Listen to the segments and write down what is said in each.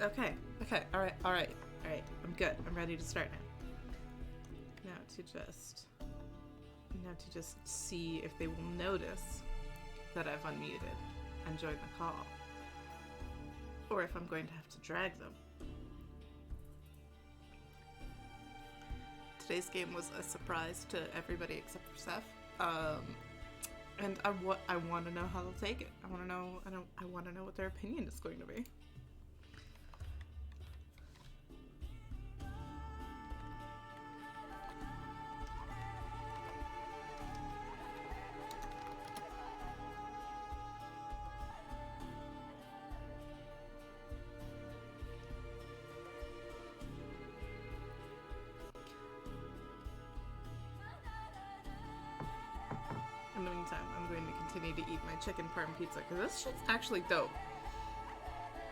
Okay. Alright. I'm good. I'm ready to start now. Now to just see if they will notice that I've unmuted and joined the call. Or if I'm going to have to drag them. Today's game was a surprise to everybody except for Seth. And I want to know how they'll take it. I want to know what their opinion is going to be. In the meantime, I'm going to continue to eat my chicken parm pizza because this shit's actually dope.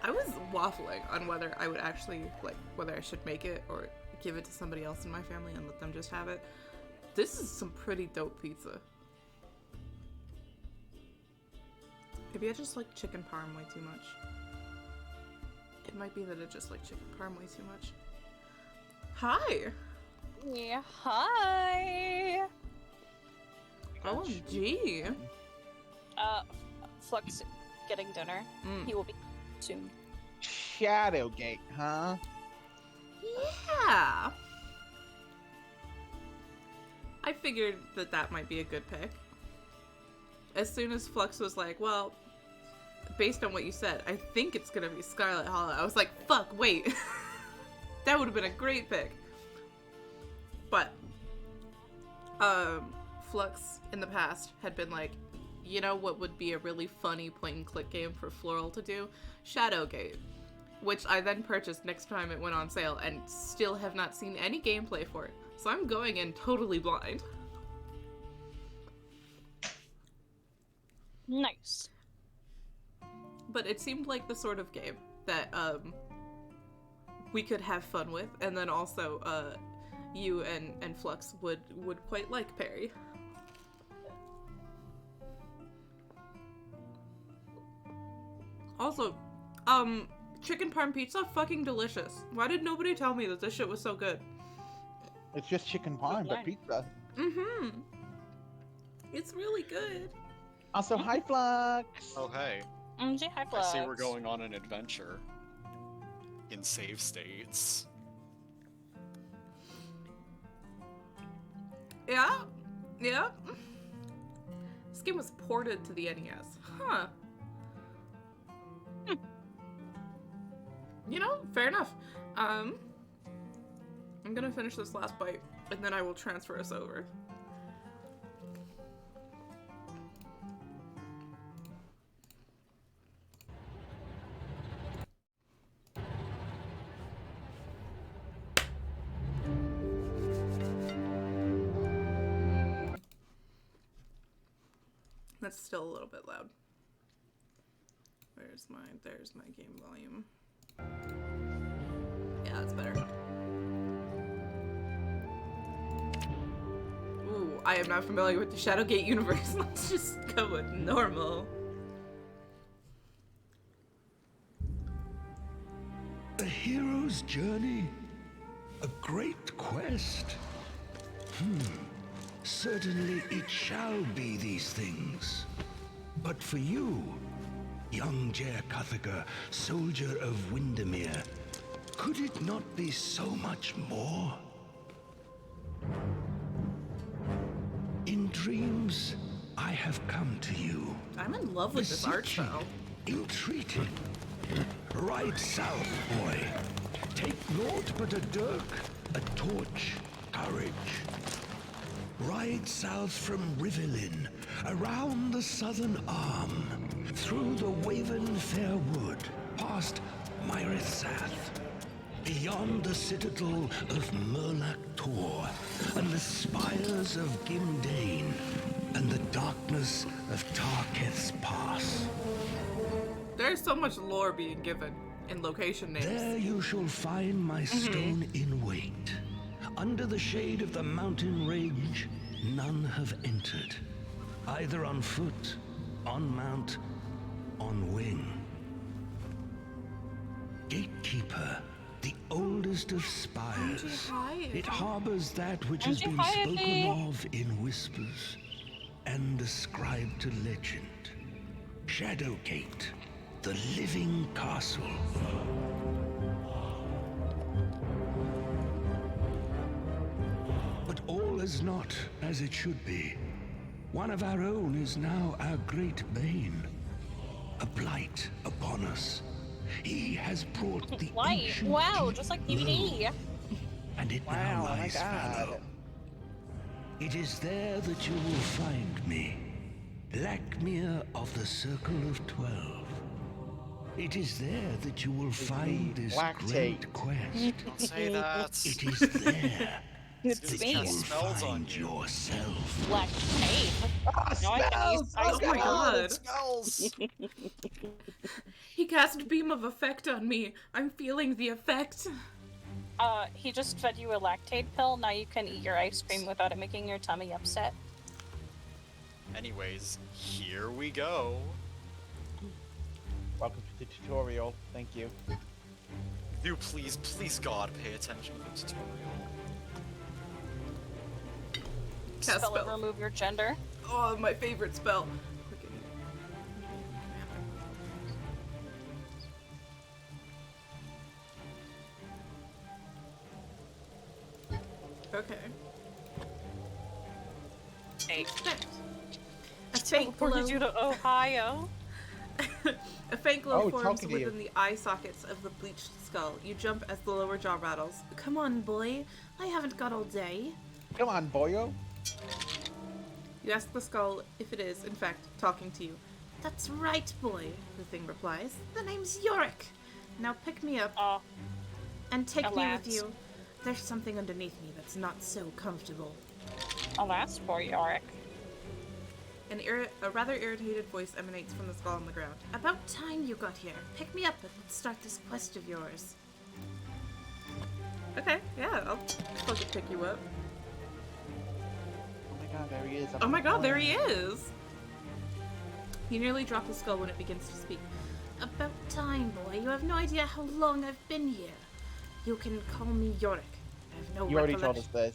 I was waffling on whether I would actually, whether I should make it or give it to somebody else in my family and let them just have it. This is some pretty dope pizza. Maybe I just like chicken parm way too much. It might be that I just like chicken parm way too much. Hi! Yeah, hi! OMG. Flux getting dinner. He will be soon. Shadowgate, huh? Yeah. I figured that might be a good pick. As soon as Flux was like, well, based on what you said, I think it's gonna be Scarlet Hollow. I was like, fuck, wait. That would have been a great pick. But, Flux in the past had been like, you know what would be a really funny point-and-click game for Floral to do? Shadowgate. Which I then purchased next time it went on sale and still have not seen any gameplay for it. So I'm going in totally blind. Nice. But it seemed like the sort of game that we could have fun with, and then also you and Flux would quite like Perry. Also, chicken parm pizza, fucking delicious. Why did nobody tell me that this shit was so good? It's just chicken parm, but pizza. Mm-hmm. It's really good. Also, hi, Flux! Oh, hey. Say hi, Flux. I see we're going on an adventure. In save states. Yeah. This game was ported to the NES. Huh. You know, fair enough. I'm gonna finish this last bite, and then I will transfer us over. That's still a little bit loud. There's my game volume. Yeah, that's better. Ooh, I am not familiar with the Shadowgate universe. Let's just go with normal. A hero's journey? A great quest? Certainly it shall be these things. But for you, young Jer Cuthaka, soldier of Windermere, could it not be so much more? In dreams, I have come to you. I'm in love with this art style. Entreated. Ride south, boy. Take naught but a dirk, a torch, courage. Ride south from Rivelin, around the southern arm, through the Waven Fair Wood, past Myrithath, beyond the citadel of Murlak Tor, and the spires of Gimdane, and the darkness of Tarketh's Pass. There's so much lore being given in location names. There you shall find my stone in wait. Under the shade of the mountain range, none have entered, either on foot, on mount, on wing. gatekeeper, the oldest of spires. Hi. It harbors that which has been spoken of in whispers and ascribed to legend. Shadowgate, the living castle. But all is not as it should be. One of our own is now our great bane. A blight upon us. He has brought the Light. ancient Wow, deep just like low, DVD. and it Wow, now oh my lies God. fallow. It is there that you will find me, Blackmere of the Circle of 12. It is there that you will find this lactate. great quest. Don't say that. It is there It's that me. you will Spells on find you. yourself. Black tape. Ah, Now I can use spells! ice Oh my cream. God. It smells. He cast Beam of Effect on me. I'm feeling the effect. He just fed you a lactate pill. Now you can eat your ice cream without it making your tummy upset. Anyways, here we go. Welcome to the tutorial. Thank you. You please, God, pay attention to the tutorial. Cast Spell and spell. remove your gender. Oh, my favorite spell. Okay. Hey, A faint glow. teleported you to Ohio. A faint glow Oh, forms talking to you. within the eye sockets of the bleached skull. You jump as the lower jaw rattles. Come on, boy. I haven't got all day. Come on, boyo. You ask the skull if it is, in fact, talking to you. That's right, boy, the thing replies. The name's Yorick. Now pick me up Oh, and take me alas. with you. There's something underneath me that's not so comfortable. alas, poor Yorick. A rather irritated voice emanates from the skull on the ground. About time you got here. Pick me up and let's start this quest of yours. Okay, yeah, I'll fucking pick you up. Oh my God, there he is. Oh my god, there he is! You nearly drop the skull when it begins to speak. About time, boy. You have no idea how long I've been here. You can call me Yorick. I have no You already recollection. told us this.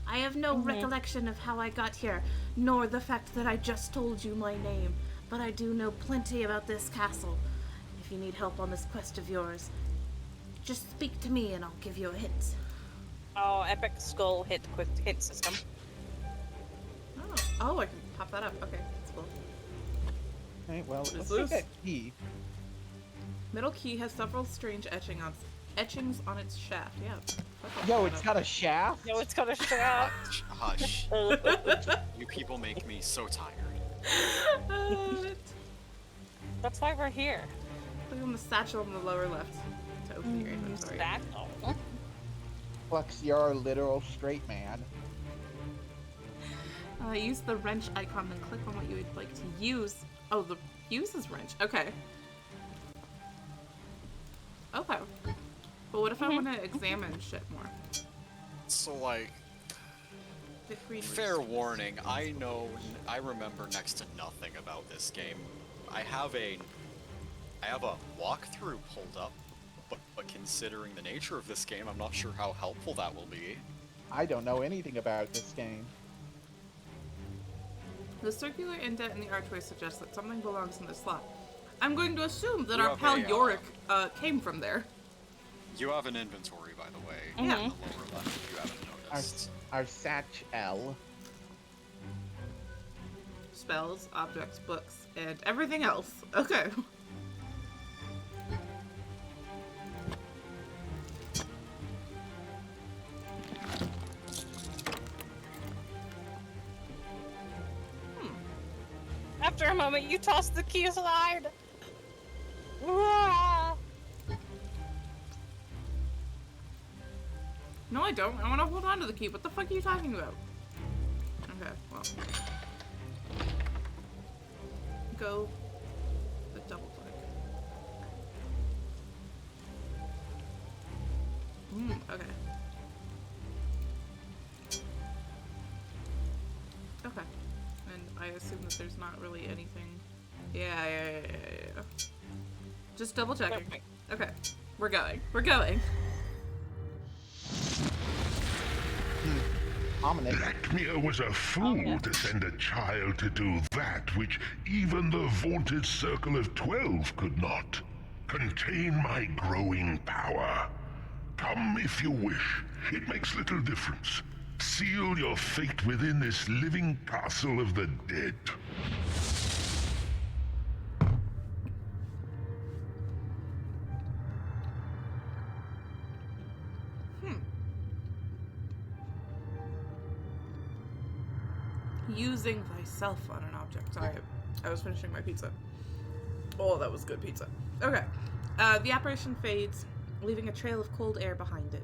I have no recollection of how I got here, nor the fact that I just told you my name. But I do know plenty about this castle. If you need help on this quest of yours, just speak to me and I'll give you a hint. Oh, epic skull quick hit system. Oh, I can pop that up. Okay, that's cool. Okay, well, What is let's take this? that key. Middle key has several strange etchings on its shaft. Yeah. Yo, it's got a shaft? No, it's got a shaft. Hush. You people make me so tired. That's why we're here. Click on the satchel in the lower left to open your inventory. That. Flex, you're a literal straight man. Use the wrench icon, then click on what you would like to use. Oh, the use is wrench. Okay. Okay. But what if I want to examine shit more? So, like, The green fair wrench. warning, I remember next to nothing about this game. I have a walkthrough pulled up, but considering the nature of this game, I'm not sure how helpful that will be. I don't know anything about this game. The circular indent in the archway suggests that something belongs in this slot. I'm going to assume that You our have pal a, Yorick came from there. You have an inventory, by the way. Yeah. In the lower left, if you haven't noticed. Our satchel. Spells, objects, books, and everything else. Okay. After a moment, you toss the key aside. Ah! No, I don't. I want to hold on to the key. What the fuck are you talking about? Okay, well. Go the double click. Okay. Okay. And I assume that there's not really anything. Yeah. Just double checking. Okay. Okay. We're going. We're going. Ominous. Blackmere was a fool to send a child to do that which even the vaunted Circle of 12 could not. Contain my growing power. Come if you wish. It makes little difference. Seal your fate within this living castle of the dead. Using thyself on an object. Sorry, I was finishing my pizza. Oh, that was good pizza. Okay. The apparition fades, leaving a trail of cold air behind it.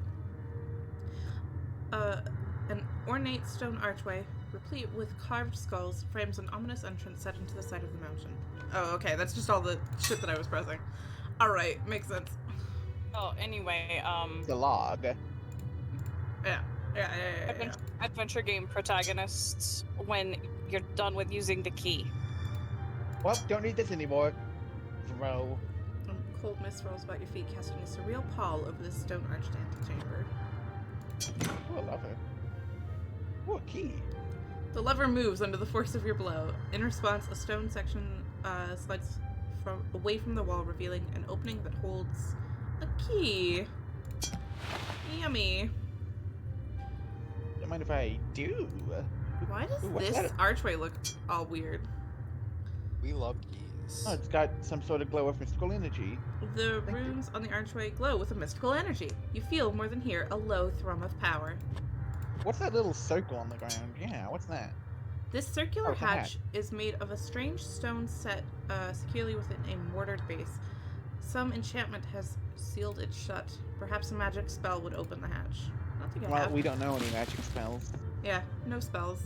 An ornate stone archway, replete with carved skulls, frames an ominous entrance set into the side of the mountain. Oh, okay. That's just all the shit that I was pressing. Alright, makes sense. Oh, anyway, The log. Yeah. adventure game protagonists when you're done with using the key. Well, don't need this anymore. Throw. Cold mist rolls about your feet, casting a surreal pall over the stone-arched antechamber. Oh, I love it. Oh, a key. The lever moves under the force of your blow. In response, a stone section slides away from the wall, revealing an opening that holds a key. Yummy. Don't mind if I do. Why does Ooh, what's this that? archway look all weird? We love keys. Oh, it's got some sort of glow of mystical energy. The Thank you. runes on the archway glow with a mystical energy. You feel more than hear a low thrum of power. What's that little circle on the ground? Yeah, what's that? This circular Oh, it's a hatch is made of a strange stone set securely within a mortared base. Some enchantment has sealed it shut. Perhaps a magic spell would open the hatch. I don't think I Well, have. we don't know any magic spells. Yeah, no spells.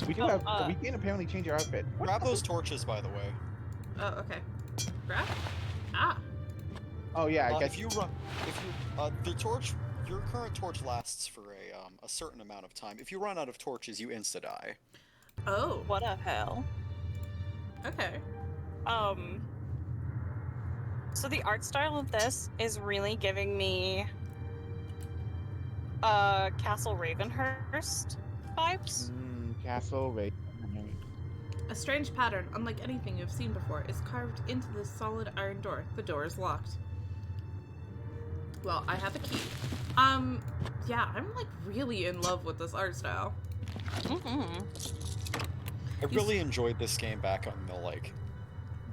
We do Oh, have. We can apparently change our outfit. What Grab the- those torches, by the way. Oh, okay. Grab? Ah. Oh yeah, I guess. If you the torch, your current torch lasts for a certain amount of time. If you run out of torches, you insta die. Oh. What the hell? Okay. So the art style of this is really giving me Castle Ravenhurst vibes. Castle Ray. A strange pattern, unlike anything you've seen before, is carved into this solid iron door. The door is locked. Well, I have a key. Yeah, I'm like really in love with this art style. Mm-hmm. I really enjoyed this game back on the like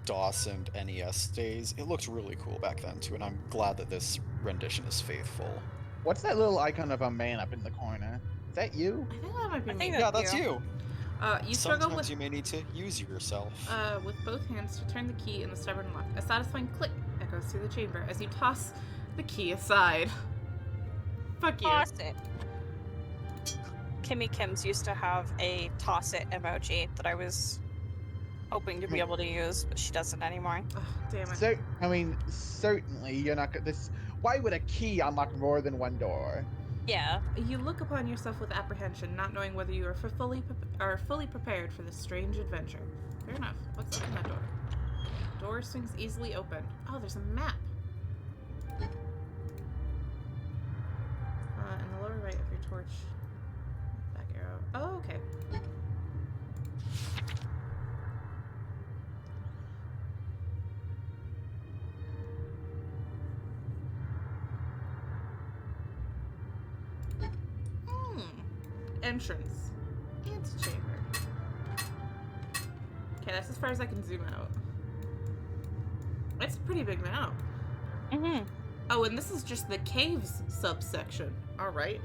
DOS and NES days. It looked really cool back then too, and I'm glad that this rendition is faithful. What's that little icon of a man up in the corner? Is that you? I think that might be I me. think Yeah, that's you. You struggle Sometimes with you may need to use yourself. with both hands to turn the key in the stubborn lock. A satisfying click echoes through the chamber as you toss the key aside. Fuck you. Toss it. Kimmy Kims used to have a toss it emoji that I was hoping to be able to use, but she doesn't anymore. Oh, damn it. So, I mean, certainly you're not gonna. This. Why would a key unlock more than one door? Yeah. You look upon yourself with apprehension, not knowing whether you are fully prepared for this strange adventure. Fair enough. What's up in that door? Door swings easily open. Oh, there's a map. In the lower right of your torch. Back arrow. Oh, okay. Entrance. Antechamber. Okay, that's as far as I can zoom out. It's a pretty big map. Mm-hmm. Oh, and this is just the caves subsection. Alright.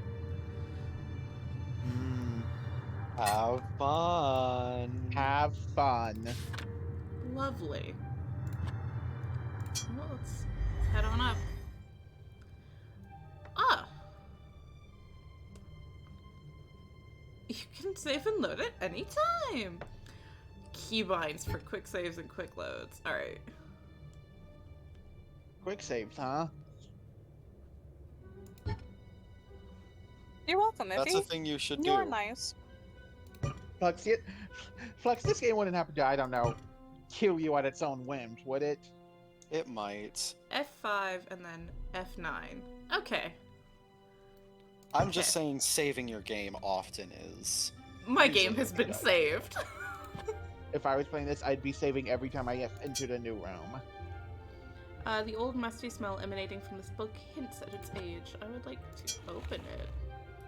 Have fun. Have fun. Lovely. Well, let's head on up. Ah! You can save and load at any time. Keybinds for quick saves and quick loads. Alright. Quick saves, huh? You're welcome, Iffy. That's a thing you should do. You're nice. Flux, this game wouldn't happen to, I don't know, kill you at its own whims, would it? It might. F5 and then F9. Okay. I'm just Okay. saying saving your game often is... My usually game has a been good saved. If I was playing this, I'd be saving every time I entered a new room. The old musty smell emanating from this book hints at its age. I would like to open it.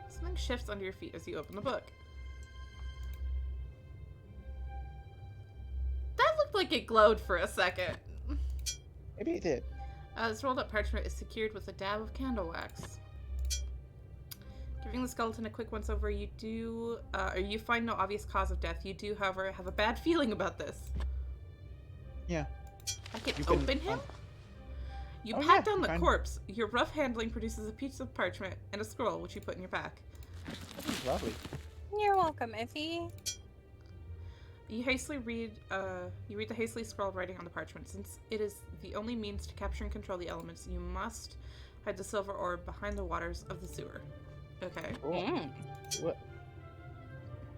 Something shifts under your feet as you open the book. That looked like it glowed for a second. Maybe it did. This rolled up parchment is secured with a dab of candle wax. Giving the skeleton a quick once over, you do, or you find no obvious cause of death. You do, however, have a bad feeling about this. Yeah. I can You can- open him? You Oh, pat yeah, down you the can. corpse. Your rough handling produces a piece of parchment and a scroll, which you put in your pack. This is lovely. You're welcome, Iffy. You hastily read, you read the hastily scrawled writing on the parchment. Since it is the only means to capture and control the elements, you must hide the silver orb behind the waters of the sewer. Okay. Cool. Mm. What?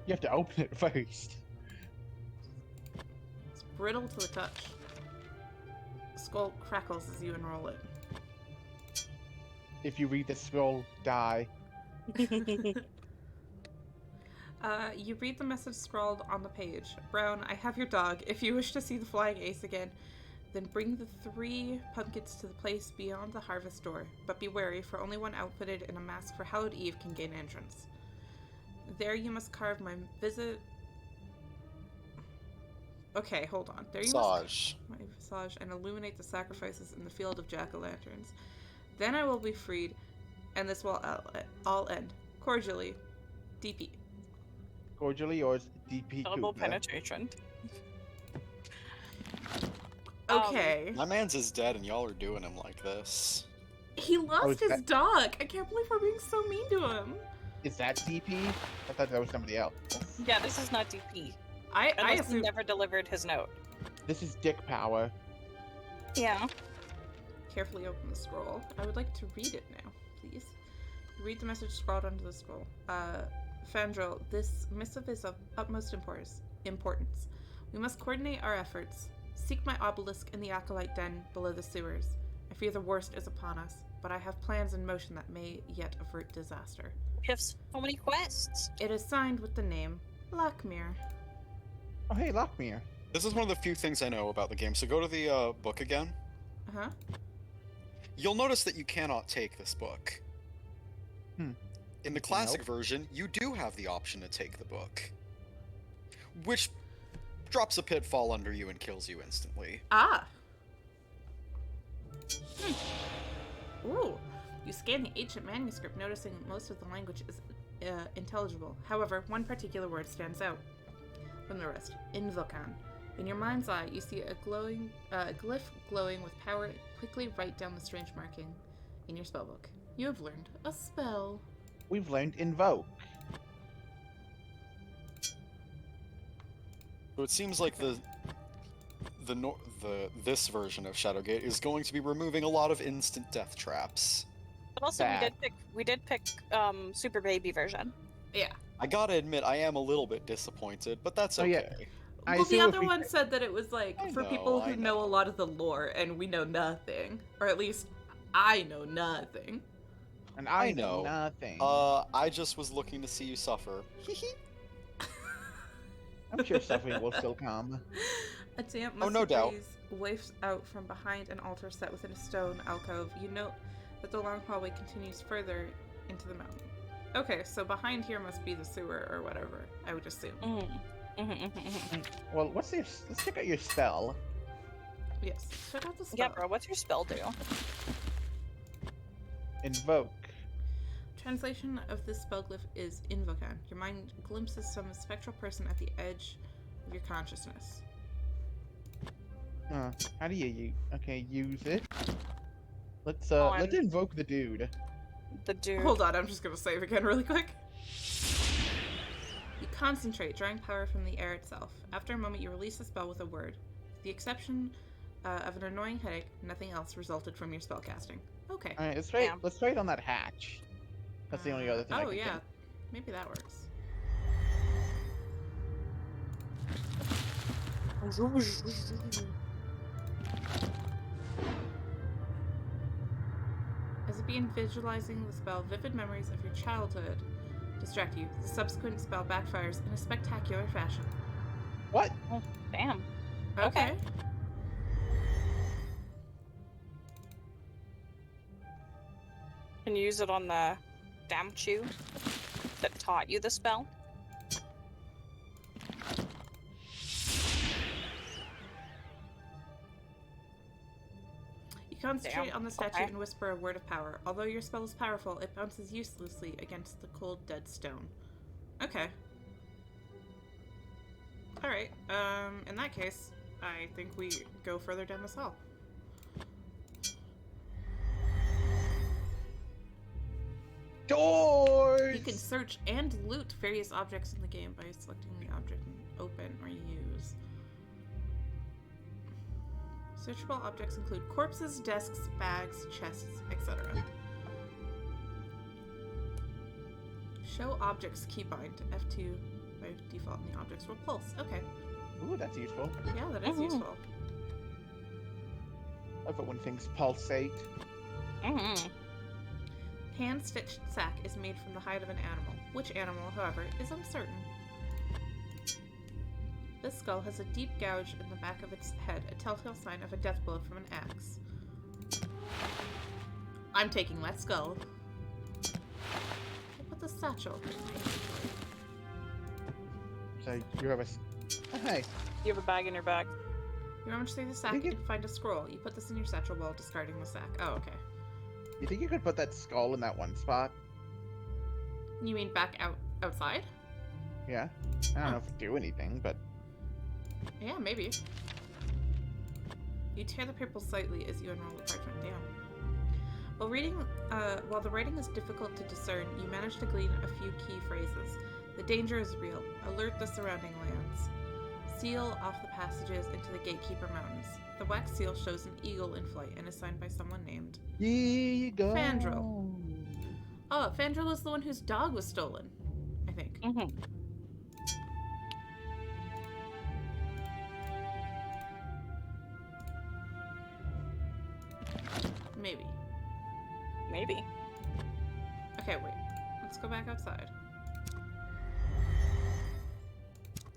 You have to open it first. It's brittle to the touch. The skull crackles as you unroll it. If you read the scroll, die. You read the message scrawled on the page. Brown, I have your dog. If you wish to see the flying ace again, then bring the 3 pumpkins to the place beyond the harvest door. But be wary, for only one outfitted in a mask for Hallowed Eve can gain entrance. There you must carve my visit... Okay, hold on. There you must Massage. my visage and illuminate the sacrifices in the field of jack-o'-lanterns. Then I will be freed, and this will all end. Cordially, DP. Cordially yours, DP Double Koopa. penetration. Okay. My man's is dead and y'all are doing him like this. He lost is his that- dog. I can't believe we're being so mean to him. Is that DP? I thought that was somebody else. Yeah, this is not DP. I Unless he assume. never delivered his note. This is dick power. Yeah. Carefully open the scroll. I would like to read it now, please. You read the message scrawled onto the scroll. Fandral, this missive is of utmost importance. We must coordinate our efforts. Seek my obelisk in the Acolyte Den below the sewers. I fear the worst is upon us, but I have plans in motion that may yet avert disaster. We have so many quests. It is signed with the name Lockmere. Oh, hey, Lockmere. This is one of the few things I know about the game, so go to the book again. Uh-huh. You'll notice that you cannot take this book. In the classic Nope. version, you do have the option to take the book. Which drops a pitfall under you and kills you instantly. Ah. Ooh. You scan the ancient manuscript, noticing most of the language is intelligible. However, one particular word stands out from the rest. Invocan. In your mind's eye, you see a glyph glowing with power. Quickly write down the strange marking in your spellbook. You have learned a spell. We've learned Invoke. So it seems like this version of Shadowgate is going to be removing a lot of instant death traps. But also, Bad. we did pick Super Baby version. Yeah. I gotta admit, I am a little bit disappointed, but that's Oh, okay. yeah. I Well, the assume if other we- one said that it was like I for know, people I who know a know. lot of the lore, and we know nothing, or at least I know nothing. And I I know know. nothing. I just was looking to see you suffer. I'm sure suffering will still come. A damp, Oh, musty no doubt. breeze wafts out from behind an altar set within a stone alcove. You note that the long hallway continues further into the mountain. Okay, so behind here must be the sewer or whatever, I would assume. Well, what's this? Let's check out your spell. Yes. Check out the spell. Yeah, bro, what's your spell do? Invoke. Translation of this spell glyph is Invocan. Your mind glimpses some spectral person at the edge of your consciousness. How do you use it? Let's Oh, let's invoke the dude. The dude. Hold on, I'm just gonna save again really quick. You concentrate, drawing power from the air itself. After a moment, you release the spell with a word. With the exception of an annoying headache, nothing else resulted from your spellcasting. Okay. All right, let's try. Yeah. Let's try it on that hatch. That's the only other thing. I Oh can yeah, think. maybe that works. causes being visualizing the spell vivid memories of your childhood distract you. The subsequent spell backfires in a spectacular fashion. What? Oh, damn. Okay. Can you use it on the Damchu that taught you the spell? You concentrate Damn, on the statue okay. and whisper a word of power. Although your spell is powerful, it bounces uselessly against the cold, dead stone. Okay. Alright, in that case, I think we go further down this hall. Doors! You can search and loot various objects in the game by selecting the object and open or use. Searchable objects include corpses, desks, bags, chests, etc. Show objects keybind. F2 by default, and the objects will pulse. Okay. Ooh, that's useful. Yeah, that is useful. I love it when things pulsate. Mm-hmm. Hand-stitched sack is made from the hide of an animal. Which animal, however, is uncertain. This skull has a deep gouge in the back of its head, a telltale sign of a death blow from an axe. I'm taking that skull. I'll put the satchel. So you have a... Oh, hey. You have a bag in your bag. You rummage through the sack Think it- and find a scroll. You put this in your satchel while discarding the sack. Oh, okay. You think you could put that skull in that one spot? You mean back outside? Yeah. I don't know if it'd do anything, but... Yeah, maybe. You tear the paper slightly as you unroll the parchment down. While the writing is difficult to discern, you manage to glean a few key phrases. The danger is real. Alert the surrounding lands. Seal off the passages into the Gatekeeper Mountains. The wax seal shows an eagle in flight and is signed by someone named Eagle. Fandral. Oh, Fandral is the one whose dog was stolen, I think. Mm-hmm. Maybe. Maybe. Okay, wait. Let's go back outside.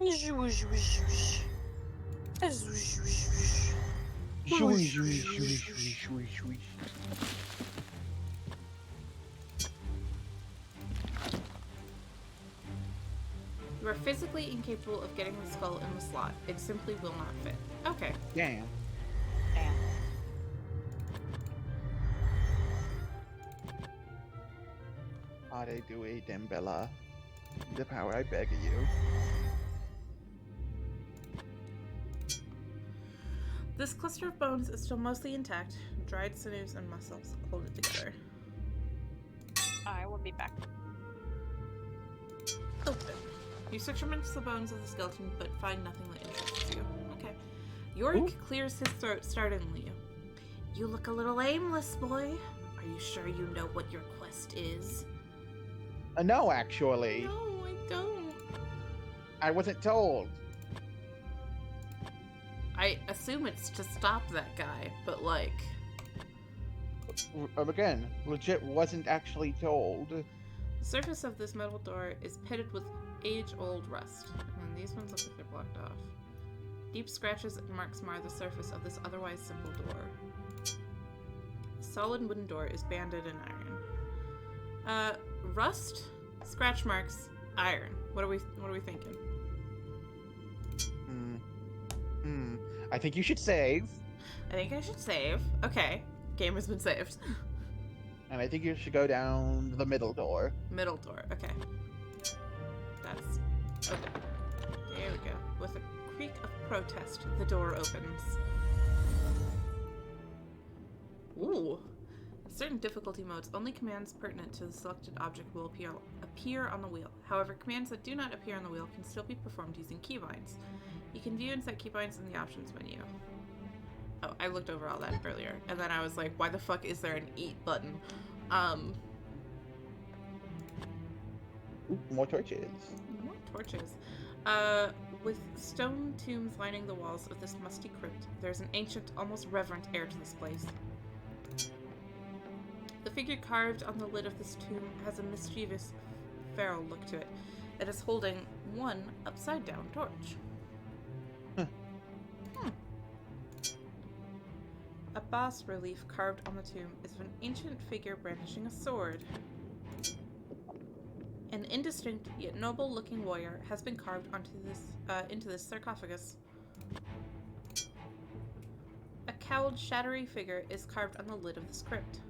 Shoosh, shoosh, shoosh, shoosh, shoosh, shoosh. You are physically incapable of getting the skull in the slot. It simply will not fit. Okay. Damn. Damn. Ade do a Dembella. The power I beg of you. This cluster of bones is still mostly intact. Dried sinews and muscles hold it together. I will be back. Open. You search amongst the bones of the skeleton, but find nothing that interests you. Okay. Yorick clears his throat startlingly. You look a little aimless, boy. Are you sure you know what your quest is? No, actually. No, I don't. I wasn't told. I assume it's to stop that guy, but like... Again, legit wasn't actually told. The surface of this metal door is pitted with age-old rust, and these ones look like they're blocked off. Deep scratches and marks mar the surface of this otherwise simple door. The solid wooden door is banded in iron. Rust, scratch marks, iron. What are we thinking? I think you should save. I think I should save. Okay, game has been saved. And I think you should go down the middle door. Middle door. Okay. That's open. There we go. With a creak of protest, the door opens. Ooh. In certain difficulty modes, only commands pertinent to the selected object will appear on the wheel. However, commands that do not appear on the wheel can still be performed using keybinds. You can view and set keybinds in the options menu. Oh, I looked over all that earlier, and then I was like, why the fuck is there an eat button? Ooh, more torches. More torches. With stone tombs lining the walls of this musty crypt, there's an ancient, almost reverent air to this place. The figure carved on the lid of this tomb has a mischievous, feral look to it. It is holding one upside-down torch. A bas relief carved on the tomb is of an ancient figure brandishing a sword. An indistinct yet noble-looking warrior has been carved into this sarcophagus. A cowled, shadowy figure is carved on the lid of this crypt.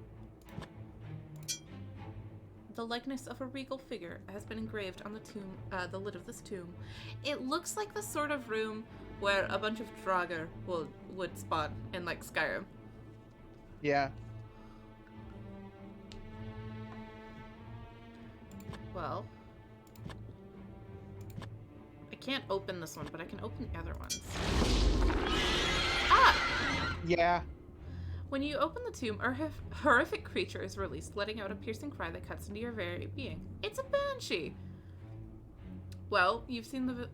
The likeness of a regal figure has been engraved on the lid of this tomb. It looks like the sort of room where a bunch of Draugr would spawn in, like, Skyrim. Yeah. Well, I can't open this one, but I can open the other ones. Ah! Yeah. When you open the tomb, a horrific creature is released, letting out a piercing cry that cuts into your very being. It's a banshee! Well, you've seen the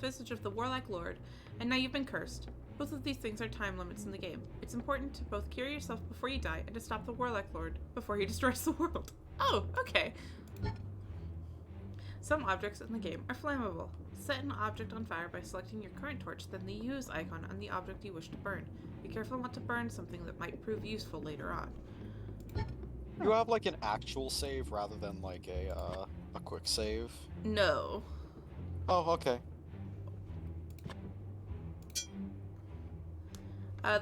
visage of the Warlike Lord, and now you've been cursed. Both of these things are time limits in the game. It's important to both cure yourself before you die and to stop the Warlike Lord before he destroys the world. Oh, okay. Some objects in the game are flammable. Set an object on fire by selecting your current torch, then the use icon on the object you wish to burn. Be careful not to burn something that might prove useful later on. You have like an actual save rather than like a quick save? No. Oh, okay.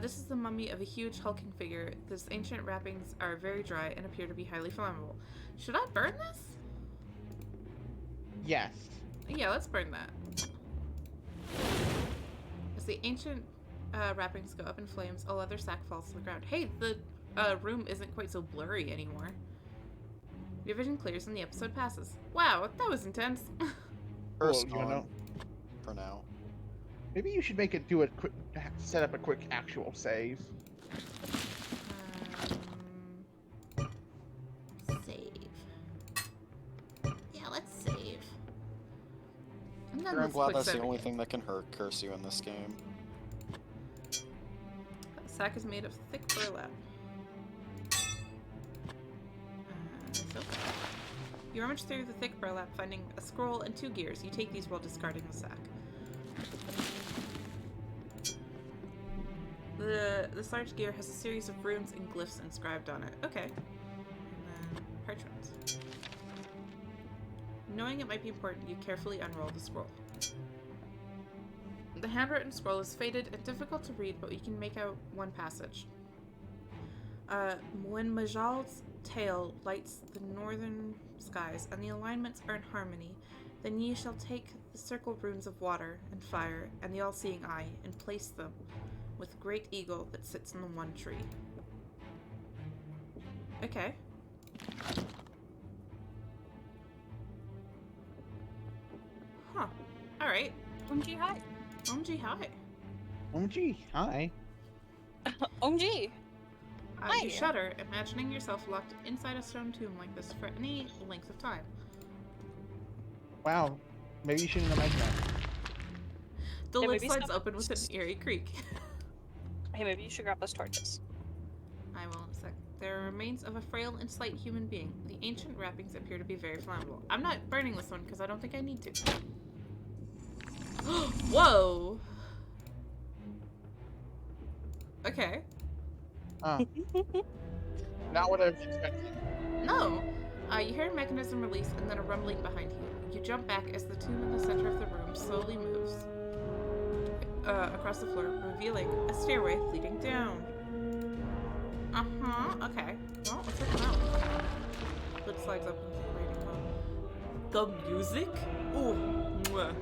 This is the mummy of a huge hulking figure. This ancient wrappings are very dry and appear to be highly flammable. Should I burn this? Yes. Yeah, let's burn that. As the ancient wrappings go up in flames, a leather sack falls to the ground. Hey, the room isn't quite so blurry anymore. Your vision clears and the episode passes. Wow, that was intense. First Well, you know, for now. maybe you should set up a quick actual save. Save. Yeah, let's save. I'm glad that's the only thing that can curse you in this game. The sack is made of thick burlap. So you rummage through the thick burlap, finding a scroll and 2 gears. You take these while discarding the sack. This large gear has a series of runes and glyphs inscribed on it. Okay. And then parchments. Knowing it might be important, you carefully unroll the scroll. The handwritten scroll is faded and difficult to read, but you can make out one passage. When Majal's tail lights the northern skies and the alignments are in harmony, then ye shall take the circle runes of water and fire and the all-seeing eye and place them with the great eagle that sits in the one tree. Okay. Huh. Alright. OMG, hi. OMG, hi. OMG, hi. OMG. Hi. You shudder, imagining yourself locked inside a stone tomb like this for any length of time. Wow. Maybe you shouldn't imagine that. The Yeah, lid maybe slides stop- open with an eerie creak. Hey, maybe you should grab those torches. I will in a sec. There are remains of a frail and slight human being. The ancient wrappings appear to be very flammable. I'm not burning this one because I don't think I need to. Whoa! Okay. Not what I was expecting. No! You hear a mechanism release and then a rumbling behind you. You jump back as the tomb in the center of the room slowly moves across the floor, revealing a stairway leading down. Okay. Well, let's check it out. Lid slides up into the reading mode. The music? Ooh. Mwah.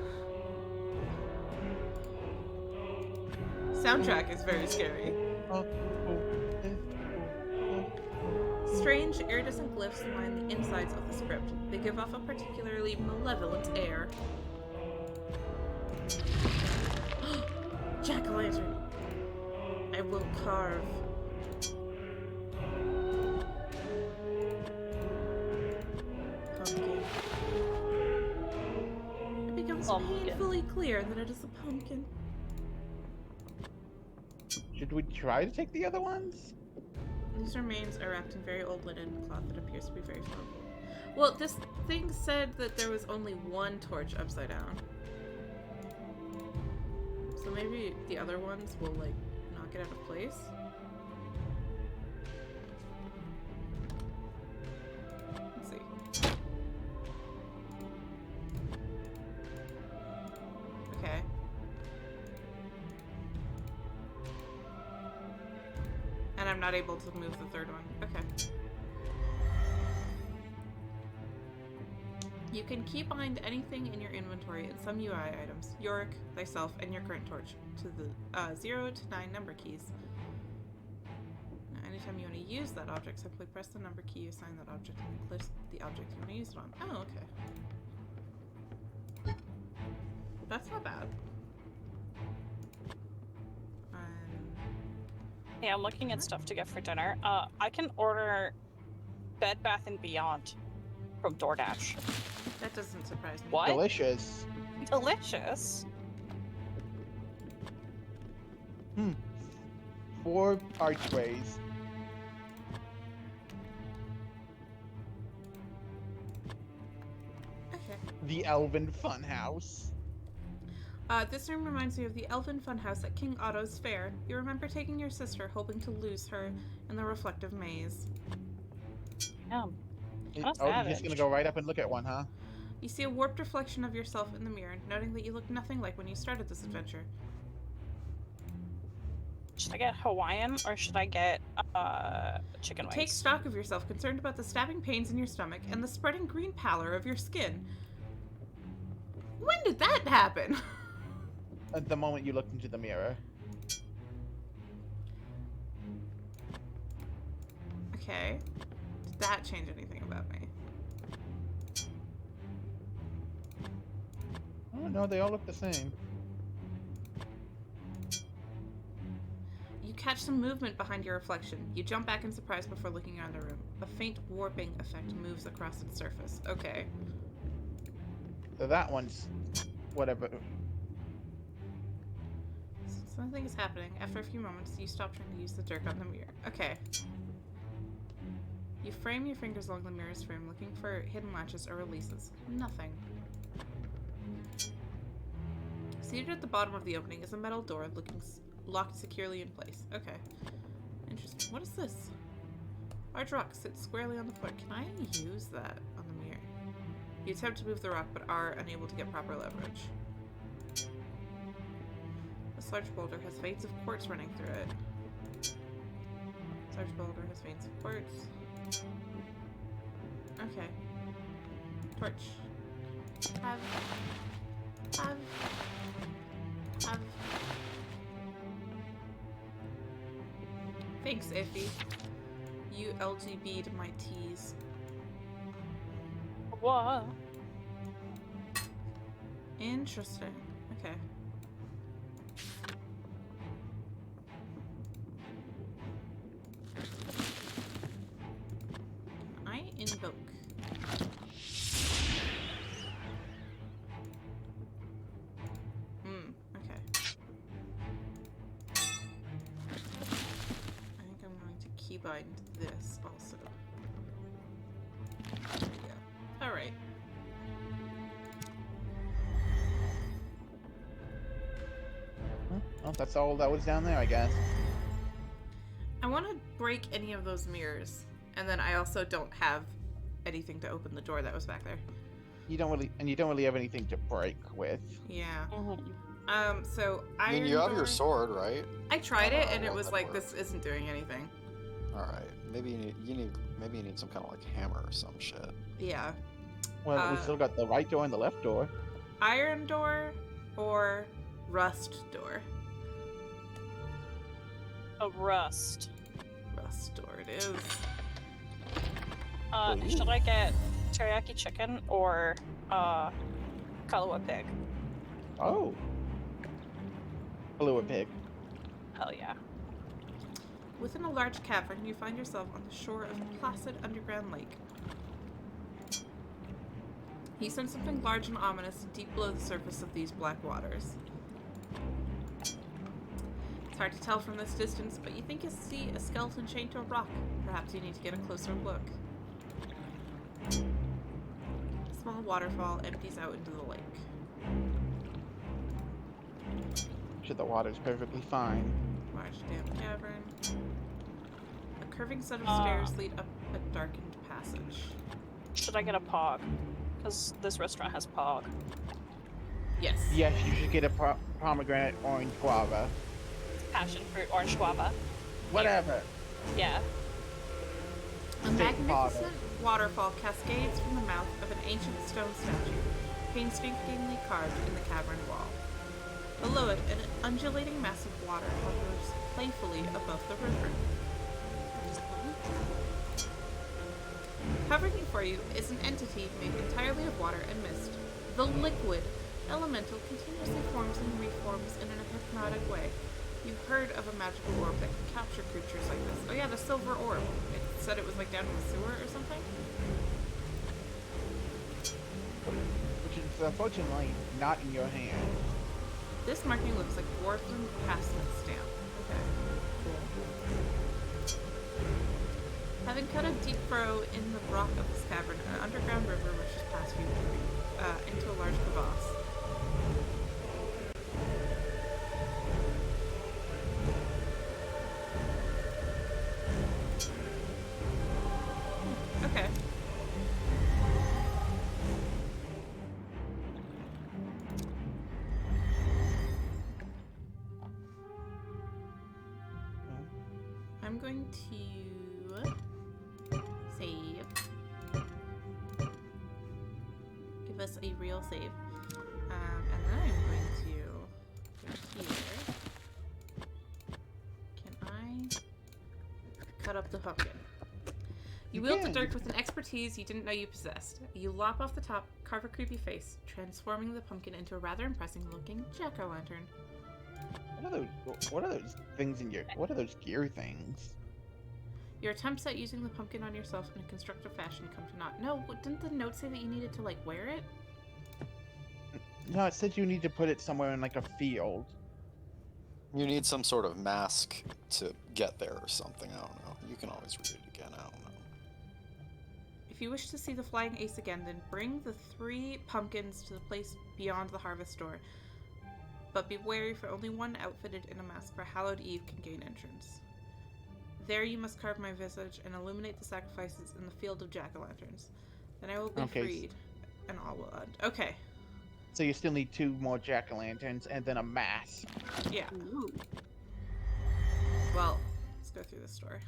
Soundtrack is very scary. Strange, iridescent glyphs line the insides of the script. They give off a particularly malevolent air. Jack-o'-lantern! I will carve. Pumpkin. It becomes painfully clear that it is a pumpkin. Should we try to take the other ones? These remains are wrapped in very old linen cloth that appears to be very flammable. Well, this thing said that there was only one torch upside down. So maybe the other ones will, like, knock it out of place? Let's see. Okay. And I'm not able to move the third one. Okay. You can keybind anything in your inventory and some UI items, Yorick, thyself, and your current torch, to the 0 to 9 number keys. Now, anytime you want to use that object, simply press the number key, assign that object, and click the object you want to use it on. Oh, okay. That's not bad. Yeah, I'm looking at stuff to get for dinner. I can order Bed Bath & Beyond from DoorDash. That doesn't surprise me. What? Delicious. Delicious. 4 archways. Okay. The Elven Funhouse. This room reminds me of the Elven Funhouse at King Otto's Fair. You remember taking your sister, hoping to lose her in the reflective maze. Yeah. That's Oh, you're just savage. gonna go right up and look at one, huh? You see a warped reflection of yourself in the mirror, noting that you look nothing like when you started this adventure. Should I get Hawaiian or should I get chicken wings? Take stock of yourself, concerned about the stabbing pains in your stomach and the spreading green pallor of your skin. When did that happen? At the moment you looked into the mirror. Okay. Did that change anything about me? Oh no, they all look the same. You catch some movement behind your reflection. You jump back in surprise before looking around the room. A faint warping effect moves across its surface. Okay. So that one's whatever. Something is happening. After a few moments, you stop trying to use the dirk on the mirror. Okay. You frame your fingers along the mirror's frame, looking for hidden latches or releases. Nothing. Seated at the bottom of the opening is a metal door locked securely in place. Okay. Interesting. What is this? Large rock sits squarely on the floor. Can I use that on the mirror? You attempt to move the rock, but are unable to get proper leverage. This large boulder has veins of quartz running through it. This large boulder has veins of quartz. Okay. Torch. Have. Thanks, Iffy. You LGB'd my tease. What? Interesting. Okay. I invoke. Okay. I think I'm going to keybind this also. There we go. Alright. Well, that's all that was down there, I guess. I want to break any of those mirrors, and then I also don't have anything to open the door that was back there. You don't really have anything to break with. Yeah. Mm-hmm. So I mean, iron you have door- your sword, right? I tried it, and it Well, was that like, works. this isn't doing anything. All right. Maybe you need some kind of like hammer or some shit. Yeah. Well, we still got the right door and the left door. Iron door or rust door? A rust. Rust door it is. Should I get teriyaki chicken or Kahlua pig? Oh. Kahlua pig. Hell yeah. Within a large cavern, you find yourself on the shore of a placid underground lake. You sense something large and ominous deep below the surface of these black waters. It's hard to tell from this distance, but you think you see a skeleton chained to a rock. Perhaps you need to get a closer look. A small waterfall empties out into the lake. Sure, the water's perfectly fine. Large damp cavern. A curving set of stairs lead up a darkened passage. Should I get a pog? Because this restaurant has pog. Yes. Yes, you should get a pomegranate orange guava. Passion fruit, orange guava. Whatever. Yeah. A Take magnificent waterfall cascades from the mouth of an ancient stone statue, painstakingly carved in the cavern wall. Below it, an undulating mass of water hovers playfully above the river. Hovering before you is an entity made entirely of water and mist. The liquid elemental continuously forms and reforms in a hypnotic way. You've heard of a magical orb that can capture creatures like this. Oh yeah, the silver orb. It said it was like down in the sewer or something? Which is unfortunately not in your hand. This marking looks like dwarven passment stamp. Okay, cool. Having cut a deep furrow in the rock of this cavern, an underground river rushes past you into a large crevasse. Okay. I'm going to save. Give us a real save. And then I'm going to go here. Can I cut up the pumpkin? You wield the dirt with an expertise you didn't know you possessed. You lop off the top, carve a creepy face, transforming the pumpkin into a rather impressive looking jack-o'-lantern. What are those things in your? What are those gear things? Your attempts at using the pumpkin on yourself in a constructive fashion come to naught. No, didn't the note say that you needed to, like, wear it? No, it said you need to put it somewhere in like a field. You need some sort of mask to get there or something. I don't know. You can always read it again. I don't know. If you wish to see the flying ace again, then bring the 3 pumpkins to the place beyond the harvest door. But be wary, for only one outfitted in a mask for Hallowed Eve can gain entrance. There you must carve my visage and illuminate the sacrifices in the field of jack-o'-lanterns. Then I will be freed, and all will end. Okay. So you still need 2 more jack-o'-lanterns and then a mask. Yeah. Ooh. Well, let's go through this door.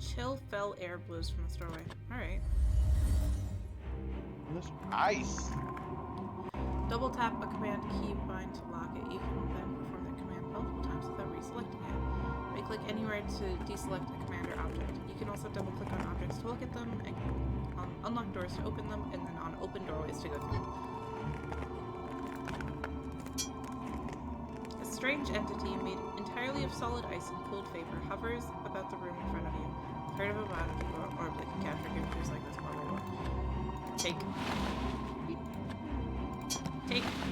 Chill, fell air blows from the doorway. Alright. There's ice. Double tap a command key bind to lock it. You can then perform that command multiple times without reselecting it. Right-click anywhere to deselect a command or object. You can also double-click on objects to look at them, and on unlocked doors to open them, and then on open doorways to go through. A strange entity made entirely of solid ice and cooled vapor hovers about the room in front of you. Heard of a magical orb that can capture creatures like this one. Take.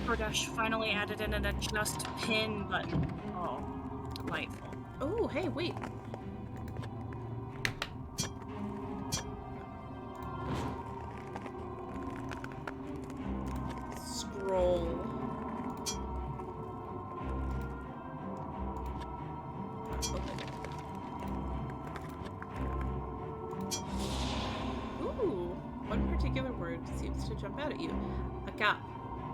Gordash finally added in an adjust pin button. Oh, delightful. Oh, hey, wait. Scroll. Ooh, one particular word seems to jump out at you. A gap.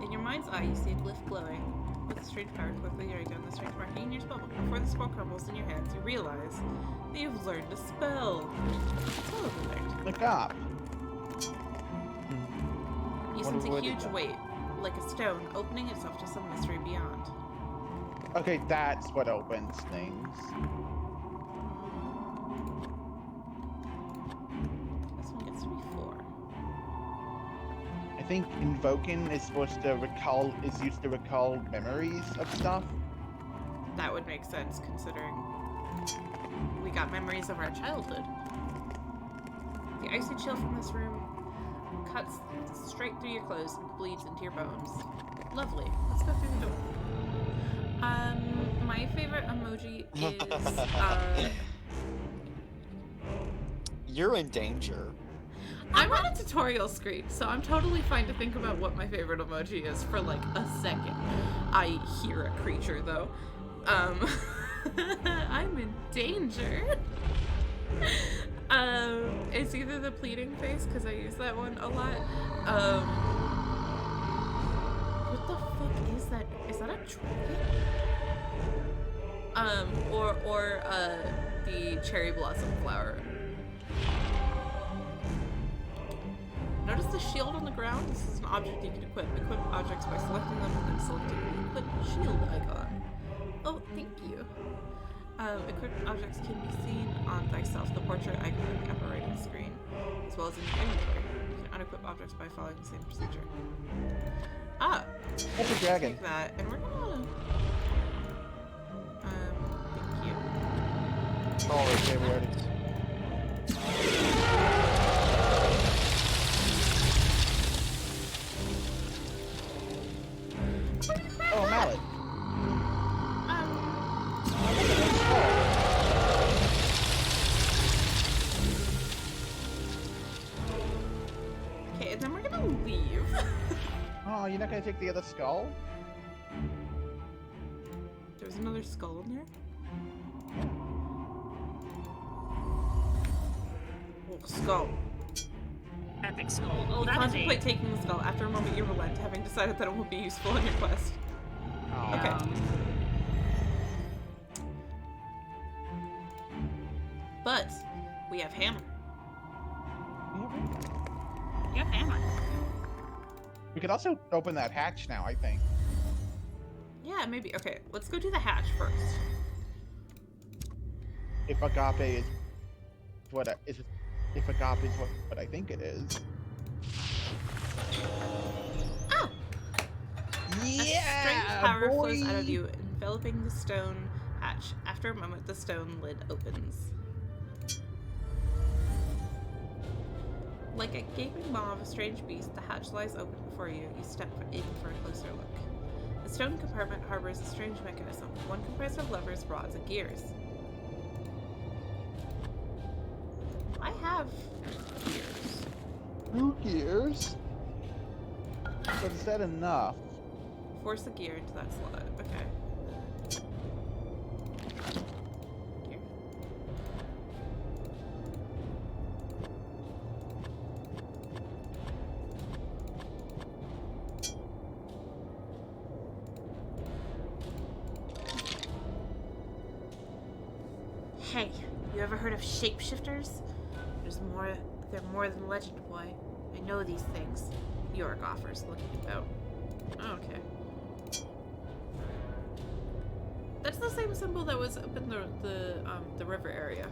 In your mind's eye, you see a glyph glowing. With a strange power quickly writing down the strange marking in your spellbook. Before the scroll crumbles in your hands, you realize that you've learned a spell. Teleport. Look up. You sense a huge weight, like a stone, opening itself to some mystery beyond. Okay, that's what opens things. This one gets to be 4. I think invoking is supposed to used to recall memories of stuff. That would make sense, considering we got memories of our childhood. The icy chill from this room cuts straight through your clothes and bleeds into your bones. Lovely. Let's go through the door. My favorite emoji is You're in danger. I'm on a tutorial screen, so I'm totally fine to think about what my favorite emoji is for like a second. I hear a creature though. I'm in danger. It's either the pleading face, because I use that one a lot. What the fuck is that? Is that a dragon? Or the cherry blossom flower. Notice the shield on the ground? This is an object you can equip. Equip objects by selecting them and then selecting the equip shield icon. Oh, thank you. Equipped objects can be seen on thyself, the portrait icon in the upper right of the screen, as well as in your inventory. You can unequip objects by following the same procedure. Ah! That's a dragon. Take that, and we're gonna... thank you. Oh, okay, we already. Oh, mallet. Okay, and then we're gonna leave. Oh, you're not gonna take the other skull? There's another skull in there? Oh, skull. Epic skull. Oh, You that is contemplate taking the skull. After a moment, you relent, having decided that it will be useful in your quest. Oh. Okay. But we have hammer. Yeah, hammer. We could also open that hatch now, I think. Yeah, maybe. Okay, let's go do the hatch first. If agape is what if agape is what I think it is. Ah! Yeah, Strange power boy! flows out of you, enveloping the stone hatch. After a moment, the stone lid opens. Like a gaping maw of a strange beast, the hatch lies open before you. You step in for a closer look. The stone compartment harbors a strange mechanism, one comprised of levers, rods, and gears. I have gears. 2 gears? But is that enough? Force a gear into that slot. Okay. Gear. Hey, you ever heard of shapeshifters? They're more than legend, boy. I know these things. Yorick offers, looking about. Oh, okay. That's the same symbol that was up in the river area.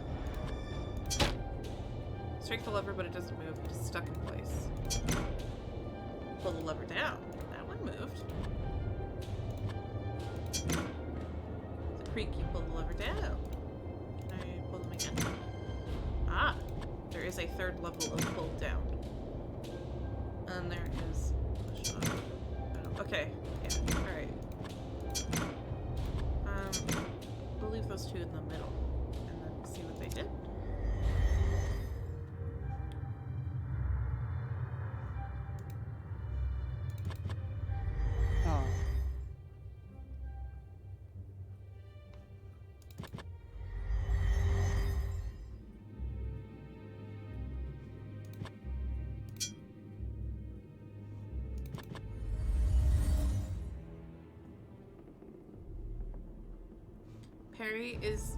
Strike the lever, but it doesn't move. It's just stuck in place. Pull the lever down. That one moved. The creek, you pull the lever down. Can I pull them again? Ah! There is a third level of pull down. And there is a shot. Okay. Yeah. Alright. We'll leave those two in the middle. And then see what they did. Oh. Perry is,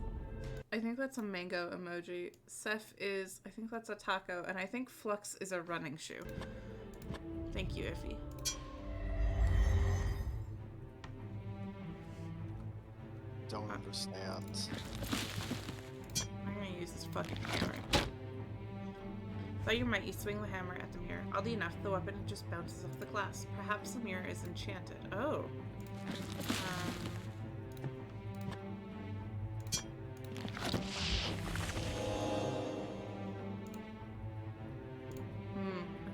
I think that's a mango emoji. Seth is, I think that's a taco. And I think Flux is a running shoe. Thank you, Iffy. Don't understand. I'm gonna use this fucking hammer. By your might, you swing the hammer at the mirror. Oddly enough, the weapon just bounces off the glass. Perhaps the mirror is enchanted. Oh.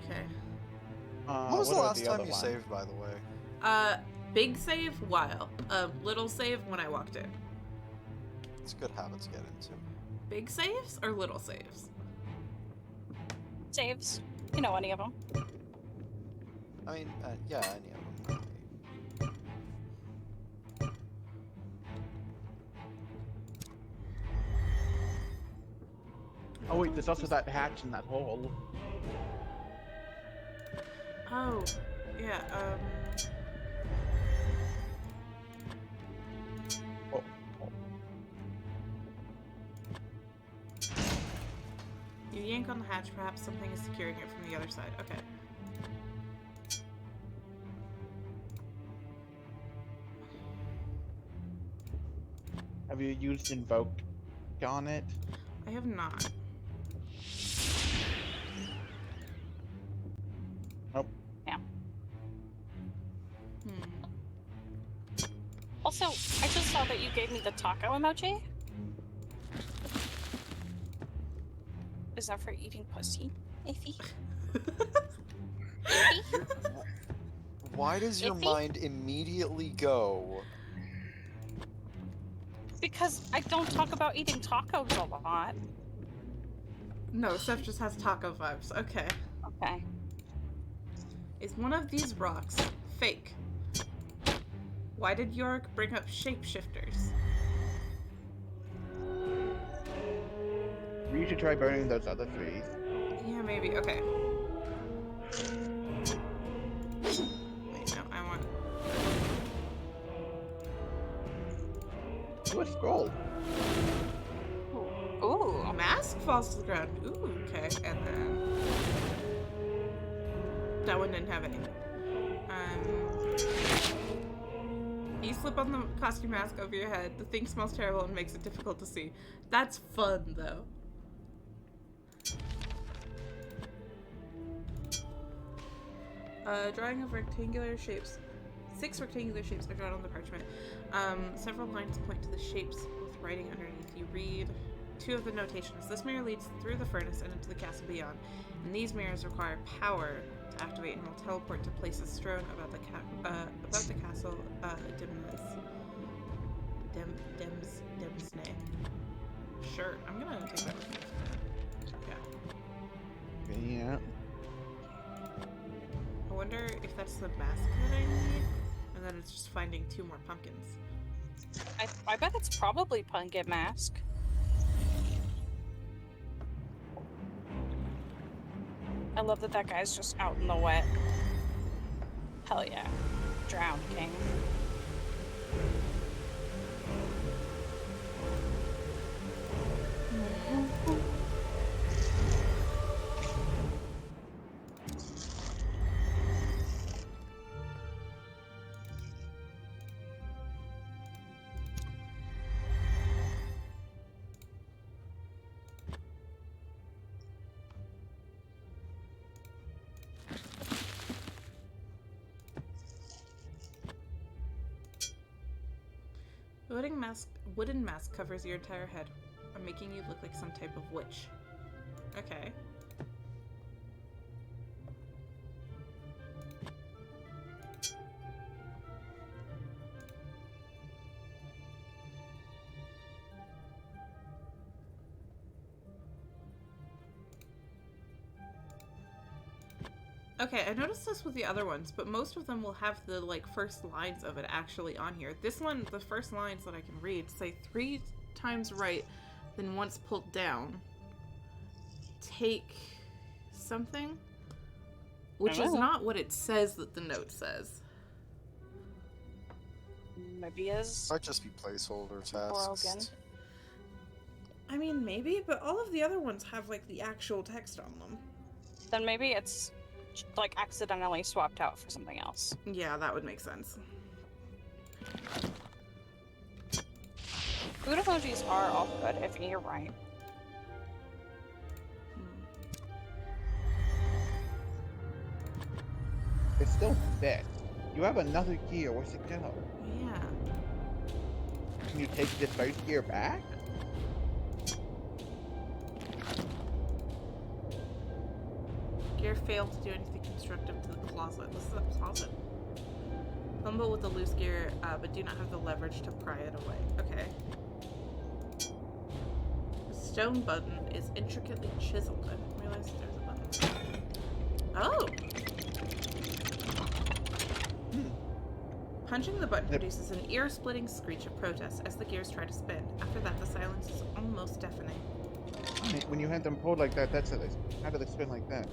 Okay. When was the what are last the time other you ones? saved, by the way? Big save while. Little save when I walked in. It's a good habit to get into. Big saves or little saves? Saves. You know, any of them. I mean, yeah, any of them. Oh wait, there's also that hatch in that hole. Oh, yeah, Oh, oh. You yank on the hatch, perhaps something is securing it from the other side. Okay. Have you used invoke on it? I have not. Nope. Yeah. Hmm. Also, I just saw that you gave me the taco emoji. Is that for eating pussy, Ify? Ify? Why does your Iffy? mind immediately go? Because I don't talk about eating tacos a lot. No, Seth just has taco vibes. Okay. Okay. Is one of these rocks fake? Why did Yorick bring up shapeshifters? You should try burning those other trees. Yeah, maybe. Okay. Wait, no, I want... Ooh, a scroll. Ooh. A mask falls to the ground. Ooh, okay. And then... That one didn't have any. You slip on the costume mask over your head. The thing smells terrible and makes it difficult to see. That's fun, though. Drawing of rectangular shapes. 6 rectangular shapes are drawn on the parchment. Several lines point to the shapes with writing underneath. You read 2 of the notations. This mirror leads through the furnace and into the castle beyond. And these mirrors require power to activate and will teleport to places strewn about the castle. Demsnay. Sure, I'm gonna take that with me. Yeah. Yeah. I wonder if that's the mask that I need, and then it's just finding 2 more pumpkins. I bet it's probably Pumpkin Mask. I love that guy's just out in the wet. Hell yeah. Drown King. Wooden mask covers your entire head, making you look like some type of witch. Okay. Okay, I noticed this with the other ones, but most of them will have the, like, first lines of it actually on here. This one, the first lines that I can read say 3 times right, then once pulled down. Take something? Which is not what it says that the note says. Maybe is Might just be placeholder tasks. broken. I mean, maybe, but all of the other ones have, like, the actual text on them. Then maybe it's like accidentally swapped out for something else. Yeah, that would make sense. Food emojis are all good if you're right. It's still fit. You have another gear. Where's it go? Yeah. Can you take this first gear back? Gear failed to do anything constructive to the closet. This is a closet. Fumble with the loose gear, but do not have the leverage to pry it away. Okay. The stone button is intricately chiseled. I didn't realize there's a button. Oh! Punching the button produces an ear-splitting screech of protest as the gears try to spin. After that, the silence is almost deafening. When you had them pulled like that, how do they spin like that?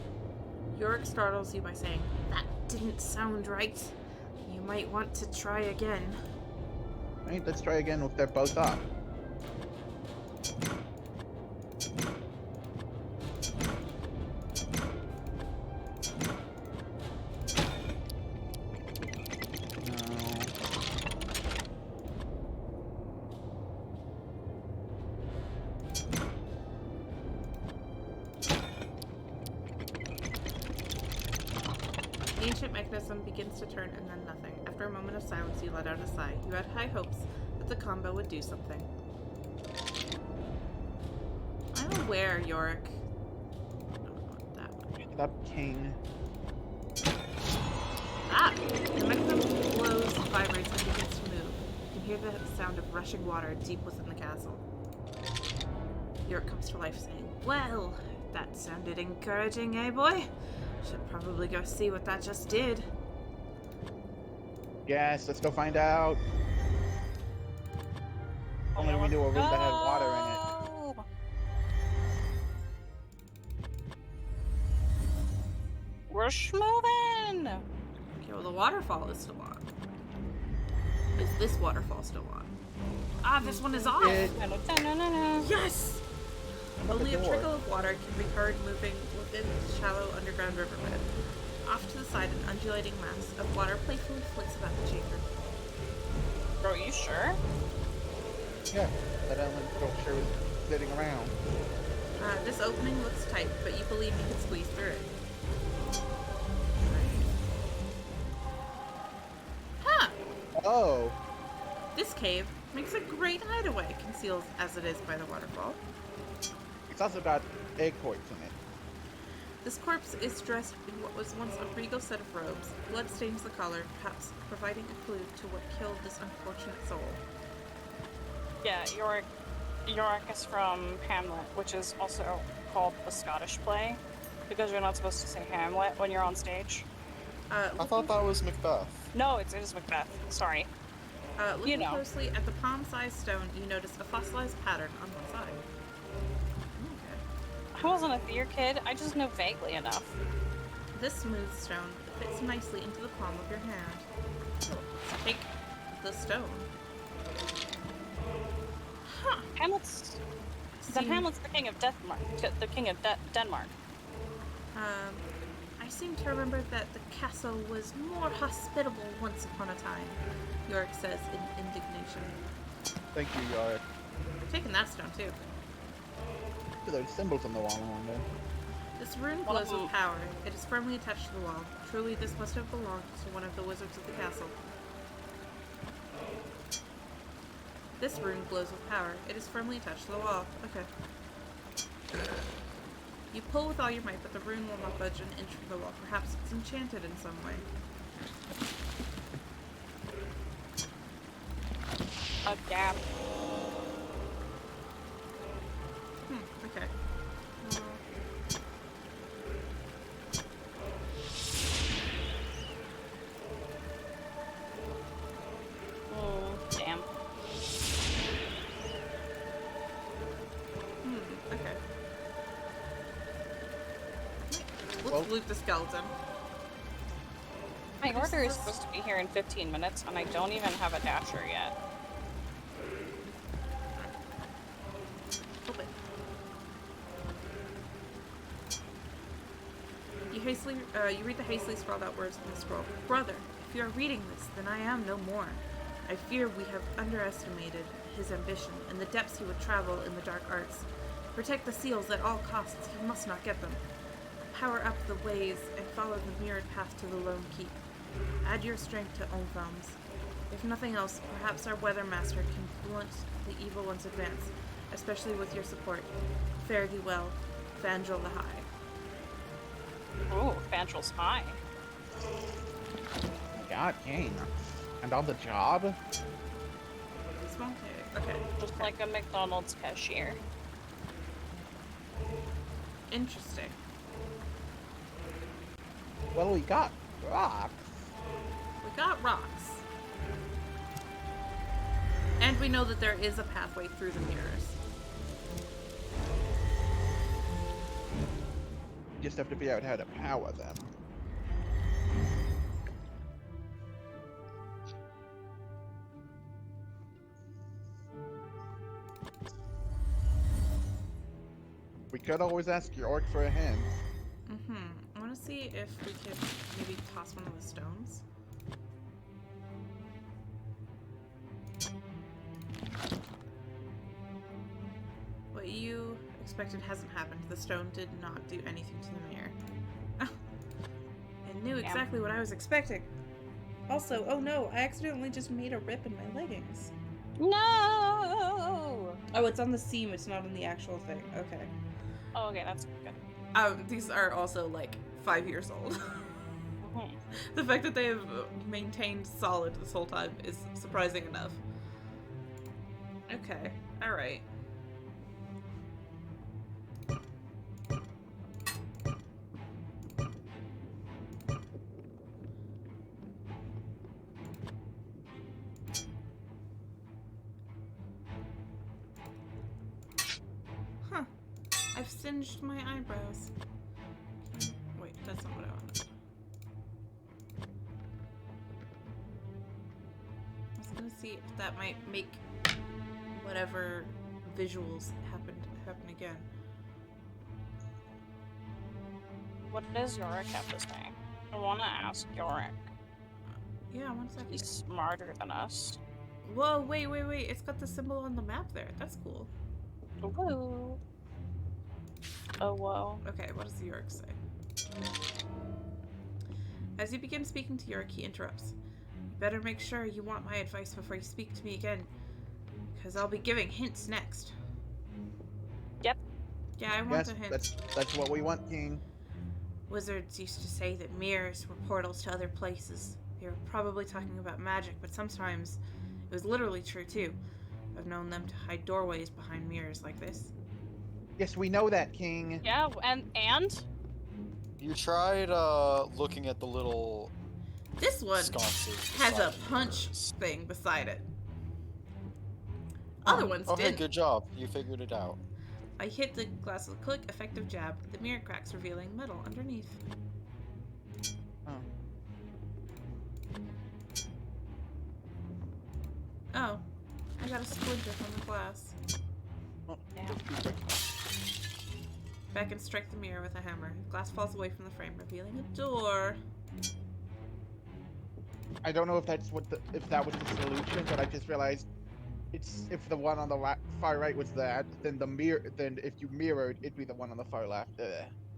Yorick startles you by saying, "That didn't sound right. You might want to try again." Right, let's try again if they're both up. The ancient mechanism begins to turn and then nothing. After a moment of silence, you let out a sigh. You had high hopes that the combo would do something. I'm aware, Yorick. No, not that one. Stop, King. Ah! The mechanism glows, vibrates, and begins to move. You can hear the sound of rushing water deep within the castle. Yorick comes to life, saying, "Well, that sounded encouraging, eh, boy? Should probably go see what that just did." Yes, let's go find out. Only we knew a room that had water in it. We're schmoving! Okay, well, the waterfall is still on. Is this waterfall still on? Ah, this one is off! Yes! Only a trickle of water can be heard moving within the shallow underground riverbed. Off to the side, an undulating mass of water playfully flits about the chamber. Bro, you sure? Yeah, that element sure was sitting around. This opening looks tight, but you believe you can squeeze through it. Huh! Oh, This cave makes a great hideaway, concealed as it is by the waterfall. it's also got egg corpse in it. This corpse is dressed in what was once a regal set of robes. Blood stains the collar, perhaps providing a clue to what killed this unfortunate soul. Yeah, Yorick is from Hamlet, which is also called the Scottish play, because you're not supposed to say Hamlet when you're on stage. I thought that was Macbeth. No, it is Macbeth. Sorry. Looking closely at the palm-sized stone, you notice a fossilized pattern on one side. Okay. I wasn't a theater kid. I just know vaguely enough. This smooth stone fits nicely into the palm of your hand. Let's take the stone. Huh. Hamlet's the king of Denmark. The king of Denmark. I seem to remember that the castle was more hospitable once upon a time, Yorick says in indignation. Thank you, Yard. Taking that stone too. There's symbols on the wall along there. This rune glows with power. It is firmly attached to the wall. Truly, this must have belonged to one of the wizards of the castle. This rune glows with power. It is firmly attached to the wall. Okay. You pull with all your might, but the rune will not budge an inch from the wall. Perhaps it's enchanted in some way. A gap. Okay. Damn. Okay. Let's loot the skeleton. My order is supposed to be here in 15 minutes, and I don't even have a dasher yet. Open. You read the hastily scrawled out words on the scroll. Brother, if you are reading this, then I am no more. I fear we have underestimated his ambition and the depths he would travel in the dark arts. Protect the seals at all costs. He must not get them. Power up the ways and follow the mirrored path to the lone keep. Add your strength to Oltham's. If nothing else, perhaps our weather master can blunt the evil one's advance, especially with your support. Fare thee well, Vandrel the High. Ooh, Vandrel's high. God, Kane. And on the job? Small tag. Okay. Just like a McDonald's cashier. Interesting. Well, we got rocks. We got rocks. And we know that there is a pathway through the mirrors. We just have to figure out how to power them. We could always ask York for a hint. I want to see if we could maybe toss one of the stones. What you expected hasn't happened. The stone did not do anything to the mirror. It knew exactly what I was expecting. Also, oh no, I accidentally just made a rip in my leggings. No! Oh, it's on the seam, it's not on the actual thing. Okay. Oh, okay, that's good. These are also like 5 years old. The fact that they have maintained solid this whole time is surprising enough. Okay, alright. Huh. I've singed my eyebrows. Wait, that's not what I wanted. I was gonna see if that might make whatever visuals happen again. What does Yorick have to say? I want to ask Yorick. Yeah, one second. He's smarter than us. Whoa, wait. It's got the symbol on the map there. That's cool. Whoa. Oh, whoa. Okay, what does Yorick say? As you begin speaking to Yorick, he interrupts. You better make sure you want my advice before you speak to me again, because I'll be giving hints next. Yep. Yeah, I want Yes, the hint. that's what we want, King. Wizards used to say that mirrors were portals to other places. They were probably talking about magic, but sometimes it was literally true too. I've known them to hide doorways behind mirrors like this. Yes, we know that, King. Yeah, and? You tried looking at the little This one sconces has a beside the punch mirrors. thing beside it. Other ones Okay, didn't. good job. You figured it out. I hit the glass with a quick, effective jab. The mirror cracks, revealing metal underneath. Oh, I got a splinter from the glass. Back and strike the mirror with a hammer. Glass falls away from the frame, revealing a door. I don't know if that was the solution, but I just realized if the one on the far right was that, then then if you mirrored, it'd be the one on the far left. Ugh.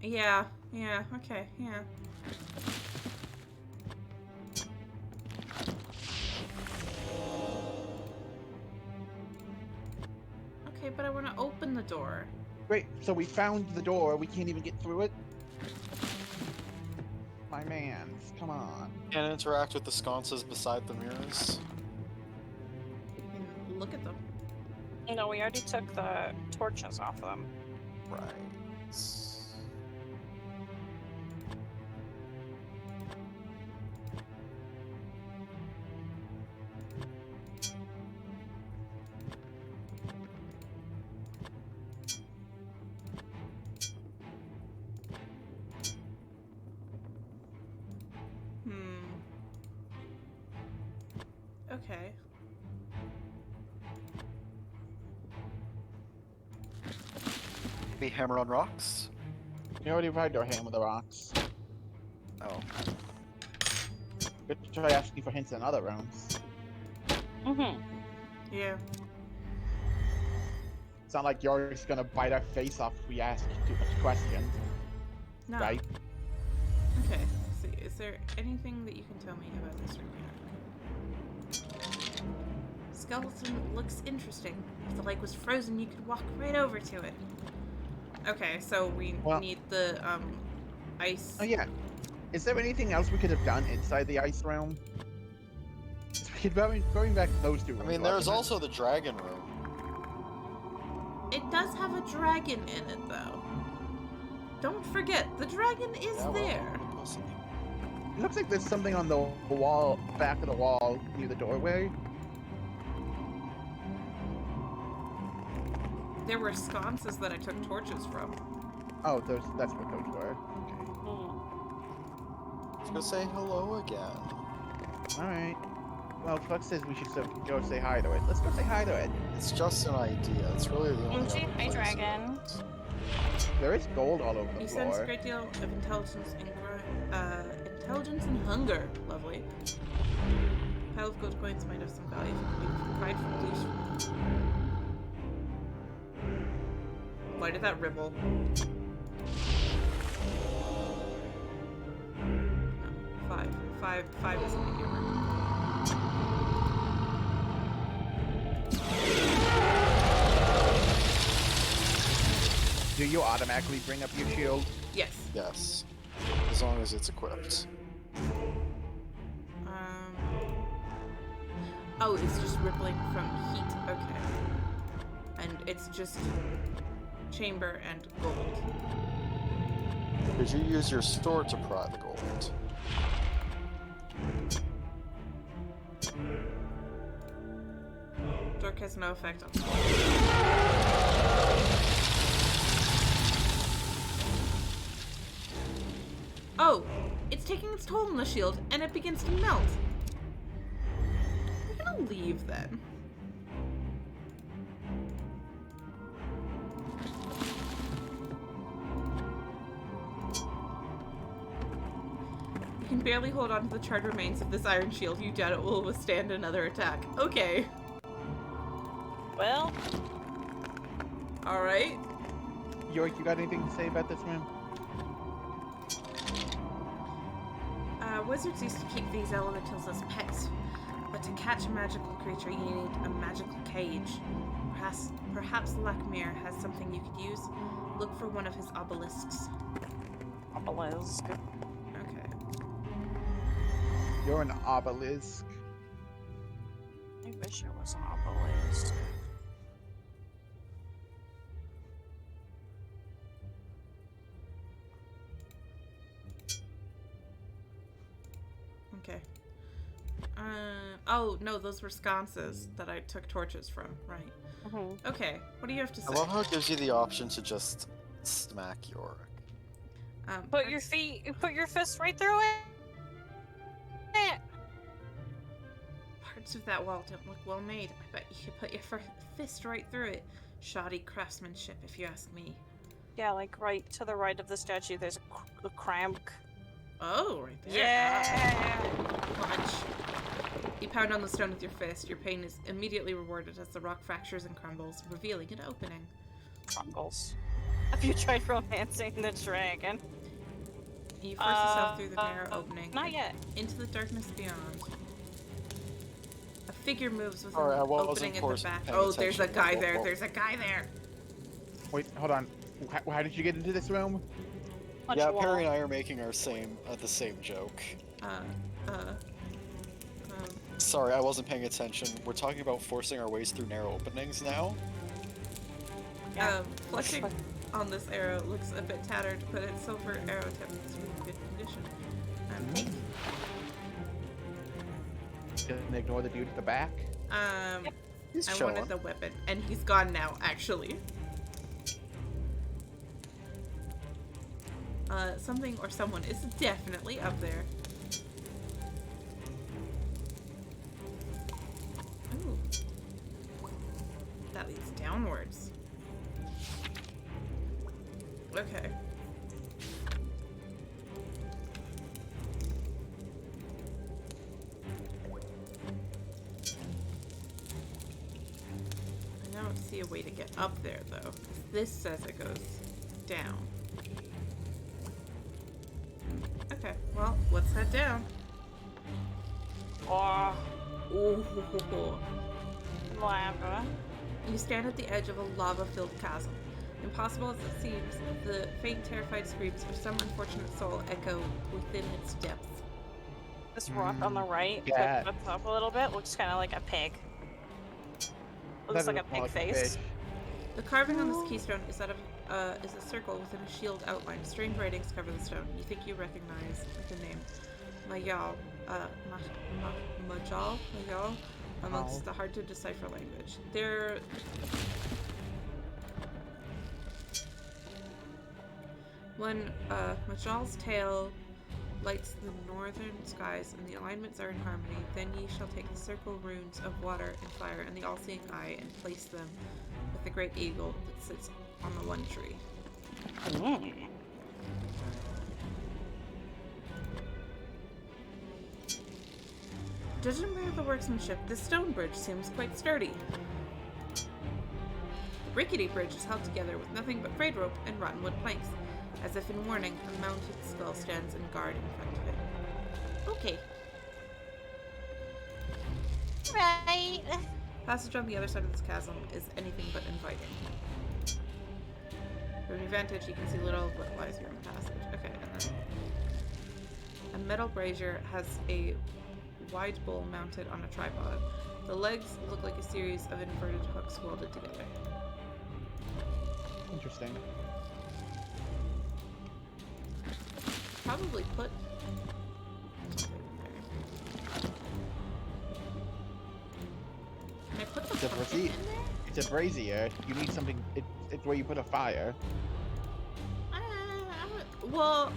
Yeah, okay, yeah. Okay, but I want to open the door. Great, so we found the door. We can't even get through it. My man, come on. Can interact with the sconces beside the mirrors. You can look at them. No, we already took the torches off them. Right. Okay. Maybe hammer on rocks? We already tried our hand with the rocks. Oh. Good to try asking for hints in other rooms. Yeah. It's not like you're just gonna bite our face off if we ask too much questions, No. right? Okay. Let's see. Is there anything that you can tell me about this room here? Skeleton looks interesting. If the lake was frozen, you could walk right over to it. Okay, so we need the ice. Oh yeah. Is there anything else we could have done inside the ice realm? Going back to those two I rooms. mean, well, there's then- also the dragon room. It does have a dragon in it, though. Don't forget, the dragon is Yeah, well, there. the pussy. It looks like there's something on the wall, back of the wall, near the doorway. There were sconces that I took torches from. Oh, that's what those were. Hmm. I was gonna say hello again. Alright. Well, Flex says we should go say hi to it. Let's go say hi to it. It's just an idea. It's really the only Won't you? other Hi, place dragon. it- There is gold all over the You sense a floor. great deal of intelligence and hunger. Lovely. Pile of gold coins might have some value if you can provide for police. Why did that ripple? No, five isn't a humor. Do you automatically bring up your shield? Yes. Yes. As long as it's equipped. Oh, it's just rippling from heat. Okay. And it's just chamber and gold. Did you use your sword to pry the gold? Dark has no effect on Oh, it's taking its toll on the shield, and it begins to melt. We're gonna leave then. You can barely hold on to the charred remains of this iron shield. You doubt it will withstand another attack. Okay. Well, Alright. York, you got anything to say about this room? Wizards used to keep these elementals as pets, but to catch a magical creature, you need a magical cage. Perhaps Lakmir has something you could use. Look for one of his obelisks. obelisk. Okay. You're an obelisk. I wish it was an obelisk. Okay. Oh, no, those were sconces that I took torches from. Right. Mm-hmm. Okay, what do you have to say? I love how it gives you the option to just smack Yorick. Put your fist right through it. Parts of that wall don't look well made. I bet you could put your fist right through it. Shoddy craftsmanship, if you ask me. Yeah, like right to the right of the statue, there's a crank. Oh, right there. Yeah. Punch. You pound on the stone with your fist. Your pain is immediately rewarded as the rock fractures and crumbles, revealing an opening. Crumbles. Have you tried romancing the dragon? You force yourself through the narrow opening. Not yet. Into the darkness beyond. A figure moves with Alright, I an wasn't opening at the paying back. Oh, there's a attention. guy Whoa, there. whoa. There's a guy there. Wait, hold on. How did you get into this room? Punch Yeah, a wall. Perry and I are making the same joke. Sorry, I wasn't paying attention. We're talking about forcing our ways through narrow openings now. Yeah. Fletching on this arrow looks a bit tattered, but its silver arrow tip is in good condition. Take. Just ignore the dude at the back. He's I chilling. wanted the weapon, and he's gone now, actually. Something or someone is definitely up there. Ooh. That leads downwards. Okay. I don't see a way to get up there, though. This says it goes down. Okay, well, let's head down. Or Ooh. lava. You stand at the edge of a lava-filled chasm. Impossible as it seems, the faint, terrified screams of some unfortunate soul echo within its depths. This rock on the right, yeah. clipped up a little bit, looks kind of like a pig. Looks That like a looks more pig like a face. fish. The carving on this keystone is is a circle within a shield outline. Strange writings cover the stone. You think you recognize the name Mayal, Majal, amongst the hard to decipher language. When Majal's tail lights the northern skies and the alignments are in harmony, then ye shall take the circle runes of water and fire and the all-seeing eye and place them with the great eagle that sits on the one tree. Judging by the workmanship, this stone bridge seems quite sturdy. The rickety bridge is held together with nothing but frayed rope and rotten wood planks. As if in warning, a mounted skull stands in guard in front of it. Okay. Right. Passage on the other side of this chasm is anything but inviting. From your vantage, you can see little of what lies here in the passage. Okay, and then a metal brazier has a wide bowl mounted on a tripod. The legs look like a series of inverted hooks welded together. Interesting. Probably put something there. Can I put the It's a pumpkin in there? It's a brazier. You need something. It's where you put a fire. Well,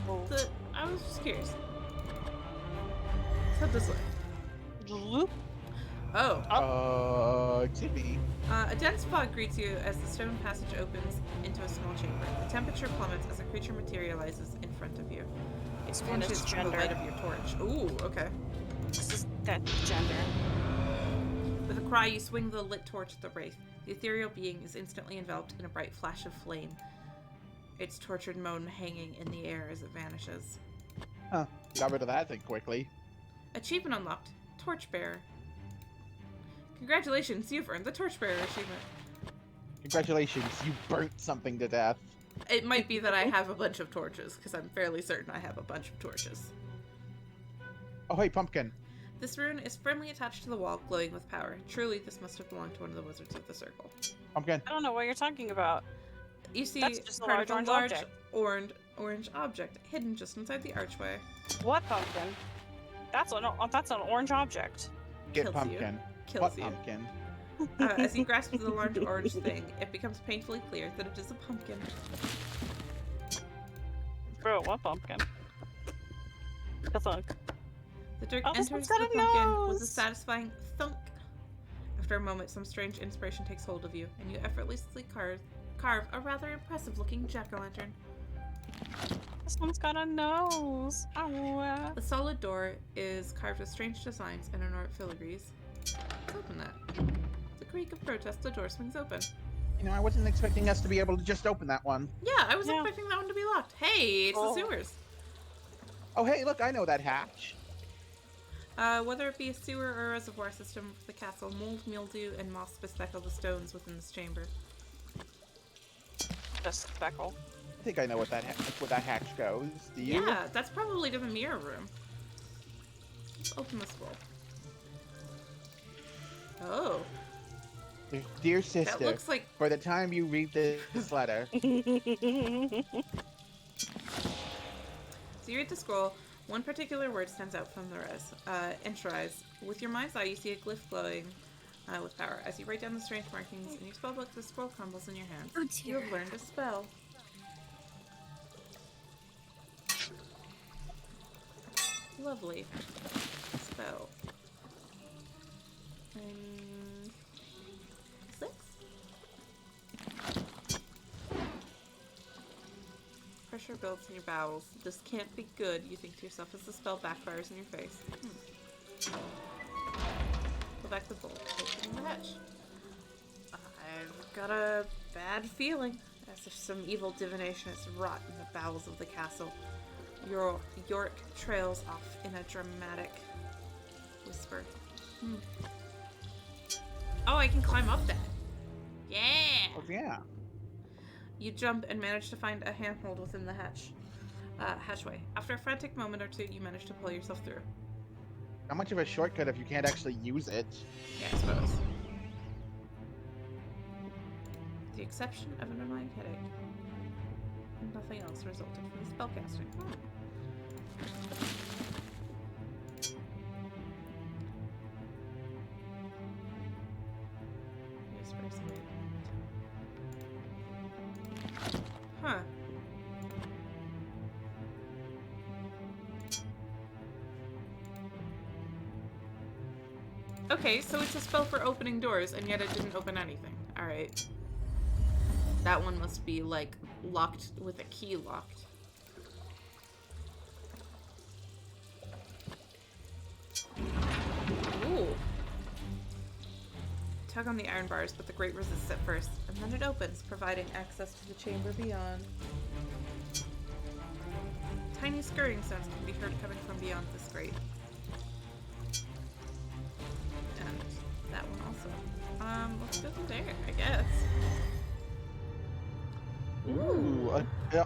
I was just curious. So this way. Oh. Could be. A dense fog greets you as the stone passage opens into a small chamber. The temperature plummets as a creature materializes in front of you. It And vanishes its from the gender. light of your torch. Ooh, okay. This is that gender. With a cry, you swing the lit torch at the wraith. The ethereal being is instantly enveloped in a bright flash of flame, its tortured moan hanging in the air as it vanishes. Huh. Got rid of that thing quickly. Achievement unlocked. Torchbearer. Congratulations, you've earned the Torchbearer achievement. Congratulations, you burnt something to death. It might be that I have a bunch of torches, because I'm fairly certain I have a bunch of torches. Oh, hey, pumpkin. This rune is firmly attached to the wall, glowing with power. Truly, this must have belonged to one of the wizards of the circle. Pumpkin. I don't know what you're talking about. You see That's just a part large of a orange large object. orange object hidden just inside the archway. What pumpkin? That's an orange object. Get Kills pumpkin. Kills What you. pumpkin? As you grasp the large orange thing, it becomes painfully clear that it is a pumpkin. Bro, what pumpkin? The fuck? The dirk Oh, this enters one's the got a pumpkin with a nose! satisfying thunk. After a moment, some strange inspiration takes hold of you, and you effortlessly carve a rather impressive-looking jack-o'-lantern. This one's got a nose. Oh. The solid door is carved with strange designs and ornate filigrees. Let's open that. The creak of protest, the door swings open. You know, I wasn't expecting us to be able to just open that one. Yeah, I was Yeah. expecting that one to be locked. Hey, it's Oh. the sewers. Oh, hey, look, I know that hatch. Whether it be a sewer or a reservoir system for the castle, mold, mildew, and moss bespeckle the stones within this chamber. Just speckle. I think I know what that hatch goes. Do you? Yeah, that's probably to the mirror room. Let's open this bowl. Oh, Dear sister, that looks like... by the time you read this letter, So you read the scroll. One particular word stands out from the rest. Enterize. With your mind's eye, you see a glyph glowing with power. As you write down the strange markings in your spellbook, the scroll crumbles in your hands. Oh, You have learned a spell. Lovely. Spell. And 6? Pressure builds in your bowels. This can't be good, you think to yourself as the spell backfires in your face. Pull back the bolt, opening the hatch. I've got a bad feeling, as if some evil divination has wrought in the bowels of the castle. York trails off in a dramatic whisper. Oh, I can climb up that. Yeah! oh, yeah. You jump and manage to find a handhold within the hatchway. After a frantic moment or two, you manage to pull yourself through. How much of a shortcut if you can't actually use it? Yeah, I suppose. With the exception of an annoying headache. Nothing else resulted from the spellcasting. Yes, very sweet. Huh. Okay, so it's a spell for opening doors, and yet it didn't open anything. Alright. That one must be, like, locked with a key locked. Ooh. Tug on the iron bars, but the grate resists at first, and then it opens, providing access to the chamber beyond. Tiny scurrying sounds can be heard coming from beyond this grate. And that one also. Let's go through there, I guess. Ooh. Yeah.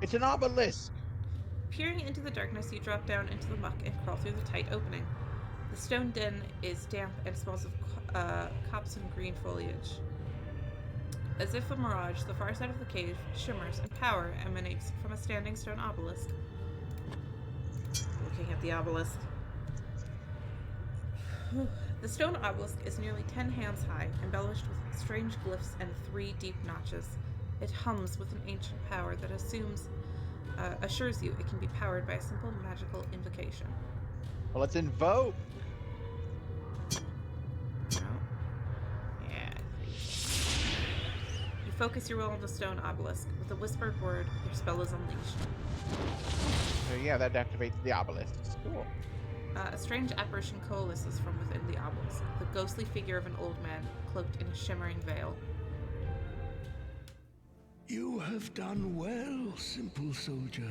It's an obelisk. Peering into the darkness, you drop down into the muck and crawl through the tight opening. The stone den is damp and smells of copse and green foliage. As if a mirage, the far side of the cave shimmers and power emanates from a standing stone obelisk. Looking at the obelisk. The stone obelisk is nearly 10 hands high, embellished with strange glyphs and 3 deep notches. It hums with an ancient power that assures you it can be powered by a simple magical invocation. Well, let's invoke. No? Yeah. You focus your will on the stone obelisk. With a whispered word, your spell is unleashed. Yeah, that activates the obelisk. Cool. A strange apparition coalesces from within the obelisk, the ghostly figure of an old man cloaked in a shimmering veil. You have done well, simple soldier.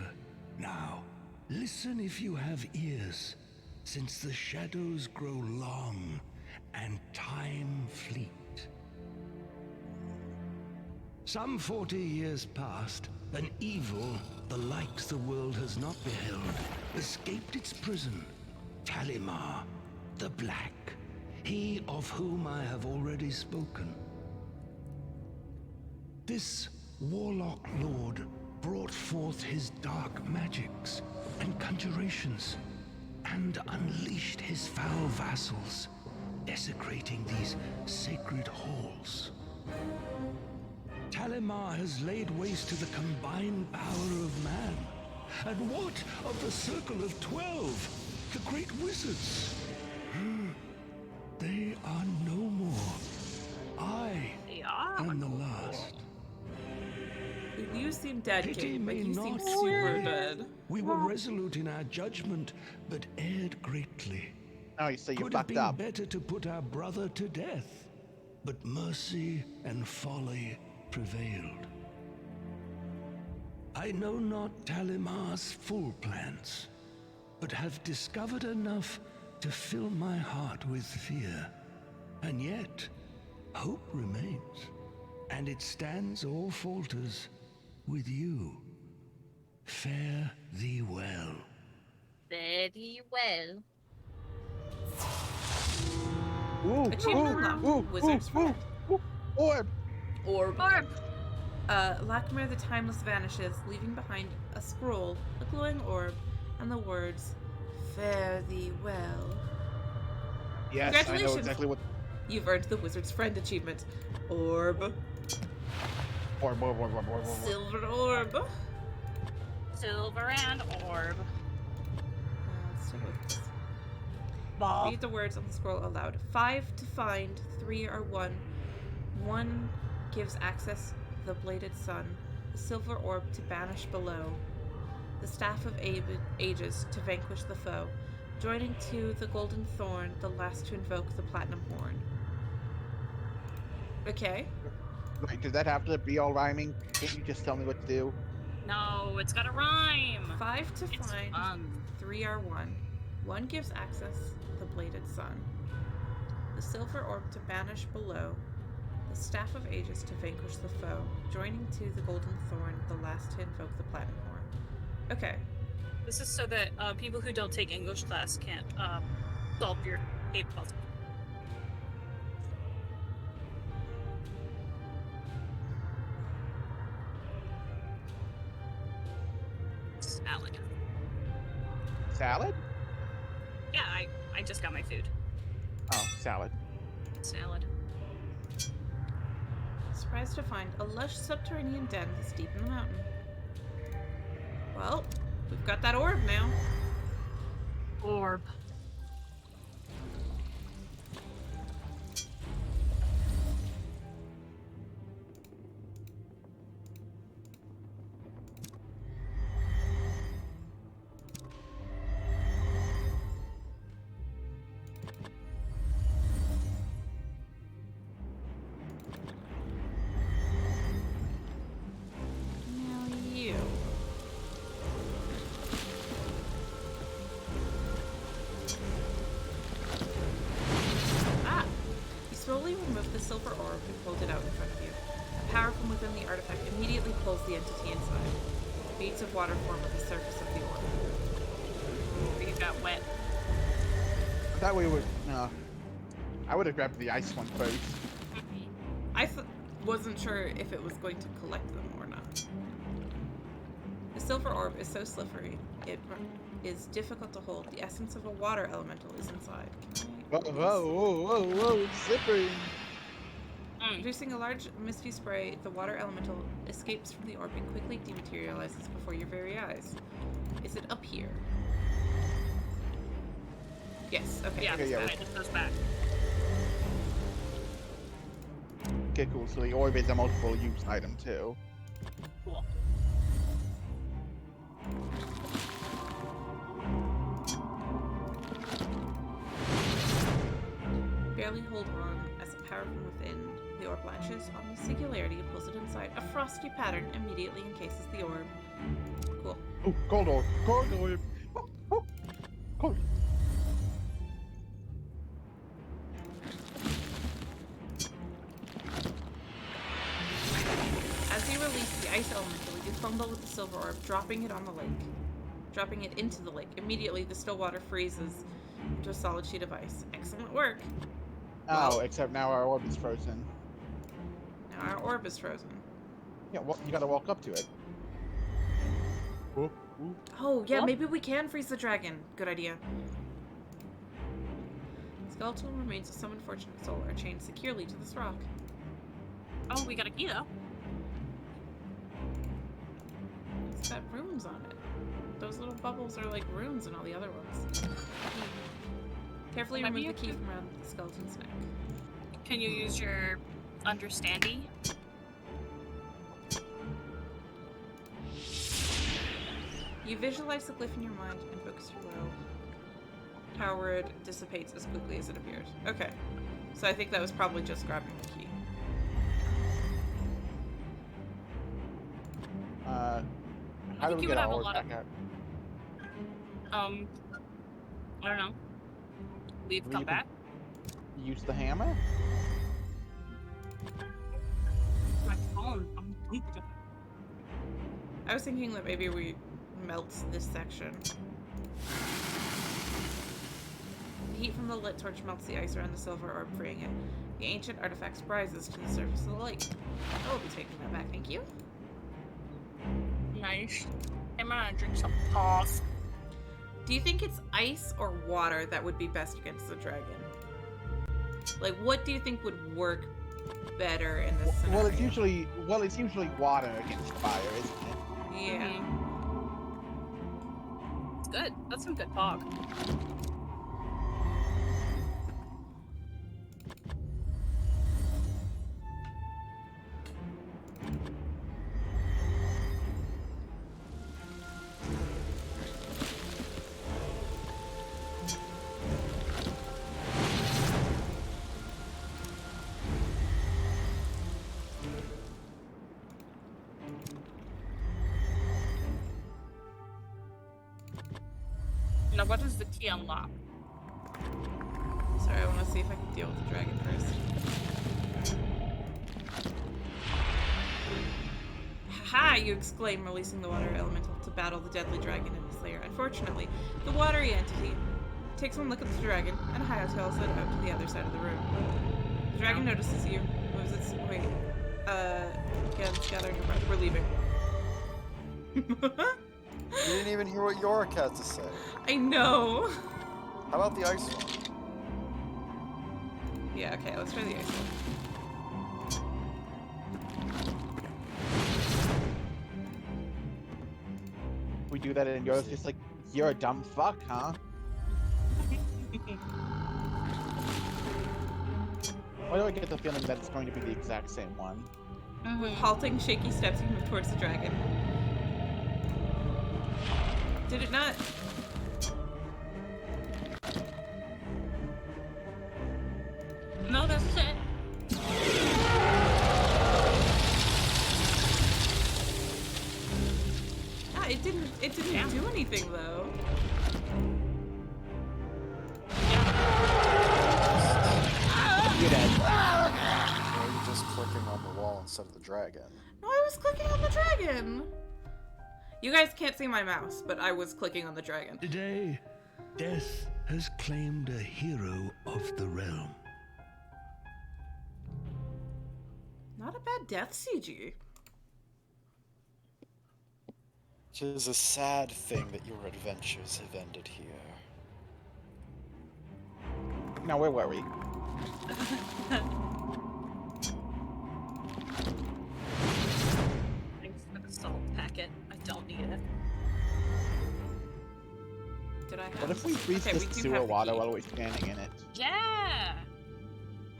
Now, listen if you have ears, since the shadows grow long and time fleet. Some 40 years past, an evil, the likes the world has not beheld, escaped its prison. Talimar, the Black, he of whom I have already spoken. This warlock lord brought forth his dark magics and conjurations, and unleashed his foul vassals, desecrating these sacred halls. Talimar has laid waste to the combined power of man. And what of the Circle of 12? The great wizards? They are no more. I am the last. You seem dead, Pity King, but me you seem not, super Lady. dead. We were resolute in our judgment, but erred greatly. Oh, so you Could have fucked been up. better to put our brother to death, but mercy and folly prevailed. I know not Talimar's full plans, but have discovered enough to fill my heart with fear. And yet, hope remains, and it stands or falters with you. Fare thee well. Very well. Ooh, Achievement unlocked. Wizard's Friend. Orb. Orb. Orb! Lakmir the Timeless vanishes, leaving behind a scroll, a glowing orb, and the words, "Fare thee well." Yes, I know Congratulations. exactly what. You've earned the Wizard's Friend achievement. Orb. Orb. Silver orb. Silver and orb. Let's take a look at this. Bob. Read the words on the scroll aloud. 5 to find, 3 are 1. 1 gives access to the bladed sun. The silver orb to banish below. The staff of ages to vanquish the foe. Joining to the golden thorn, the last to invoke the platinum horn. Okay. Wait, does that have to be all rhyming? Can't you just tell me what to do? No, it's gotta rhyme. 5 to It's find, fun. 3 are 1. 1 gives access the bladed sun. The silver orb to banish below. The staff of ages to vanquish the foe. Joining to the golden thorn, the last to invoke the platinum horn. Okay. This is so that people who don't take English class can't solve your cave puzzle. Salad. Salad? Yeah, I just got my food. Oh, salad. Salad. Surprised to find a lush subterranean den that's deep in the mountain. Well, we've got that orb now. Orb. Now you. Ah! You slowly remove the silver orb and hold it out in front of you. A power from within the artifact immediately pulls the entity inside. Beads of water form at the surface of the orb. You got wet. That way would no. I would have grabbed the ice one first. I wasn't sure if it was going to collect them or not. The silver orb is so slippery, it is difficult to hold. The essence of a water elemental is inside. Whoa, whoa, whoa, it's slippery. Producing a large misty spray, the water elemental escapes from the orb and quickly dematerializes before your very eyes. Is it up here? Yes, okay. Yeah, Okay, yeah. it just goes back. Okay, cool. So the orb is a multiple use item too. Cool. Barely hold on as a power from within. The orb latches on the singularity and pulls it inside. A frosty pattern immediately encases the orb. Cool. Oh, gold orb. Gold orb. Oh, oh. Gold. As you release the ice elemental, you fumble with the silver orb, dropping it on the lake. Dropping it into the lake. Immediately, the still water freezes into a solid sheet of ice. Excellent work. Oh, except now our orb is frozen. Now our orb is frozen. Yeah, well, you gotta walk up to it. Oh, ooh. Oh, yeah, What? maybe we can freeze the dragon. Good idea. Skeletal remains of some unfortunate soul are chained securely to this rock. Oh, we got a key though. It's got runes on it. Those little bubbles are like runes in all the other ones. Carefully Maybe remove the you key from around the skeleton's neck. Can you use your understanding? You visualize the glyph in your mind and focus your will. Power word dissipates as quickly as it appears. Okay. So I think that was probably just grabbing the key. How do think we you get would our have a orb lot back of- out? I don't know. Leave, Well, come you can- back. Use the hammer? My phone. I was thinking that maybe we melt this section. The heat from the lit torch melts the ice around the silver orb, freeing it. The ancient artifact rises to the surface of the lake. I will be taking that back, thank you. Nice. I'm gonna drink some pause. Do you think it's ice or water that would be best against the dragon? Like, what do you think would work better in this scenario? Well, it's usually water against fire, isn't it? Yeah. It's good. That's some good fog. Now, what does the key unlock? Sorry, I want to see if I can deal with the dragon first. Ha! You exclaim, releasing the water elemental to battle the deadly dragon in his Slayer. Unfortunately, the watery entity takes one look at the dragon and hightails it out to the other side of the room. The dragon notices you, moves its wait. Again, it's gathering her breath. We're leaving. You didn't even hear what Yorick had to say. I know. How about the ice one? Yeah, okay, let's try the ice one. We do that and yours just like, you're a dumb fuck, huh? Why do I get the feeling that it's going to be the exact same one? With halting, shaky steps, you move towards the dragon. Did it not? No, this is it. Ah, it didn't do anything though. You're dead. Or are you just clicking on the wall instead of the dragon? No, I was clicking on the dragon. You guys can't see my mouse, but I was clicking on the dragon. Today, death has claimed a hero of the realm. Not a bad death CG. It is a sad thing that your adventures have ended here. Now where were we? Thanks for the salt packet. I don't need it. Did I have? What if we freeze Okay, this we do sewer have the water key. while we're standing in it? Yeah.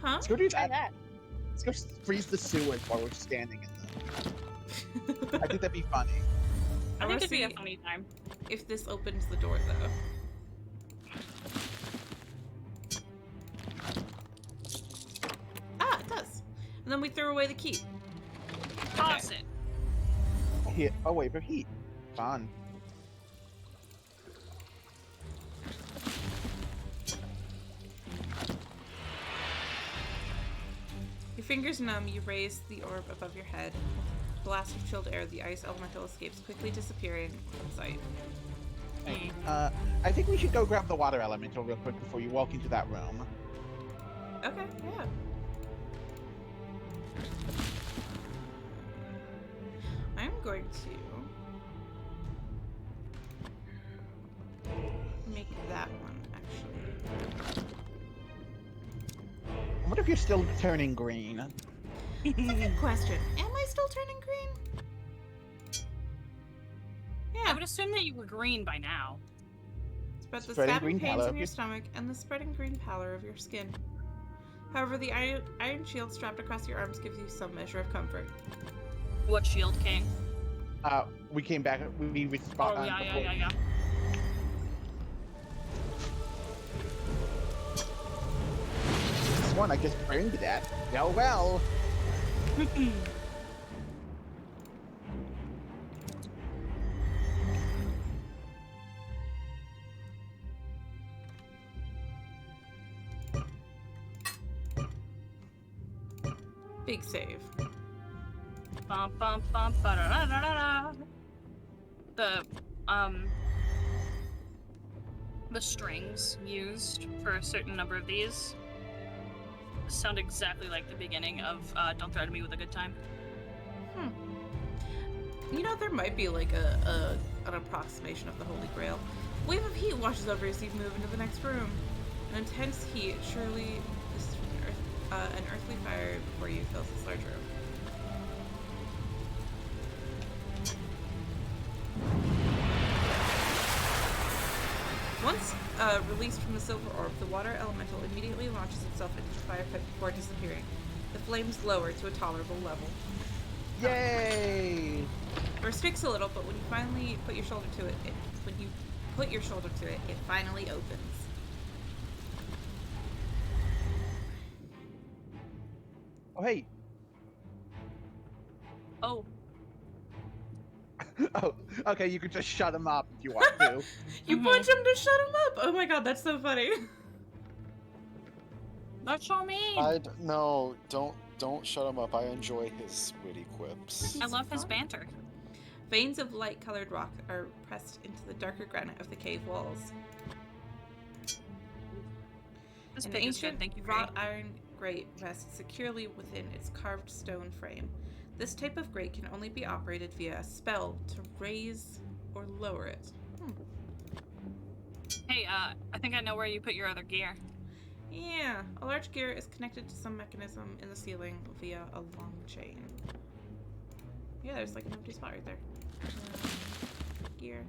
Huh? Let's go do Try that. that. Let's go freeze the sewers while we're standing in them. I think that'd be funny. I wanna think it'd be a see funny time. if this opens the door though. Ah, it does. And then we throw away the key. Toss it. Here. Oh wait, for heat. Fun. Your fingers numb, you raise the orb above your head. Blast of chilled air, the ice elemental escapes, quickly disappearing from sight. I think we should go grab the water elemental real quick before you walk into that room. Okay, yeah. I'm going to make that one, actually. I wonder if you're still turning green. That's a good question. Am I still turning green? I would assume that you were green by now. Spread the Spreading stabbing green pains pallor in of your your- stomach and the spreading green pallor of your skin. However, the iron shield strapped across your arms gives you some measure of comfort. What shield king? We came back. We respawned. Oh yeah. This one, I just burned that. Oh well. Big save. Bum bum bum ba da da da da. The strings used for a certain number of these sound exactly like the beginning of Don't Threaten Me with a Good Time. You know, there might be like an approximation of the Holy Grail. A wave of heat washes over as you move into the next room. An intense heat, surely this is from an earthly fire before you fills this large room. Once released from the silver orb, the water elemental immediately launches itself into the fire pit before disappearing. The flames lower to a tolerable level. Yay! First takes a little, but when you finally put your shoulder to it, it finally opens. Oh hey. Oh, Oh, okay. You could just shut him up if you want to. You punch him to shut him up! Oh my god, that's so funny. that's so mean. No, don't shut him up. I enjoy his witty quips. I love his banter. Veins of light-colored rock are pressed into the darker granite of the cave walls. This An pig is good, ancient thank you, wrought Gray. iron grate rests securely within its carved stone frame. This type of grate can only be operated via a spell to raise or lower it. Hey, I think I know where you put your other gear. Yeah, a large gear is connected to some mechanism in the ceiling via a long chain. Yeah, there's like an empty spot right there. Gear.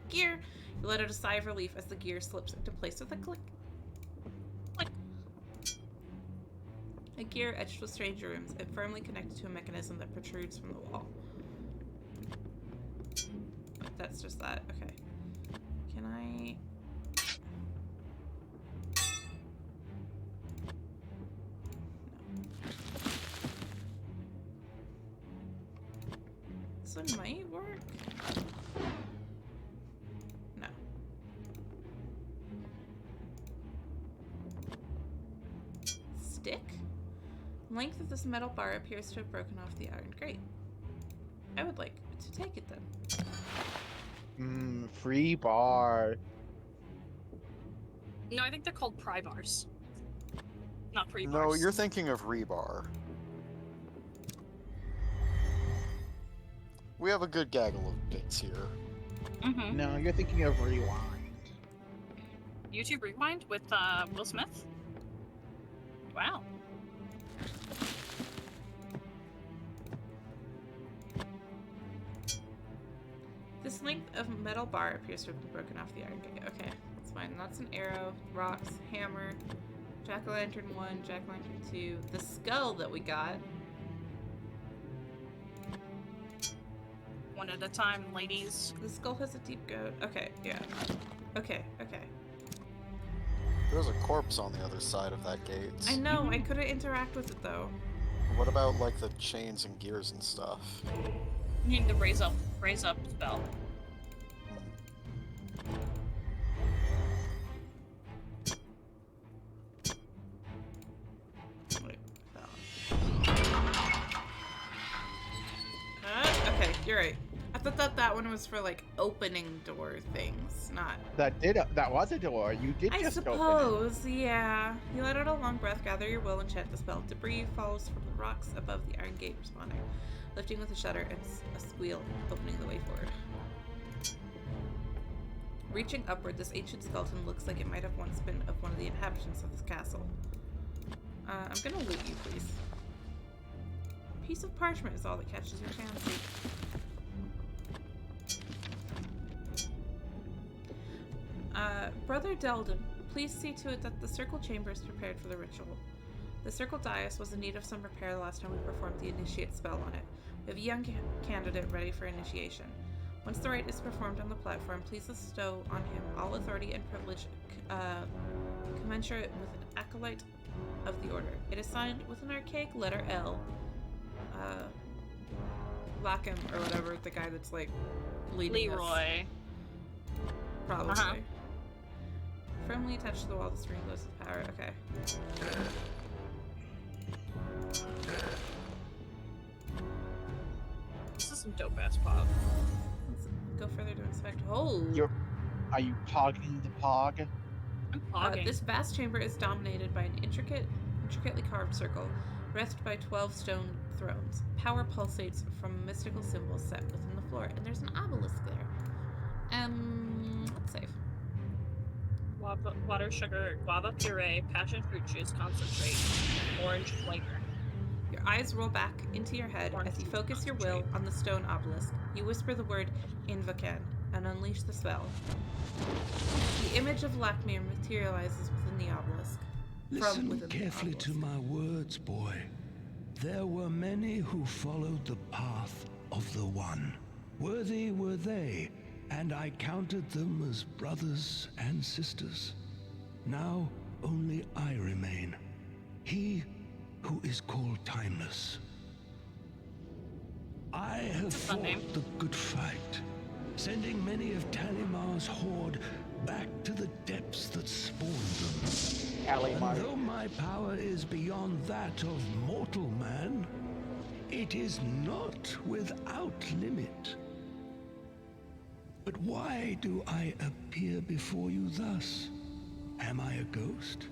Gear! You let out a sigh of relief as the gear slips into place with a click. Click. A gear etched with strange runes and firmly connected to a mechanism that protrudes from the wall. But that's just that. Okay. Can I... This one might work. No. Stick? The length of this metal bar appears to have broken off the iron grate. I would like to take it then. Free bar. No, I think they're called pry bars. Not pre bars. No, you're thinking of rebar. We have a good gaggle of bits here. Mm-hmm. No, you're thinking of rewind. YouTube Rewind with Will Smith? Wow. This length of metal bar appears to have been broken off the iron gate. Okay, that's fine. That's an arrow, rocks, hammer, jack-o'-lantern 1, jack-o'-lantern 2, the skull that we got. One at a time, ladies. The skull has a deep goat. Okay, yeah. Okay. There's a corpse on the other side of that gate. I know, I couldn't interact with it though. What about like the chains and gears and stuff? You need the raise up spell. Wait, okay, you're right. I thought that one was for like opening door things, not. That was a door. You did I just open suppose, yeah. You let out a long breath, gather your will, and chant the spell. Debris falls from the rocks above the iron gate, responding, lifting with a shudder and a squeal, opening the way forward. Reaching upward, this ancient skeleton looks like it might have once been of one of the inhabitants of this castle. I'm gonna loot you, please. A piece of parchment is all that catches your fancy. Brother Delden, please see to it that the circle chamber is prepared for the ritual. The circle dais was in need of some repair the last time we performed the initiate spell on it. We have a young candidate ready for initiation. Once the rite is performed on the platform, please bestow on him all authority and privilege commensurate with an acolyte of the order. It is signed with an archaic letter L. Lackham, or whatever, the guy that's like leading us. Leroy. Probably. Firmly attached to the wall, the screen glows with power. Okay. This is some dope ass pop. Let's go further to inspect. Oh! Are you pogging the pog? I'm pogging. This vast chamber is dominated by an intricately carved circle, rested by 12 stone thrones. Power pulsates from mystical symbols set within the floor, and there's an obelisk there. Let's save. Water, sugar, guava puree, passion fruit juice concentrate, orange flavor. Your eyes roll back into your head as you focus your will on the stone obelisk. You whisper the word Invocan and unleash the spell. The image of Lakmir materializes within the obelisk. Listen carefully to my words, boy. There were many who followed the path of the One. Worthy were they, and I counted them as brothers and sisters. Now only I remain. He who is called Timeless. I have fought the good fight, sending many of Talimar's horde back to the depths that spawned them. And though my power is beyond that of mortal man, It is not without limit. But why do I appear before you thus? Am I a ghost?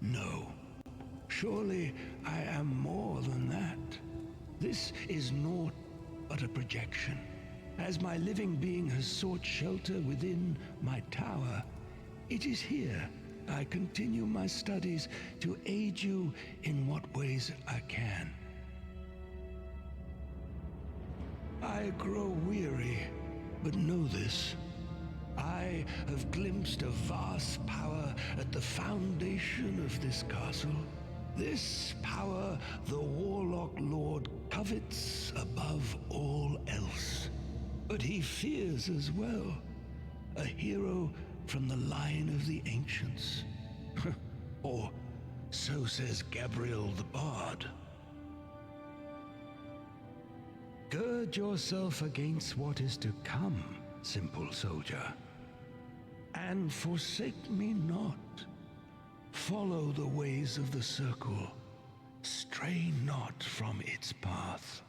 No. Surely I am more than that. This is naught but a projection. As my living being has sought shelter within my tower, it is here I continue my studies to aid you in what ways I can. I grow weary, but know this. I have glimpsed a vast power at the foundation of this castle. This power the Warlock Lord covets above all else. But he fears as well. A hero from the line of the ancients. Or so says Gabriel the Bard. Gird yourself against what is to come, simple soldier. And forsake me not. Follow the ways of the circle. Stray not from its path.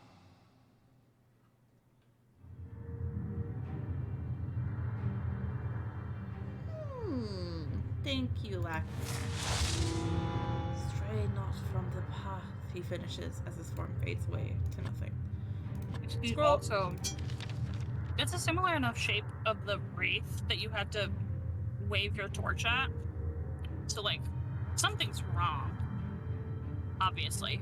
Thank you, Lack. Stray not from the path, he finishes as his form fades away to nothing. Scroll. Also, it's a similar enough shape of the wraith that you had to wave your torch at. So, like, something's wrong. Obviously.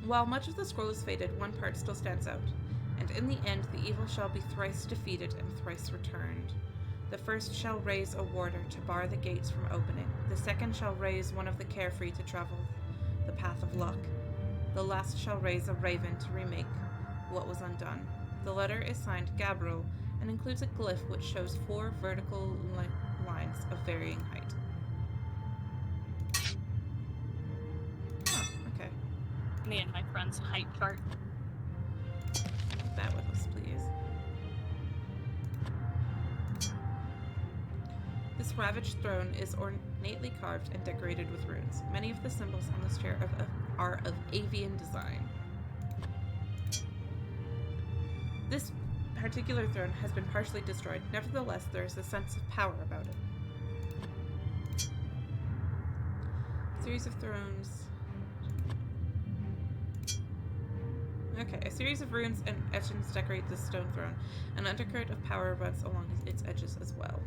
While much of the scroll is faded, one part still stands out. And in the end, the evil shall be thrice defeated and thrice returned. The first shall raise a warder to bar the gates from opening. The second shall raise one of the carefree to travel the path of luck. The last shall raise a raven to remake what was undone. The letter is signed Gabriel and includes a glyph which shows 4 vertical lines of varying height. Oh, okay. Me and my friend's height chart. Take that with us, please. This ravaged throne is ornately carved and decorated with runes. Many of the symbols on this chair are of avian design. This particular throne has been partially destroyed. Nevertheless, there is a sense of power about it. Series of thrones. Okay, a series of runes and etchings decorate this stone throne. An undercurrent of power runs along its edges as well.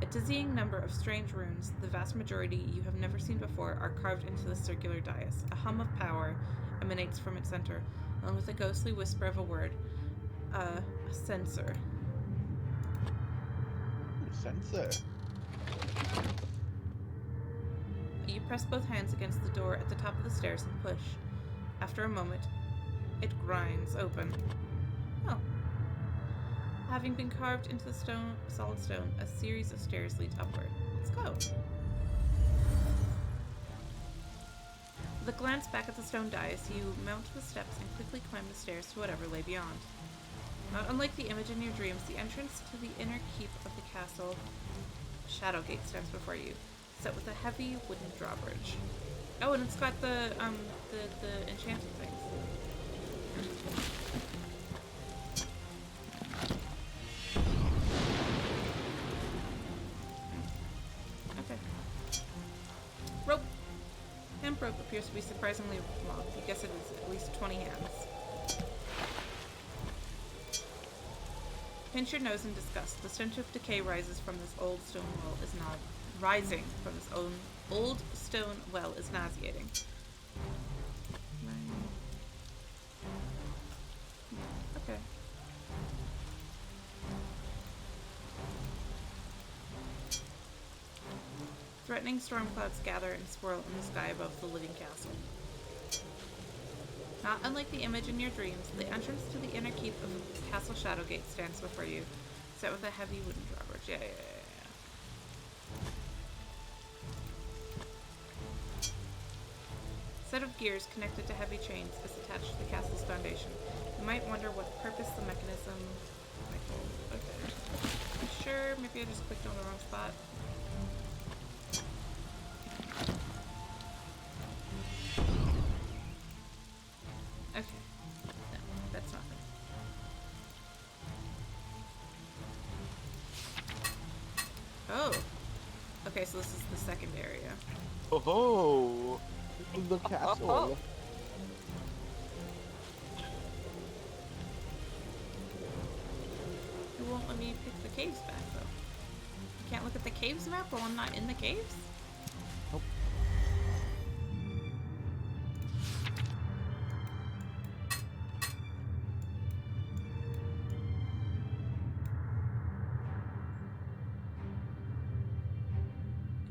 A dizzying number of strange runes, the vast majority you have never seen before, are carved into the circular dais. A hum of power emanates from its center, along with a ghostly whisper of a word. A sensor. Sensor. You press both hands against the door at the top of the stairs and push. After a moment, it grinds open. Oh. Having been carved into the solid stone, a series of stairs leads upward. Let's go. With a glance back at the stone dais, you mount the steps and quickly climb the stairs to whatever lay beyond. Not unlike the image in your dreams, the entrance to the inner keep of the castle Shadowgate stands before you, set with a heavy wooden drawbridge. Oh, and it's got the enchanted things. Okay. Rope. Hemp rope appears to be surprisingly long. You guess it is at least 20 hands. Pinch your nose in disgust. The stench of decay rises from this old stone wall is not rising from this old stone well is nauseating. Okay. Threatening storm clouds gather and swirl in the sky above the living castle. Not unlike the image in your dreams, the entrance to the inner keep of Castle Shadowgate stands before you, set with a heavy wooden drawbridge. Yeah. A set of gears connected to heavy chains is attached to the castle's foundation. You might wonder what purpose the mechanism might hold. Okay. sure? Maybe I just clicked on the wrong spot. Okay. No, that's nothing. Oh. Okay, so this is the second area. Oh, the castle. It won't let me pick the caves back, though. You can't look at the caves map while I'm not in the caves? Nope.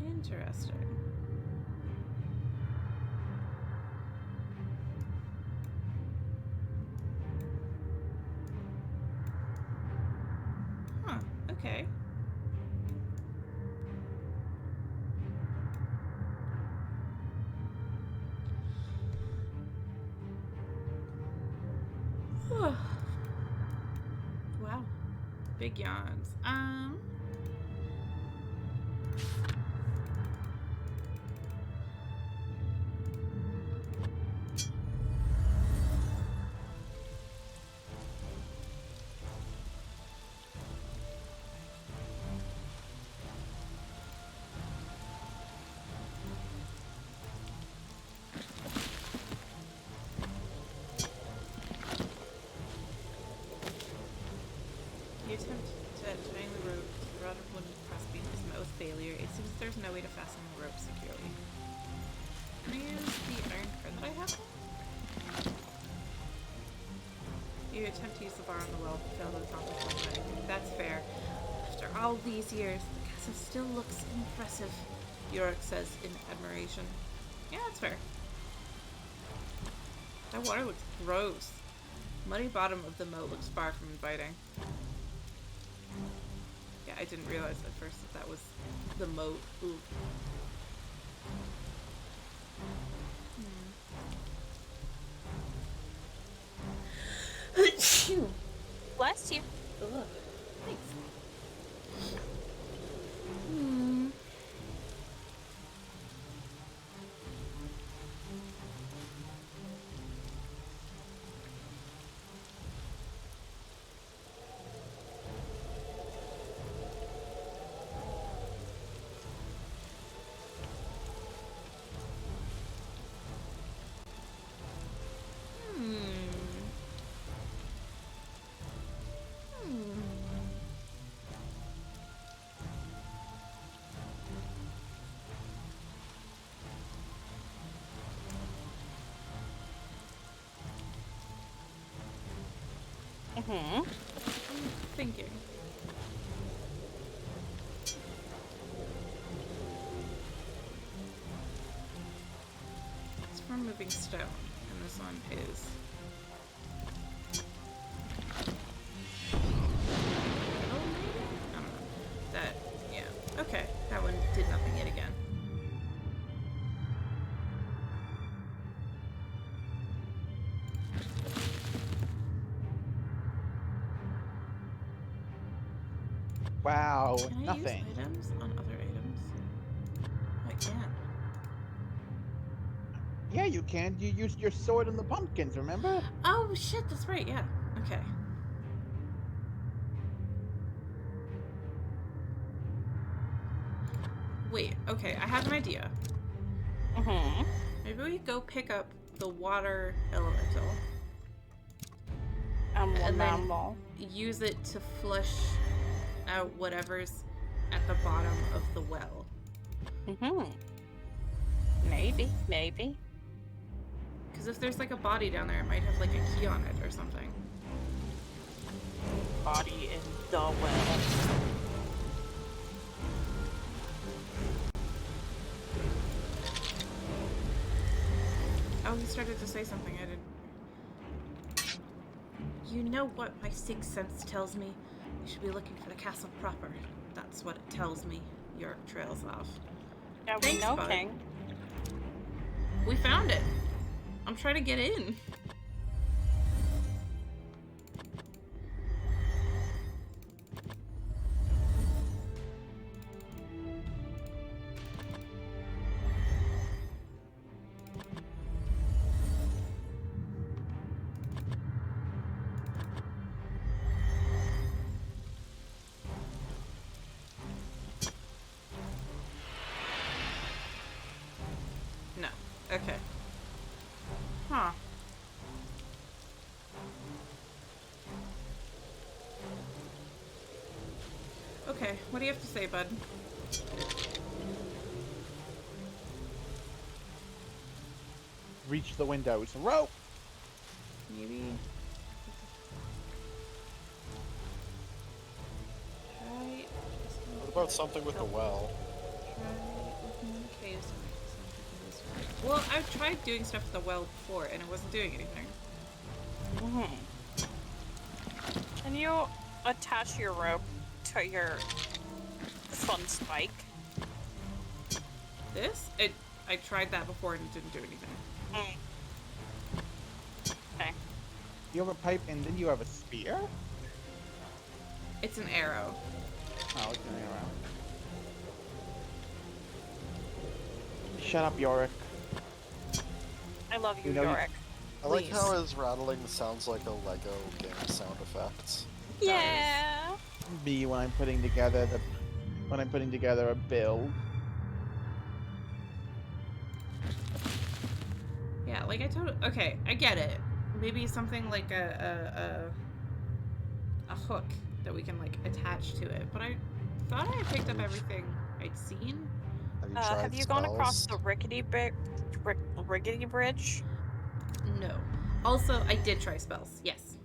Interesting. Huh, okay. Wow. Big yawns. You attempt to tying the rope to the rod of wooden crossbeam is met with failure. It seems there's no way to fasten the rope securely. Can I use the iron cord that I have? You attempt to use the bar on the well, but fail to accomplish one. That's fair. After all these years, the castle still looks impressive, Yorick says in admiration. Yeah, that's fair. That water looks gross. Muddy bottom of the moat looks far from inviting. Yeah, I didn't realize at first that was the moat. Ooh. Bless you. Ugh. Thanks. Mm-hmm. Thinking. It's from moving stone, and this one is. Oh, maybe? I don't know. That, yeah. Okay, that one did nothing yet again. Wow, Can I nothing. use items on other items? I can. Yeah, you can. You used your sword on the pumpkins, remember? Oh shit, that's right, yeah. Okay. Wait, okay, I have an idea. Mm-hmm. Maybe we go pick up the water elemental and then use it to flush out whatever's at the bottom of the well. Mm-hmm. Maybe. Because if there's like a body down there, it might have like a key on it or something. Body in the well. Oh, he started to say something I didn't. You know what my sixth sense tells me? You should be looking for the castle proper. That's what it tells me. York trails off. Yeah, we Thanks, know, bud. King. We found it. I'm trying to get in. Okay. Huh. Okay, what do you have to say, bud? Reach the windows. Rope! Maybe. Try. What about something with the well? Well, I've tried doing stuff with the well before, and it wasn't doing anything. Can you attach your rope to your fun spike? This? I tried that before and it didn't do anything. Okay. You have a pipe and then you have a spear? It's an arrow. Oh, it's an arrow. Shut up, Yorick. I love you, You know you- Yorick. I like Please. how his rattling sounds like a Lego game sound effects. Yeah. Me when I'm putting together a build. Yeah, like I told. Okay, I get it. Maybe something like a hook that we can like attach to it. But I thought I had picked up everything I'd seen. Have you tried Have you gone across spells? the rickety bridge? No. Also, I did try spells. Yes.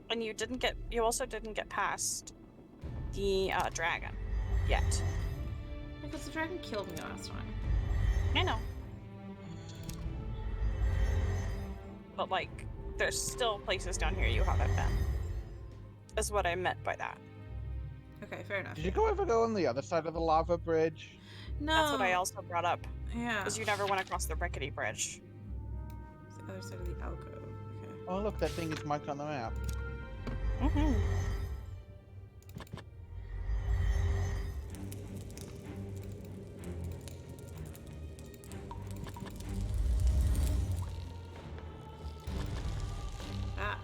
And you also didn't get past the dragon yet. Because the dragon killed me last time. I know. But like, there's still places down here you haven't been. Is what I meant by that. Okay, fair enough. Did you ever go on the other side of the lava bridge? No. That's what I also brought up. Yeah. Because you never went across the rickety bridge. It's the other side of the alcove. Okay. Oh look, that thing is marked on the map. Mm-hmm. Ah.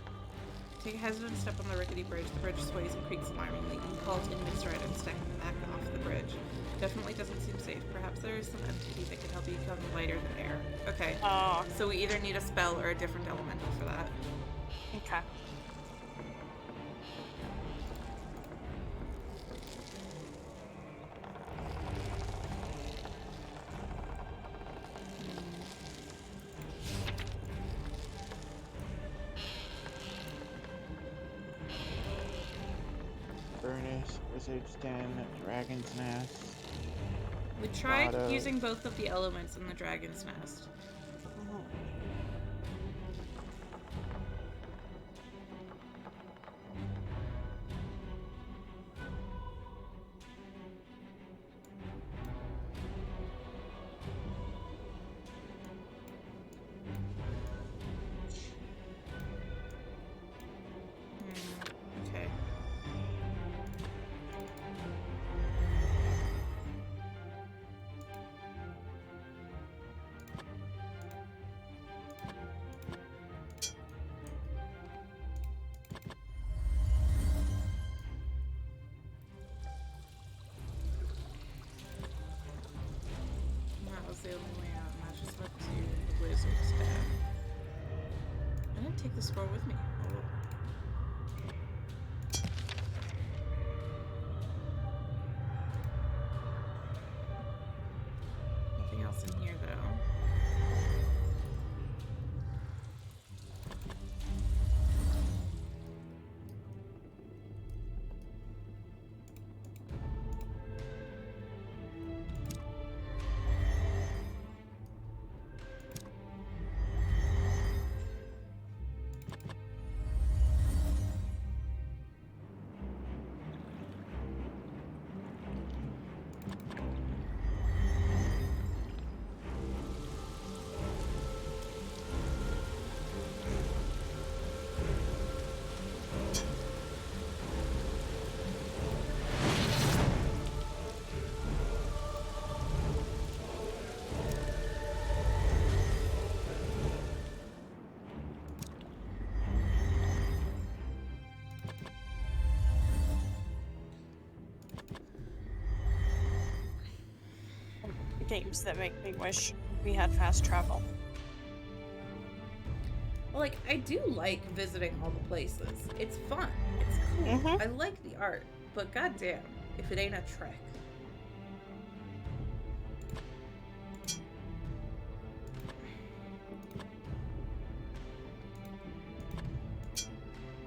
Take a hesitant step on the rickety bridge. The bridge sways and creaks alarmingly. You halt in mid-stride and step back off the bridge. Definitely doesn't seem safe. Perhaps there is some entity that could help you become lighter than air. Okay. Oh, So we either need a spell or a different elemental for that. okay. Furnace, Wizard's Den, Dragon's Nest. We tried Grotto. using both of the elements in the dragon's nest. Okay. That was the only way out, and that just led to the wizard's den. I didn't take the scroll with me. Oh. Nothing else in here, though. Games that make me wish we had fast travel. Well, like, I do like visiting all the places. It's fun. It's cool. Mhm. I like the art. But goddamn, if it ain't a trek.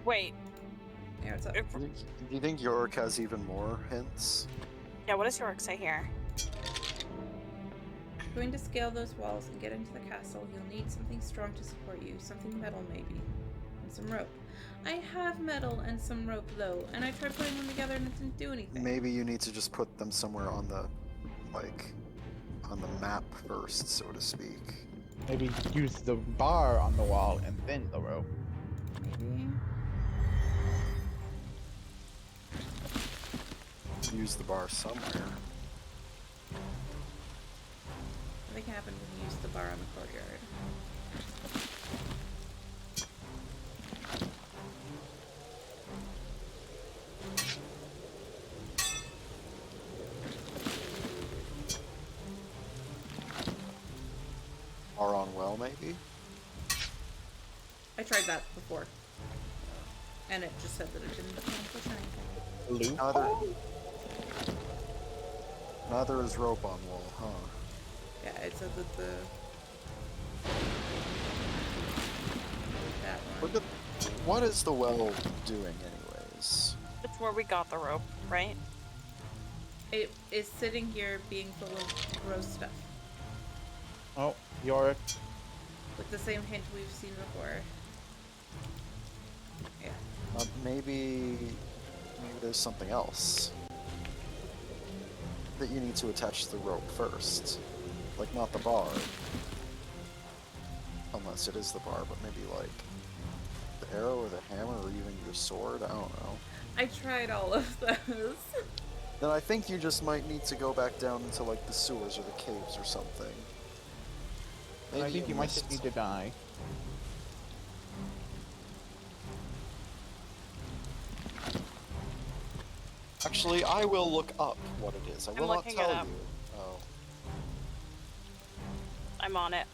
Wait, Yeah, what's up? if, Do you think Yorick has even more hints? yeah, what does Yorick say here? Going to scale those walls and get into the castle, you'll need something strong to support you. Something metal, maybe. And some rope. I have metal and some rope, though, and I tried putting them together and it didn't do anything. Maybe you need to just put them somewhere on the, like, on the map first, so to speak. Maybe use the bar on the wall and then the rope. Maybe. Use the bar somewhere. Nothing happened when you used the bar on the courtyard. Bar on well, maybe? I tried that before. And it just said that it didn't accomplish anything. Neither is rope on wall, huh? Yeah, it said that the... That one. Look at, what is the well doing anyways? It's where we got the rope, right? It is sitting here being full of gross stuff. Oh, Yorick. With the same hint we've seen before. Yeah. Maybe there's something else. That you need to attach the rope first. Like, not the bar. Unless it is the bar, but maybe like the arrow or the hammer or even your sword, I don't know. I tried all of those. Then I think you just might need to go back down into like the sewers or the caves or something. I think you might just need to die. Actually, I will look up what it is. I will not looking it tell up. you. Oh. I'm on it.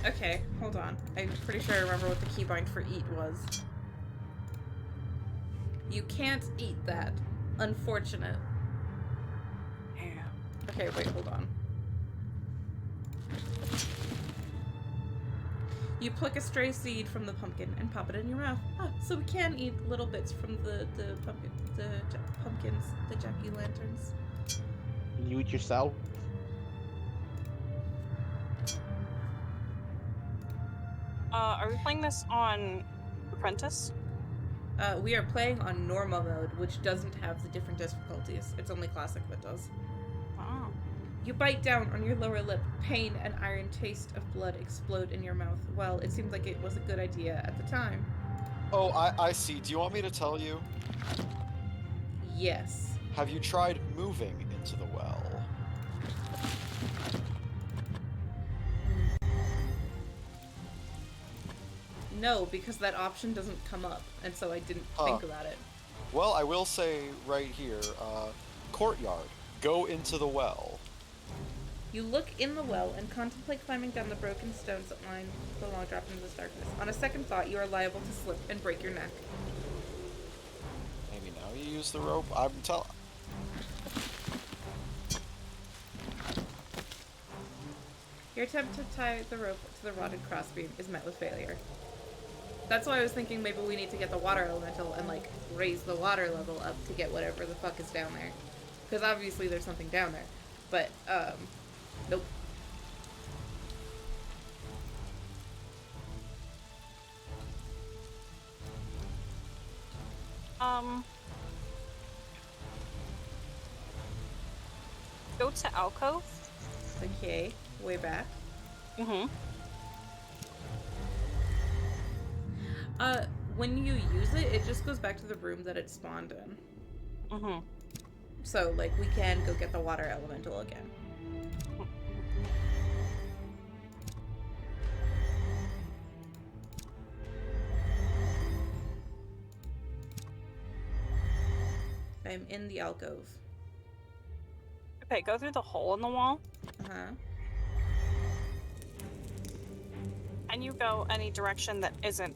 Okay, hold on. I'm pretty sure I remember what the keybind for eat was. You can't eat that. Unfortunate. Yeah. Okay, wait, hold on. You pluck a stray seed from the pumpkin and pop it in your mouth. Ah, so we can eat little bits from the pumpkins, the jack-o'-lanterns. Can you eat yourself? Are we playing this on Apprentice? We are playing on normal mode, which doesn't have the different difficulties. It's only classic that does. Oh. You bite down on your lower lip. Pain and iron taste of blood explode in your mouth. Well, it seemed like it was a good idea at the time. Oh, I see. Do you want me to tell you? Yes. Have you tried moving into the well? No, because that option doesn't come up, and so I didn't think about it. Well, I will say right here, courtyard. Go into the well. You look in the well and contemplate climbing down the broken stones that line the long drop into the darkness. On a second thought, you are liable to slip and break your neck. Maybe now you use the rope. Your attempt to tie the rope to the rotted crossbeam is met with failure. That's why I was thinking maybe we need to get the water elemental and, like, raise the water level up to get whatever the fuck is down there. Because obviously there's something down there. But, nope. Go to alcove. Okay, way back. Mm-hmm. When you use it, it just goes back to the room that it spawned in. Mm-hmm. So, like, we can go get the water elemental again. I'm in the alcove. Okay, go through the hole in the wall. Uh-huh. And you go any direction that isn't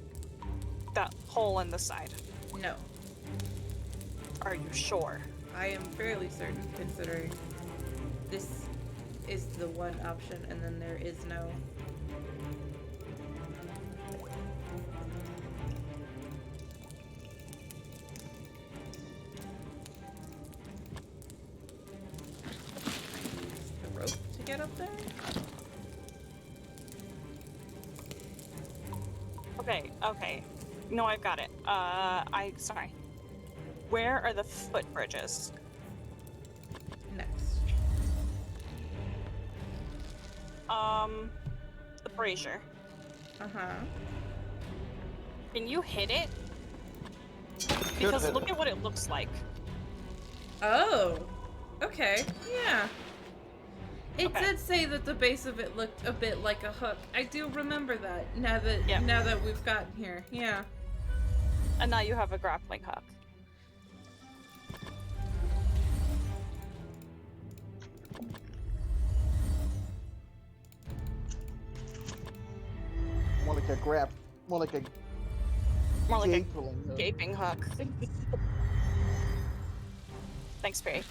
that hole in the side. No. Are you sure? I am fairly certain, considering this is the one option and then there is no. Use the rope to get up there? Okay. No, I've got it. Sorry. Where are the footbridges? Next. The brazier. Uh-huh. Can you hit it? Because hit look it. at what it looks like. Oh. Okay. Yeah. It Okay. did say that the base of it looked a bit like a hook. I do remember that. Now Yep. that we've gotten here. Yeah. And now you have a grappling hook. More like a grab. More like a More like gaping. a gaping hook. Thanks, Barry.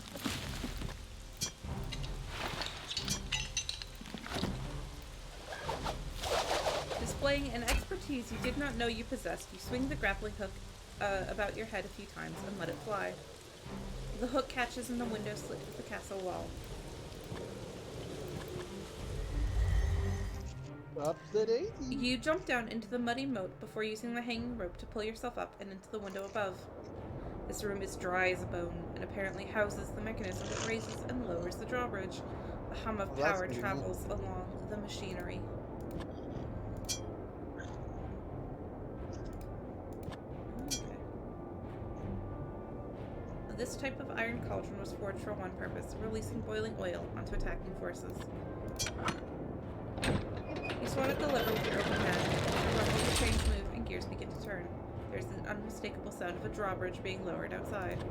Displaying an expertise you did not know you possessed, you swing the grappling hook about your head a few times and let it fly. The hook catches in the window slit of the castle wall. Up the daisy. You jump down into the muddy moat before using the hanging rope to pull yourself up and into the window above. This room is dry as a bone and apparently houses the mechanism that raises and lowers the drawbridge. A hum of Well, that's power pretty travels along the machinery. Okay. This type of iron cauldron was forged for one purpose, releasing boiling oil onto attacking forces. You swat at the lever with your open hand. The rumble of the chains move and gears begin to turn. There's an unmistakable sound of a drawbridge being lowered outside.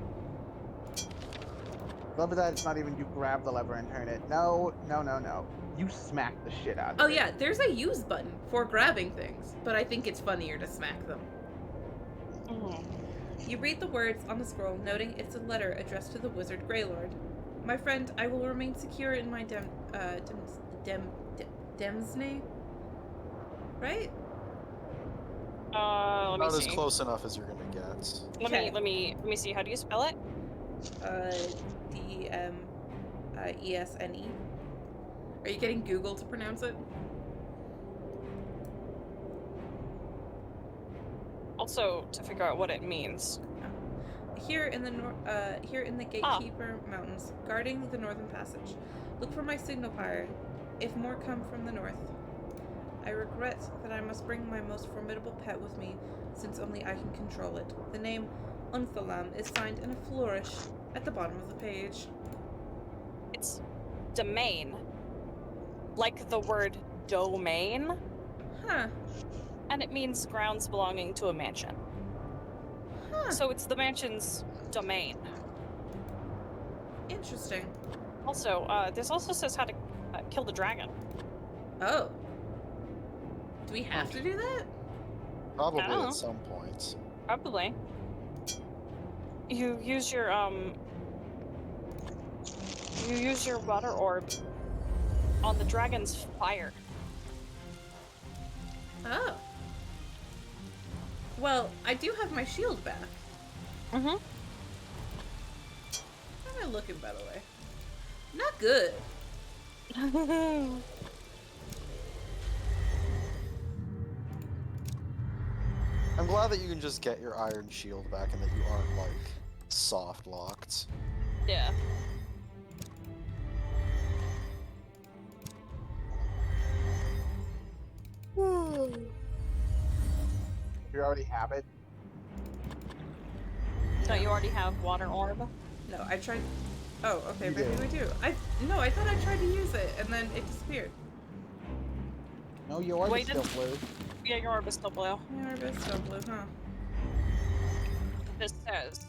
Love that it's not even you grab the lever and turn it. No. You smack the shit out of it. Oh yeah, there's a use button for grabbing things, but I think it's funnier to smack them. You read the words on the scroll, noting it's a letter addressed to the wizard Greylord. My friend, I will remain secure in my Demsne? Right? Let me Not as see. close enough as you're gonna get. Let me see. How do you spell it? Demesne. Are you getting Google to pronounce it? Also, to figure out what it means. Here in the Gatekeeper Mountains, guarding the northern passage. Look for my signal fire, if more come from the north. I regret that I must bring my most formidable pet with me, since only I can control it. The name Unthalam is signed in a flourish at the bottom of the page. It's domain. Like the word domain. Huh. And it means grounds belonging to a mansion. Huh. So it's the mansion's domain. Interesting. Also, this also says how to kill the dragon. Oh. Do we have to do that? Probably know. at some point. Probably. You use your water orb on the dragon's fire. Oh. Well, I do have my shield back. Mm-hmm. How am I looking, by the way? Not good. I'm glad that you can just get your iron shield back and that you aren't like soft locked. Yeah. You already have it. Don't you already have water orb? No, I tried. Oh, okay, You maybe do. we do. I thought I tried to use it and then it disappeared. No, you are Wait, still blue. Yeah, your orb is still blue. Yeah, it's still blue, huh? This says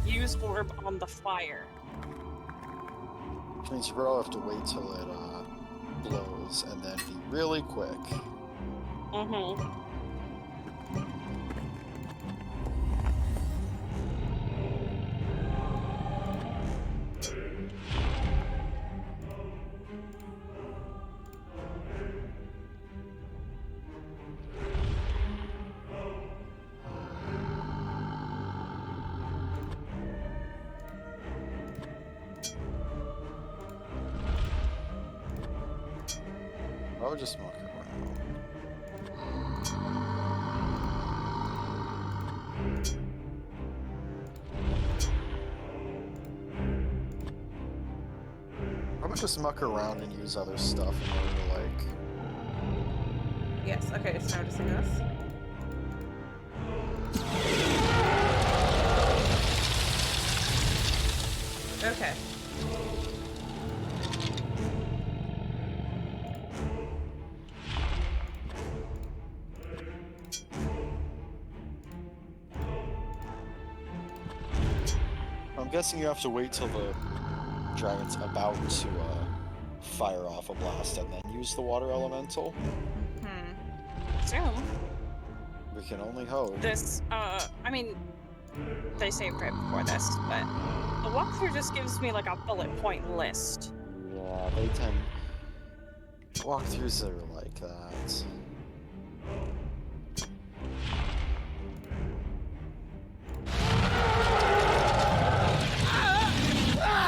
use orb on the fire. Which means you probably have to wait till it blows and then be really quick. Mm-hmm. I would just muck around. I would just muck around and use other stuff in order to, like... Yes, okay, it's noticing us. Okay. I'm guessing you have to wait till the dragon's about to fire off a blast and then use the water elemental. Soon. We can only hope. This, I mean, they saved right before this, but the walkthrough just gives me like a bullet point list. Yeah, they tend... Walkthroughs are like that.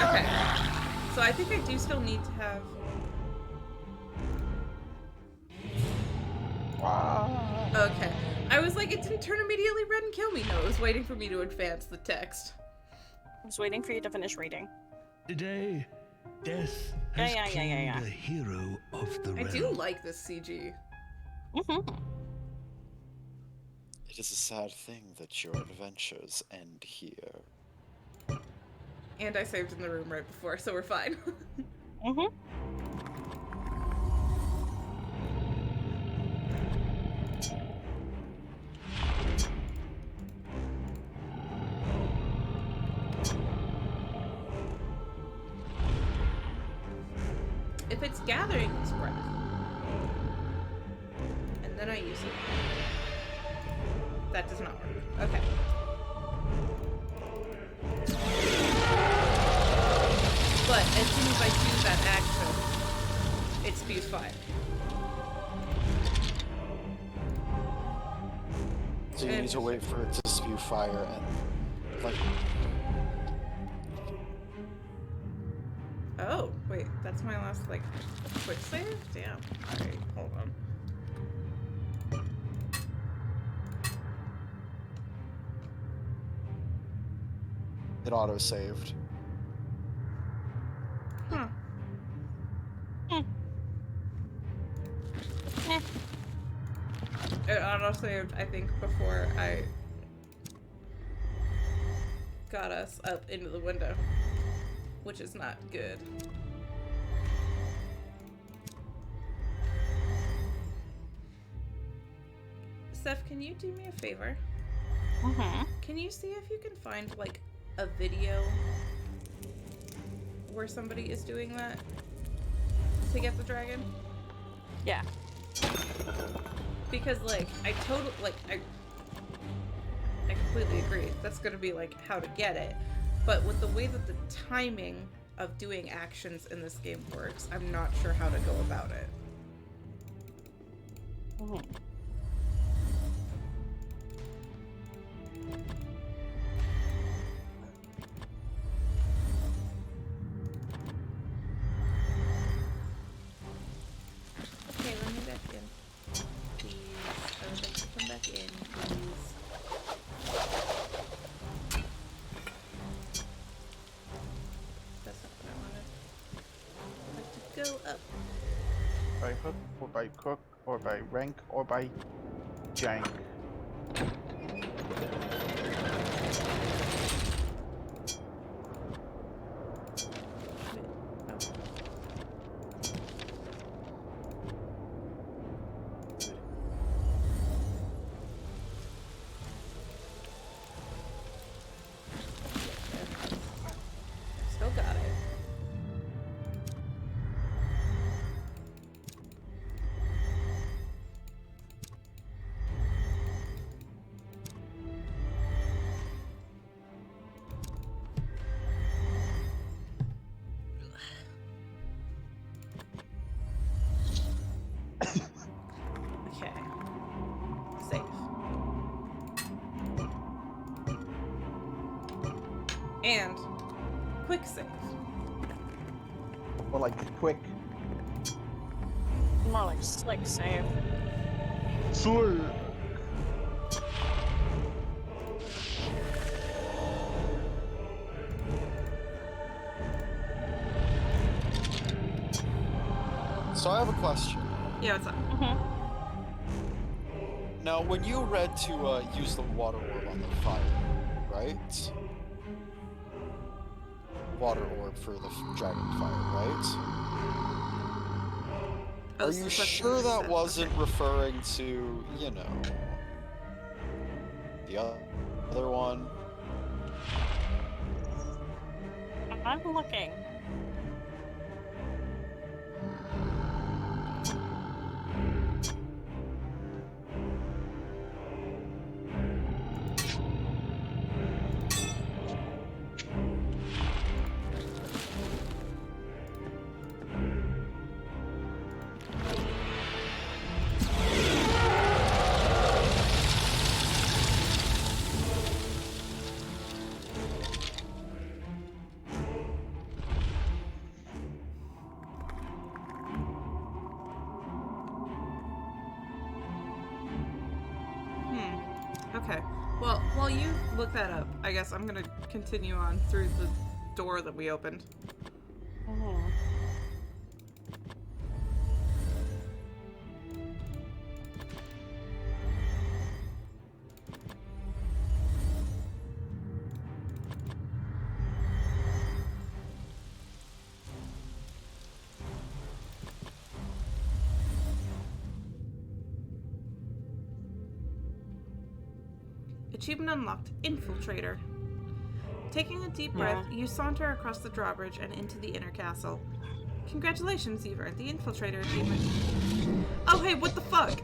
Okay. So I think I do still need to have... Okay. I was like, it didn't turn immediately red and kill me. No, it was waiting for me to advance the text. I was waiting for you to finish reading. Today, death has claimed a hero of the realm. I do like this CG. Mm-hmm. It is a sad thing that your adventures end here. And I saved in the room right before, so we're fine. Mm-hmm. If it's gathering its breath, and then I use it, that does not work. Okay. But as soon as I do that action, it spews fire. So you need to wait for it to spew fire and, like... Oh, wait, that's my last, like, quick save? Damn. Alright, hold on. It auto-saved. Huh. It auto-saved, I think, before I got us up into the window, which is not good. Steph, can you do me a favor? Mm-hmm. Can you see if you can find, like, a video where somebody is doing that to get the dragon? Yeah. Because, like, I completely agree. That's gonna be, like, how to get it. But with the way that the timing of doing actions in this game works, I'm not sure how to go about it. Mm-hmm. Okay, let me back in. Please. I would like to come back in, please. That's not what I wanted. I'd like to go up. By hook, or by crook, or by rank, or by jank. Still got it. And quick save. Or like quick. More like slick save. Sure. So I have a question. Yeah, what's up? Now, when you read to use the water orb on the fire, right? Water orb for the dragon fire, right? Oh, Are so you the question sure is that set. wasn't Okay. referring to, you know, the other one? I'm looking. Okay. Well, while you look that up, I guess I'm gonna continue on through the door that we opened. Achievement unlocked, Infiltrator. Taking a deep breath, you saunter across the drawbridge and into the inner castle. Congratulations, you've earned the Infiltrator achievement. Oh hey, what the fuck?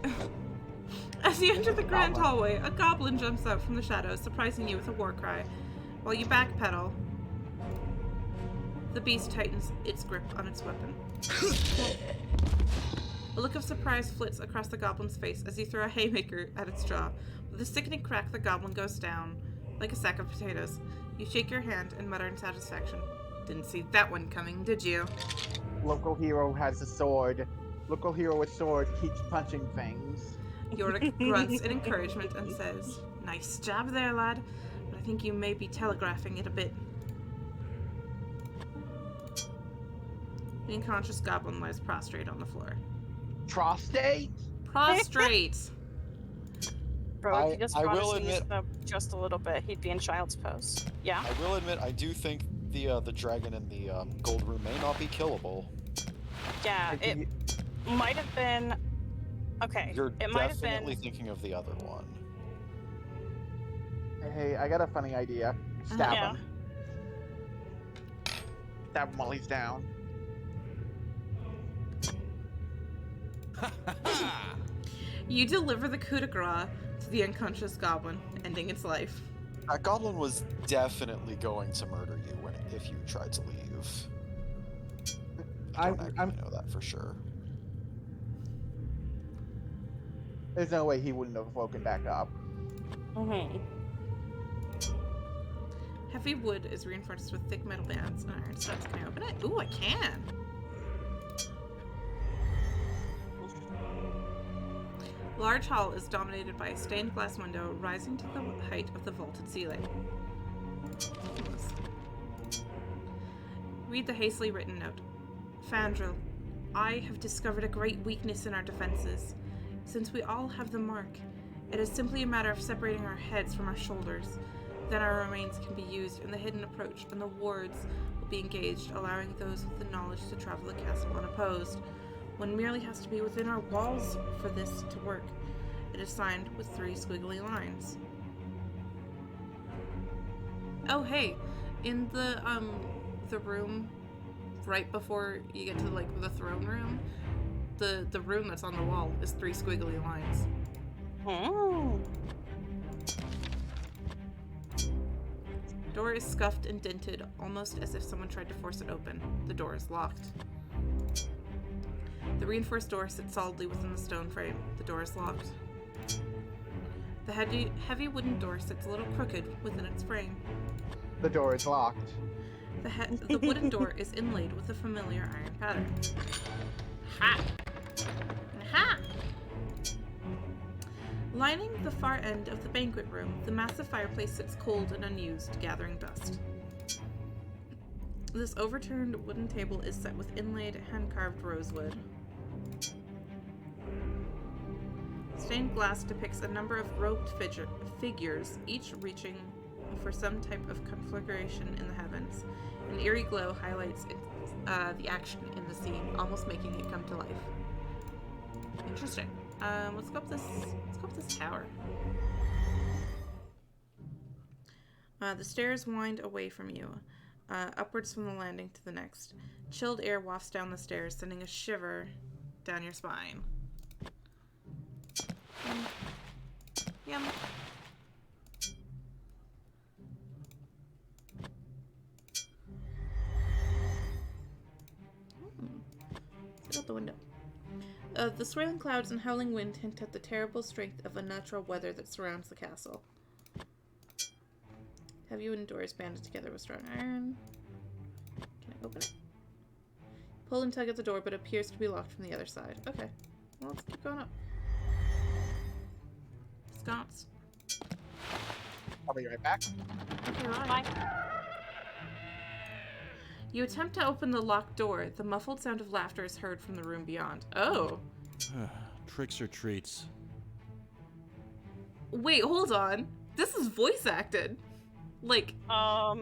As you enter the grand hallway, a goblin jumps out from the shadows, surprising you with a war cry. While you backpedal, the beast tightens its grip on its weapon. A look of surprise flits across the goblin's face as you throw a haymaker at its jaw. With a sickening crack, the goblin goes down, like a sack of potatoes. You shake your hand and mutter in satisfaction. Didn't see that one coming, did you? Local hero has a sword. Local hero with sword keeps punching things. Yorick grunts in encouragement and says, "Nice job there, lad, but I think you may be telegraphing it a bit." The unconscious goblin lies prostrate on the floor. Prostate? Prostrate! Bro, if you just I brought will his knees admit- up just a little bit, he'd be in child's pose. Yeah? I will admit, I do think the dragon in the gold room may not be killable. Yeah, it might have been... Okay, You're it might have definitely been... thinking of the other one. Hey, I got a funny idea. Stab Yeah. him. Stab him while he's down. You deliver the coup de grace to the unconscious goblin, ending its life. That goblin was definitely going to murder you if you tried to leave. I don't actually know that for sure. There's no way he wouldn't have woken back up. Heavy wood is reinforced with thick metal bands and iron studs. Can I open it? Ooh, I can! Large hall is dominated by a stained glass window rising to the height of the vaulted ceiling. Read the hastily written note. Fandral, I have discovered a great weakness in our defenses. Since we all have the mark, it is simply a matter of separating our heads from our shoulders. Then our remains can be used in the hidden approach, and the wards will be engaged, allowing those with the knowledge to travel the castle unopposed. One merely has to be within our walls for this to work. It is signed with 3 squiggly lines. Oh hey, in the room right before you get to like the throne room, the room that's on the wall is 3 squiggly lines. Door is scuffed and dented, almost as if someone tried to force it open. The door is locked. The reinforced door sits solidly within the stone frame. The door is locked. The heavy wooden door sits a little crooked within its frame. The door is locked. The wooden door is inlaid with a familiar iron pattern. Ha! Ha! Lining the far end of the banquet room, the massive fireplace sits cold and unused, gathering dust. This overturned wooden table is set with inlaid, hand-carved rosewood. Stained glass depicts a number of robed figures, each reaching for some type of conflagration in the heavens. An eerie glow highlights the action in the scene, almost making it come to life. Interesting. Let's go up this tower. The stairs wind away from you, upwards from the landing to the next. Chilled air wafts down the stairs, sending a shiver down your spine. Yum. Let's out the window. The swirling clouds and howling wind hint at the terrible strength of unnatural weather that surrounds the castle. Have you and doors banded together with strong iron? Can I open it? Pull and tug at the door, but it appears to be locked from the other side. Okay. Well, let's keep going up. Sconce. I'll be right back. Okay, right. Bye. You attempt to open the locked door. The muffled sound of laughter is heard from the room beyond. Oh. Tricks or treats? Wait, hold on. This is voice acted. Like,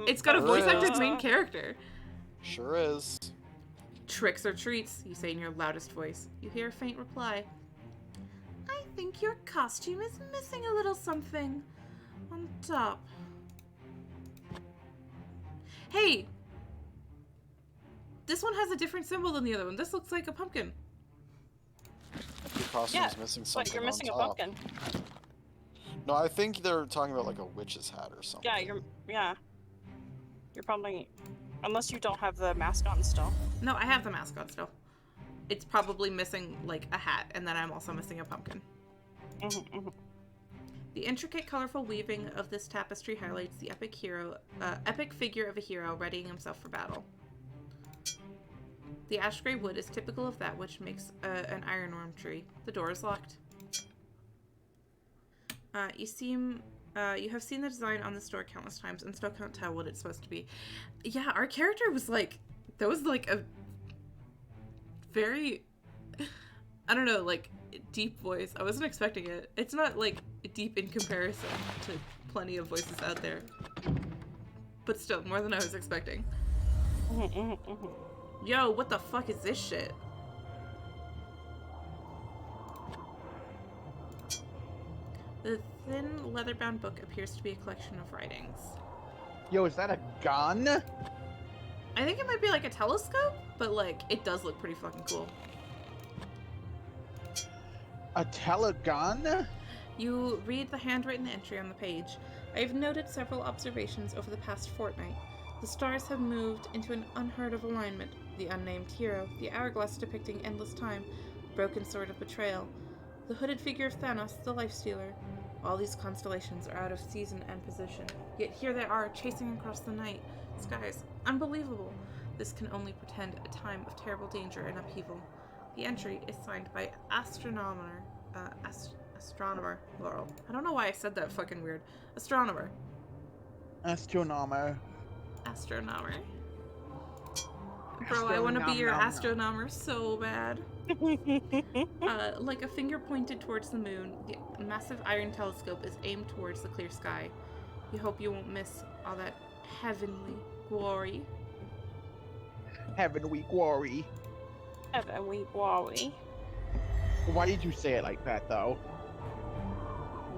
it's got a Sure voice is. acted main character. Sure is. Tricks or treats, you say in your loudest voice. You hear a faint reply. I think your costume is missing a little something on top. Hey! This one has a different symbol than the other one. This looks like a pumpkin. Your costume's Yeah, missing something but you're missing a on top. pumpkin. No, I think they're talking about like a witch's hat or something. Yeah. You're probably, unless you don't have the mask on still. No, I have the mask on still. It's probably missing, like, a hat, and then I'm also missing a pumpkin. The intricate, colorful weaving of this tapestry highlights the epic figure of a hero readying himself for battle. The ash gray wood is typical of that which makes an ironworm tree. The door is locked. You have seen the design on this door countless times and still can't tell what it's supposed to be. Yeah, our character was like, that was like a very, I don't know, like, deep voice. I wasn't expecting it. It's not like deep in comparison to plenty of voices out there, but still more than I was expecting. Yo, what the fuck is this shit? The thin leather-bound book appears to be a collection of writings. Yo, is that a gun? I think it might be like a telescope, but like it does look pretty fucking cool. A telegun? You read the handwritten entry on the page. I have noted several observations over the past fortnight. The stars have moved into an unheard of alignment. The unnamed hero, the hourglass depicting endless time, broken sword of betrayal, the hooded figure of Thanos, the life stealer. All these constellations are out of season and position. Yet here they are, chasing across the night skies. Unbelievable. This can only portend a time of terrible danger and upheaval. The entry is signed by astronomer Laurel. I don't know why I said that fucking weird. Astronomer. Astronomer. Bro, I want to be your astronomer so bad. Like a finger pointed towards the moon, the massive iron telescope is aimed towards the clear sky. You hope you won't miss all that heavenly glory. Heavenly glory. Heavenly glory. Why did you say it like that, though?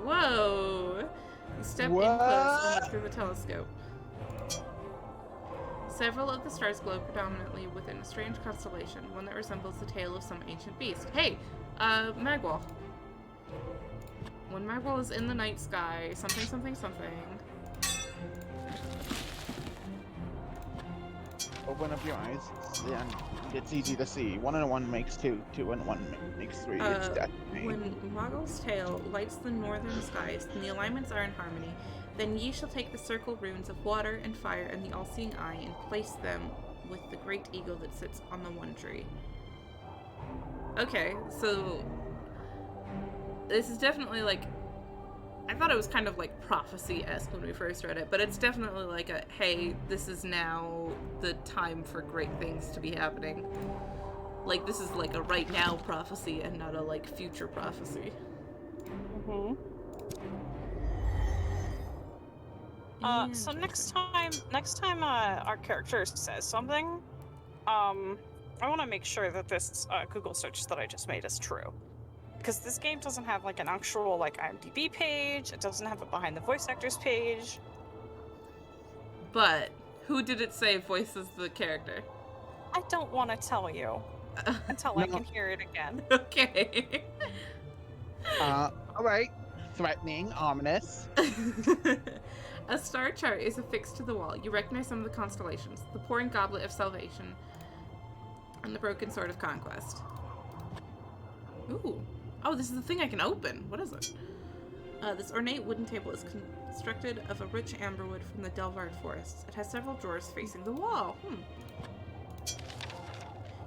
Whoa! You step in close and look through the telescope. Several of the stars glow predominantly within a strange constellation, one that resembles the tail of some ancient beast. Hey! Magwell. When Magwell is in the night sky, something. Open up your eyes, and it's easy to see. 1 and 1 makes 2, 2 and 1 makes 3. It's destiny. When Moggle's tail lights the northern skies, and the alignments are in harmony, then ye shall take the circle runes of water and fire and the all-seeing eye and place them with the great eagle that sits on the one tree. Okay, so this is definitely like, I thought it was kind of like prophecy-esque when we first read it, but it's definitely like a, hey, this is now the time for great things to be happening. Like, this is like a right now prophecy and not a like future prophecy. Mm-hmm. So next time our character says something, I want to make sure that this Google search that I just made is true. Because this game doesn't have like an actual like IMDb page, it doesn't have a behind the voice actors page. But who did it say voices the character? I don't want to tell you until I can hear it again. Okay. Alright. Threatening, ominous. A star chart is affixed to the wall. You recognize some of the constellations. The pouring goblet of salvation and the broken sword of conquest. Ooh. Oh, this is the thing I can open. What is it? This ornate wooden table is constructed of a rich amberwood from the Delvard forests. It has several drawers facing the wall.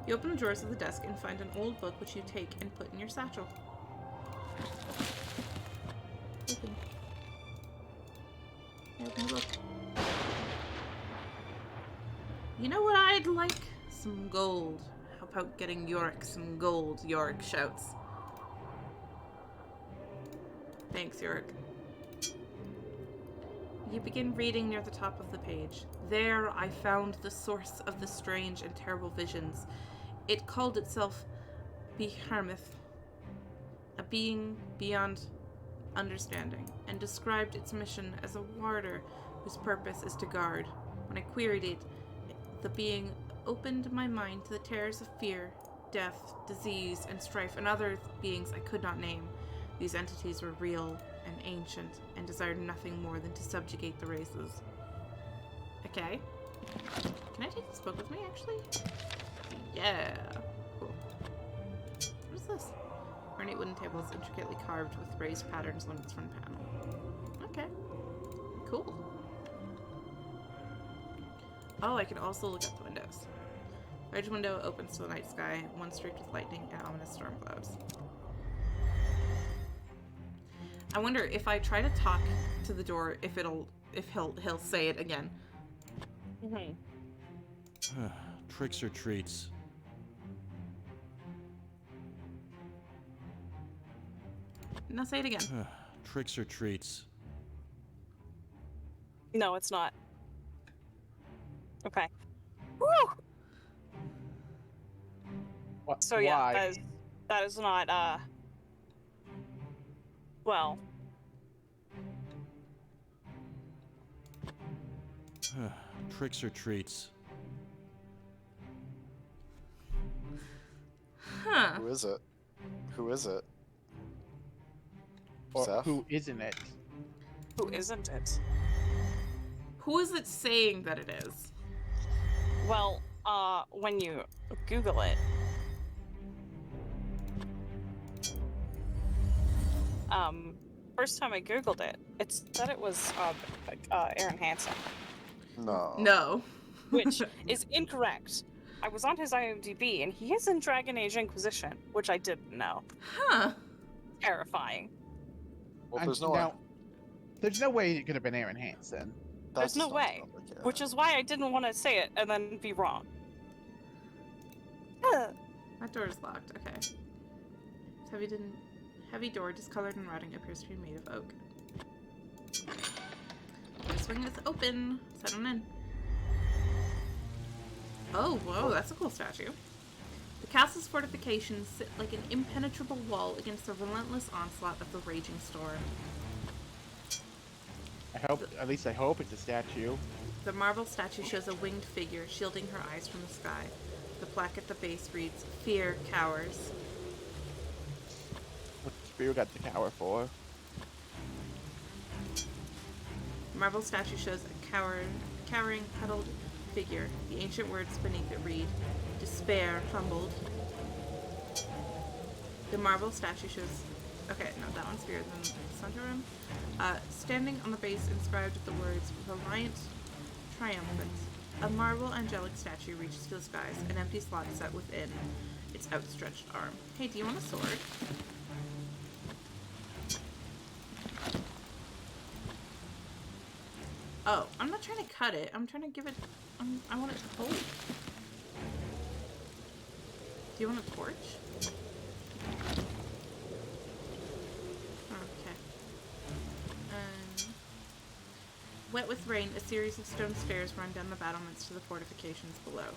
You open the drawers of the desk and find an old book which you take and put in your satchel. Open. Open the book. You know what I'd like? Some gold. How about getting Yorick some gold? Yorick shouts. Thanks, Yorick. You begin reading near the top of the page. There I found the source of the strange and terrible visions. It called itself Behemoth, a being beyond understanding, and described its mission as a warder whose purpose is to guard. When I queried it, the being opened my mind to the terrors of fear, death, disease, and strife, and other beings I could not name. These entities were real and ancient, and desired nothing more than to subjugate the races. Okay. Can I take this book with me, actually? Yeah. Cool. What is this? Ornate wooden table is intricately carved with raised patterns on its front panel. Okay. Cool. Oh, I can also look out the windows. Large window opens to the night sky, one streaked with lightning and ominous storm clouds. I wonder if I try to talk to the door, if he'll say it again. Tricks or treats? No, say it again. Tricks or treats? No, it's not. Okay. Woo! What, So yeah, why? that is not well. Tricks or treats? Huh. Who is it? Who is it? Or Seth? who isn't it? Who isn't it? Who is it saying that it is? Well, when you Google it, first time I Googled it, it said it was Aaron Hansen, No. No. which is incorrect. I was on his IMDb, and he is in Dragon Age Inquisition, which I didn't know. Huh. Terrifying. Well, And there's no. now, there's no way it could have been Aaron Hansen. There's no way. Which is why I didn't want to say it and then be wrong. That door is locked. Okay. Heavy door, discolored and rotting, appears to be made of oak. This wing is open. Set on in. Oh, whoa, that's a cool statue. The castle's fortifications sit like an impenetrable wall against the relentless onslaught of the raging storm. At least I hope it's a statue. The marble statue shows a winged figure shielding her eyes from the sky. The plaque at the base reads, "Fear cowers." What's Spear got the tower for? The marble statue shows a cowering, huddled figure. The ancient words beneath it read, "Despair humbled." The marble statue shows... Okay, no, that one's bigger than Santorum. Standing on the base inscribed with the words, "Reliant, Triumphant." A marble angelic statue reaches to the skies, an empty slot set within its outstretched arm. Hey, do you want a sword? Oh, I'm not trying to cut it. I'm trying to give it... I want it to hold. Do you want a torch? Okay. Wet with rain, a series of stone stairs run down the battlements to the fortifications below.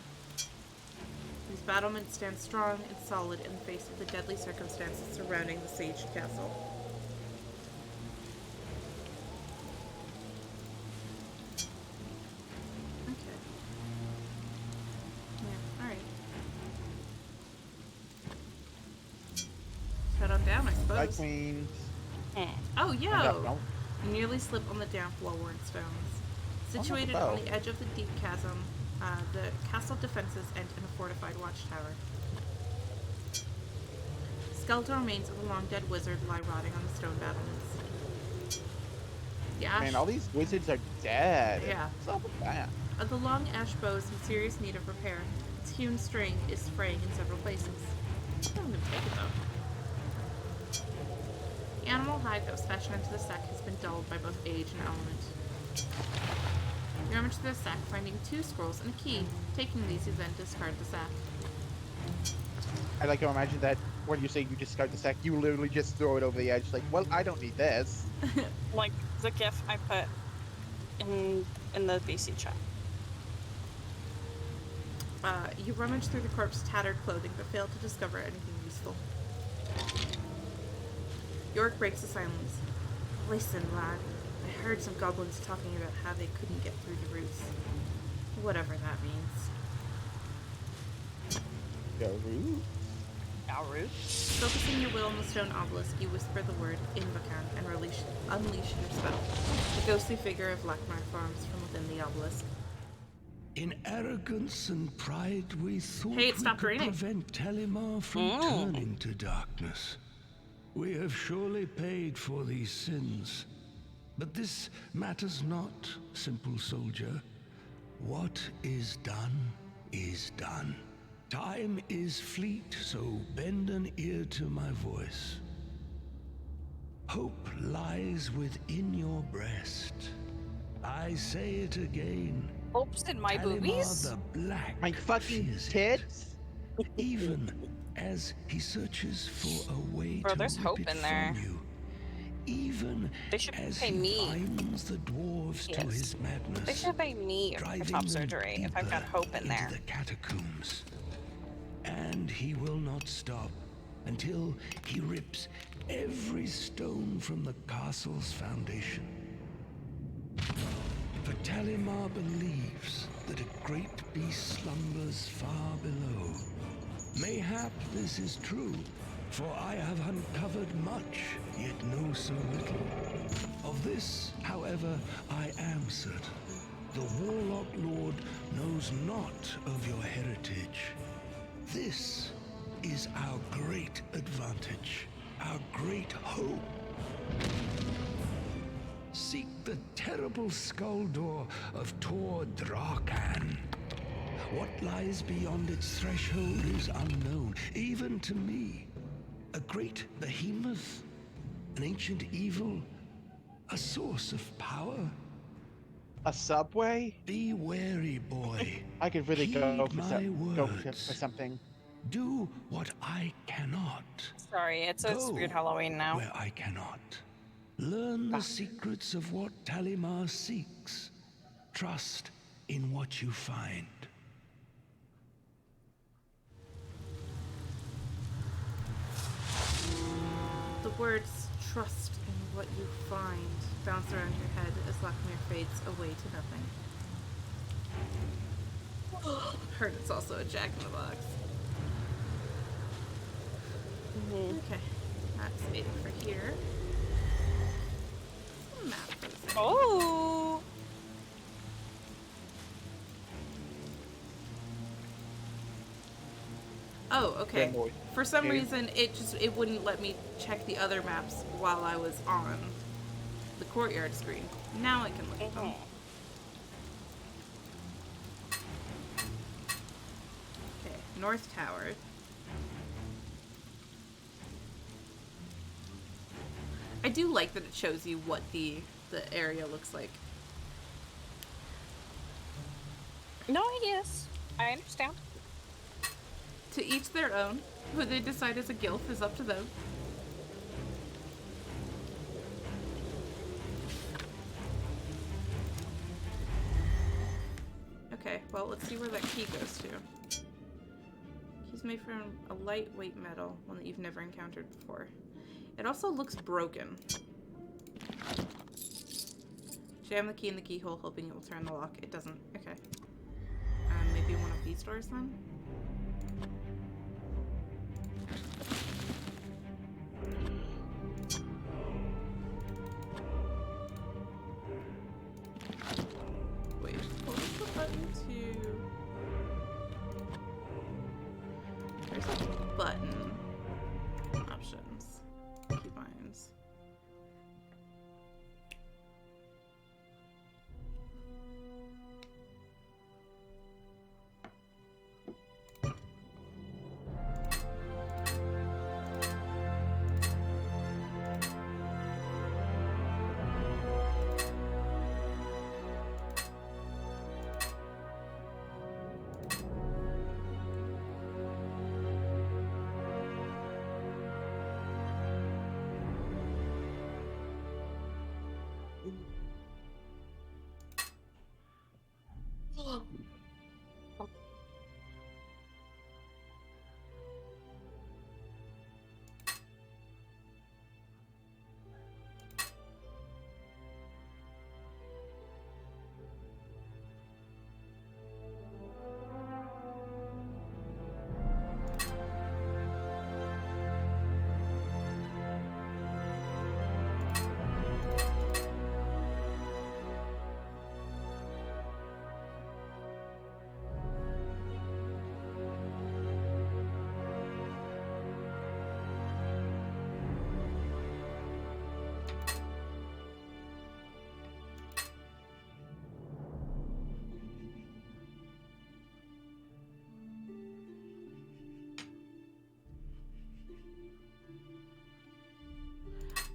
These battlements stand strong and solid in the face of the deadly circumstances surrounding the sieged castle. Okay. Yeah, alright. Head on down, I suppose. Bye, queens. Oh, yo! No. You nearly slip on the damp, well-worn stones. Situated on the edge of the deep chasm, the castle defenses end in a fortified watchtower. Skeletal remains of a long-dead wizard lie rotting on the stone battlements. The ash... Man, all these wizards are dead. Yeah. What's up with that? The long ash bow is in serious need of repair. Its hewn string is fraying in several places. I think I'm gonna take it, though. The animal hide that was fashioned into the sack has been dulled by both age and element. You rummage through the sack, finding 2 scrolls and a key. Taking these, you then discard the sack. I like to imagine that when you say you discard the sack, you literally just throw it over the edge. Like, well, I don't need this. Like the gif I put in the BC chat. You rummage through the corpse's tattered clothing, but fail to discover anything useful. York breaks the silence. Listen, lad. I heard some goblins talking about how they couldn't get through the roots. Whatever that means. Go root. Focusing your will on the stone obelisk, you whisper the word Invocan and unleash your spell. The ghostly figure of Lakmar forms from within the obelisk. In arrogance and pride, we thought Hey, it we stopped could raining. prevent Talimar from turning to darkness. We have surely paid for these sins. But this matters not, simple soldier. What is done is done. Time is fleet, so bend an ear to my voice. Hope lies within your breast. I say it again. Hope's in my Talimar boobies? the Black My fucking fears it. tits? Even as he searches for a way Bro, to there's rip hope it in there. from you. Even They should as pay he me. binds the dwarves to Yes. his madness, They should pay me for driving top them surgery if I've got deeper hope in into there. the catacombs. And he will not stop until he rips every stone from the castle's foundation. For Talimar believes that a great beast slumbers far below. Mayhap this is true, for I have uncovered much, yet know so little. Of this, however, I am certain. The Warlock Lord knows not of your heritage. This is our great advantage, our great hope. Seek the terrible skull door of Tor Drakan. What lies beyond its threshold is unknown, even to me. A great behemoth, an ancient evil, a source of power. A subway? Be wary, boy. I could really go Heed for, my go for words. something. Do what I cannot. Sorry, it's Go weird Halloween now. where I cannot. Learn the secrets of what Talimar seeks. Trust in what you find. The words "trust in what you find" bounce around your head as Lakmir fades away to nothing. Heard it's also a Jack in the Box. Okay, that's it for here. Map for this. Oh! Oh, okay. Then we'll- For some Okay. reason, it wouldn't let me check the other maps while I was on the courtyard screen. Now I can look at them. Okay, North Tower. I do like that it shows you what the area looks like. No, yes. I understand. To each their own. Who they decide is a gilf is up to them. Okay, well, let's see where that key goes to. Key's made from a lightweight metal, one that you've never encountered before. It also looks broken. Jam the key in the keyhole, hoping it will turn the lock. It doesn't. Okay. Maybe one of these doors then? Wait, what was the button to... There's a button. Options. Keybinds.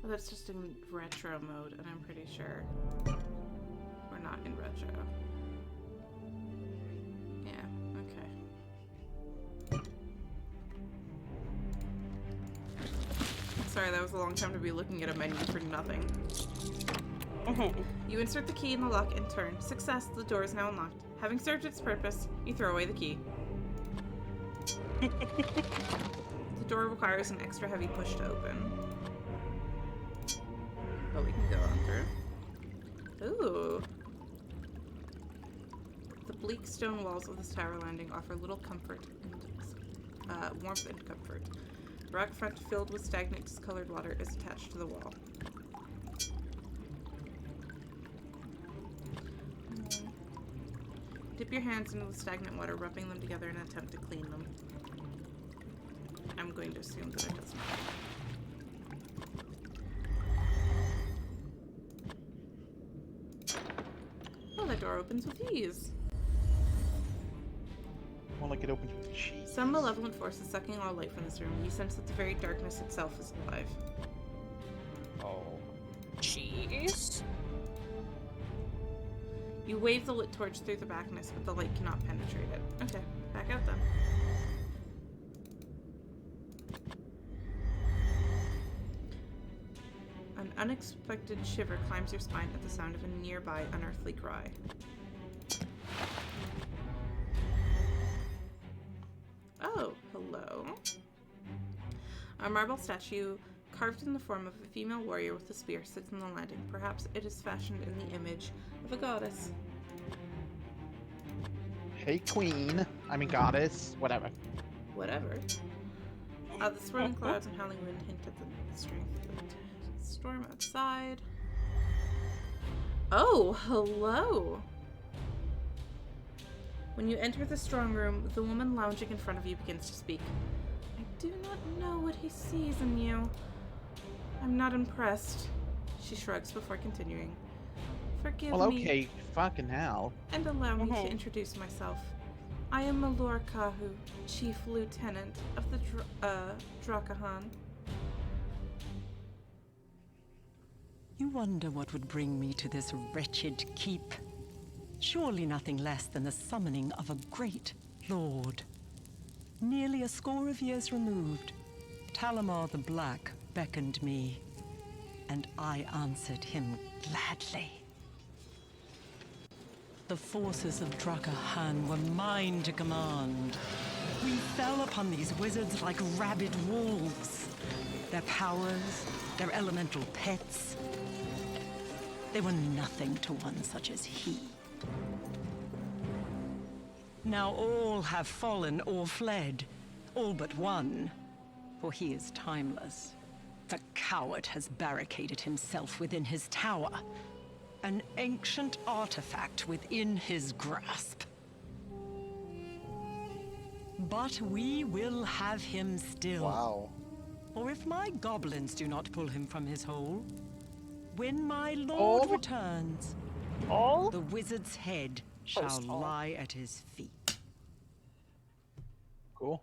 Well, that's just in retro mode, and I'm pretty sure we're not in retro. Yeah, okay. Sorry, that was a long time to be looking at a menu for nothing. You insert the key in the lock and turn. Success, the door is now unlocked. Having served its purpose, you throw away the key. The door requires an extra heavy push to open. But we can go on through. Ooh. The bleak stone walls of this tower landing offer little comfort and warmth and comfort. The rock front filled with stagnant, discolored water is attached to the wall. Dip your hands into the stagnant water, rubbing them together in an attempt to clean them. I'm going to assume that it doesn't. Oh, that door opens with ease. More like it opens with cheese. Some malevolent force is sucking all light from this room. You sense that the very darkness itself is alive. Oh. Jeez. You wave the lit torch through the blackness, but the light cannot penetrate it. Okay, back out then. An unexpected shiver climbs your spine at the sound of a nearby unearthly cry. Oh, hello. A marble statue carved in the form of a female warrior with a spear sits on the landing. Perhaps it is fashioned in the image of a goddess. Hey, queen. I mean, goddess. Whatever. Whatever. The swirling clouds and howling wind hint at the strength of the storm outside. Oh, hello. When you enter the strong room, the woman lounging in front of you begins to speak. I do not know what he sees in you. I'm not impressed. She shrugs before continuing. Forgive Well, me. okay, fucking hell. And allow me to introduce myself. I am Malor Kahu, Chief Lieutenant of the Drakahan. You wonder what would bring me to this wretched keep. Surely nothing less than the summoning of a great lord. Nearly a score of years removed, Talamar the Black beckoned me, and I answered him gladly. The forces of Drakahan were mine to command. We fell upon these wizards like rabid wolves. Their powers, their elemental pets, they were nothing to one such as he. Now all have fallen or fled, all but one, for he is timeless. The coward has barricaded himself within his tower, an ancient artifact within his grasp. But we will have him still. Wow. Or if my goblins do not pull him from his hole, when my lord returns, the wizard's head shall lie at his feet. Cool.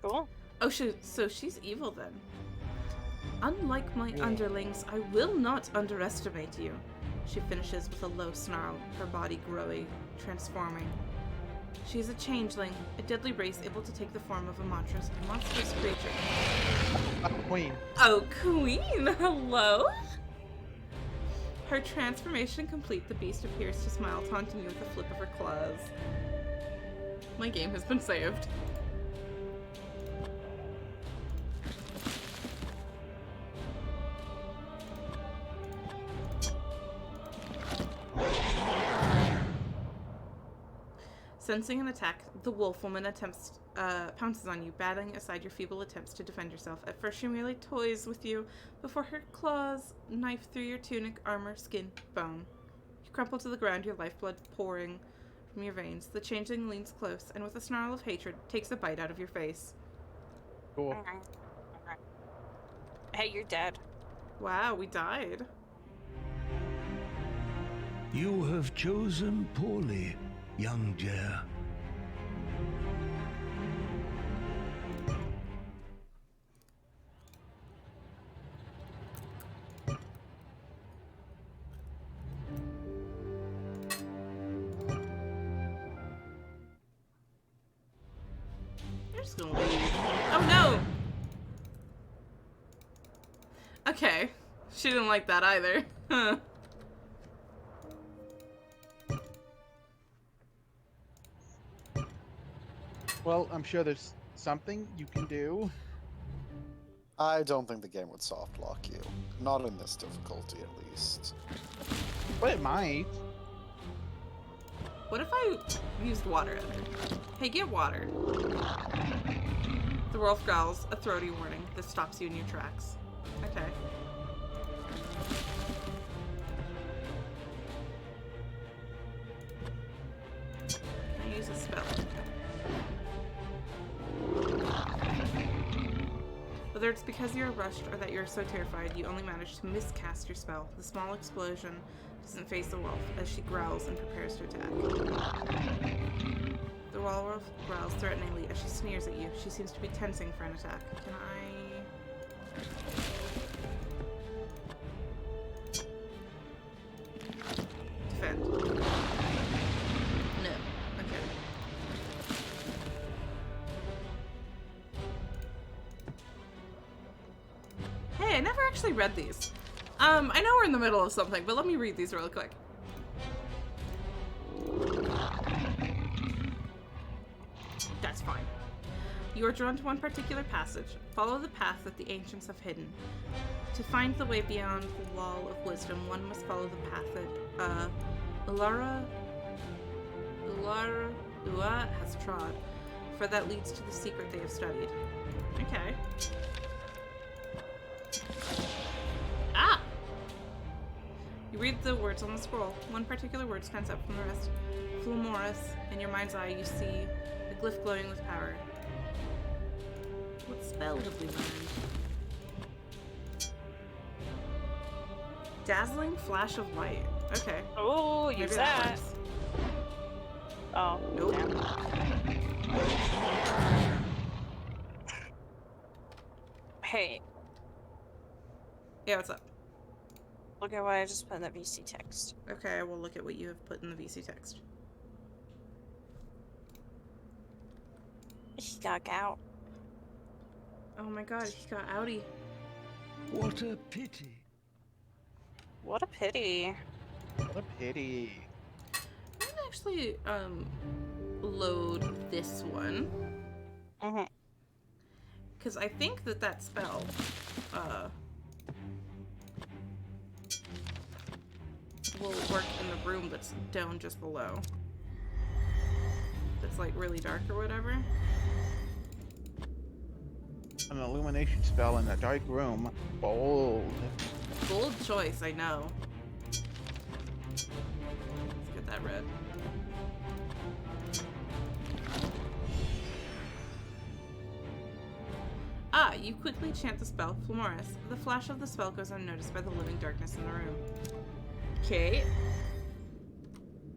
Cool. Oh, so she's evil then. Unlike my underlings, I will not underestimate you. She finishes with a low snarl, her body growing, transforming. She is a changeling, a deadly race able to take the form of a monstrous creature. Queen. Oh, Queen! Hello? Her transformation complete, the beast appears to smile, taunting you with a flip of her claws. My game has been saved. Sensing an attack, the wolf woman pounces on you, batting aside your feeble attempts to defend yourself. At first, she merely toys with you, before her claws knife through your tunic, armor, skin, bone. You crumple to the ground, your lifeblood pouring from your veins. The changeling leans close, and with a snarl of hatred, takes a bite out of your face. Cool. Okay. Hey, you're dead. Wow, we died. You have chosen poorly, young Jer. You're just gonna leave. Oh no! Okay. She didn't like that either. Huh. Well, I'm sure there's something you can do. I don't think the game would soft lock you. Not in this difficulty, at least. But it might. What if I used water at her? Hey, get water. The wolf growls, a throaty warning that stops you in your tracks. Okay. Can I use a spell? Whether it's because you're rushed or that you're so terrified, you only manage to miscast your spell. The small explosion doesn't face the wolf as she growls and prepares to attack. The wolf growls threateningly as she sneers at you. She seems to be tensing for an attack. Can I... defend? No. Okay. Hey, I never actually read these. I know we're in the middle of something, but let me read these really quick. That's fine. You are drawn to one particular passage. Follow the path that the ancients have hidden. To find the way beyond the wall of wisdom, one must follow the path that, Ua has trod, for that leads to the secret they have studied. Okay. You Read the words on the scroll. One particular word stands out from the rest. Flumoris. In your mind's eye, you see the glyph glowing with power. What spell have we learned? Dazzling flash of light. Okay. Oh, Maybe use that that. works. Oh, Nope. hey, Yeah, what's up? look at what I just put in the VC text. Okay, we'll look at what you have put in the VC text. He got out. Oh my god, he got outie. What a pity. What a pity. What a pity. I'm gonna actually, load this one. Mm-hmm. Because I think that spell, will work in the room that's down just below. That's like really dark or whatever. An illumination spell in a dark room. Bold. Bold choice, I know. Let's get that red. Ah, you quickly chant the spell, Flumoris. The flash of the spell goes unnoticed by the living darkness in the room. Okay.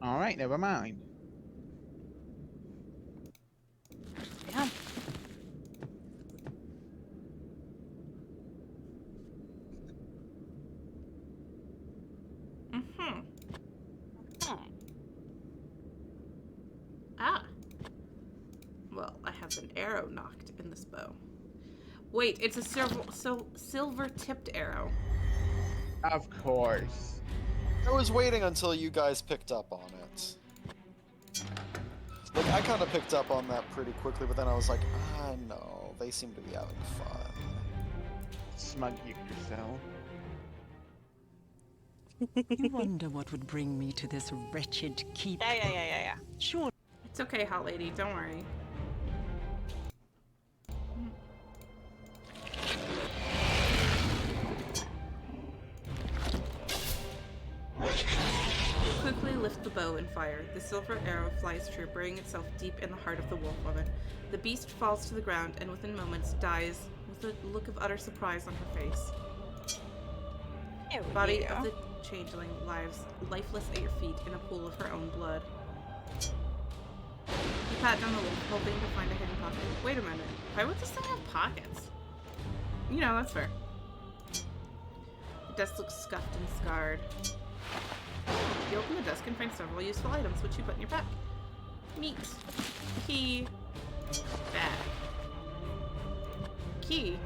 Alright, never mind. Yeah. Mm-hmm. Hmm. Ah. Well, I have an arrow knocked in this bow. Wait, it's a silver-tipped arrow. Of course. I was waiting until you guys picked up on it. Like, I kind of picked up on that pretty quickly, but then I was like, no, they seem to be having fun. Smug yourself. You wonder what would bring me to this wretched keep. Yeah. Sure. It's okay, hot lady, don't worry. Quickly lift the bow and fire. The silver arrow flies true, burying itself deep in the heart of the wolf woman. The beast falls to the ground and within moments dies with a look of utter surprise on her face. There we Body go. of the changeling lies lifeless at your feet in a pool of her own blood. You pat down the wolf, hoping to find a hidden pocket. Wait a minute. Why would this thing have pockets? You know, that's fair. The desk looks scuffed and scarred. You open the desk and find several useful items, which you put in your pack. Meat. Key. Bag. Key.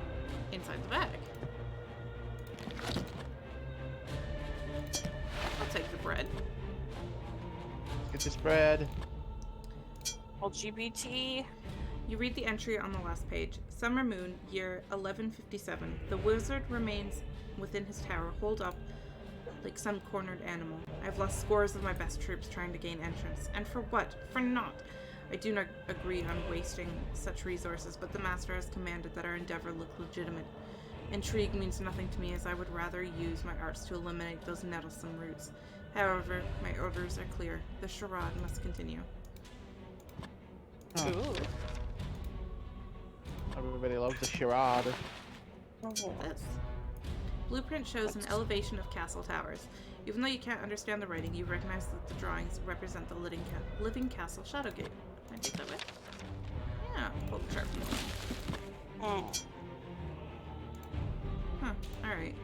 Inside the bag. I'll take the bread. Get this bread. LGBT. You read the entry on the last page. Summer moon, year 1157. The wizard remains within his tower, holed up like some cornered animal. I've lost scores of my best troops trying to gain entrance. And for what? For naught. I do not agree on wasting such resources, but the master has commanded that our endeavor look legitimate. Intrigue means nothing to me, as I would rather use my arts to eliminate those nettlesome roots. However, my orders are clear. The charade must continue. Oh, Ooh. everybody loves the charade. This blueprint shows an elevation of castle towers. Even though you can't understand the writing, you recognize that the drawings represent the living castle Shadowgate. Can I take that way? Yeah, pull the chart from the wall. Mm. Huh, alright.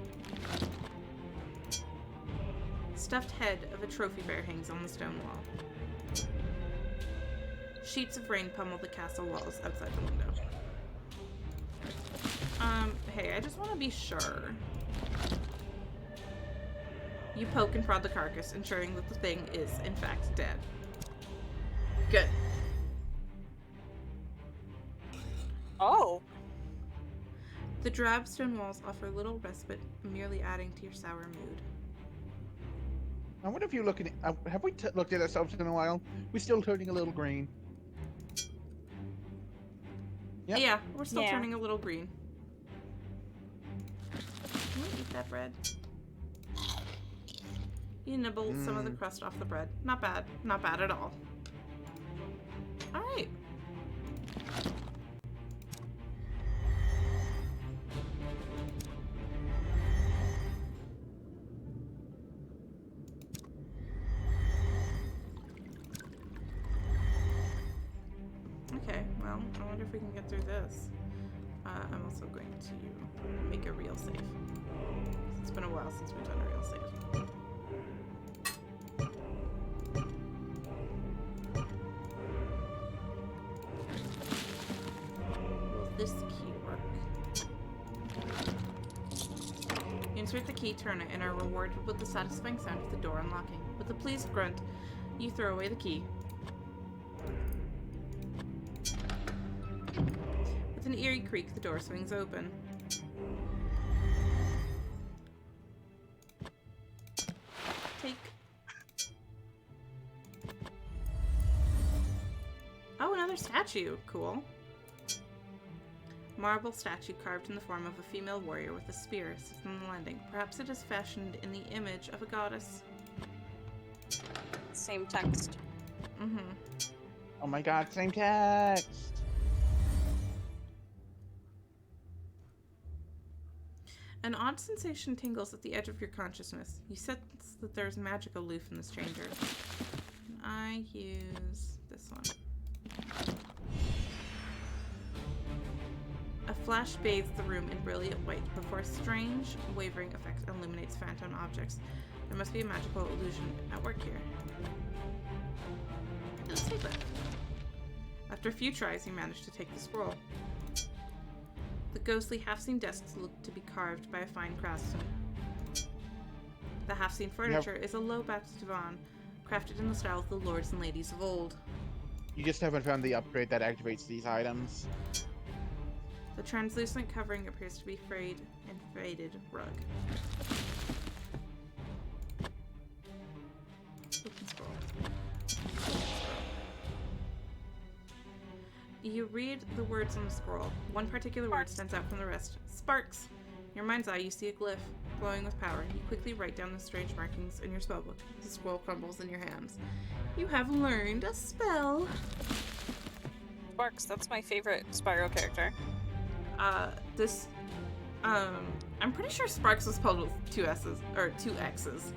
Stuffed head of a trophy bear hangs on the stone wall. Sheets of rain pummel the castle walls outside the window. Hey, I just want to be sure. You poke and prod the carcass, ensuring that the thing is, in fact, dead. Good. Oh. The drab stone walls offer little respite, merely adding to your sour mood. I wonder if you're looking at... have we looked at ourselves in a while? We're still turning a little green. Yep. Yeah, we're still Yeah. turning a little green. Can we eat that bread? You nibble some of the crust off the bread. Not bad. Not bad at all. Alright. Okay, well, I wonder if we can get through this. I'm also going to make a real save. It's been a while since we've done a real save. Will this key work? You insert the key, turn it, and are rewarded with the satisfying sound of the door unlocking. With a pleased grunt, you throw away the key. With an eerie creak, the door swings open. Take. Oh, another statue. Cool. Marble statue carved in the form of a female warrior with a spear sits on the landing. Perhaps it is fashioned in the image of a goddess. Same text. Mm-hmm. Oh my god, same text! An odd sensation tingles at the edge of your consciousness. You sense that there is magic aloof in this chamber. I use this one. A flash bathes the room in brilliant white before a strange, wavering effect illuminates phantom objects. There must be a magical illusion at work here. Let's take that. After a few tries, you manage to take the scroll. The ghostly half-seen desks look to be carved by a fine craftsman. The half-seen furniture is a low-backed divan, crafted in the style of the lords and ladies of old. You just haven't found the upgrade that activates these items. The translucent covering appears to be frayed and faded rug. Open scroll. You read the words on the scroll. One particular word stands out from the rest. Sparks! In your mind's eye, you see a glyph glowing with power. You quickly write down the strange markings in your spellbook. The scroll crumbles in your hands. You have learned a spell. Sparks, that's my favorite Spyro character. I'm pretty sure Sparks was spelled with two S's, or two X's.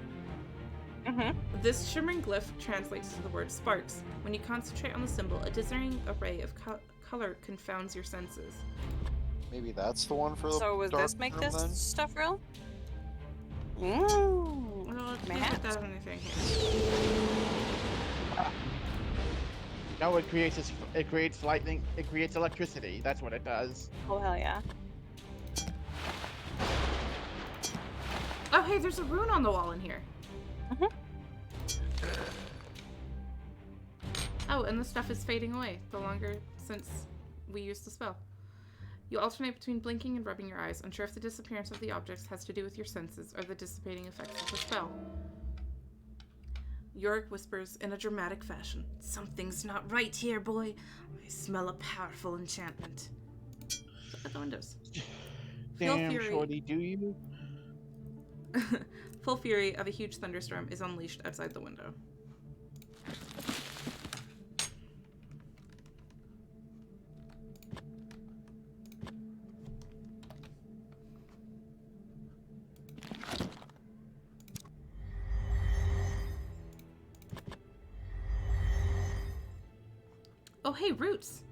Mm-hmm. This shimmering glyph translates to the word sparks. When you concentrate on the symbol, a dizzying array of color confounds your senses. Maybe that's the one for the So would dark this make room, this then? stuff real? Ooh. Well, let's see May if have it does to. anything here. No, it creates lightning. It creates electricity. That's what it does. Oh hell yeah. Oh, hey, there's a rune on the wall in here. Mhm. Oh, and the stuff is fading away the longer since we used the spell. You alternate between blinking and rubbing your eyes, unsure if the disappearance of the objects has to do with your senses or the dissipating effects of the spell. Yorick whispers in a dramatic fashion, "Something's not right here, boy. I smell a powerful enchantment." Look at the windows. Feel Damn, fury. shorty, do you? Full fury of a huge thunderstorm is unleashed outside the window. Oh, hey, roots.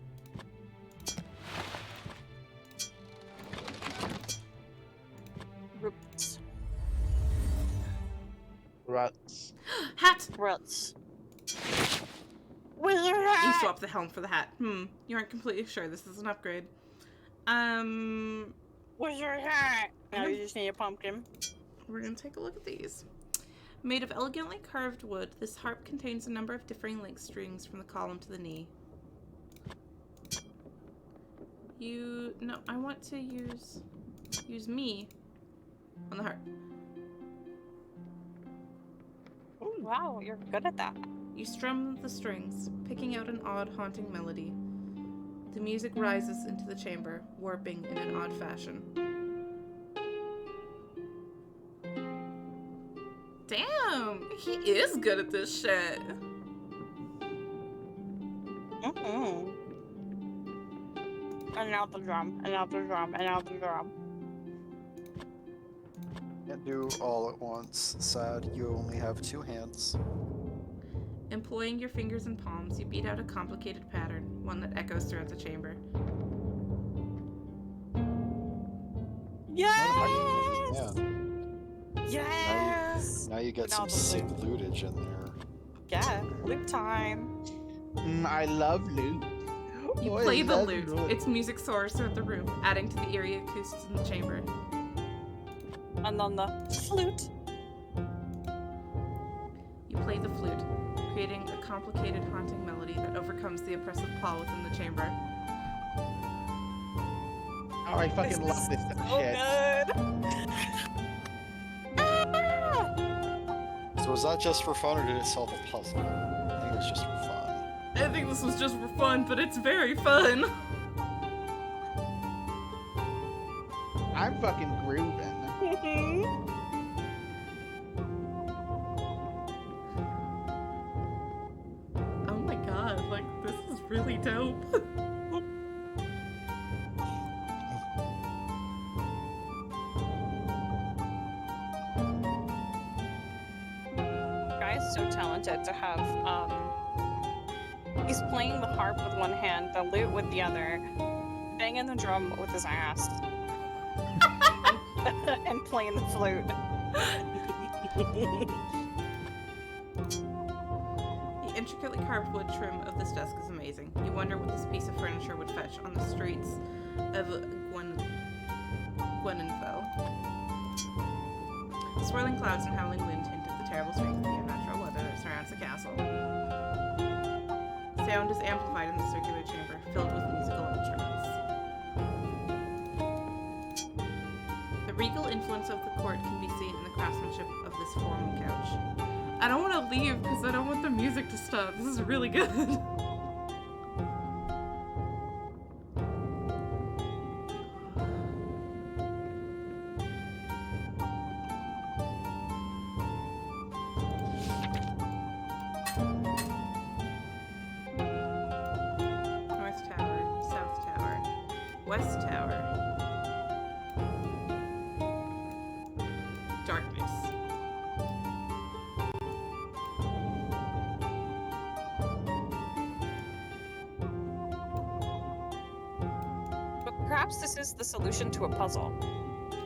Roots. Ruts. Hat! Roots. Where's your You hat? swap the helm for the hat. You aren't completely sure this is an upgrade. Where's your hat? Now you just need a pumpkin. We're gonna take a look at these. Made of elegantly carved wood, this harp contains a number of differing link strings from the column to the knee. No, I want to use me on the harp. Wow, you're good at that. You strum the strings, picking out an odd, haunting melody. The music rises into the chamber, warping in an odd fashion. Damn, he is good at this shit. Mm-hmm. And now the drum, and now the drum, and now the drum. Can't do all at once. Sad, you only have 2 hands. Employing your fingers and palms, you beat out a complicated pattern, one that echoes throughout the chamber. Yes! Yeah. Yes! Now you get Now some the sick loot. lootage in there. Yeah, loot time. I love loot. You Oh, I play the love lute. Its music soars throughout the room, adding to the eerie acoustics in the chamber. And then the flute. You play the flute, creating a complicated, haunting melody that overcomes the oppressive pall within the chamber. Oh, I fucking love this So shit. good. So was that just for fun, or did it solve a puzzle? I think it was just for fun. I think this was just for fun, but it's very fun. I'm fucking grooving. Oh my god, like, this is really dope. Guy's so talented to have, he's playing the harp with one hand, the lute with the other, banging the drum with his ass, and playing the flute. The intricately carved wood trim of this desk is amazing. You wonder what this piece of furniture would fetch on the streets of Gwenenfell. Swirling clouds and howling wind hint at the terrible strength of the unnatural weather that surrounds the castle. Sound is amplified in the circular chamber, filled with musical instruments. The regal influence of the court can be seen in the craftsmanship of this formal couch. I don't want to leave because I don't want the music to stop. This is really good. North Tower, South Tower, West Tower. Darkness. But perhaps this is the solution to a puzzle.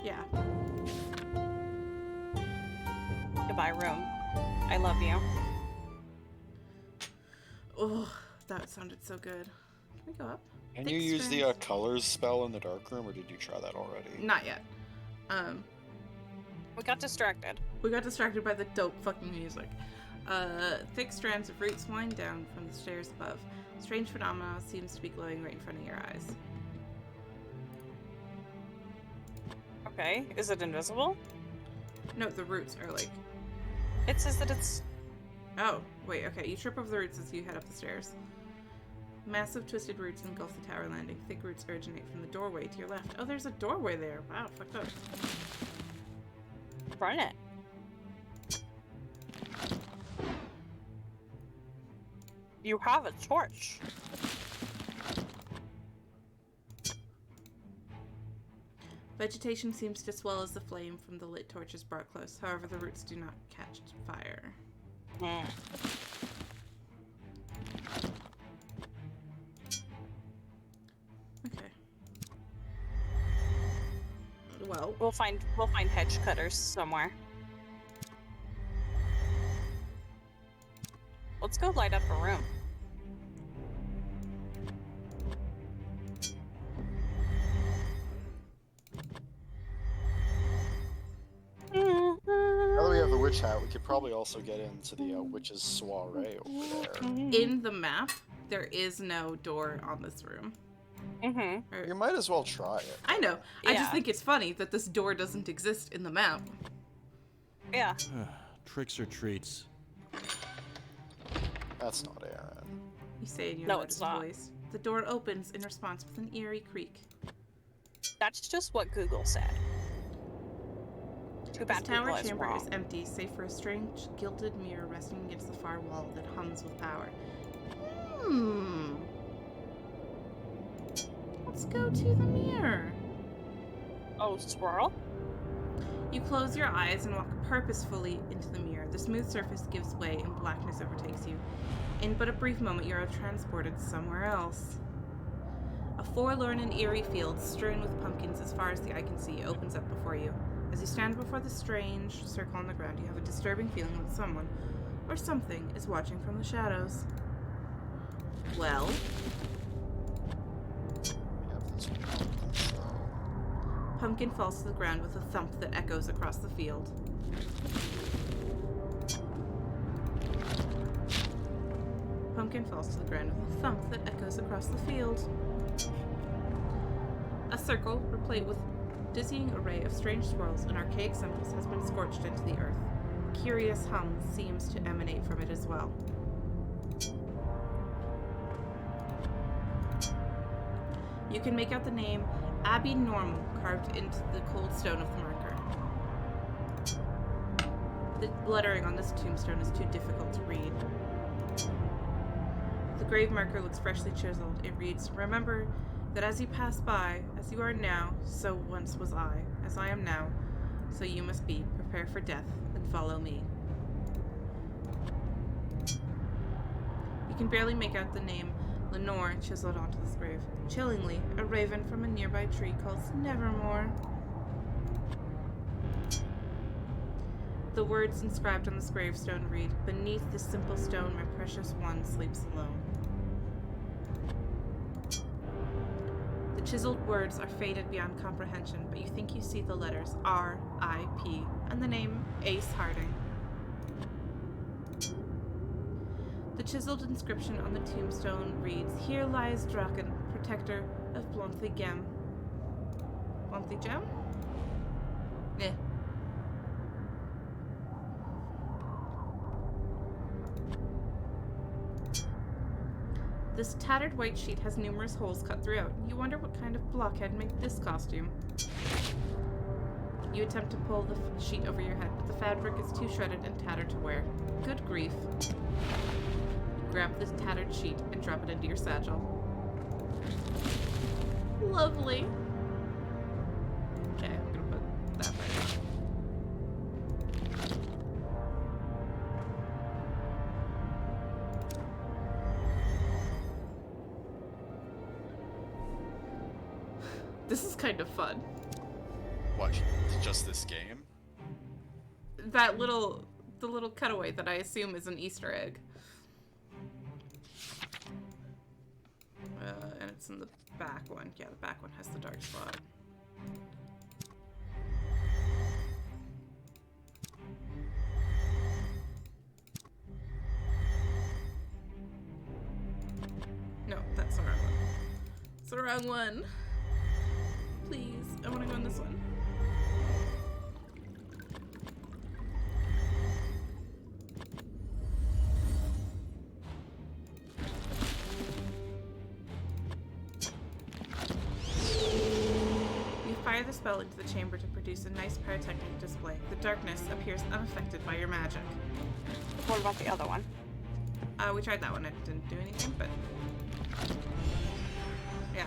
Yeah. Goodbye, room. I love you. Oh, that sounded so good. Can we go up? Can you Thick use the strands. colors spell in the dark room, or did you try that already? Not yet. We got distracted. We got distracted by the dope fucking music. Thick strands of roots wind down from the stairs above. Strange phenomena seems to be glowing right in front of your eyes. Okay, is it invisible? No, the roots are like... It says that it's... Oh, wait, okay. You trip over the roots as you head up the stairs. Massive twisted roots engulf the tower landing. Thick roots originate from the doorway to your left. Oh, there's a doorway there. Wow, fucked up. Run it. You have a torch. Vegetation seems to swell as the flame from the lit torch is brought close. However, the roots do not catch fire. Okay. Well, We'll find hedge cutters somewhere. Let's go light up a room. Now that we have the witch hat, we could probably also get into the witch's soiree over there. in the map, there is no door on this room. Mm-hmm. You might as well try it. I know. I Yeah. just think it's funny that this door doesn't exist in the map. Yeah. Tricks or treats? That's not Aaron. You say in your No, loudest it's not. voice. The door opens in response with an eerie creak. That's just what Google said. Too bad This tower Google is chamber wrong. is empty, save for a strange gilded mirror resting against the far wall that hums with power. Let's go to the mirror. Oh, swirl? You close your eyes and walk purposefully into the mirror. The smooth surface gives way and blackness overtakes you. In but a brief moment, you are transported somewhere else. A forlorn and eerie field, strewn with pumpkins as far as the eye can see, opens up before you. As you stand before the strange circle on the ground, you have a disturbing feeling that someone, or something, is watching from the shadows. Well? Pumpkin falls to the ground with a thump that echoes across the field. Pumpkin falls to the ground with a thump that echoes across the field. A circle, replete with a dizzying array of strange swirls and archaic symbols, has been scorched into the earth. A curious hum seems to emanate from it as well. You can make out the name Abbey Normal carved into the cold stone of the marker. The lettering on this tombstone is too difficult to read. The grave marker looks freshly chiseled. It reads, "Remember that as you pass by, as you are now, so once was I. As I am now, so you must be. Prepare for death and follow me." You can barely make out the name Lenore chiseled onto this grave. Chillingly, a raven from a nearby tree calls Nevermore. The words inscribed on this gravestone read, "Beneath this simple stone, my precious one sleeps alone." The chiseled words are faded beyond comprehension, but you think you see the letters R.I.P. and the name Ace Harding. The chiseled inscription on the tombstone reads, "Here lies Draken, protector of Blonthy Gem." Blonthy Gem? Eh. This tattered white sheet has numerous holes cut throughout. You wonder what kind of blockhead made this costume. You attempt to pull the sheet over your head, but the fabric is too shredded and tattered to wear. Good grief. Grab this tattered sheet and drop it into your satchel. Lovely. Okay, I'm gonna put that back on. This is kind of fun. What? Just this game? The little cutaway that I assume is an Easter egg. And it's in the back one. Yeah, the back one has the dark spot. No, that's the wrong one. It's the wrong one. Please, I want to go on this one. Fire the spell into the chamber to produce a nice pyrotechnic display. The darkness appears unaffected by your magic. What about the other one? We tried that one. It didn't do anything, but... yeah.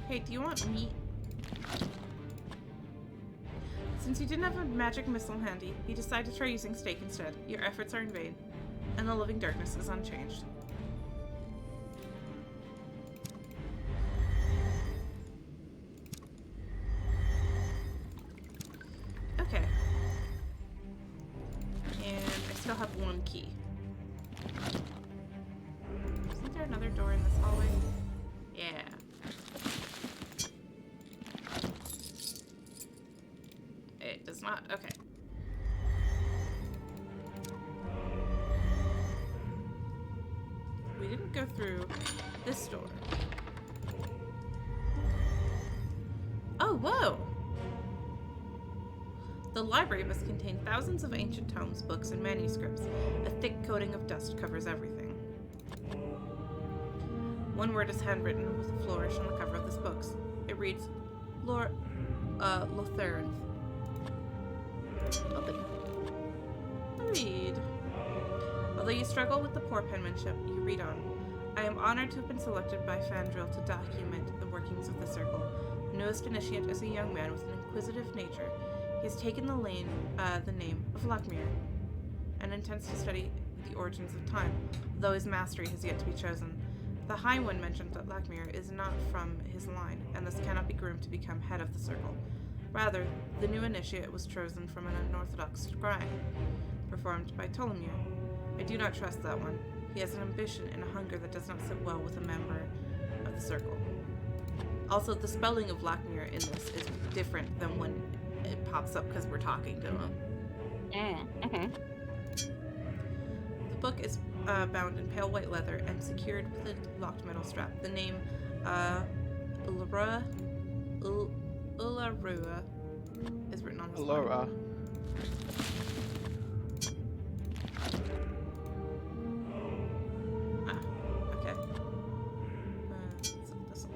Hey, do you want meat? Since you didn't have a magic missile handy, you decide to try using steak instead. Your efforts are in vain, and the living darkness is unchanged. Okay. And I still have one key. Isn't there another door in this hallway? Yeah. It does not. Okay. We didn't go through this door. Oh, whoa! The library must contain thousands of ancient tomes, books, and manuscripts. A thick coating of dust covers everything. One word is handwritten with a flourish on the cover of this book. It reads, Lotharinth. Open. Read. Although you struggle with the poor penmanship, you read on. I am honored to have been selected by Fandril to document the workings of the Circle. The newest initiate is a young man with an inquisitive nature. He has taken the name of Lakmir and intends to study the origins of time, though his mastery has yet to be chosen. The High One mentioned that Lakmir is not from his line, and thus cannot be groomed to become head of the Circle. Rather, the new initiate was chosen from an unorthodox scrying, performed by Ptolemy. I do not trust that one. He has an ambition and a hunger that does not sit well with a member of the Circle. Also, the spelling of Lakmir in this is different than when it pops up because we're talking to him. The book is bound in pale white leather and secured with a locked metal strap. The name Ularua is written on the Allura. Okay. So this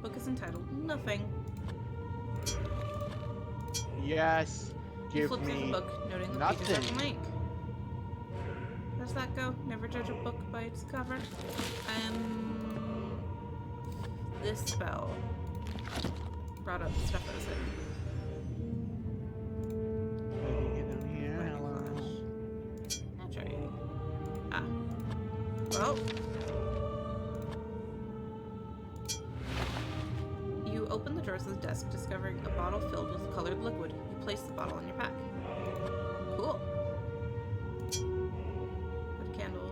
book is entitled Nothing. Yes. You Give flip through the me book, noting the pages are nothing. blank. How does that go? Never judge a book by its cover. This spell brought up the stuff that was hidden. That's right. Well. You open the drawers of the desk, discovering a bottle filled with colored liquid. You place the bottle in your pack. Cool. Put a candle.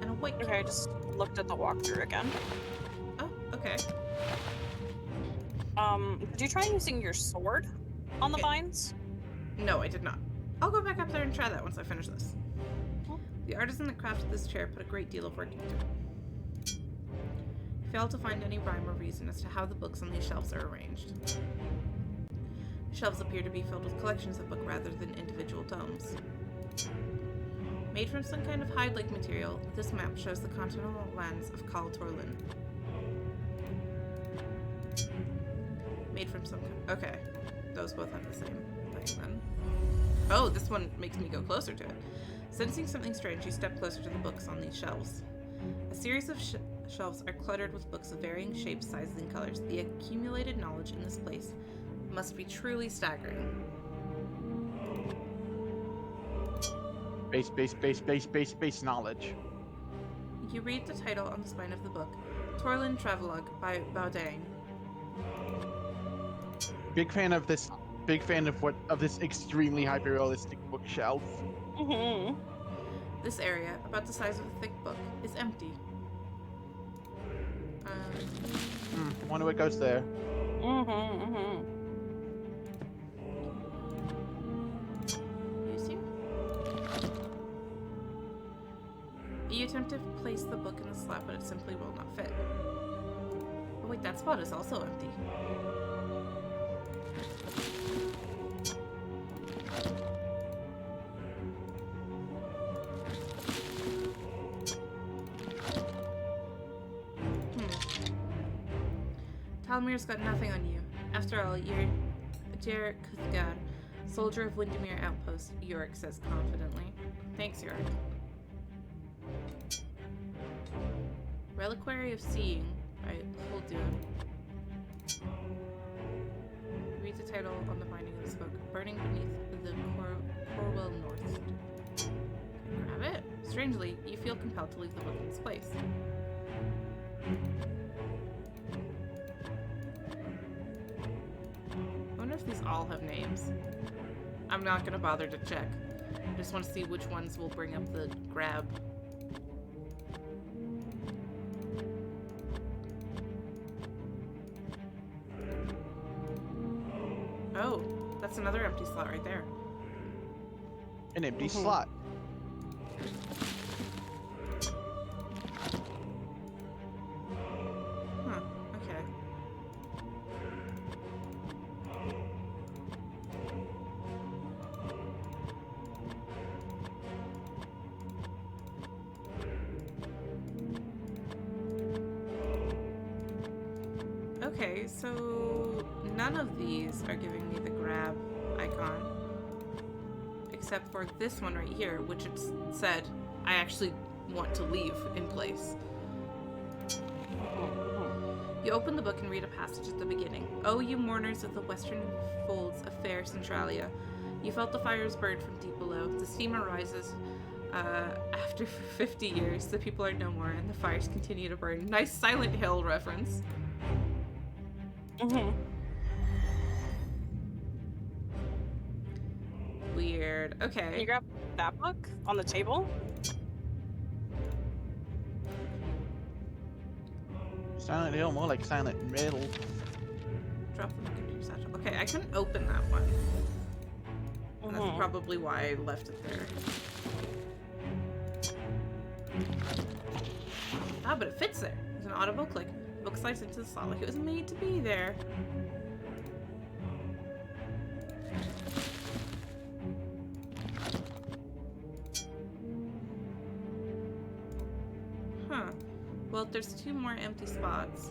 And a white candle. Okay, I just looked at the walkthrough again. Oh, okay. Did you try using your sword on the vines? No, I did not. I'll go back up there and try that once I finish this. The artisan that crafted this chair put a great deal of work into it. He failed to find any rhyme or reason as to how the books on these shelves are arranged. The shelves appear to be filled with collections of books rather than individual tomes. Made from some kind of hide-like material, this map shows the continental lands of Kal Torlin. Made from some kind... Okay. Those both have the same thing, then. Oh, this one makes me go closer to it. Sensing something strange, you step closer to the books on these shelves. A series of shelves are cluttered with books of varying shapes, sizes, and colors. The accumulated knowledge in this place must be truly staggering. Base knowledge. You read the title on the spine of the book, Torlin Travelogue by Baudin. Big fan of this. Big fan of this extremely hyper-realistic bookshelf. This area, about the size of a thick book, is empty. Wonder what goes there. You see? You attempt to place the book in the slot, but it simply will not fit. Oh wait, that spot is also empty. Talmir's got nothing on you. After all, you're Jer Kuthgar, soldier of Windermere Outpost, Yorick says confidently. Thanks, Yorick. Reliquary of Seeing by Huldun. Read the title on the binding of this book. Burning beneath the Corwell North. Grab it. Strangely, you feel compelled to leave the book in its place. I wonder if these all have names. I'm not gonna bother to check. I just want to see which ones will bring up the grab. Oh, that's another empty slot right there. An empty slot. Huh, okay. Okay, so none of these are giving me the grab icon. Except for this one right here, which it said I actually want to leave in place. You open the book and read a passage at the beginning. Oh, you mourners of the western folds of fair Centralia. You felt the fires burn from deep below. The steam arises. After 50 years, the people are no more, and the fires continue to burn. Nice Silent Hill reference. Weird. Okay. Can you grab that book on the table? Silent Hill, more like Silent Middle. Drop the book into your satchel. Okay, I couldn't open that one. That's probably why I left it there. Ah, but it fits there. There's an audible click. The book slides into the slot like it was made to be there. Huh. Well, there's 2 more empty spots.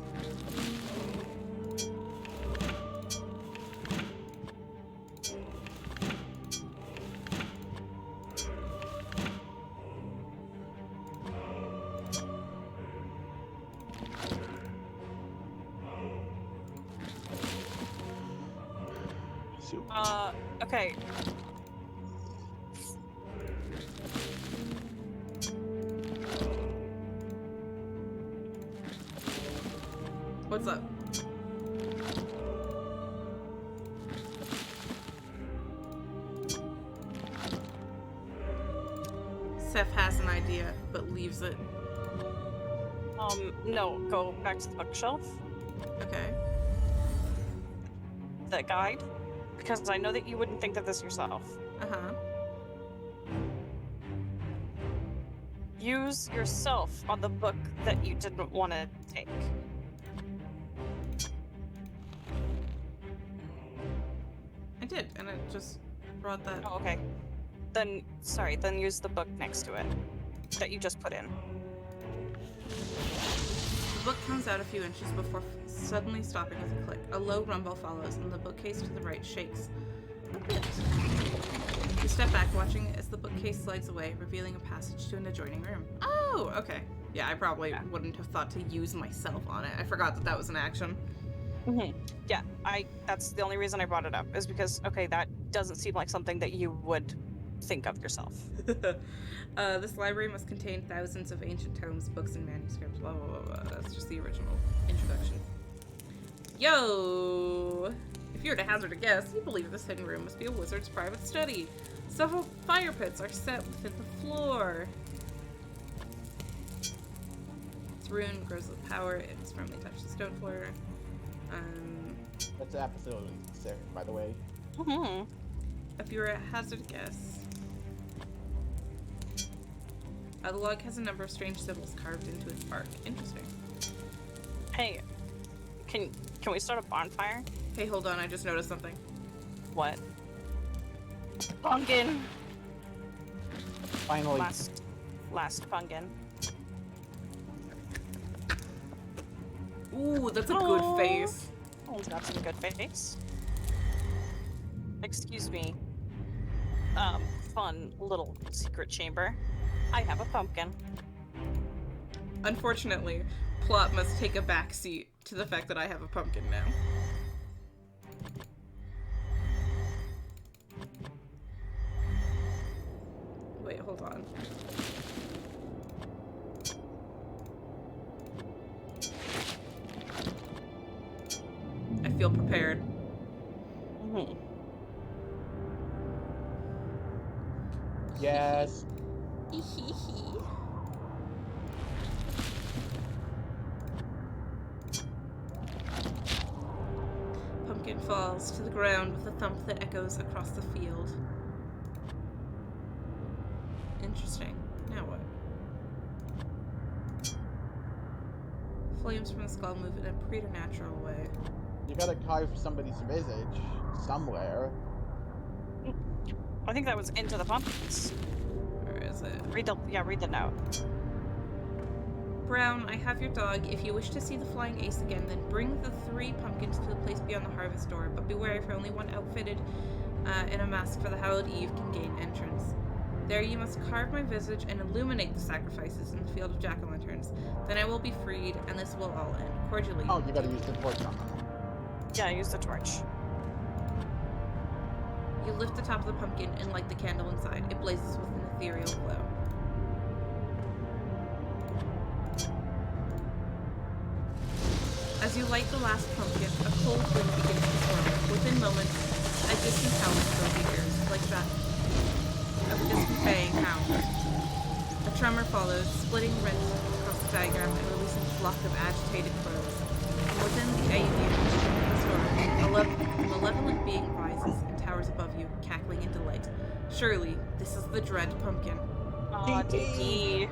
Okay. What's up? Seth has an idea, but leaves it. No, go back to the bookshelf. Okay. The guide. Because I know that you wouldn't think of this yourself. Uh-huh. Use yourself on the book that you didn't want to take. I did, and it just brought that. Oh, okay. Then, sorry, then use the book next to it that you just put in. The book comes out a few inches before suddenly stopping with a click. A low rumble follows, and the bookcase to the right shakes a bit. You step back, watching as the bookcase slides away, revealing a passage to an adjoining room. Oh, okay. Yeah, I probably wouldn't have thought to use myself on it. I forgot that that was an action. Yeah, that's the only reason I brought it up, is because, okay, that doesn't seem like something that you would think of yourself. This library must contain thousands of ancient tomes, books, and manuscripts. Blah, blah, blah, blah. That's just the original introduction. Yo! If you were to hazard a guess, you believe this hidden room must be a wizard's private study. Several fire pits are set within the floor. Its rune grows with power. It is firmly touched the stone floor. That's absolutely sick, by the way. If you were to hazard a guess, the log has a number of strange symbols carved into its bark. Interesting. Hey, can we start a bonfire? Hey, hold on. I just noticed something. What? Pumpkin. Finally. Last pumpkin. Ooh, that's a good face. Oh, that's some good face. Excuse me. Fun little secret chamber. I have a pumpkin. Unfortunately, plot must take a back seat to the fact that I have a pumpkin now. Wait, hold on. I feel prepared. Yes. Pumpkin falls to the ground with a thump that echoes across the field. Interesting. Now what? Flames from the skull move in a preternatural way. You gotta carve somebody's visage somewhere. I think that was into the pumpkins. Where is it? Read the note. Brown, I have your dog. If you wish to see the flying ace again, then bring the 3 pumpkins to the place beyond the harvest door. But beware, for only one outfitted in a mask for the Hallowed Eve can gain entrance. There you must carve my visage and illuminate the sacrifices in the field of jack-o'-lanterns. Then I will be freed, and this will all end. Cordially. Oh, you gotta use the torch on them. Yeah, use the torch. You lift the top of the pumpkin and light the candle inside. It blazes with an ethereal glow. As you light the last pumpkin, a cold wind begins to swirl. Within moments, a distant howl fills the ears, like that of a distant baying hound. A tremor follows, splitting rents across the diagram and releasing a flock of agitated crows. From within the storm, a malevolent being rises and towers above you, cackling in delight. Surely, this is the dread pumpkin. Aw, Dickie.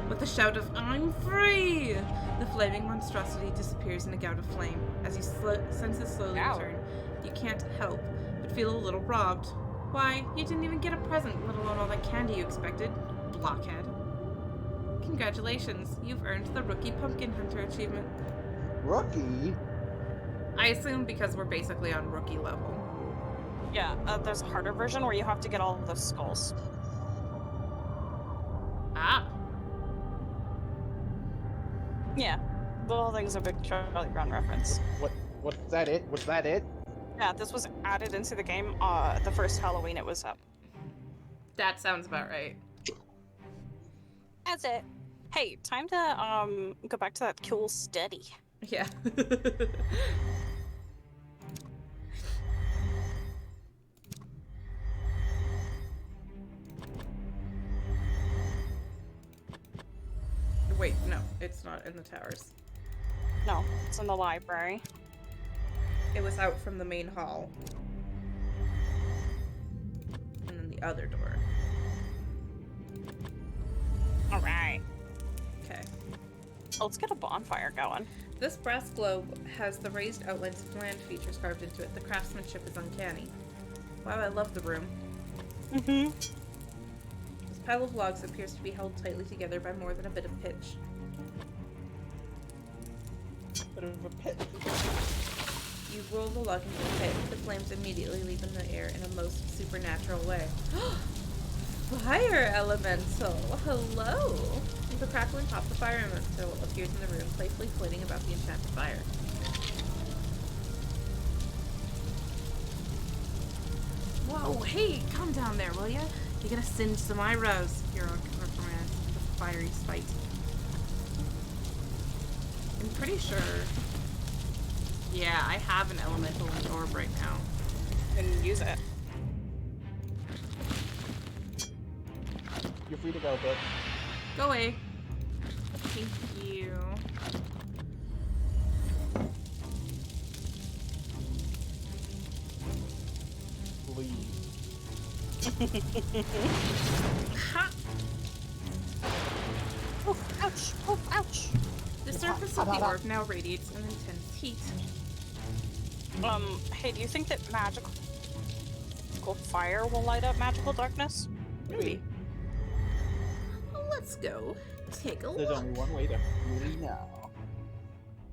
With a shout of, "I'm free!" the flaming monstrosity disappears in a gout of flame. As your senses slowly return, you can't help but feel a little robbed. Why, you didn't even get a present, let alone all that candy you expected. Blockhead. Congratulations, you've earned the Rookie Pumpkin Hunter achievement. Rookie? I assume because we're basically on rookie level. Yeah, there's a harder version where you have to get all of those skulls. Ah. Yeah, the whole thing's a big Charlie Brown reference. Was that it? Was that it? Yeah, this was added into the game the first Halloween it was up. That sounds about right. That's it. Hey, time to go back to that cool study. Yeah. Wait, no, it's not in the towers. No, it's in the library. It was out from the main hall. And then the other door. Alright. Okay. Let's get a bonfire going. This brass globe has the raised outlines of land features carved into it. The craftsmanship is uncanny. Wow, I love the room. Mm-hmm. This pile of logs appears to be held tightly together by more than a bit of pitch. Bit of a pit. You roll the log into the pit. The flames immediately leap in the air in a most supernatural way. Fire elemental! Hello! The crackling pop, the fire elemental appears in the room, playfully flitting about the enchanted fire. Whoa, hey, calm down there, will ya? You're gonna singe some eyebrows, hero reprimand with fiery spite. I'm pretty sure. Yeah, I have an elemental in the orb right now. And use it. You're free to go, bitch. Go away. Thank you. Please. Ha! Oh, ouch! Oh, ouch! The surface of the orb now radiates an intense heat. Hey, do you think that magical fire will light up magical darkness? Maybe. Let's go take a There's look. only one way to really know.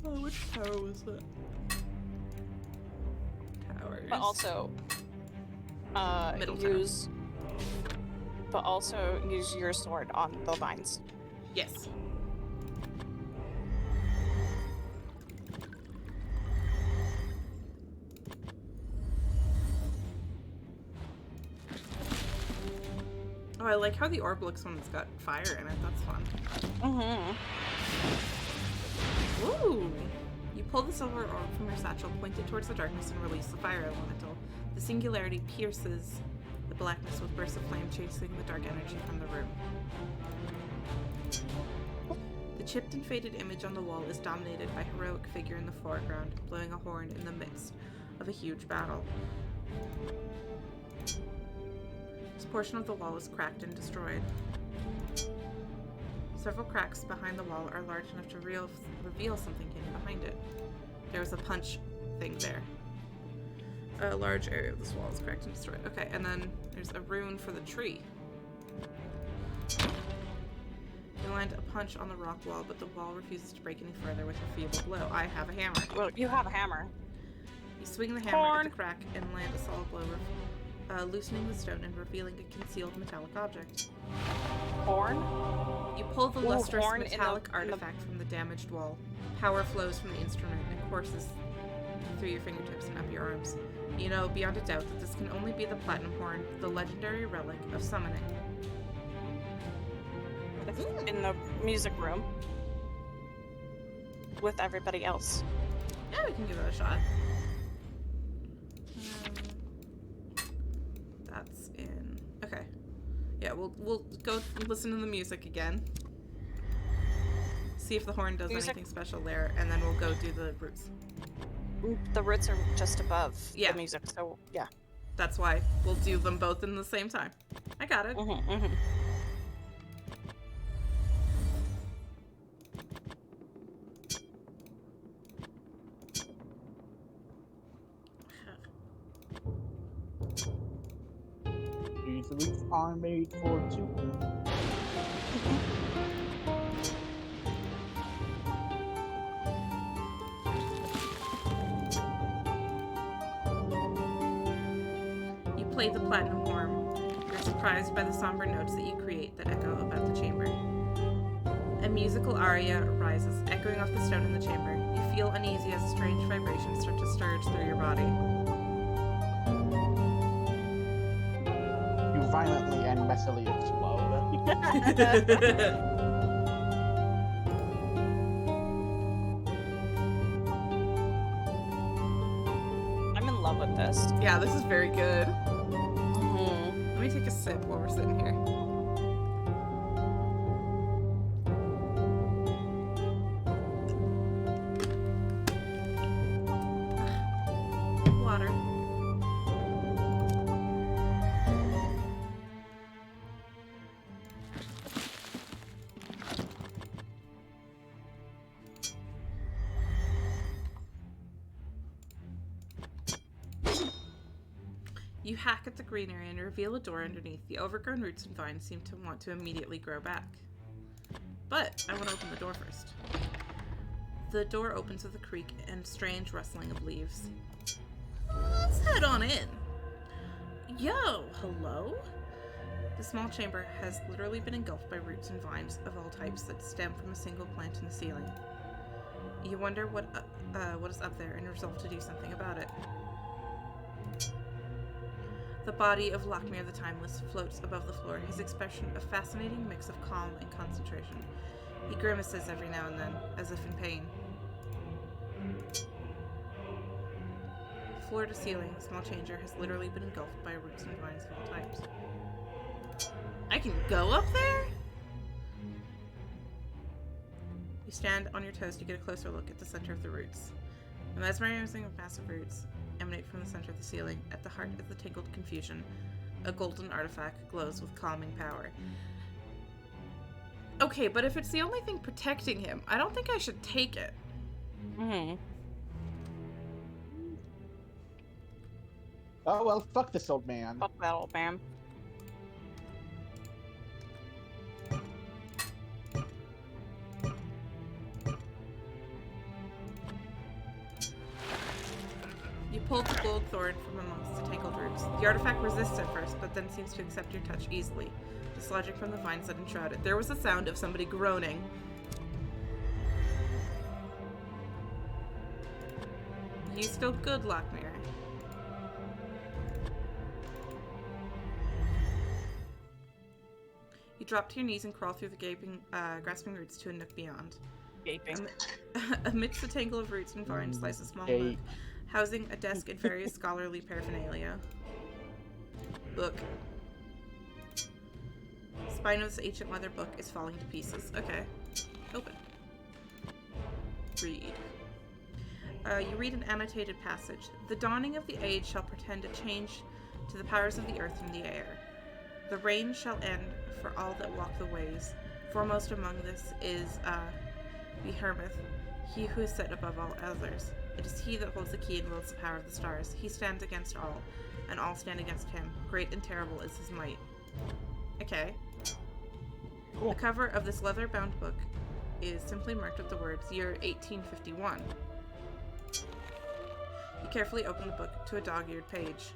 Oh, which tower was it? Towers. But also, Middle tower. But also use your sword on the vines. Yes. Oh, I like how the orb looks when it's got fire in it. That's fun. Mm-hmm. Ooh! You pull the silver orb from your satchel, point it towards the darkness, and release the fire elemental. The singularity pierces the blackness with bursts of flame, chasing the dark energy from the room. The chipped and faded image on the wall is dominated by a heroic figure in the foreground, blowing a horn in the midst of a huge battle. This portion of the wall is cracked and destroyed. Several cracks behind the wall are large enough to reveal something hidden behind it. There was a punch thing there. A large area of this wall is cracked and destroyed. Okay, and then there's a rune for the tree. You land a punch on the rock wall, but the wall refuses to break any further with a feeble blow. I have a hammer. Well, you have a hammer. You swing the hammer at the crack and land a solid blow, loosening the stone and revealing a concealed metallic object. Horn? You pull the lustrous horn metallic artifact from the damaged wall. Power flows from the instrument and courses through your fingertips and up your arms. You know beyond a doubt that this can only be the platinum horn, the legendary relic of summoning. In the music room. With everybody else. Yeah, we can give it a shot. That's in... Okay. Yeah, we'll go listen to the music again. See if the horn does anything special there, and then we'll go do the roots. The roots are just above the music, so yeah. That's why we'll do them both in the same time. I got it. These roots are made for two. You play the platinum horn. You're surprised by the somber notes that you create that echo about the chamber. A musical aria rises, echoing off the stone in the chamber. You feel uneasy as strange vibrations start to surge through your body. You violently and messily explode. I'm in love with this. Yeah, this is very good. Let me take a sip while we're sitting here. Water. You hack at the greenery and reveal a door underneath. The overgrown roots and vines seem to want to immediately grow back. But I want to open the door first. The door opens with a creak and strange rustling of leaves. Let's head on in. Yo, hello? The small chamber has literally been engulfed by roots and vines of all types that stem from a single plant in the ceiling. You wonder what is up there and resolve to do something about it. The body of Lochmere the Timeless floats above the floor, his expression a fascinating mix of calm and concentration. He grimaces every now and then, as if in pain. Floor to ceiling, the small chamber has literally been engulfed by roots and vines of all types. I can go up there? You stand on your toes to get a closer look at the center of the roots. The mesmerizing massive roots emanate from the center of the ceiling. At the heart of the tangled confusion, a golden artifact glows with calming power. Okay, but if it's the only thing protecting him, I don't think I should take it. Oh well, fuck this old man. Fuck that old man. You pull the gold thorn from amongst the tangled roots. The artifact resists at first, but then seems to accept your touch easily, dislodging from the vines that enshroud it. There was a sound of somebody groaning. You still good, Lochmere? You drop to your knees and crawl through the gaping, grasping roots to a nook beyond. Gaping. Amidst the tangle of roots and vines lies a small nook, housing a desk and various scholarly paraphernalia. Book. Spine of this ancient leather book is falling to pieces. Okay. Open. Read. You read an annotated passage. The dawning of the age shall portend a change to the powers of the earth and the air. The rain shall end for all that walk the ways. Foremost among this is Behemoth, he who is set above all others. It is he that holds the key and wields the power of the stars. He stands against all, and all stand against him. Great and terrible is his might. Okay. Cool. The cover of this leather-bound book is simply marked with the words year 1851. You carefully open the book to a dog-eared page.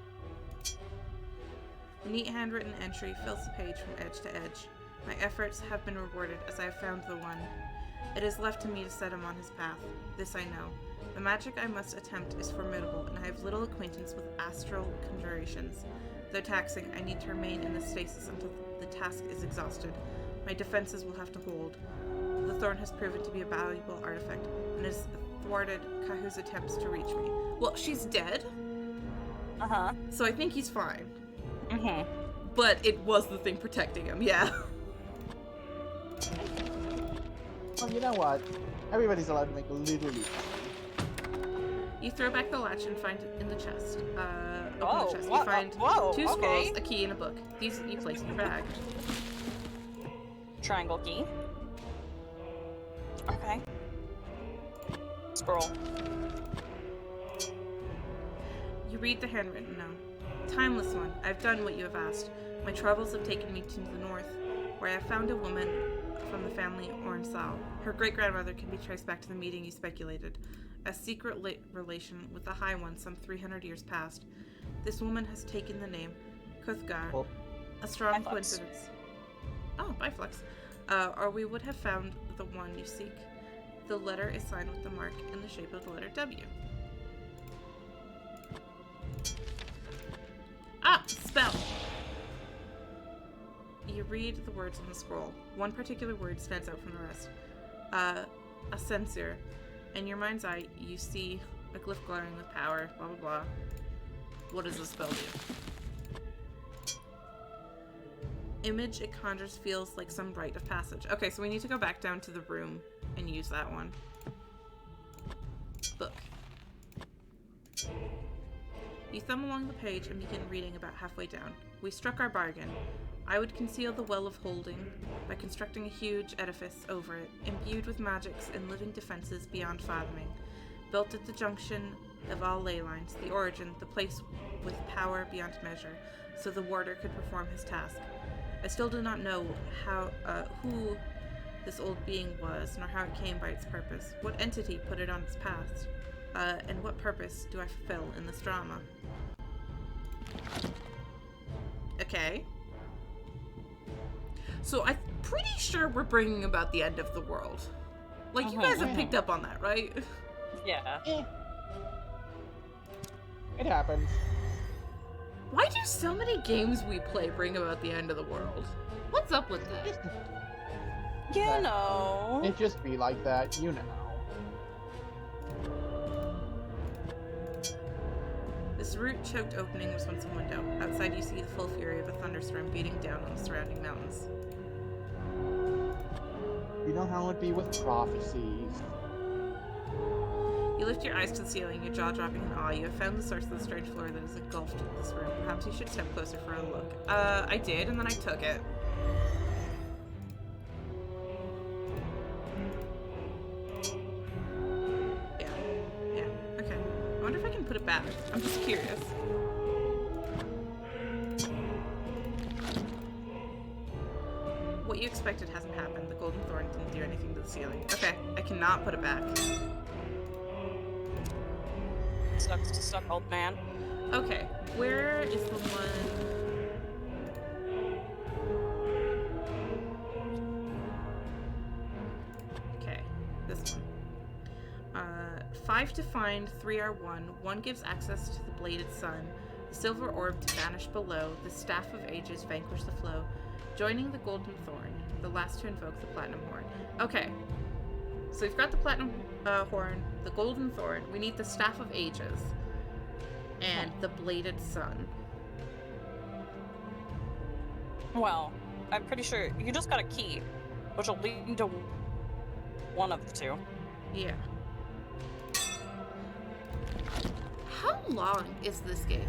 A neat handwritten entry fills the page from edge to edge. My efforts have been rewarded as I have found the one. It is left to me to set him on his path. This I know. The magic I must attempt is formidable, and I have little acquaintance with astral conjurations. Though taxing, I need to remain in this stasis until the task is exhausted. My defenses will have to hold. The thorn has proven to be a valuable artifact, and has thwarted Kahu's attempts to reach me. Well, she's dead, Uh-huh. so I think he's fine. Mm-hmm. But it was the thing protecting him, yeah. Well, you know what? Everybody's allowed to make a little leap. You throw back the latch and find it in the chest. Open Oh, the chest. what? You find Whoa, two scrolls, okay. a key, and a book. These you place in your bag. Triangle key. Okay. Scroll. You read the handwritten note. Timeless one, I've done what you have asked. My travels have taken me to the north, where I have found a woman from the family Ornsal. Her great-grandmother can be traced back to the meeting you speculated. A secret relation with the High One some 300 years past. This woman has taken the name Kuthgar. Well, A strong Biflux. coincidence. Oh, Biflux. Or we would have found the one you seek. The letter is signed with the mark in the shape of the letter W. Ah! Spell! You read the words on the scroll. One particular word stands out from the rest. A censor. In your mind's eye, you see a glyph glowing with power, blah blah blah. What does the spell do? Image it conjures feels like some rite of passage. Okay, so we need to go back down to the room and use that one. Book. You thumb along the page and begin reading about halfway down. We struck our bargain. I would conceal the Well of Holding by constructing a huge edifice over it, imbued with magics and living defenses beyond fathoming. Built at the junction of all ley lines, the origin, the place with power beyond measure, so the warder could perform his task. I still do not know who this old being was, nor how it came by its purpose. What entity put it on its path? And what purpose do I fulfill in this drama? Okay. So I'm pretty sure we're bringing about the end of the world. Like, you guys have picked up on that, right? Yeah. It happens. Why do so many games we play bring about the end of the world? What's up with that? You know. It just be like that, you know. This root-choked opening was once a window. Outside you see the full fury of a thunderstorm beating down on the surrounding mountains. You know how it'd be with prophecies. You lift your eyes to the ceiling, your jaw dropping in awe. You have found the source of the strange floor that is engulfed in this room. Perhaps you should step closer for a look. I did, and then I took it. Yeah, okay. I wonder if I can put it back. I'm just curious. What you expected hasn't happened. The golden thorn didn't do anything to the ceiling. Okay, I cannot put it back. Sucks to suck, old man. Okay, where is the one? Okay, this one. 5 to find, 3 are 1. 1 gives access to the bladed sun. The silver orb to vanish below. The staff of ages vanquish the flow. Joining the golden thorn. The last to invoke the platinum horn. Okay, so we've got the platinum horn, the golden thorn. We need the staff of ages. And the bladed sun. Well, I'm pretty sure you just got a key, which will lead to one of the two. Yeah. How long is this game?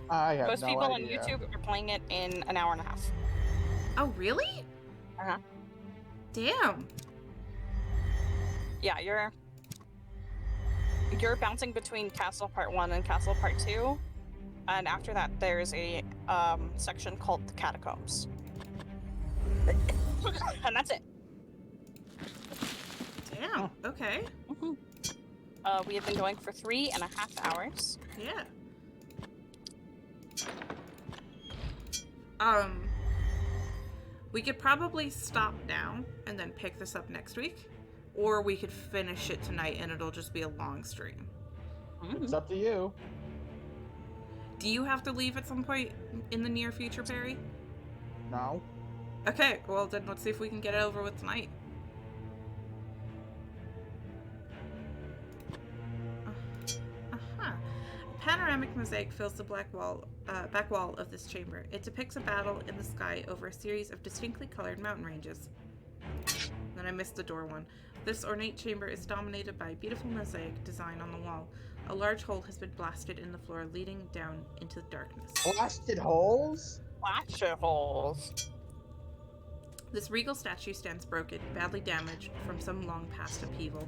I have Most no people idea. on YouTube are playing it in an hour and a half. Oh, really? Uh-huh. Damn. Yeah, you're bouncing between Castle Part 1 and Castle Part 2, and after that there's a section called the Catacombs. And that's it. Damn. Okay. We have been going for 3.5 hours. Yeah. We could probably stop now and then pick this up next week, or we could finish it tonight and it'll just be a long stream. It's up to you. Do you have to leave at some point in the near future, Barry? No. Okay, well then let's see if we can get it over with tonight. A panoramic mosaic fills the back wall of this chamber. It depicts a battle in the sky over a series of distinctly colored mountain ranges. Then I missed the door one. This ornate chamber is dominated by a beautiful mosaic design on the wall. A large hole has been blasted in the floor, leading down into the darkness. Blasted holes? Blasted holes. This regal statue stands broken, badly damaged from some long past upheaval.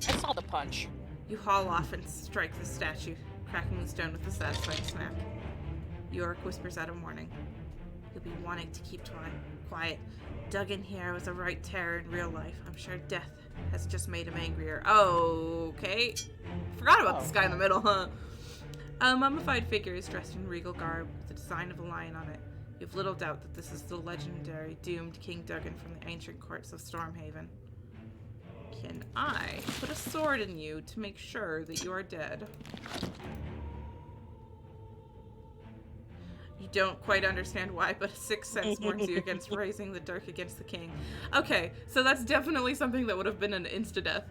I saw the punch. You haul off and strike the statue, cracking the stone with a satisfying snap. Yorick whispers out a warning. You'll be wanting to keep quiet. Duggan here was a right terror in real life. I'm sure death has just made him angrier. Okay. Forgot about this guy in the middle, huh? A mummified figure is dressed in regal garb with the design of a lion on it. You have little doubt that this is the legendary doomed King Duggan from the ancient courts of Stormhaven. Can I put a sword in you to make sure that you are dead? You don't quite understand why, but a sixth sense warns you against raising the dark against the king. Okay, so that's definitely something that would have been an insta-death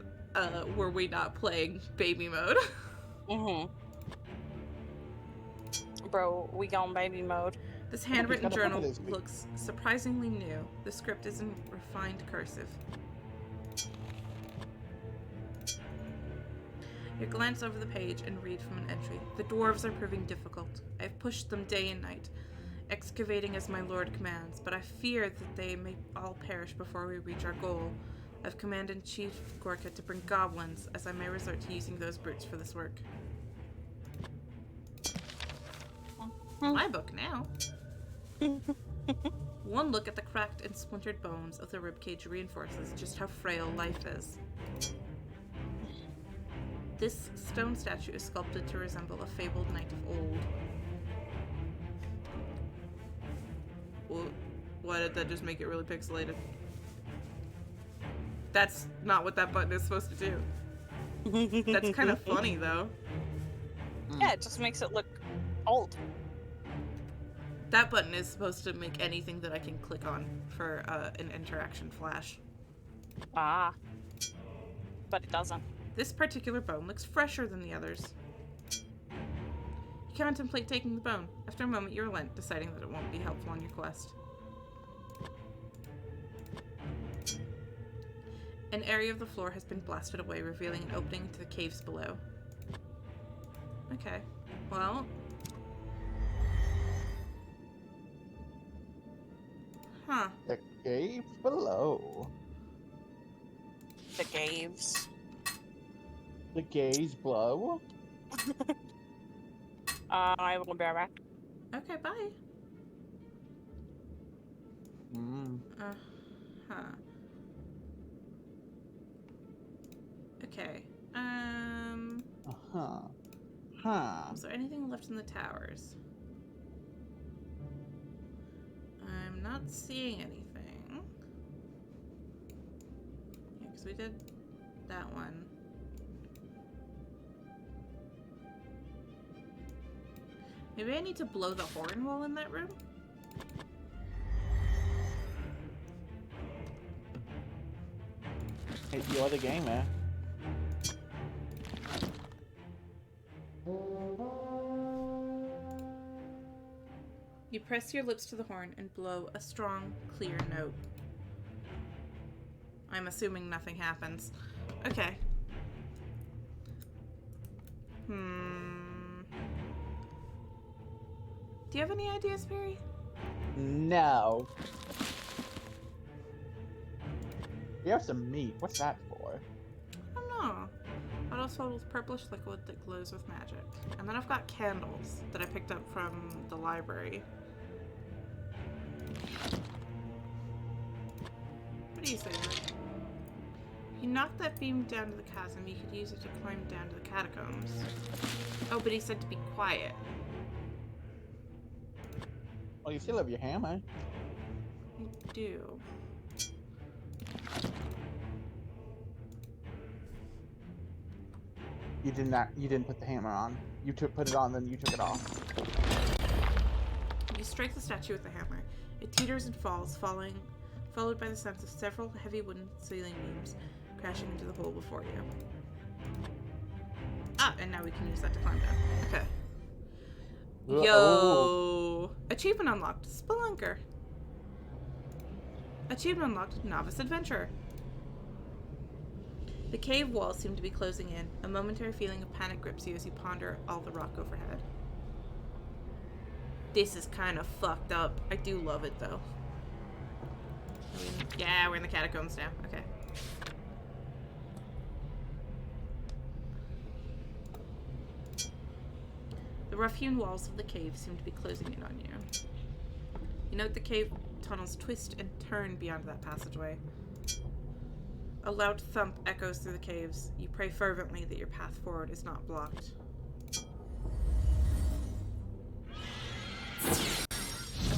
were we not playing baby mode. Bro, we gone baby mode. This handwritten journal looks surprisingly new. The script is in refined cursive. You glance over the page and read from an entry. The dwarves are proving difficult. I have pushed them day and night, excavating as my lord commands, but I fear that they may all perish before we reach our goal. I've commanded Chief Gorka to bring goblins, as I may resort to using those brutes for this work. My book now. One look at the cracked and splintered bones of the ribcage reinforces just how frail life is. This stone statue is sculpted to resemble a fabled knight of old. Why did that just make it really pixelated? That's not what that button is supposed to do. That's kind of funny, though. Yeah, it just makes it look old. That button is supposed to make anything that I can click on for an interaction flash. Ah. But it doesn't. This particular bone looks fresher than the others. You contemplate taking the bone. After a moment, you relent, deciding that it won't be helpful on your quest. An area of the floor has been blasted away, revealing an opening into the caves below. Okay. Well... Huh. The caves below. The caves. The gaze blow. I will be right back. Okay, bye. Okay. Was there anything left in the towers? I'm not seeing anything. Yeah, because we did that one. Maybe I need to blow the horn while in that room? Hey, you're the game, man. You press your lips to the horn and blow a strong, clear note. I'm assuming nothing happens. Okay. Do you have any ideas, Barry? No. We have some meat. What's that for? I don't know. Auto filled with purplish liquid that glows with magic. And then I've got candles that I picked up from the library. do you say? If you knock that beam down to the chasm, you could use it to climb down to the catacombs. Oh, but he said to be quiet. Well, you still have your hammer. I do. You did not. You didn't put the hammer on. You put it on, then you took it off. You strike the statue with the hammer. It teeters and falls, followed by the sounds of several heavy wooden ceiling beams crashing into the hole before you. Ah, and now we can use that to climb down. Okay. Yo! Achievement unlocked. Spelunker. Achievement unlocked. Novice Adventurer. The cave walls seem to be closing in. A momentary feeling of panic grips you as you ponder all the rock overhead. This is kind of fucked up. I do love it, though. Yeah, we're in the catacombs now. Okay. The rough-hewn walls of the cave seem to be closing in on you. You note the cave tunnels twist and turn beyond that passageway. A loud thump echoes through the caves. You pray fervently that your path forward is not blocked.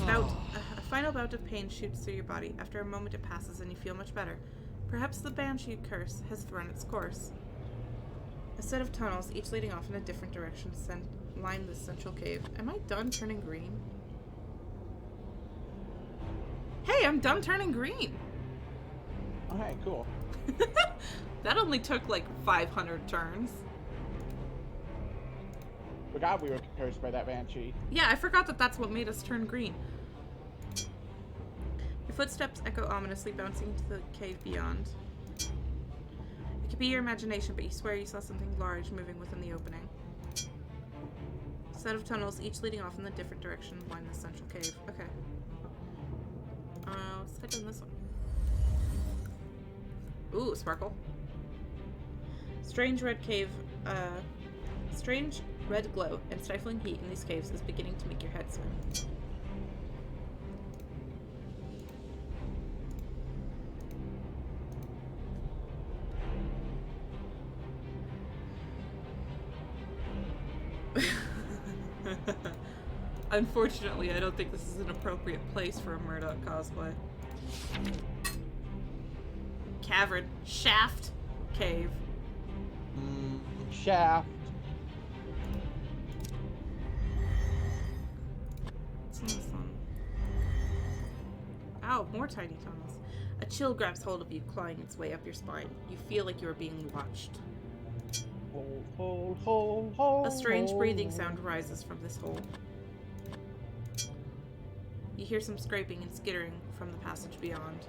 A final bout of pain shoots through your body. After a moment it passes and you feel much better. Perhaps the banshee curse has run its course. A set of tunnels, each leading off in a different direction, line the central cave. Am I done turning green? Hey, I'm done turning green! Okay, cool. That only took like 500 turns. Forgot we were cursed by that banshee. Yeah, I forgot that that's what made us turn green. Your footsteps echo ominously, bouncing into the cave beyond. It could be your imagination, but you swear you saw something large moving within the opening. A set of tunnels, each leading off in a different direction, line the central cave. Okay. Let's head down this one. Ooh, sparkle. Strange red glow and stifling heat in these caves is beginning to make your head swim. Unfortunately, I don't think this is an appropriate place for a Murdoch cosplay. Cavern. Shaft. Cave. Shaft. What's in this one? Ow, more tiny tunnels. A chill grabs hold of you, clawing its way up your spine. You feel like you are being watched. Hold. A strange breathing sound rises from this hole. You hear some scraping and skittering from the passage beyond.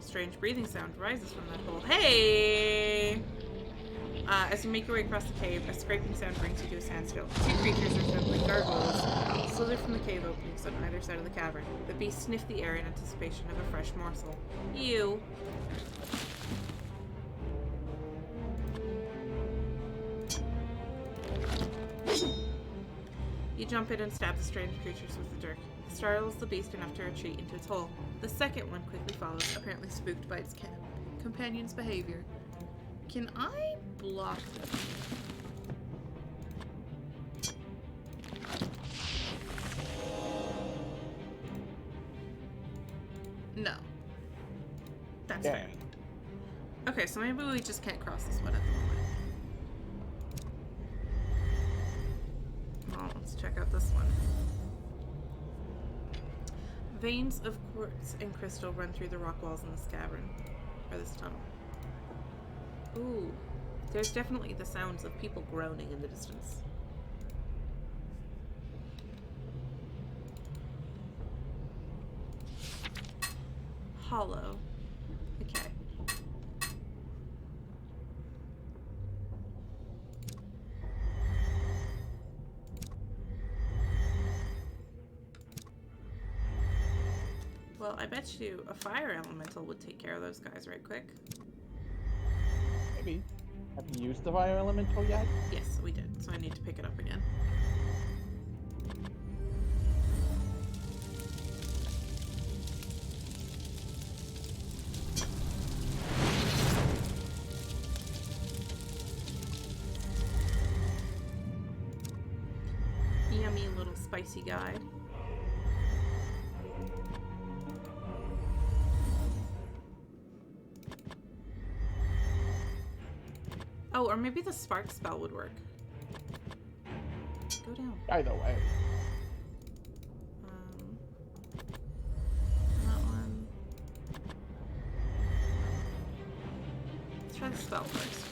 Strange breathing sound rises from that hole. Hey! As you make your way across the cave, a scraping sound brings you to a standstill. Two creatures resembling gargoyles slither from the cave openings on either side of the cavern. The beasts sniff the air in anticipation of a fresh morsel. You. You jump in and stab the strange creatures with the dirk. It startles the beast enough to retreat into its hole. The second one quickly follows, apparently spooked by its companion's behavior. Can I block them? No. That's fair. Okay, so maybe we just can't cross this one at the moment. Well, let's check out this one. Veins of quartz and crystal run through the rock walls in this cavern, or this tunnel. Ooh, there's definitely the sounds of people groaning in the distance. Hollow. Okay. Well, I bet you a fire elemental would take care of those guys right quick. Maybe. Have you used the fire elemental yet? Yes, we did, so I need to pick it up again. spicy guide. Oh, or maybe the spark spell would work. Go down. Either way. That one. Let's try the spell first.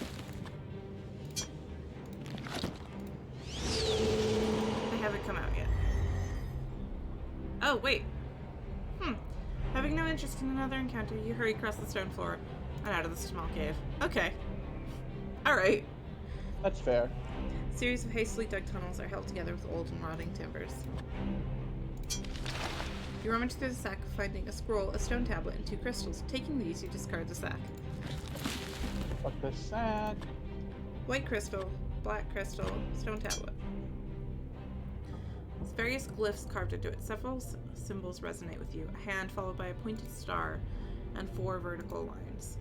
They haven't come out yet. Oh, wait. Having no interest in another encounter, you hurry across the stone floor and out of the small cave. Okay. Alright. That's fair. A series of hastily dug tunnels are held together with old and rotting timbers. You rummage through the sack, finding a scroll, a stone tablet, and 2 crystals. Taking these, you discard the sack. Fuck the sack. White crystal, black crystal, stone tablet. With various glyphs carved into it, several symbols resonate with you. A hand followed by a pointed star and 4 vertical lines.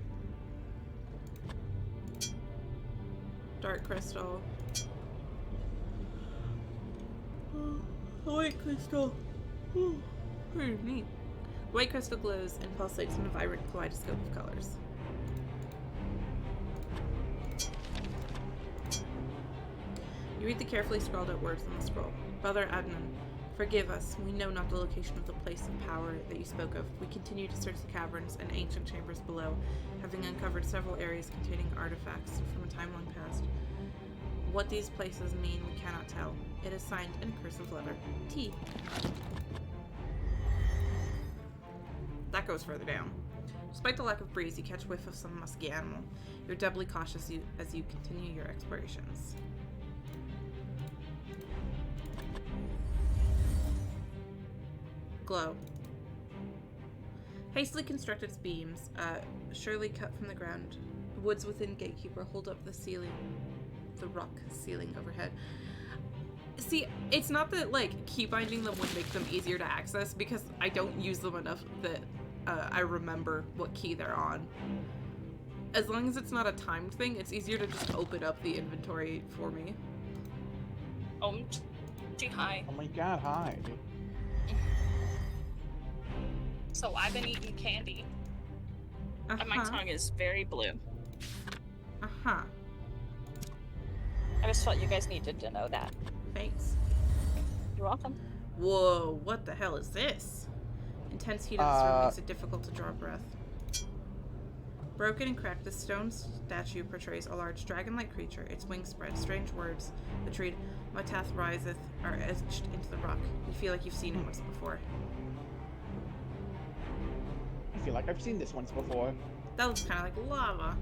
Dark crystal. White crystal. Pretty neat. White crystal glows and pulsates in a vibrant kaleidoscope of colors. You read the carefully scrawled out words on the scroll. Brother Adnan, forgive us. We know not the location of the place of power that you spoke of. We continue to search the caverns and ancient chambers below, having uncovered several areas containing artifacts from a time long past. What these places mean, we cannot tell. It is signed in a cursive letter, T. That goes further down. Despite the lack of breeze, you catch whiff of some musky animal. You're doubly cautious as you continue your explorations. Glow. Hastily constructed beams, surely cut from the ground. Woods within Gatekeeper hold up the ceiling, the rock ceiling overhead. See, it's not that, like, key binding them would make them easier to access, because I don't use them enough that I remember what key they're on. As long as it's not a timed thing, it's easier to just open up the inventory for me. Gee, hi. Oh my god, hi. So I've been eating candy. And my tongue is very blue. Uh-huh. I just thought you guys needed to know that. Thanks. You're welcome. Whoa, what the hell is this? Intense heat of this room makes it difficult to draw breath. Broken and cracked, the stone statue portrays a large dragon-like creature. Its wings spread. Strange words, which read, "Matath riseth," are etched into the rock. You feel like you've seen it once before. I feel like I've seen this once before. That looks kind of like lava.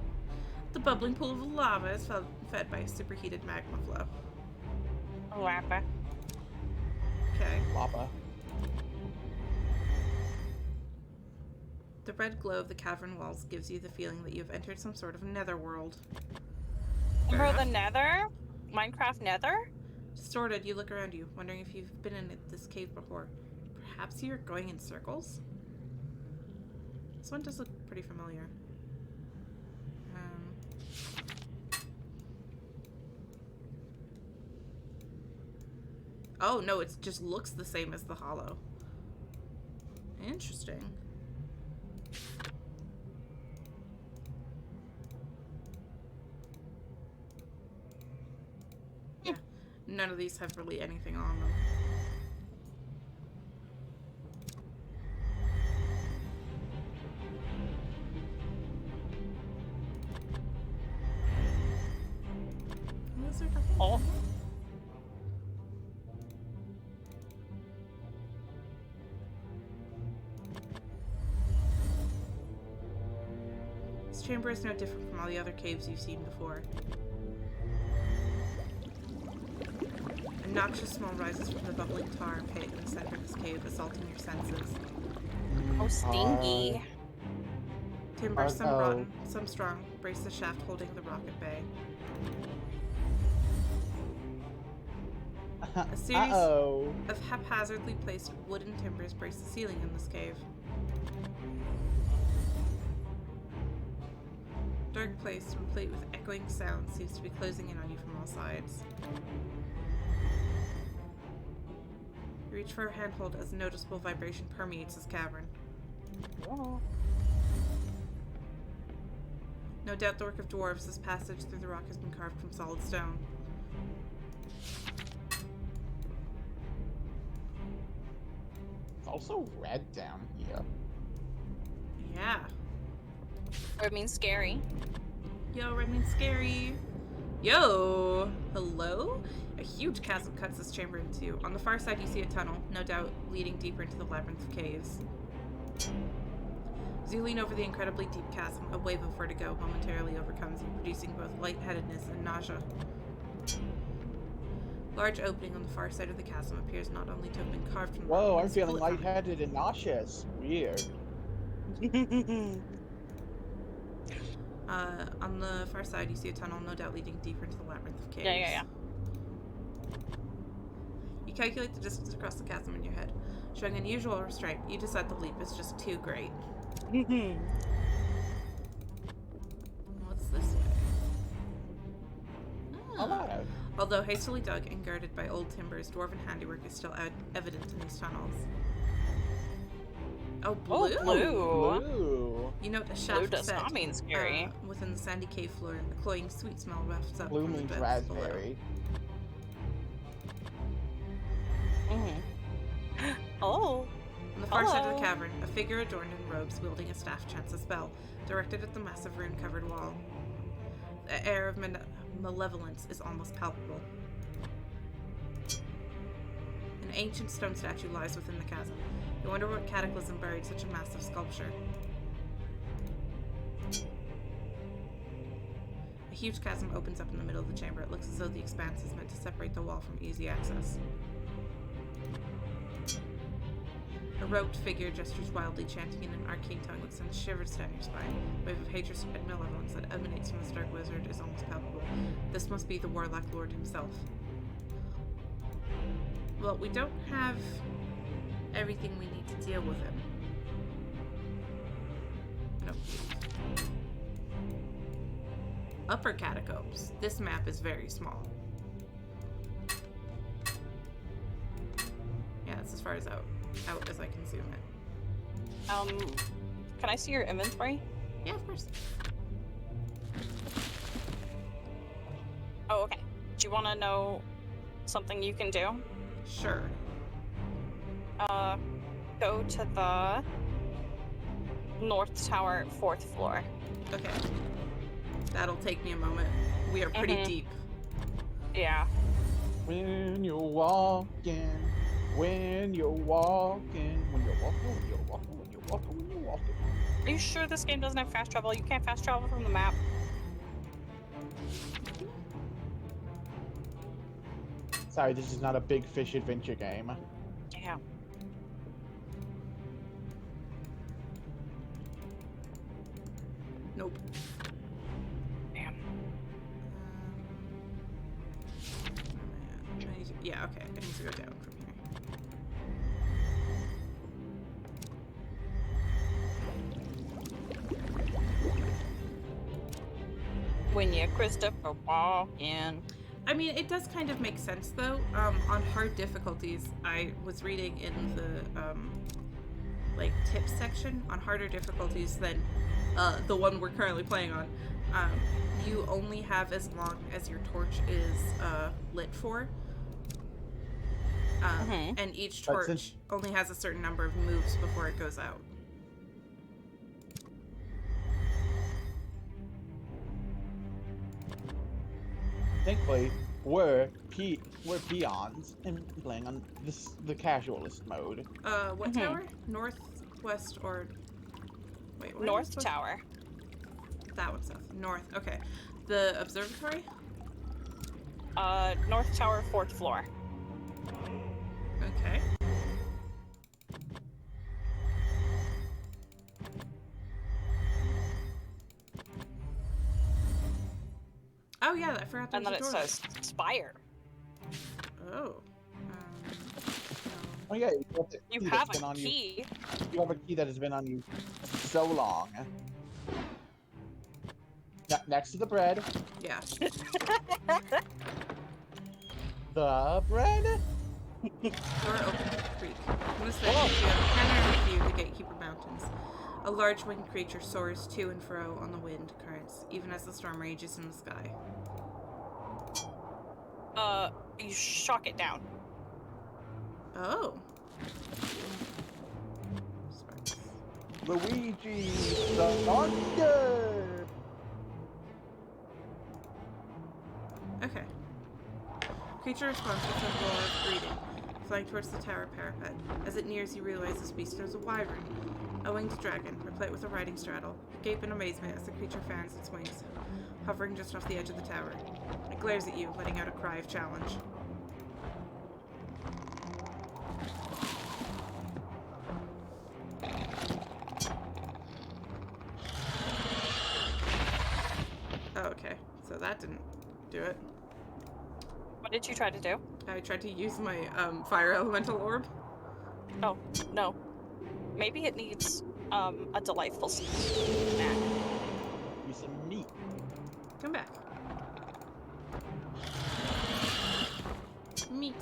The bubbling pool of lava is fed by a superheated magma flow. Lava. Okay. Lava. The red glow of the cavern walls gives you the feeling that you have entered some sort of netherworld. Bro, the nether? Minecraft nether? Distorted, you look around you, wondering if you've been in this cave before. Perhaps you're going in circles? This one does look pretty familiar. Oh, no, it just looks the same as the hollow. Interesting. Yeah, none of these have really anything on them. Was there nothing? Oh. This chamber is no different from all the other caves you've seen before. A noxious smell rises from the bubbling tar pit in the center of this cave, assaulting your senses. Oh, stingy. Timber, some rotten, some strong, brace the shaft holding the rock at bay. A series of haphazardly placed wooden timbers brace the ceiling in this cave. Dark place, replete with echoing sound, seems to be closing in on you from all sides. You reach for a handhold as a noticeable vibration permeates this cavern. Oh. No doubt the work of dwarves, this passage through the rock has been carved from solid stone. It's also red down here. Yeah. It means scary. Yo, red means scary. Yo! Hello? A huge chasm cuts this chamber in two. On the far side, you see a tunnel, no doubt leading deeper into the labyrinth of caves. As you lean over the incredibly deep chasm, a wave of vertigo momentarily overcomes you, producing both lightheadedness and nausea. Large opening on the far side of the chasm appears not only to have been carved from the Whoa, rock, I'm but feeling split from it. lightheaded and nauseous. Weird. On the far side, you see a tunnel, no doubt leading deeper into the labyrinth of caves. Yeah. You calculate the distance across the chasm in your head. Showing unusual restraint, you decide the leap is just too great. What's this way? Hello. Although hastily dug and guarded by old timbers, dwarven handiwork is still evident in these tunnels. Oh, blue! Oh, blue. Blue. You note a Blue shaft does set not mean scary. within the sandy cave floor. A cloying sweet smell wafts up Blue from the means depths below. raspberry. Oh. On the far side of Hello. the cavern, a figure adorned in robes wielding a staff chants a spell, directed at the massive rune-covered wall. The air of malevolence is almost palpable. An ancient stone statue lies within the chasm. You wonder what cataclysm buried such a massive sculpture. A huge chasm opens up in the middle of the chamber. It looks as though the expanse is meant to separate the wall from easy access. A robed figure gestures wildly, chanting in an arcane tongue that sends shivers down your spine. A wave of hatred and malevolence that emanates from this dark wizard is almost palpable. This must be the Warlock Lord himself. Well, we don't have everything we need to deal with him. Nope. Upper Catacombs. This map is very small. Yeah, that's as far as out as I can zoom it. Can I see your inventory? Yeah, of course. Oh, okay. Do you want to know something you can do? Sure. Go to the North Tower, 4th floor. Okay. That'll take me a moment. We are pretty deep. Yeah. When you're walking, when you're walking, when you're walking, when you're walking, when you're walking, when you're walking. Are you sure this game doesn't have fast travel? You can't fast travel from the map. Sorry, this is not a big fish adventure game. Yeah. Nope. Damn. Yeah, okay. I need to go down from here. When you Christopher Walken. I mean, it does kind of make sense, though. On hard difficulties, I was reading in the, tips section, on harder difficulties than the one we're currently playing on, you only have as long as your torch is lit for. And each But torch since- only has a certain number of moves before it goes out. Thankfully, we're peons and playing on the casualist mode. What tower? Northwest or... Wait, what North Tower. That one's south. North, okay. The observatory? North Tower, 4th floor. Okay. Oh yeah, I forgot And there's then a it door. says Spire. Oh. Oh yeah, You key have that's been a on key. You have a key that has been on you so long. Next to the bread. Yeah. The bread. Door open to the creek. From this vantage, you have a panoramic view of the Gatekeeper Mountains. A large winged creature soars to and fro on the wind currents, even as the storm rages in the sky. You shock it down. Oh. Sparks. Luigi, the monster! Okay. Creature responds with a roar of greeting, flying towards the tower parapet. As it nears, you realize this beast is a wyvern, a winged dragon, replete with a riding straddle. You gape in amazement as the creature fans its wings, hovering just off the edge of the tower. It glares at you, letting out a cry of challenge. Oh, okay. So that didn't do it. What did you try to do? I tried to use my fire elemental orb. Oh, no. Maybe it needs a delightful snack. Use some meat. Come back. Meat.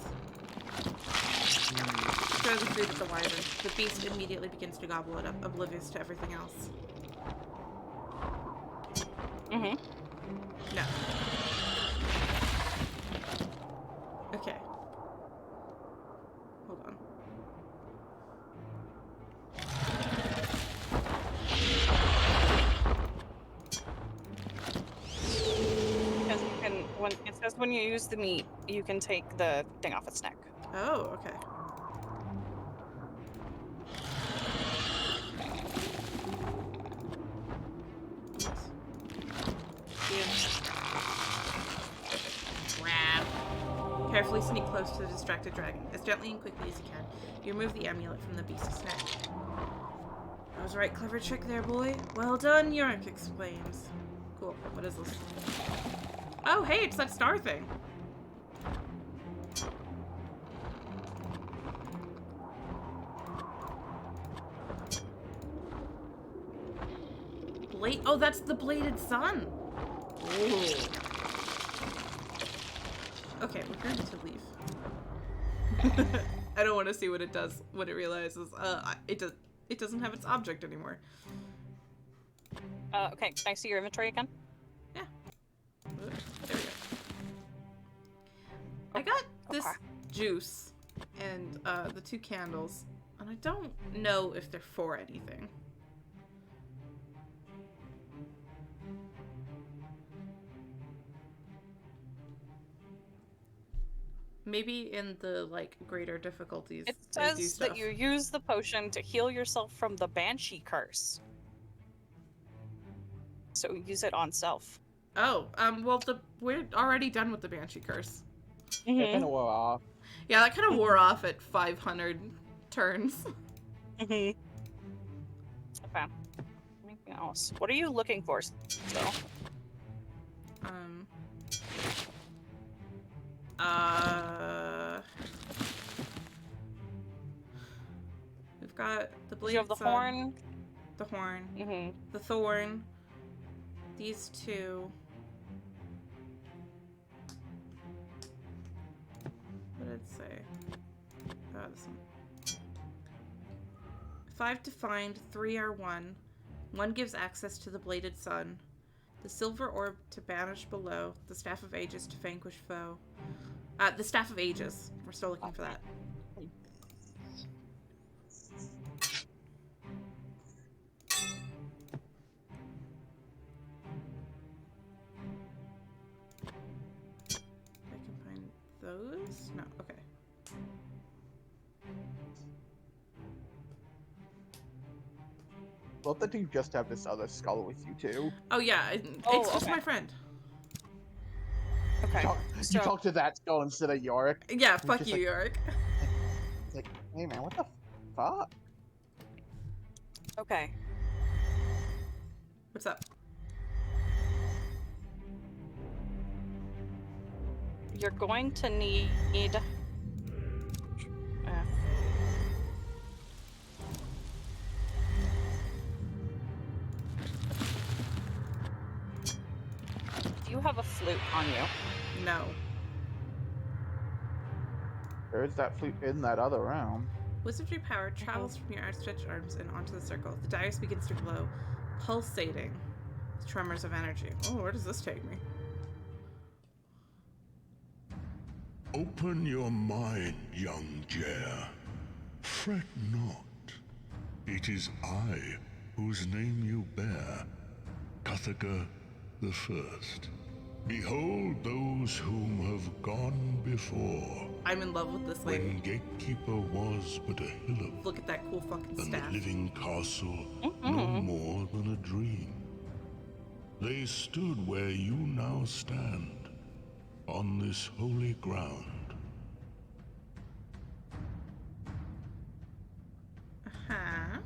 Throw the food at the wyvern. The beast immediately begins to gobble it up, oblivious to everything else. Mm-hmm. No. Okay. Hold on. Because you can, when it says when you use the meat, you can take the thing off its neck. Oh, okay. Carefully sneak close to the distracted dragon. As gently and quickly as you can, you remove the amulet from the beast's neck. I was right, clever trick there, boy. Well done, Yorick exclaims. Cool. What is this? Oh, hey, it's that star thing. Blade. Oh, that's the bladed sun. Ooh. Okay, we're going to leave. I don't want to see what it does when it realizes it doesn't have its object anymore. Okay, can I see your inventory again? Yeah. There we go. I got this juice and the 2 candles, and I don't know if they're for anything. Maybe in the, like, greater difficulties. It they do says stuff. that you use the potion to heal yourself from the Banshee curse. So use it on self. Oh, well, we're already done with the Banshee curse. It kind of wore off. Yeah, that kind of wore off at 500 turns. Okay. Anything else? What are you looking for still? We've got the blade. You have the horn. The horn. Mm-hmm. The thorn. These 2. What did it say? Oh, this one. 5 to find, 3 are 1. 1 gives access to the bladed sun. The silver orb to banish below. The staff of ages to vanquish foe. The staff of ages. We're still looking for that. I can find those? No, okay. Love that you just have this other skull with you too. Oh yeah, it's just my friend. Okay. You talk to that skull instead of Yorick. Yeah, He's fuck just you, like- Yorick. It's like, hey man, what the fuck? Okay. What's up? You're going to need... Do you have a flute on you? No. There's that flute in that other room. Wizardry power travels from your outstretched arms and onto the circle. The dais begins to glow, pulsating with tremors of energy. Oh, where does this take me? Open your mind, young Jer. Fret not. It is I whose name you bear, Cuthaka the First. Behold those whom have gone before. I'm in love with this lady. When Gatekeeper was but a hillock, Look at that cool fucking and the staff. living castle no more than a dream. They stood where you now stand, on this holy ground. Huh?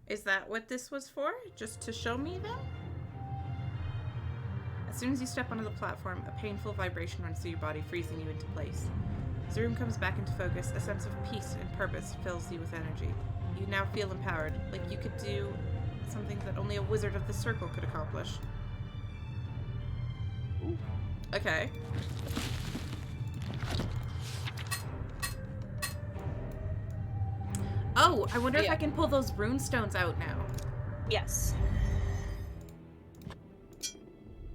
Is that what this was for? Just to show me them? As soon as you step onto the platform, a painful vibration runs through your body, freezing you into place. As the room comes back into focus, a sense of peace and purpose fills you with energy. You now feel empowered, like you could do something that only a wizard of the circle could accomplish. Ooh. Okay. Oh, I wonder if I can pull those rune stones out now. Yes.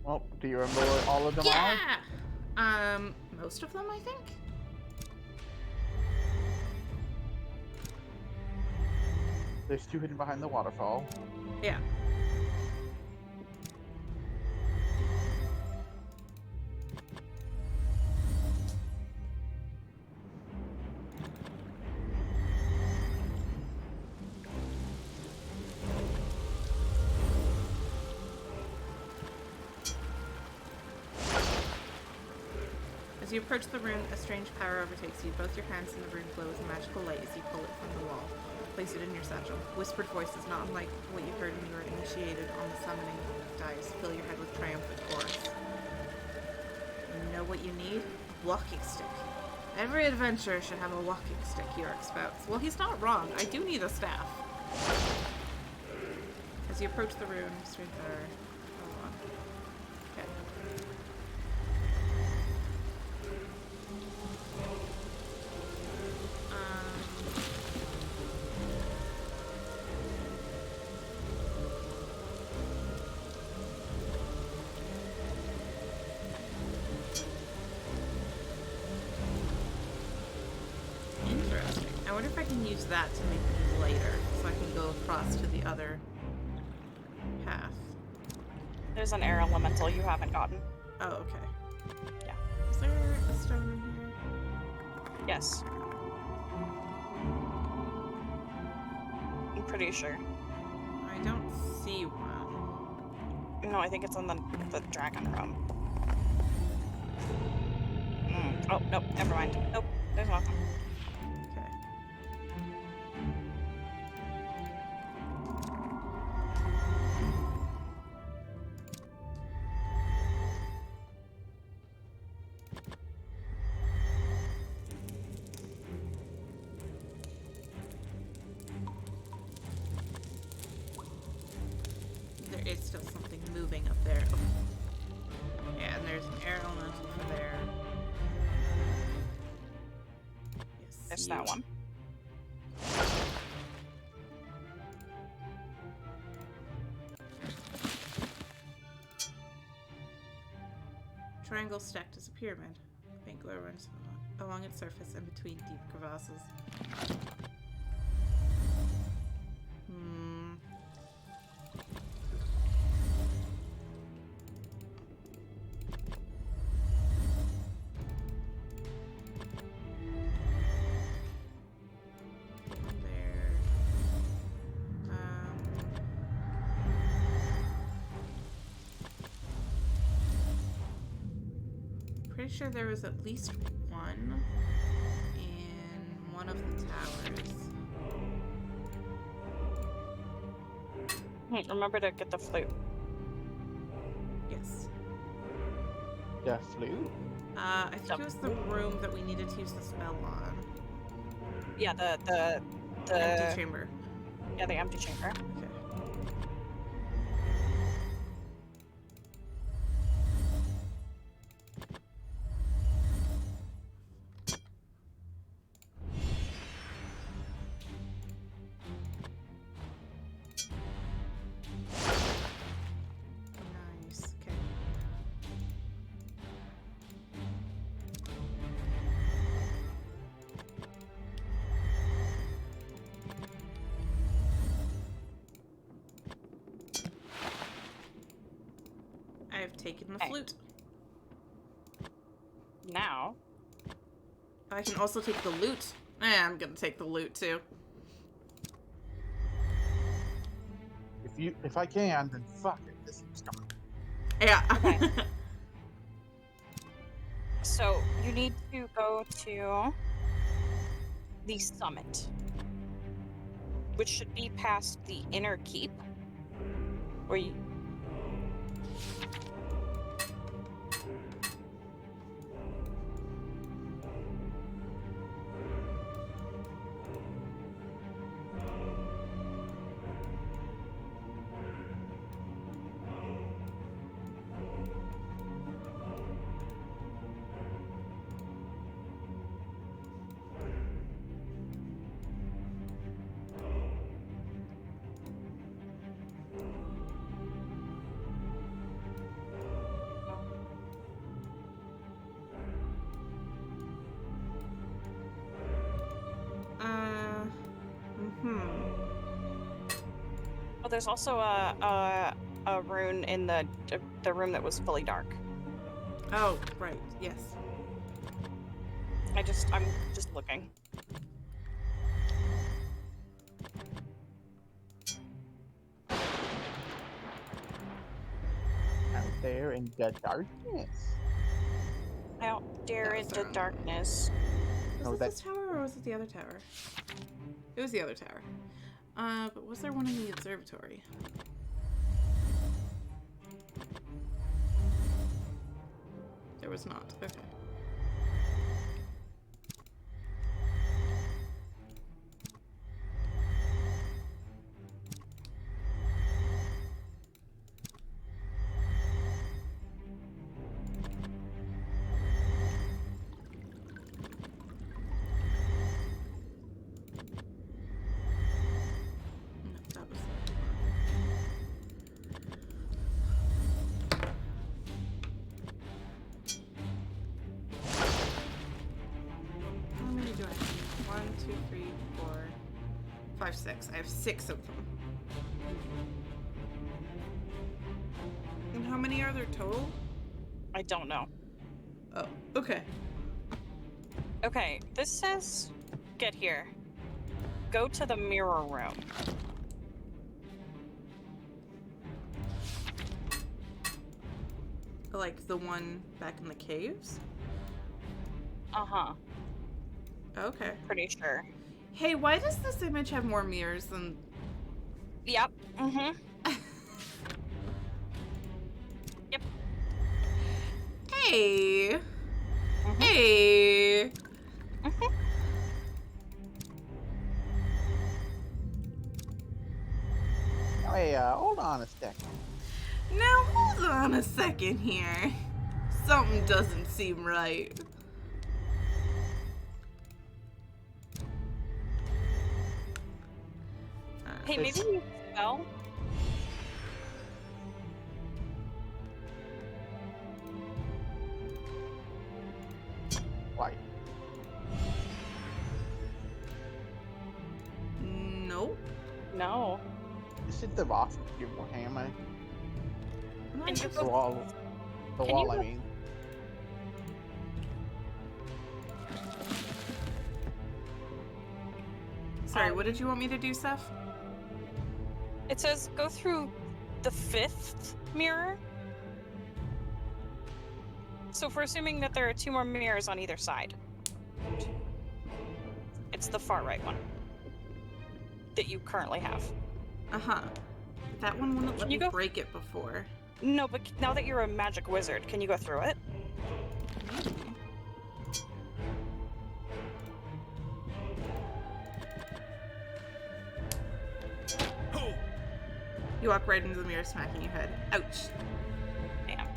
Well, do you remember what all of them are? Yeah! Most of them, I think? There's 2 hidden behind the waterfall. Yeah. As you approach the rune, a strange power overtakes you. Both your hands in the rune glow with a magical light as you pull it from the wall. Place it in your satchel. Whispered voices, not unlike what you heard when you were initiated on the summoning dice, fill your head with triumphant chorus. You know what you need? A walking stick. Every adventurer should have a walking stick, Yorick spouts. Well, he's not wrong. I do need a staff. As you approach the rune, strange power. Hold on. Okay. Interesting. I wonder if I can use that to make these lighter, so I can go across to the other path. There's an air elemental you haven't gotten. Oh, okay. Yeah. Is there a stone in here? Yes. I'm pretty sure. I don't see one. No, I think it's on the dragon room. Oh, nope, never mind. Nope, there's nothing. Okay. There is still something moving up there. Oh. Yeah, and there's an air elemental for there. Yes, There's you. that one. Triangle stacked as a pyramid. Faint glow runs along its surface and between deep crevasses. There. Pretty sure there was at least one in one of the towers. Remember to get the flute. Yes. The flute? I think it was the room that we needed to use the spell on. Yeah, the Empty chamber. Yeah, the empty chamber. Okay. taken the Okay. flute. Now, I can also take the loot. I'm gonna take the loot too. If I can, then fuck it. This keeps coming. Yeah. Okay. so you need to go to the summit, which should be past the inner keep, where you. Oh, there's also a rune in the room that was fully dark. Oh, right. Yes. I'm just looking. Out there in the darkness. Out there That was into wrong. darkness. Was No, it that- this tower or was it the other tower? It was the other tower. But was there one in the observatory? There was not. Okay. No, that was How many do I have? 1, 2, 3, 4, 5, 6. I have 6 of them. And how many are there total? I don't know. Oh, okay. Okay, this says, get here. Go to the mirror room. Like the one back in the caves? Uh-huh, Okay. pretty sure. Hey, why does this image have more mirrors than... Yep, mm-hmm. Yep. Hey! Mhm. Hey! Mhm. Hey, hold on a second. Now, hold on a second here. Something doesn't seem right. Hey, maybe you spell? Why? Nope. No. This is the rock of your Warhammer. Can you The go? wall. The Can wall, you I go- mean. Sorry, what did you want me to do, Steph? It says go through the 5th mirror. So if we're assuming that there are 2 more mirrors on either side, it's the far right one that you currently have. Uh-huh. That one wouldn't let Can me you go- break it before. No, but now that you're a magic wizard, can you go through it? Maybe. You walk right into the mirror, smacking your head. Ouch. Damn.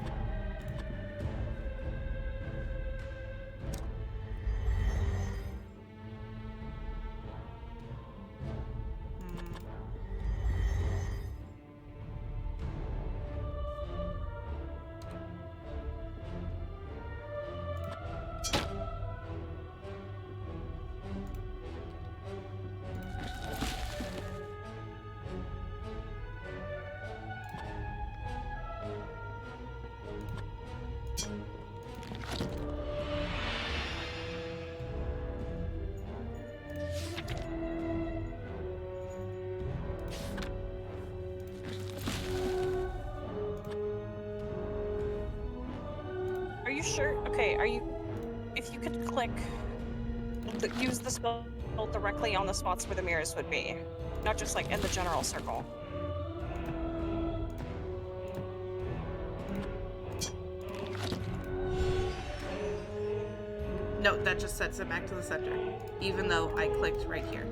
Okay, if you could use the spell directly on the spots where the mirrors would be, not just like in the general circle. No, that just sets it back to the center, even though I clicked right here.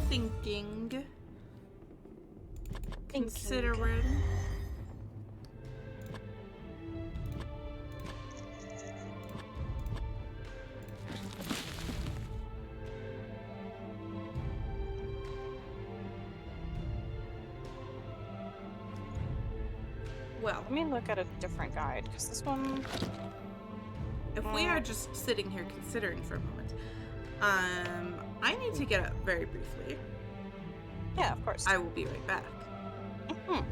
Thinking. Considering. Well, Let me look at a different guide, because this one... if we are just sitting here considering for a moment, I need to get up very briefly. Yeah, of course. I will be right back. Mhm.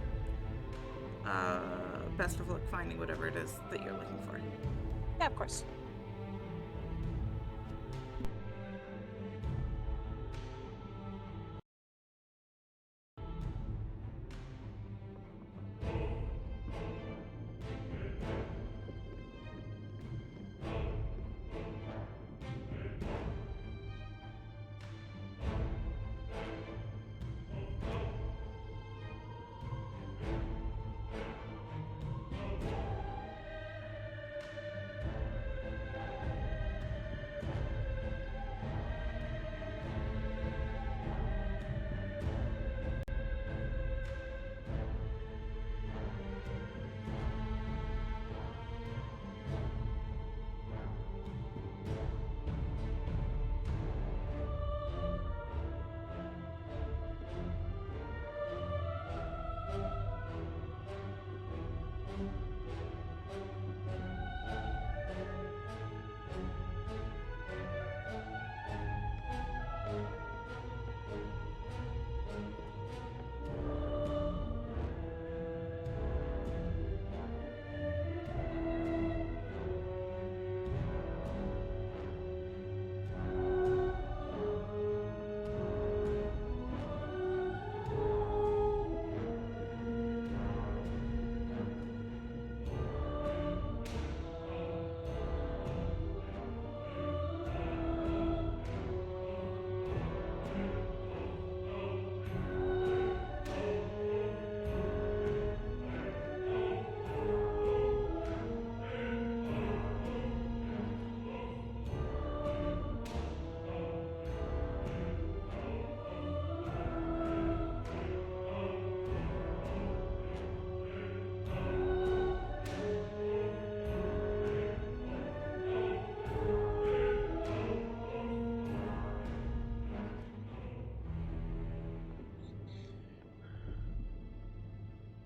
Best of luck finding whatever it is that you're looking for. Yeah, of course.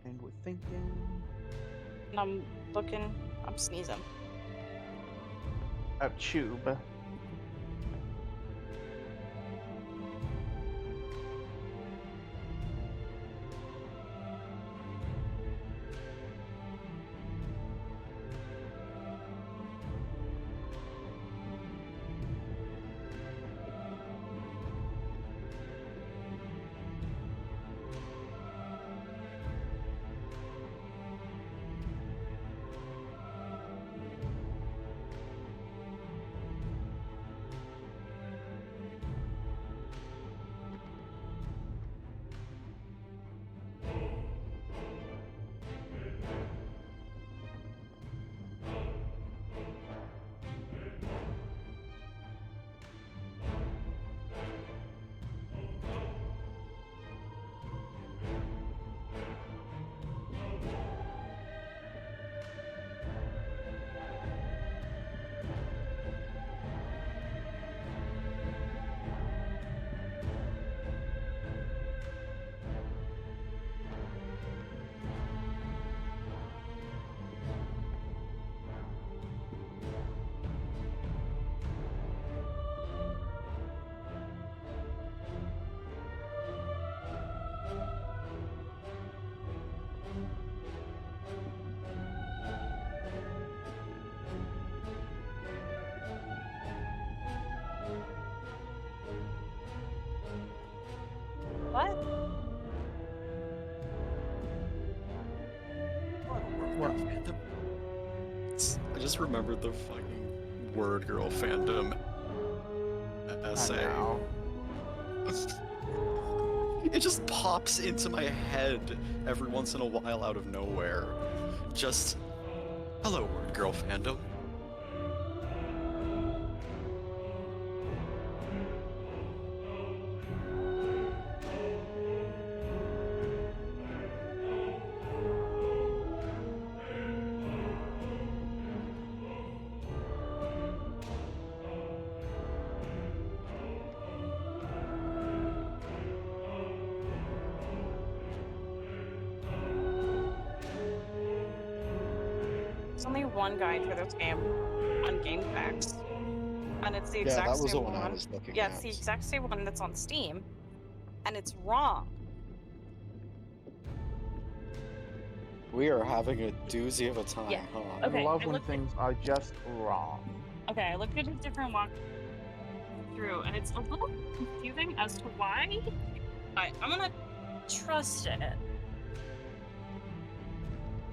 And we're thinking. And I'm sneezing. A tube. just remembered the fucking Word Girl fandom essay. It just pops into my head every once in a while out of nowhere. Just, hello, Word Girl fandom. There's only one guide for this game on GameFAQs, and it's the Yeah, exact that was the same one I one. was looking Yeah, at. it's the exact same one that's on Steam, and it's wrong. We are having a doozy of a time, Yeah. huh? I Okay, love I when looked at- things are just wrong. Okay, I looked at a different walk through, and it's a little confusing as to why. But I'm gonna trust it.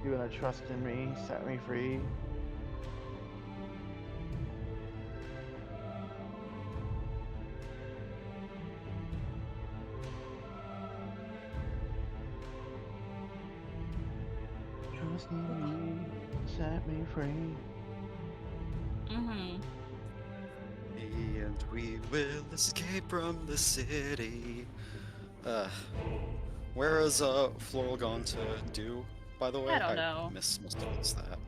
You're gonna trust in me, set me free. Trust in me, set me free. Mm-hmm. And we will escape from the city. Where is Floral gone to do, by the way? I don't know. Must have missed that.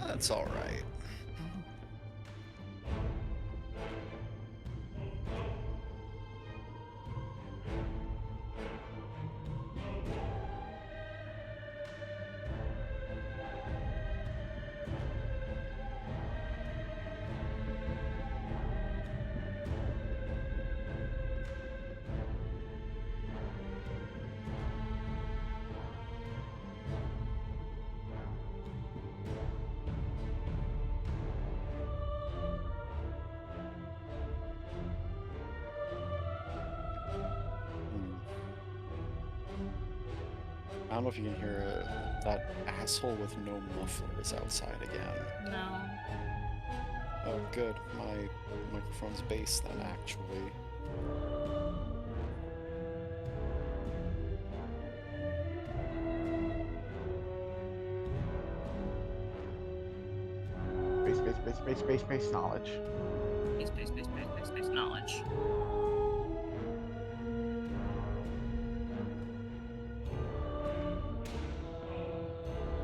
That's alright. I don't know if you can hear that asshole with no muffler is outside again. No. Oh, good. My microphone's bass then, actually. Space knowledge. Space knowledge.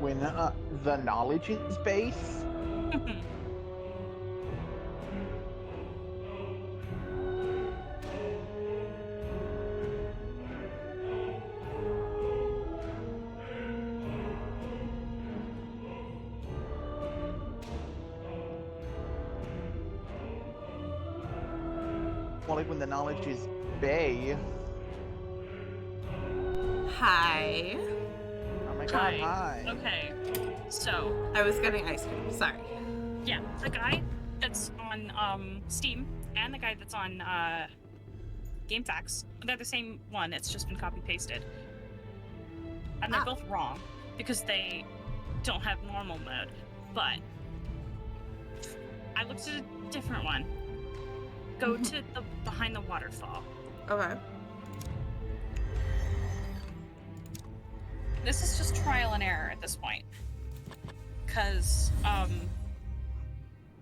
When the knowledge is base, well, like when the knowledge is bay. Hi. Oh my god, Hi. hi. Okay. So, I was getting ice cream. Sorry. yeah, the guy that's on Steam and the guy that's on GameFAQs, they're the same one. It's just been copy pasted, and they're both wrong because they don't have normal mode. But I looked at a different one. Go to the behind the waterfall. Okay. This is just trial and error at this point, because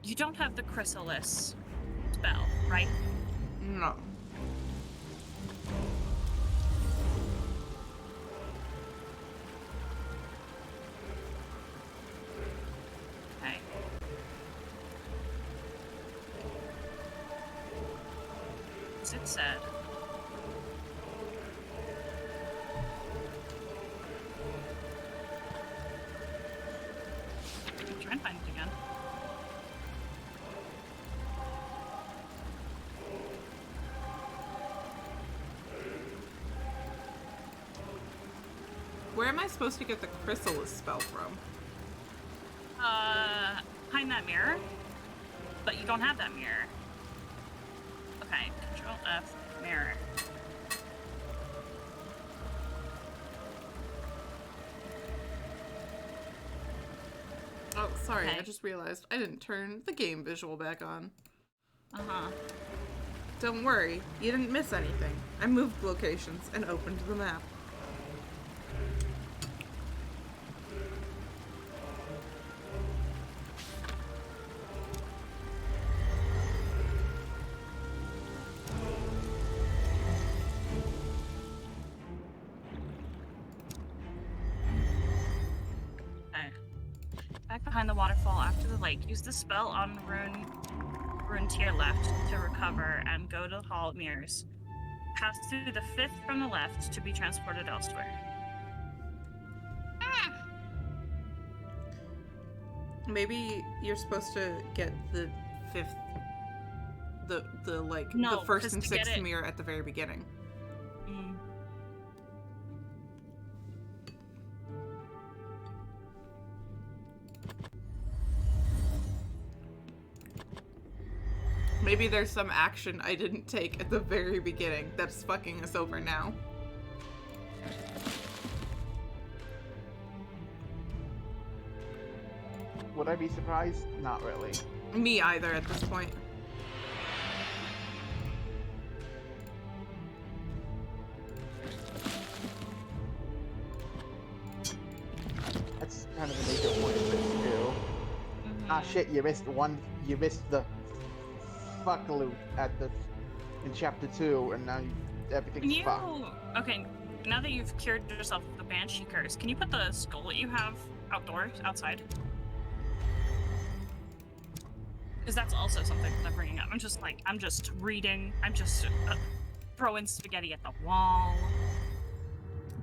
you don't have the chrysalis spell, right? No. Okay. As it said. Try and find it again. Where am I supposed to get the chrysalis spell from? Behind that mirror, but you don't have that mirror. Okay, Control F, mirror. Oh, sorry, I Okay. just realized I didn't turn the game visual back on. Uh-huh. Don't worry, you didn't miss anything. I moved locations and opened the map. Okay. Back behind the waterfall after the lake. Use the spell on rune tier left to recover and go to the Hall of Mirrors. Pass through the 5th from the left to be transported elsewhere. Maybe you're supposed to get the 5th, the like No, the 1st 'cause and to get 6th it- mirror at the very beginning. Mm. Maybe there's some action I didn't take at the very beginning that's fucking us over now. Would I be surprised? Not really. Me either at this point. That's kind of a major point of this too. Ah shit, you missed the fuck loop in chapter 2, and now everything's fucked. Okay, now that you've cured yourself of the Banshee curse, can you put the skull that you have outside? Because that's also something that I'm bringing up. I'm just reading. I'm just throwing spaghetti at the wall.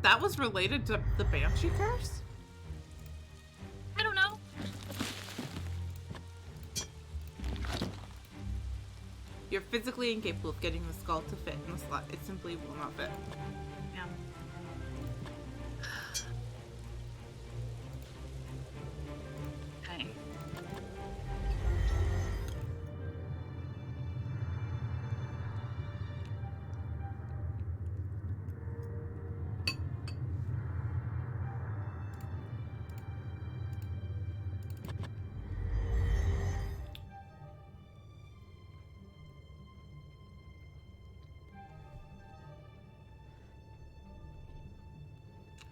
That was related to the Banshee curse? I don't know. You're physically incapable of getting the skull to fit in the slot. It simply will not fit. Yeah. Okay.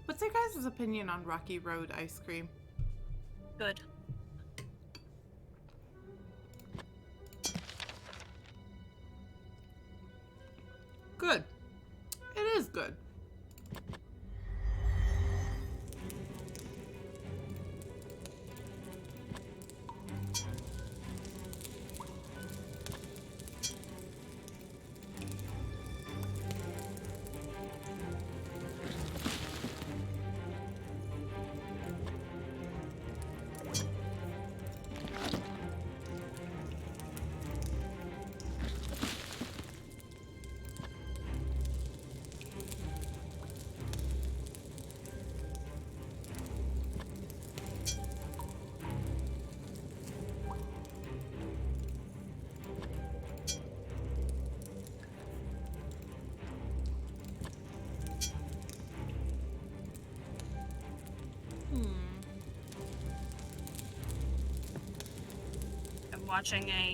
What's your guys' opinion on Rocky Road ice cream? Good. Good. It is good.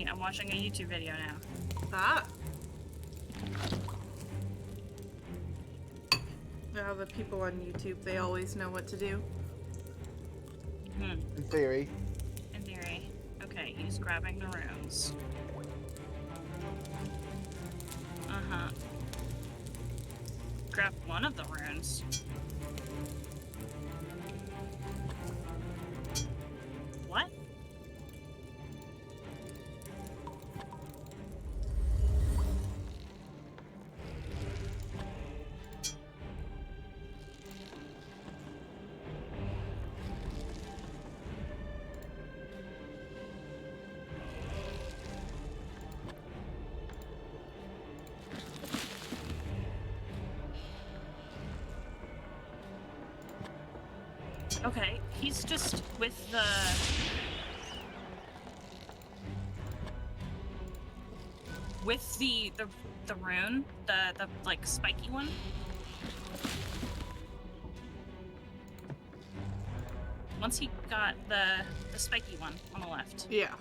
I'm watching a YouTube video now. Ah. Now the people on YouTube, they always know what to do. In theory. In theory. Okay, he's grabbing the runes. Uh-huh. Grab one of the runes. What? Okay, he's just with the... With the rune, the like spiky one. once he got the spiky one on the left, Yeah.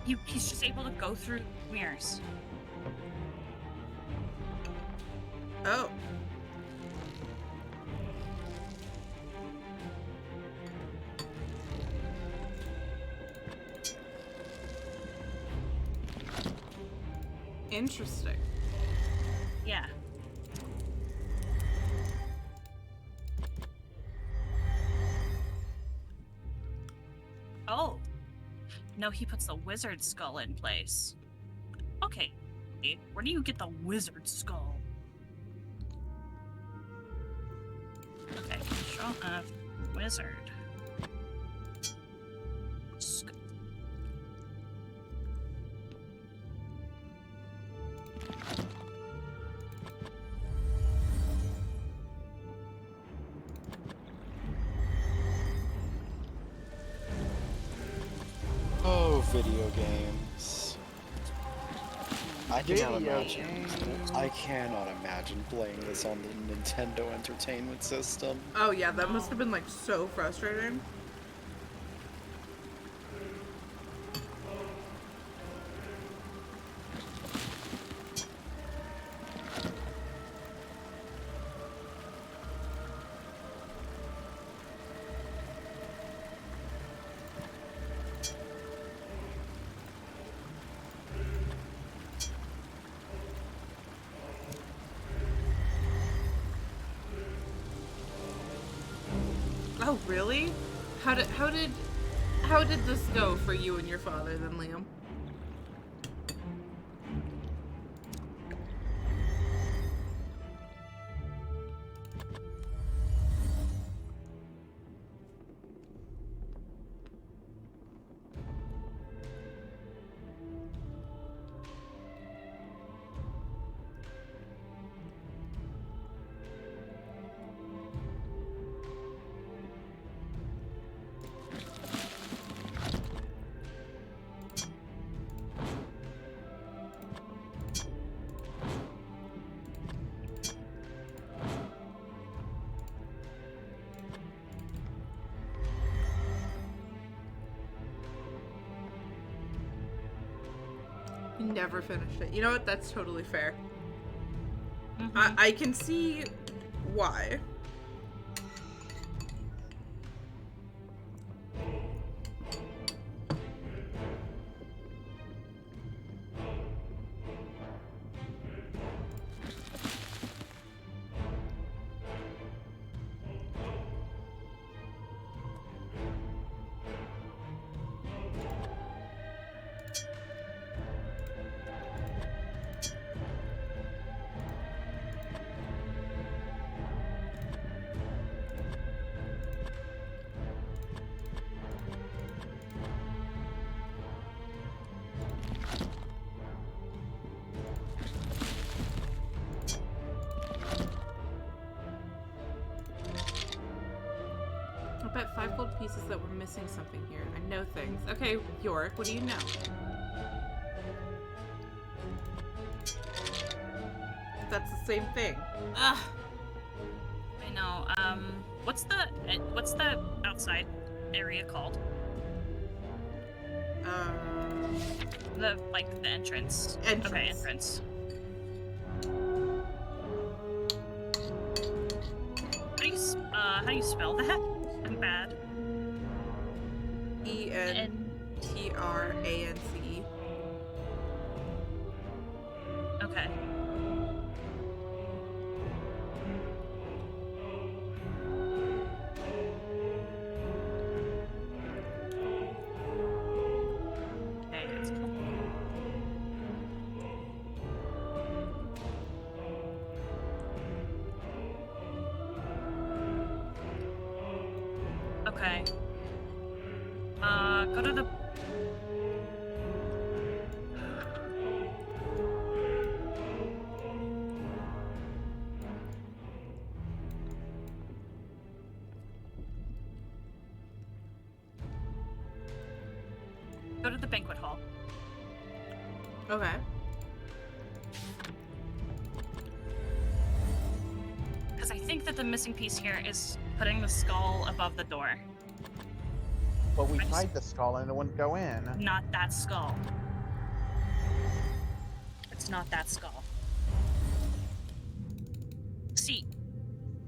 he's just able to go through mirrors. Oh. Interesting. Yeah. Oh. No, he puts the wizard skull in place. Okay. Where do you get the wizard skull? Okay, control of wizard. Oh, video games. I cannot Video imagine. games. I cannot imagine playing this on the Nintendo Entertainment System. Oh yeah, that must have been like so frustrating. Oh really? How did this go for you and your father then, Liam? You never finished it. You know what? That's totally fair. I can see why. I bet 5 gold pieces that we're missing something here. I know things. Okay, Yorick, what do you know? That's the same thing. Ugh. I know. What's the outside area called? The entrance. Entrance. Okay, entrance. How do you spell that? I'm bad. E-N-T-R-A-N-C-E. Okay. Okay, it's cool. Okay. Go to the... Go to the banquet hall. Okay. Because I think that the missing piece here is putting the skull above the door. But we I just- tried the skull and it wouldn't go in. Not that skull. It's not that skull. See,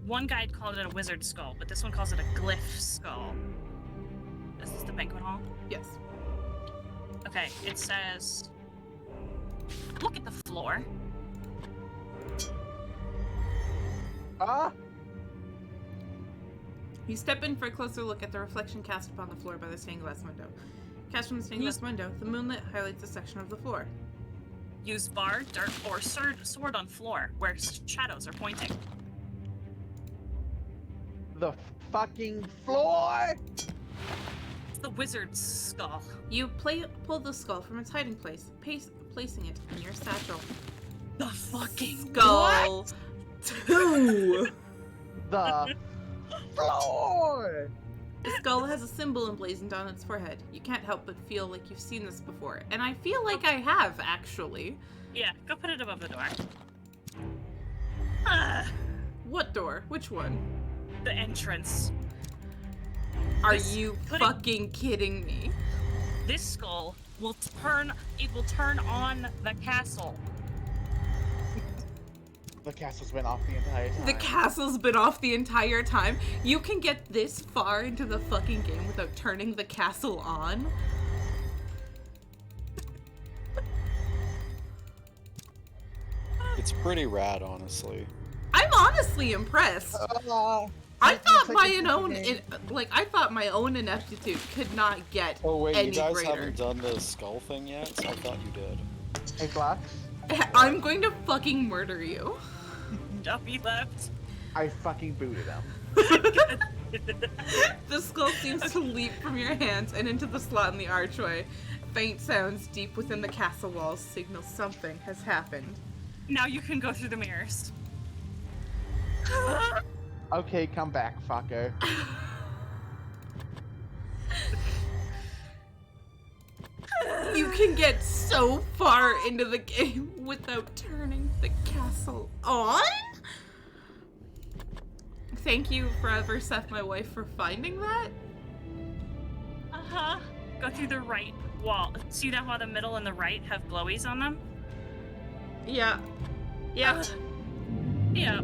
one guide called it a wizard skull, but this one calls it a glyph skull. Is this the banquet hall? Yes. Okay, it says... Look at the floor. Ah! You step in for a closer look at the reflection cast upon the floor by the stained glass window. Cast from the stained glass window, the moonlight highlights a section of the floor. Use bar, dart, or sword on floor where shadows are pointing. The fucking floor! It's the wizard's skull. You pull the skull from its hiding place, placing it in your satchel. The fucking Skull 2! The floor! The skull has a symbol emblazoned on its forehead. You can't help but feel like you've seen this before. And I feel like I have, actually. Yeah, go put it above the door. What door? Which one? The entrance. Are This- you put it- fucking kidding me? This skull will turn on the castle. The castle's been off the entire time. The castle's been off the entire time. You can get this far into the fucking game without turning the castle on? It's pretty rad, honestly. I'm honestly impressed. I thought I thought my own ineptitude could not get Oh wait, any you guys greater. haven't done the skull thing yet? So I thought you did. Hey, Glax, I'm going to fucking murder you. Duffy left. I fucking booted him. The skull seems to leap from your hands and into the slot in the archway. Faint sounds deep within the castle walls signal something has happened. Now you can go through the mirrors. Okay, come back, fucker. You can get so far into the game without turning the castle on? Thank you forever, Seth, my wife, for finding that. Uh-huh. Go through the right wall. See that how the middle and the right have glowies on them? Yeah. Yeah. Yeah.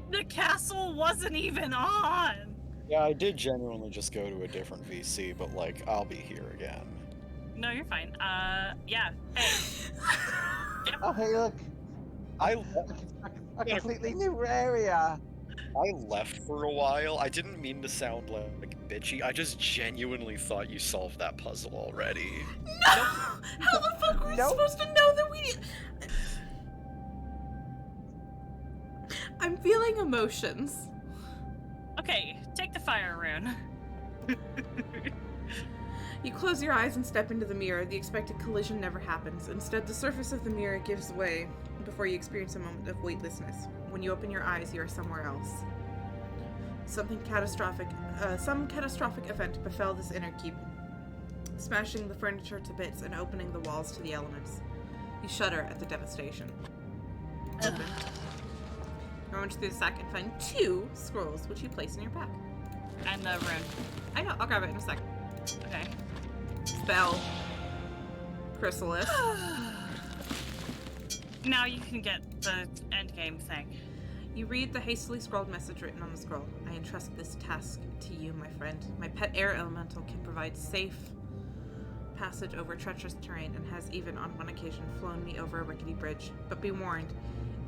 The castle wasn't even on! Yeah, I did genuinely just go to a different VC, but like, I'll be here again. No, you're fine. Yeah. Hey. Oh, hey, look. I A completely new area. left for a while. I didn't mean to sound like bitchy. I just genuinely thought you solved that puzzle already. No! How the fuck were we Nope. supposed to know that we... I'm feeling emotions. Okay, take the fire rune. You close your eyes and step into the mirror. The expected collision never happens. Instead, the surface of the mirror gives way before you experience a moment of weightlessness. When you open your eyes, you are somewhere else. Some catastrophic event befell this inner keep, smashing the furniture to bits and opening the walls to the elements. You shudder at the devastation. Open. Rummage through the sack and find 2 scrolls, which you place in your pack. And the rune. I know, I'll grab it in a sec. Okay. Spell. Chrysalis. Now you can get the endgame thing. You read the hastily scrawled message written on the scroll. I entrust this task to you, my friend. My pet air elemental can provide safe passage over treacherous terrain and has even on one occasion flown me over a rickety bridge. But be warned,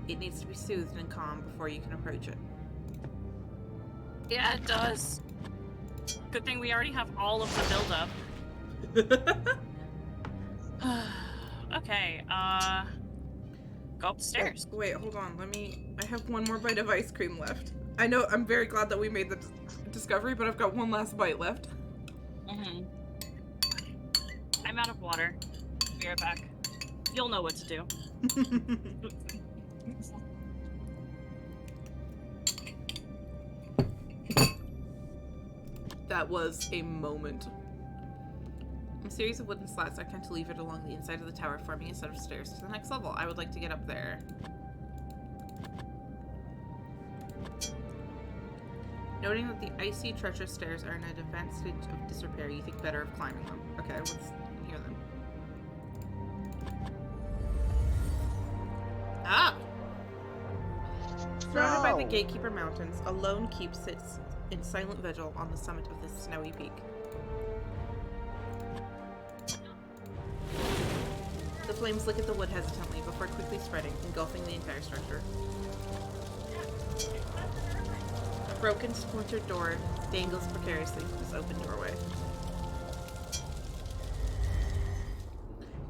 it needs to be soothed and calm before you can approach it. Yeah, it does. Good thing we already have all of the build-up. Okay, go upstairs. Oh, wait, hold on. I have one more bite of ice cream left. I know, I'm very glad that we made the discovery, but I've got one last bite left. Mm-hmm. I'm out of water. Be right back. You'll know what to do. That was a moment. A series of wooden slats are cantilevered along the inside of the tower, forming a set of stairs to the next level. I would like to get up there. Noting that the icy, treacherous stairs are in an advanced stage of disrepair, you think better of climbing them. Okay, let's hear them. Ah! Surrounded by the Gatekeeper Mountains, a lone keep sits in silent vigil on the summit of this snowy peak. The flames lick at the wood hesitantly before quickly spreading, engulfing the entire structure. A broken, splintered door dangles precariously from its open doorway.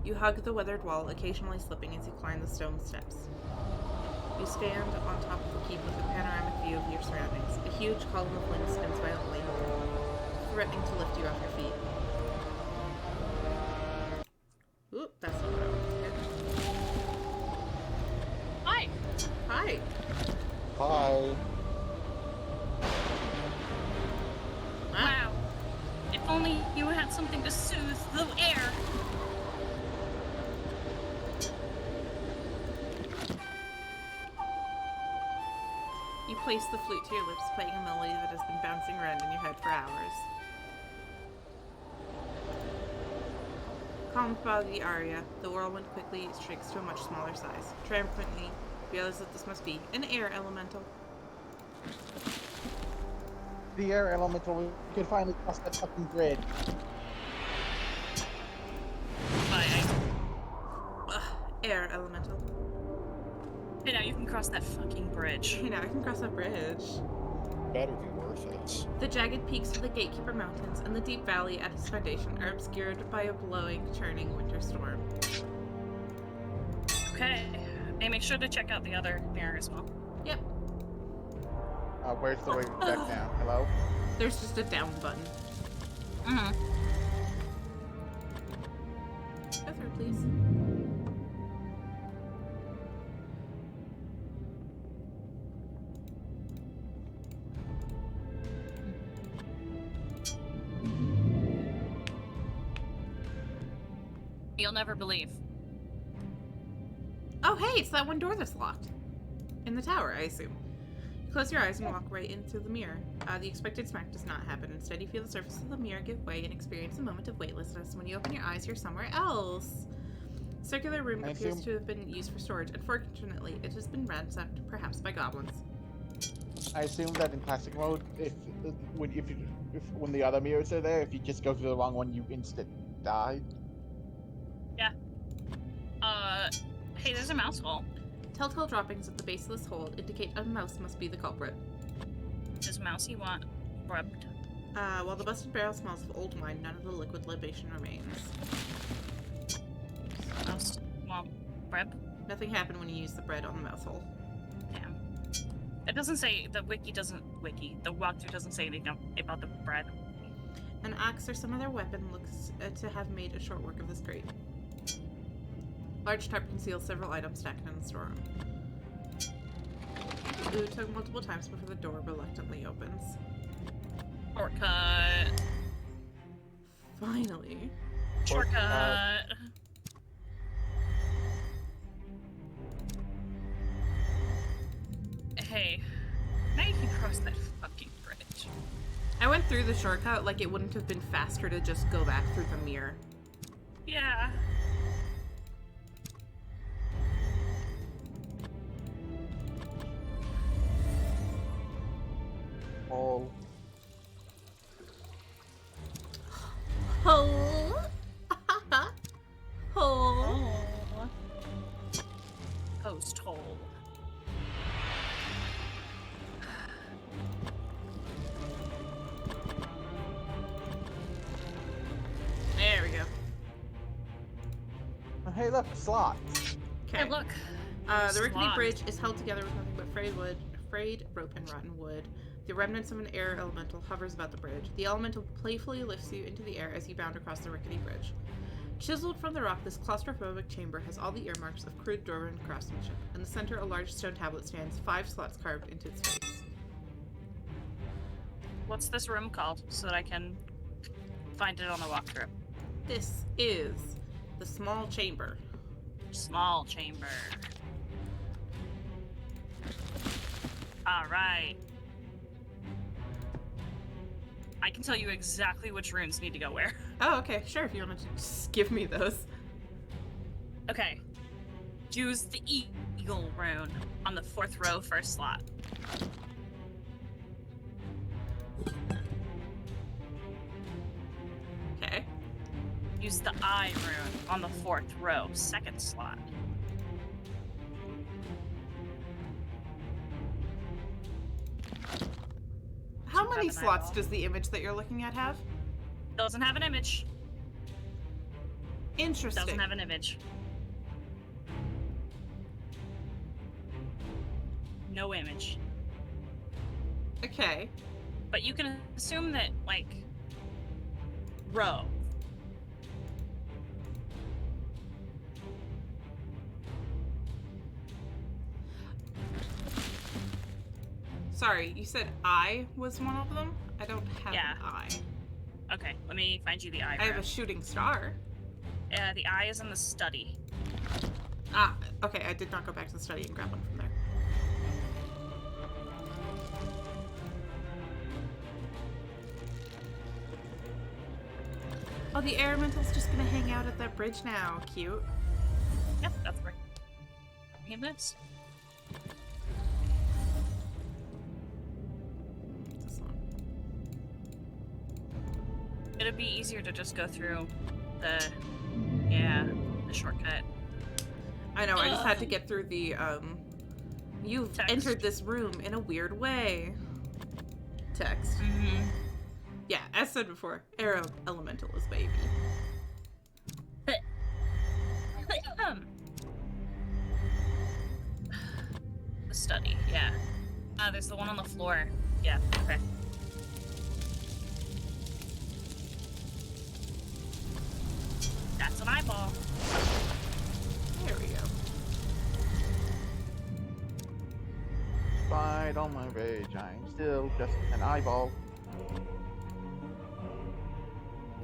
You hug the weathered wall, occasionally slipping as you climb the stone steps. You stand on top of the keep with a panoramic view of your surroundings. A huge column of wind spins violently, threatening to lift you off your feet. Ooh, that's not what I wanted to hear. Hi. Hi. Hi. Wow. If only you had something to soothe the air. You place the flute to your lips, playing a melody that has been bouncing around in your head for hours. Calmed by the aria, the whirlwind quickly shrinks to a much smaller size. Triumphantly, you realize that this must be an air elemental. The air elemental, we can finally cross that fucking bridge. Ugh, air elemental. Hey, now you can cross that fucking bridge. Hey, now I can cross that bridge. Better be worth it. The jagged peaks of the Gatekeeper Mountains and the deep valley at its foundation are obscured by a blowing, churning winter storm. Okay. Hey, make sure to check out the other mirror as well. Yep. Where's the way back down? Hello? There's just a down button. Mm-hmm. Go through, please. You'll never believe. Oh, hey, it's that one door that's locked. In the tower, I assume. You close your eyes and walk right into the mirror. The expected smack does not happen. Instead, you feel the surface of the mirror give way and experience a moment of weightlessness. When you open your eyes, you're somewhere else. The circular room appears to have been used for storage. Unfortunately, it has been ransacked, perhaps by goblins. I assume that in classic mode, when the other mirrors are there, if you just go to the wrong one, you instant die. Yeah. Hey, there's a mouse hole. Telltale droppings at the base of this hole indicate a mouse must be the culprit. Does Mousy want rubbed? While the busted barrel smells of old wine, none of the liquid libation remains. Mouse want bread? Nothing happened when you used the bread on the mouse hole. Damn. It doesn't say, the walkthrough doesn't say anything about the bread. An axe or some other weapon looks to have made a short work of this crate. Large tarp conceals several items stacked in the storeroom. You tug multiple times before the door reluctantly opens. Shortcut. Finally. Shortcut. Hey, now you can cross that fucking bridge. I went through the shortcut like it wouldn't have been faster to just go back through the mirror. Yeah. Hole. Hole. Hole. Post hole. There we go. Oh, hey, look, slot. Okay. Hey, look. The rickety Slot. bridge is held together with nothing but frayed rope and rotten wood. The remnants of an air elemental hovers about the bridge. The elemental playfully lifts you into the air as you bound across the rickety bridge. Chiseled from the rock, this claustrophobic chamber has all the earmarks of crude dwarven craftsmanship. In the center, a large stone tablet stands, 5 slots carved into its face. What's this room called so that I can find it on the walkthrough? This is the small chamber. Small chamber. Alright. I can tell you exactly which runes need to go where. Oh, okay, sure. If you want to just give me those. Okay. Use the eagle rune on the 4th row, 1st slot. Okay. Use the eye rune on the 4th row, 2nd slot. How Do you many have an slots eyeball? does the image that you're looking at have? Doesn't have an image. Interesting. Doesn't have an image. No image. Okay. But you can assume that, like, row. Sorry, you said I was one of them? I don't have Yeah. an eye. Okay, let me find you the eye I have rune. a shooting star. The eye is in the study. Ah, okay, I did not go back to the study and grab one from there. Oh, the air elemental's just gonna hang out at that bridge now. Cute. Yep, that's where he lives. This one. It'd be easier to just go through the shortcut. I know, I just had to get through the, you've Text. entered this room in a weird way. Text. Mm-hmm. Yeah, as said before, air elemental is baby. The study, yeah. There's the one on the floor. Yeah, okay. That's an eyeball. There we go. Despite all my rage, I'm still just an eyeball.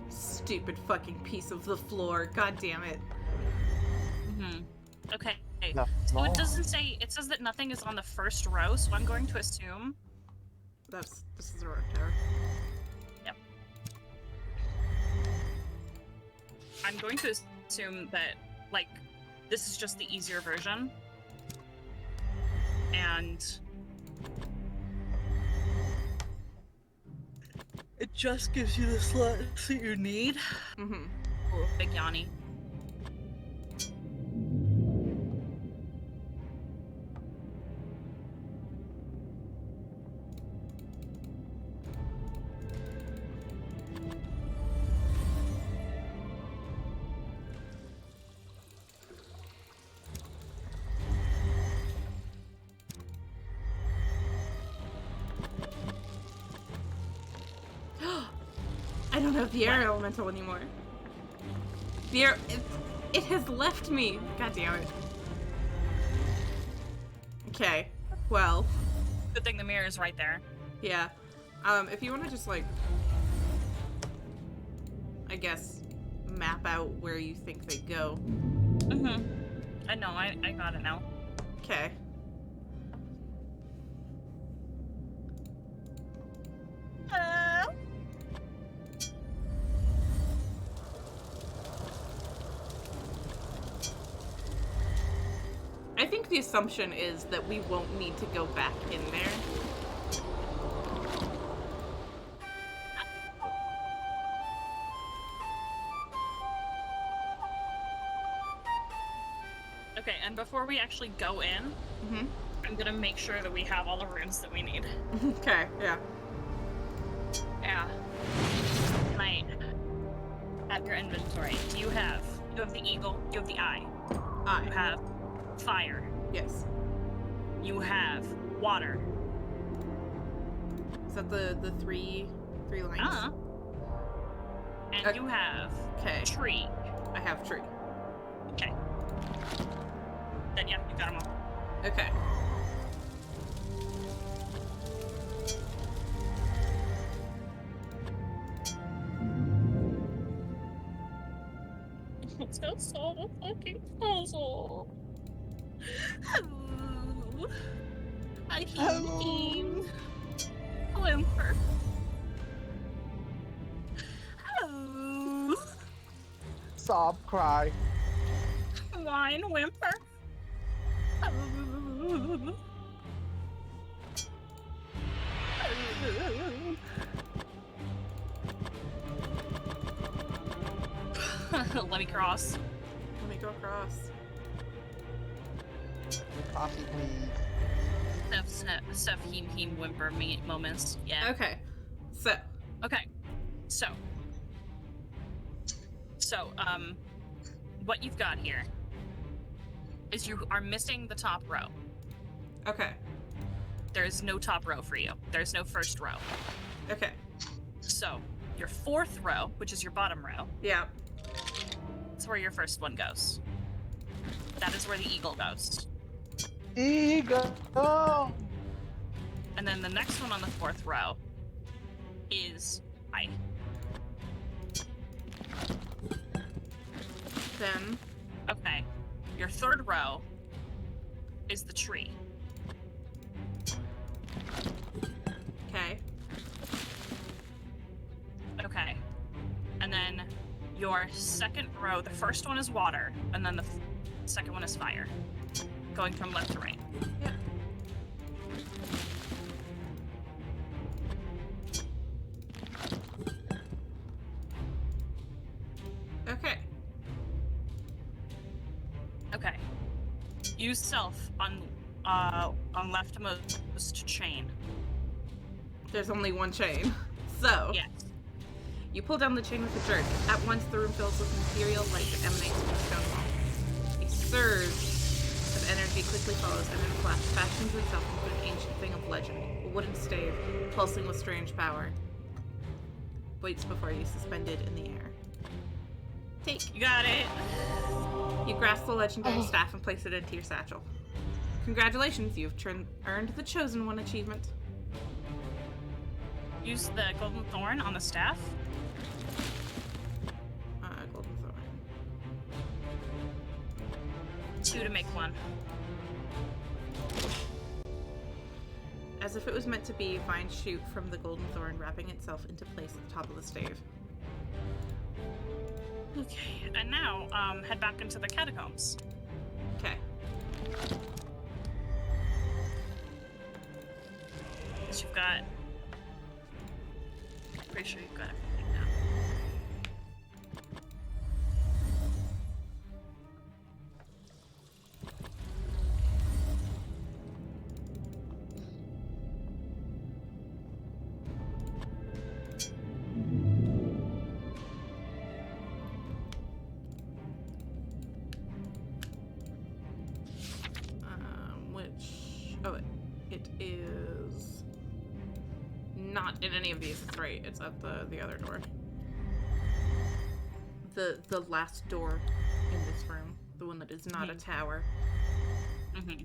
Stupid fucking piece of the floor. God damn it. Mm-hmm. Okay. No, So no. it doesn't say, it says that nothing is on the 1st row, so I'm going to assume. This is a rock tower. Yep. I'm going to assume that, like, this is just the easier version. And it just gives you the slots that you need. Mm-hmm. Oh, big Yanni. I don't have the air What? elemental anymore. The air... It has left me. God damn it. Okay. Well, Good thing the mirror is right there. yeah. If you want to just, like... I guess, map out where you think they go. Mm-hmm. I know, I got it now. Okay. I think the assumption is that we won't need to go back in there. Okay, and before we actually go in, Mm-hmm. I'm gonna make sure that we have all the runes that we need. Okay, yeah. Yeah. Can I have your inventory? You have the eagle, you have the eye, you I. have fire, Yes. you have water. Is that the three lines? Uh-huh. And you have Okay. tree. I have tree. Okay. Then yeah, you got them all. Okay. It's so solve a fucking puzzle. Hello. I Hello. came. Hello, Emperor. sob cry. Whine, whimper. Let me cross. Let me go across. Coffee, please. Stuff heem whimper moments. Yeah. Okay. So, Okay. So, what you've got here is you are missing the top row. okay. There is no top row for you. There's no first row. Okay. So, your fourth row, which is your bottom row, Yeah. that's where your first one goes. That is where the eagle goes. Eagle. And then the next one on the fourth row is I. Then, Okay. Your third row is the tree. okay. Okay. And then your second row, the first one is water, and then the second one is fire. Going from left to right. Yeah. Okay. Okay. Use self on leftmost chain. There's only one chain. So, Yes. you pull down the chain with a jerk. At once, the room fills with ethereal light that emanates from the stone wall. A surge of energy quickly follows, and in a flash, fashions itself into an ancient thing of legend. A wooden stave, pulsing with strange power, waits before you, suspended in the air. Take. You got it. You grasp the legendary staff and place it into your satchel. Congratulations, you've earned the Chosen One achievement. Use the golden thorn on the staff. Golden Thorn. 2 to make 1. As if it was meant to be, vines shoot from the Golden Thorn, wrapping itself into place at the top of the stave. Okay. And now, head back into the catacombs. Okay. So you've got... Pretty sure you've got everything now. It is not in any of these. It's right. It's at the other door. The last door in this room. The one that is not a tower. Mm-hmm.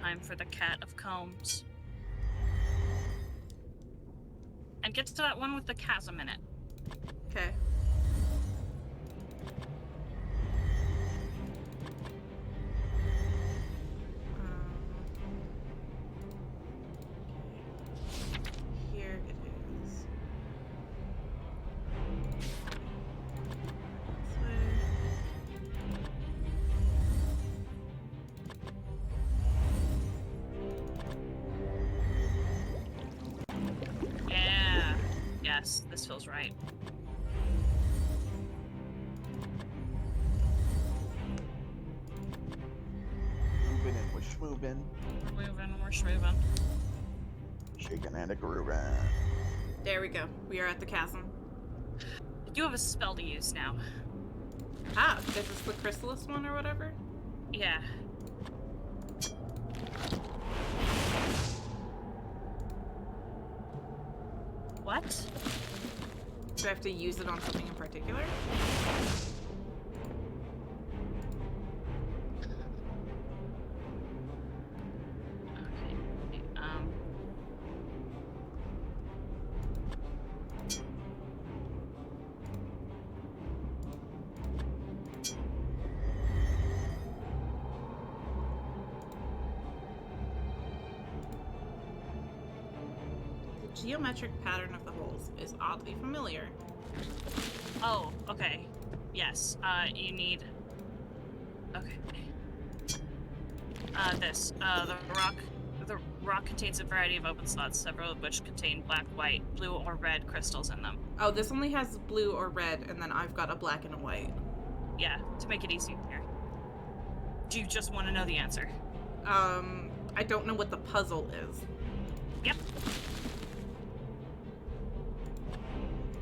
Time for the Cat of Combs. And get to that one with the chasm in it. Okay. Here it is. This way. Yeah. Yes, this feels right. Moving and we're schmooving. We're schmoving. Shaking and a grooving. There we go. We are at the chasm. You have a spell to use now. Ah, is this the chrysalis one or whatever? Yeah. What? Do I have to use it on something in particular? Okay. geometric pattern of the holes is oddly familiar. Oh, okay. Yes. You need. Okay. The rock contains a variety of open slots, several of which contain black, white, blue, or red crystals in them. Oh, this only has blue or red, and then I've got a black and a white. Yeah, to make it easier. Do you just want to know the answer? I don't know what the puzzle is. Yep.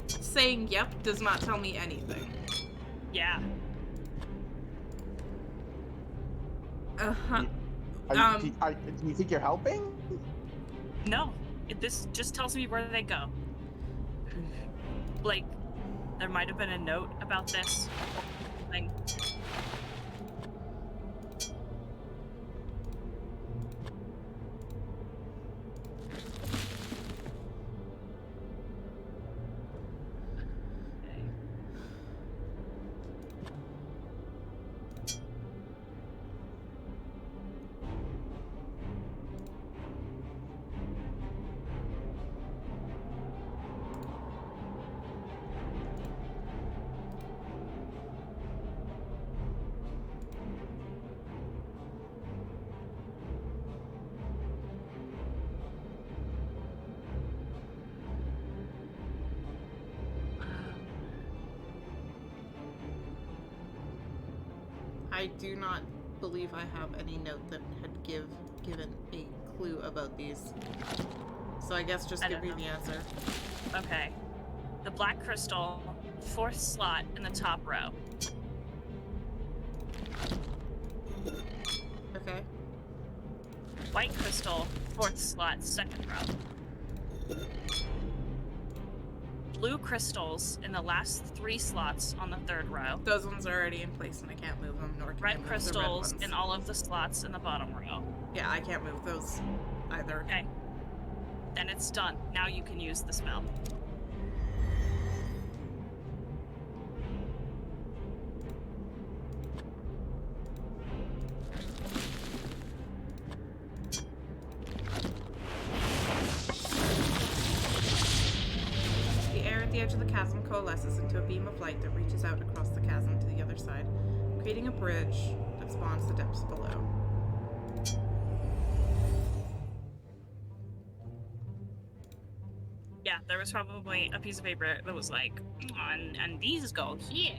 Saying yep does not tell me anything. Yeah. Uh-huh. Do you think you're helping? No. This just tells me where they go. Like, there might have been a note about this. Like, I do not believe I have any note that had given a clue about these. So I guess just give me the answer. okay. The black crystal, 4th slot in the top row. Okay. White crystal, 4th slot, 2nd row. Blue crystals in the last 3 slots on the 3rd row. Those ones are already in place and I can't move them, nor can I Red move crystals the red in ones. all of the slots in the bottom row. Yeah, I can't move those either. Okay. Then it's done. Now you can use the spell. The air at the edge of the chasm coalesces into a beam of light that reaches out across the chasm to the other side, creating a bridge that spawns the depths below. Yeah, there was probably a piece of paper that was like, and these go here.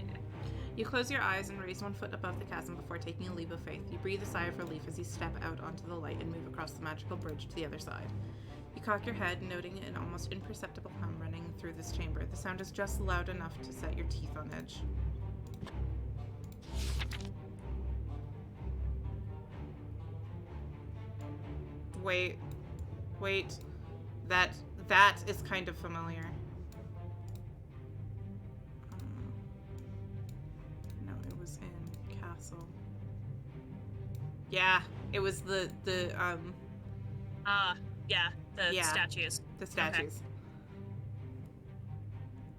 You close your eyes and raise one foot above the chasm before taking a leap of faith. You breathe a sigh of relief as you step out onto the light and move across the magical bridge to the other side. You cock your head, noting an almost imperceptible hum running through this chamber. The sound is just loud enough to set your teeth on edge. Wait. That is kind of familiar. No, it was in Castle. Yeah, it was the Yeah, the statues. The statues.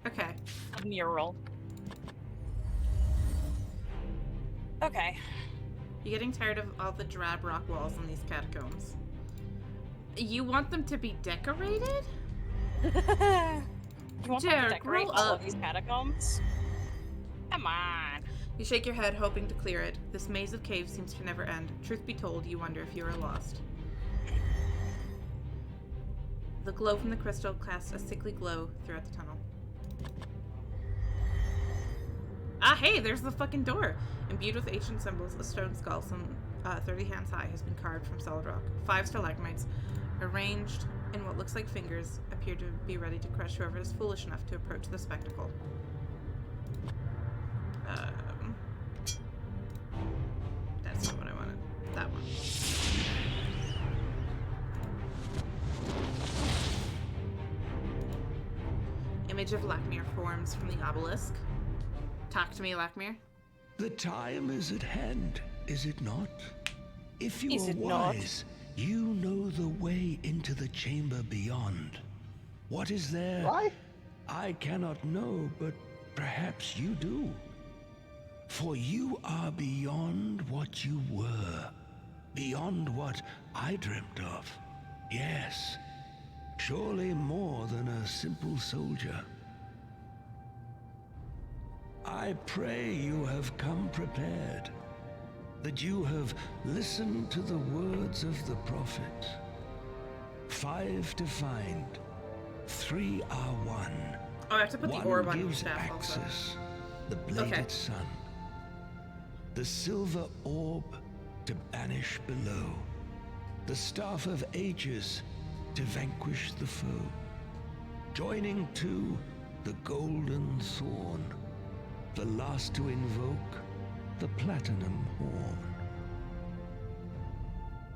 Okay. A mural. Okay. You getting tired of all the drab rock walls in these catacombs? You want them to be decorated? You want to Jared, decorate grow all up. of these catacombs? Come on. You shake your head, hoping to clear it. This maze of caves seems to never end. Truth be told, you wonder if you are lost. The glow from the crystal casts a sickly glow throughout the tunnel. Ah, hey, there's the fucking door! Imbued with ancient symbols, a stone skull some 30 hands high has been carved from solid rock. 5 stalagmites, arranged in what looks like fingers, appear to be ready to crush whoever is foolish enough to approach the spectacle. That's not what I wanted. That one. Image of Lakmir forms from the obelisk. Talk to me, Lakmir. The time is at hand, is it not? If you Is are it not? wise, you know the way into the chamber beyond. What is there? Why? I cannot know, but perhaps you do. For you are beyond what you were, beyond what I dreamt of. Yes, surely more than a simple soldier. I pray you have come prepared, that you have listened to the words of the prophet. 5 to find, 3 are one. Oh, I have to put the orb on the gives staff also. Axis, the bladed sun. The silver orb to banish below. The staff of ages to vanquish the foe. Joining to the golden thorn. The last to invoke the platinum horn.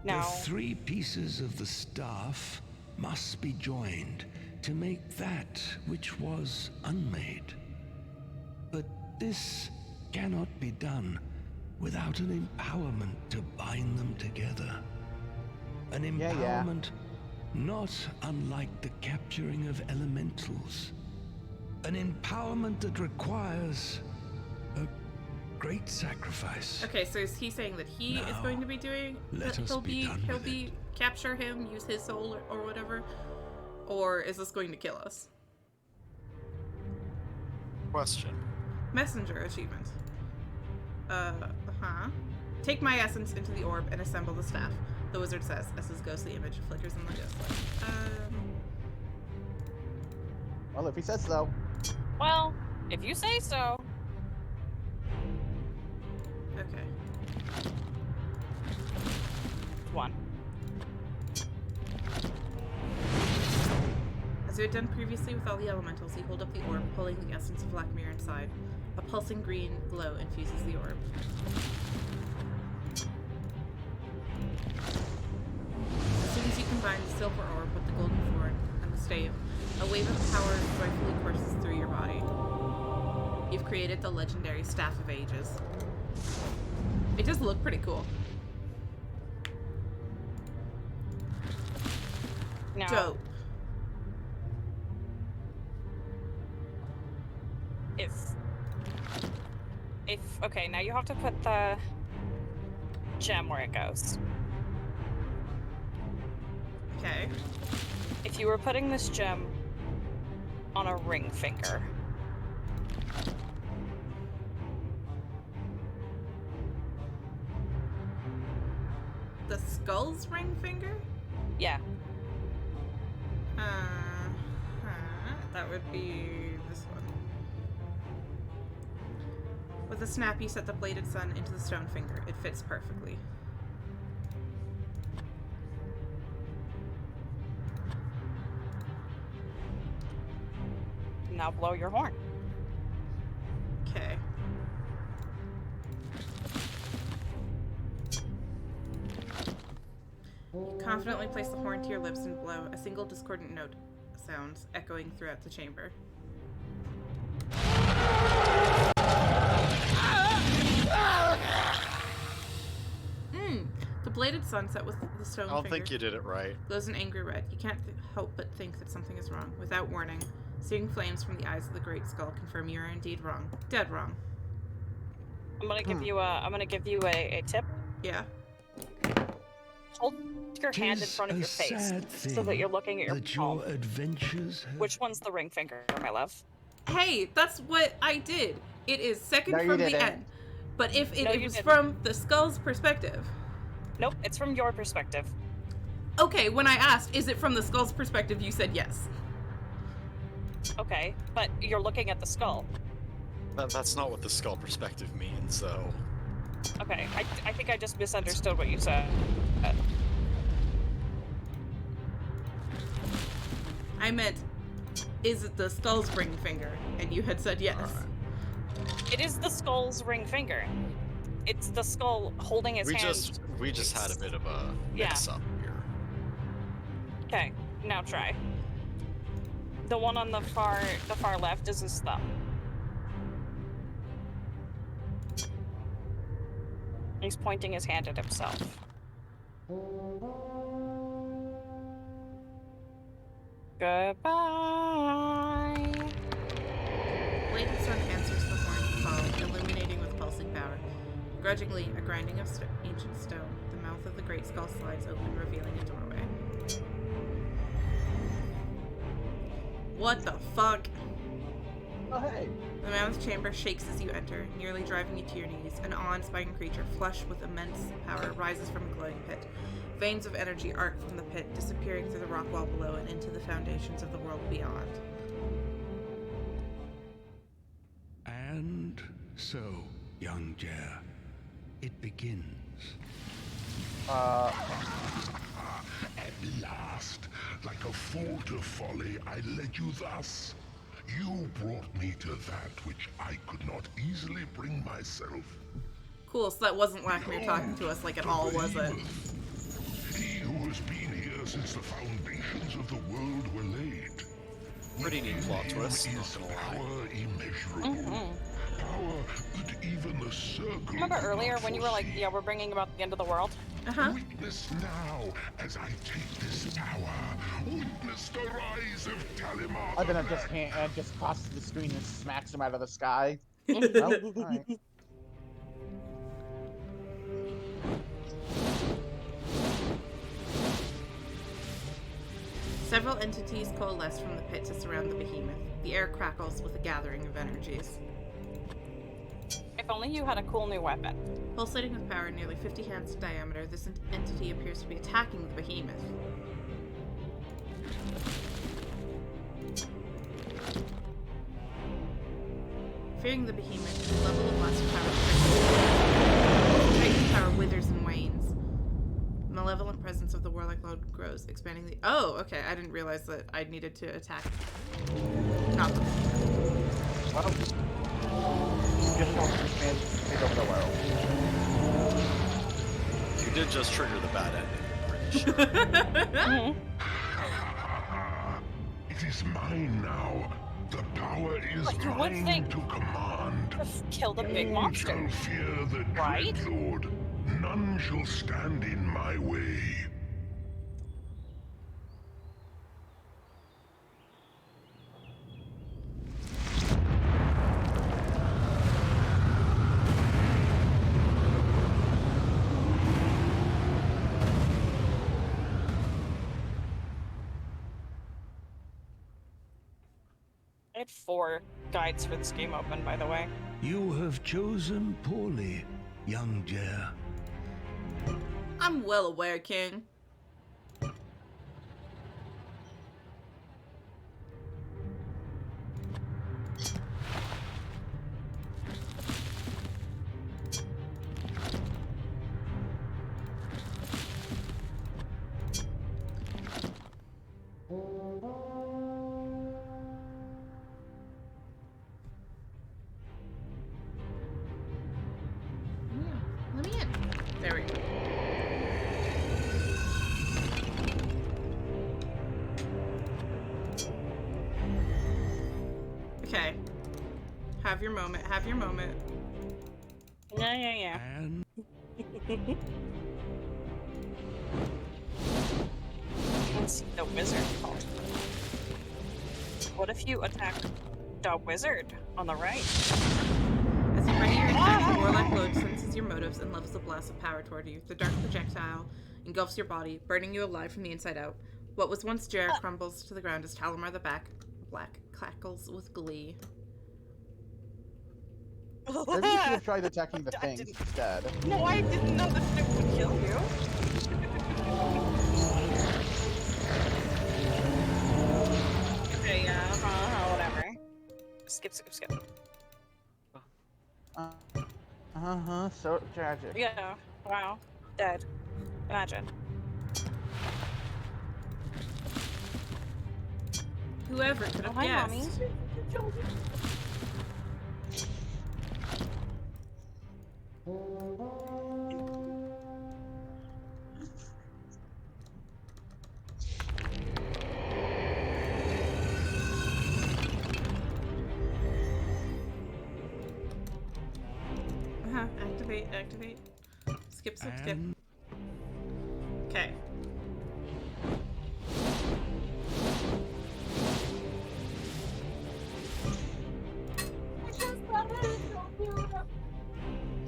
Now, The 3 pieces of the staff must be joined to make that which was unmade. But this cannot be done without an empowerment to bind them together. An empowerment not unlike the capturing of elementals. An empowerment that requires a great sacrifice. Okay, so is he saying that he is going to be doing? Let us be done with it. Capture him, use his soul or whatever, or is this going to kill us? Question. Messenger achievement. Take my essence into the orb and assemble the staff. The wizard says, as his ghostly image flickers in the ghostlight. Well, if he says so. well, if you say so. Okay. 1. As we had done previously with all the elementals, he holds up the orb, pulling the essence of Black Mirror inside. A pulsing green glow infuses the orb. As soon as you combine the silver orb with the golden thorn and the stave, a wave of power joyfully courses through your body. You've created the legendary Staff of Ages. It does look pretty cool. Now, Dope. Okay, now you have to put the gem where it goes. Okay. If you were putting this gem on a ring finger, The skull's ring finger? yeah, That would be this one. With a snap, you set the bladed sun into the stone finger. It fits perfectly. now blow your horn. Okay. You confidently place the horn to your lips and blow. A single discordant note sounds, echoing throughout the chamber. The bladed sun set with the stone I don't finger think you did it right. glows an angry red. You can't help but think that something is wrong. Without warning, seeing flames from the eyes of the great skull confirm you are indeed wrong. Dead wrong. I'm gonna give you a tip. Yeah. Hold your hand in front of your face so that you're looking at your palm. Adventures Which one's the ring finger, my love? Hey, that's what I did. It is second No, you from the didn't. end. But if No, it you was didn't. from the skull's perspective. Nope, it's from your perspective. Okay, when I asked, is it from the skull's perspective, you said yes. Okay, but you're looking at the skull. That's not what the skull perspective means, so. Okay, I think I just misunderstood what you said. I meant, is it the skull's ring finger? And you had said yes. It is the skull's ring finger. It's the skull holding his hand. We just had a bit of a Yeah. mix-up here. Okay, now try. The one on the far left is his thumb. He's pointing his hand at himself. Goodbye. Bladed sun answers the horn call, illuminating with pulsing power. Grudgingly, a grinding of ancient stone, the mouth of the great skull slides open, revealing a doorway. What the fuck? Oh, hey. The mammoth chamber shakes as you enter, nearly driving you to your knees. An awe-inspiring creature, flush with immense power, rises from a glowing pit. Veins of energy arc from the pit, disappearing through the rock wall below and into the foundations of the world beyond. And so, young Jer, it begins. Uh, At last, like a fool to folly, I led you thus. You brought me to that which I could not easily bring myself. Cool, so that wasn't Lackmere talking to us like at all, was it? He who has been here since the foundations of the world were laid. Pretty neat plot With him twist, not is gonna lie. power immeasurable. Power that even the circle. Remember could earlier not when you were like, foresee. yeah, we're bringing about the end of the world? Uh-huh. Witness now as I take this power. Witness the rise of Talimar. I then the I just Black. just crosses the screen and smacks him out of the sky. Oh, alright. Several entities coalesce from the pit to surround the behemoth. The air crackles with a gathering of energies. If only you had a cool new weapon. Pulsating with power nearly 50 hands in diameter, this entity appears to be attacking the behemoth. Fearing the behemoth, the level of lust power Titan's power withers and wanes. The malevolent presence of the warlike lord grows, expanding the— Oh, okay, I didn't realize that I needed to attack. Not the behemoth. Well, just want to expand take over the world. You did just trigger the bad ending, I'm pretty sure. It is mine now. The power is But you would mine think- to command. Killed a big All monster. shall fear the Right? Dread Lord. None shall stand in my way. I had 4 guides for this game open, by the way. You have chosen poorly, young Jer. I'm well aware, King. Let me in. There we go. Okay. Have your moment. Have your moment. Yeah. And Let's see the wizard called. What if you attack the wizard on the right? As you ready your attack, the warlock lord senses your motives and levels a blast of power toward you. The dark projectile engulfs your body, burning you alive from the inside out. What was once Jarrett crumbles to the ground as Talimar the Black cackles with glee. Maybe you should have tried attacking the I things didn't- instead. No, I didn't know that thing would kill you. Okay, yeah, whatever. Skip. So tragic. Yeah, wow. Dead. Imagine. Whoever could have Hi, guessed. Mommy. Activate. Skip. and Okay.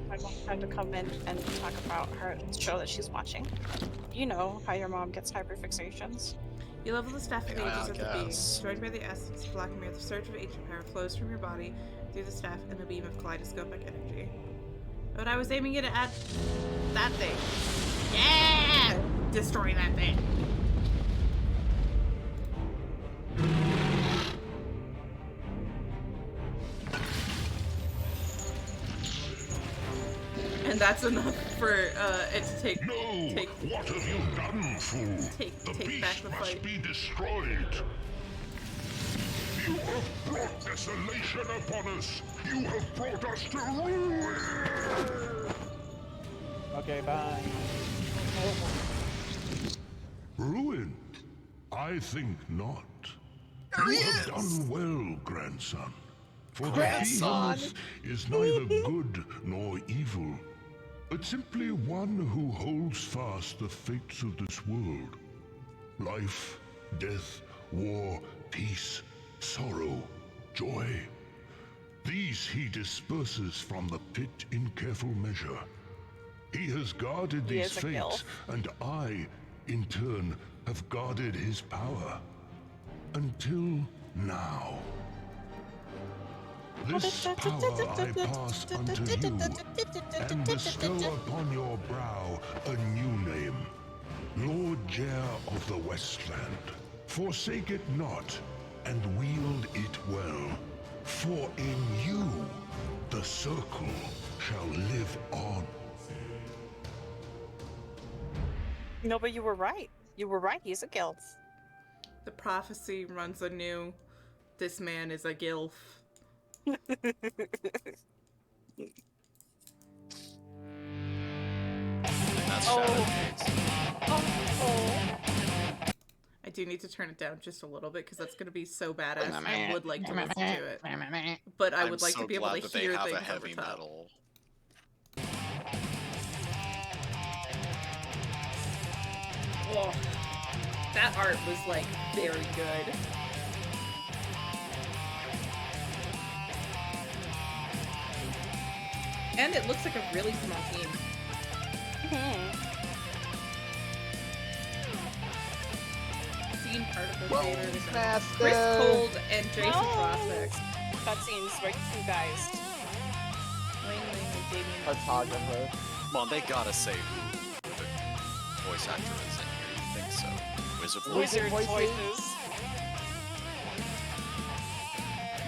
My mom had to come in and talk about her show that she's watching. You know how your mom gets hyperfixations. You level the staff of Yeah, ages I at the beam. guess. Joined by the essence of Black Mirror, the surge of ancient power flows from your body through the staff in a beam of kaleidoscopic energy. But I was aiming it at that thing. Yeah! Destroy that thing. And that's enough for it to take. No! What have you done, fool? Take the back beast the must fight. be destroyed. You have brought desolation upon us. You have brought us to ruin. Okay, bye. Ruined? I think not. You have done well, grandson. For the behemoth is neither good nor evil, but simply one who holds fast the fates of this world. Life, death, war, peace, sorrow, joy. These he disperses from the pit in careful measure. He has guarded He these is a gilf. fates, and I, in turn, have guarded his power. Until now. This power I pass unto you, and bestow upon your brow a new name. Lord Jer of the Westland. Forsake it not, and wield it well. For in you, the circle shall live on. No, but you were right. You were right. He's a gilf. The prophecy runs anew. This man is a gilf. That's Shadowgate. I do need to turn it down just a little bit because that's going to be so badass. I would like to listen to it, but I would like to be able to hear that they things have a over heavy top. metal. Oh, that art was like very good. And it looks like a really small team. Dean Particle Creator, Chris Cold, and Jason Frostek. Cutscenes right you guys. Wayne Wing and Damien. Photographer. Well, they gotta say who the voice actor is in here. You think so? Wizard voice? Wizard voices.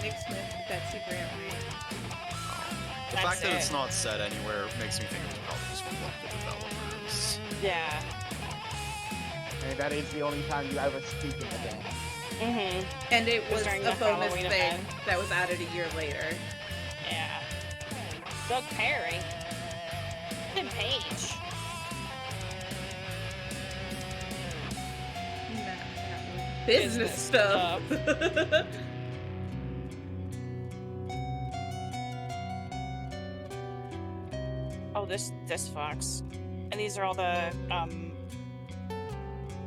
Nick Smith, Betsy Grant Reed. The fact that it's not said anywhere makes me think it was probably just one of the developers. Yeah. And that is the only time you ever speak in the game. Mm-hmm. And it was during a the bonus Halloween thing event. that was added a year later. Yeah. Doug Perry. Tim Page. Business stuff. Oh, this fox. And these are all the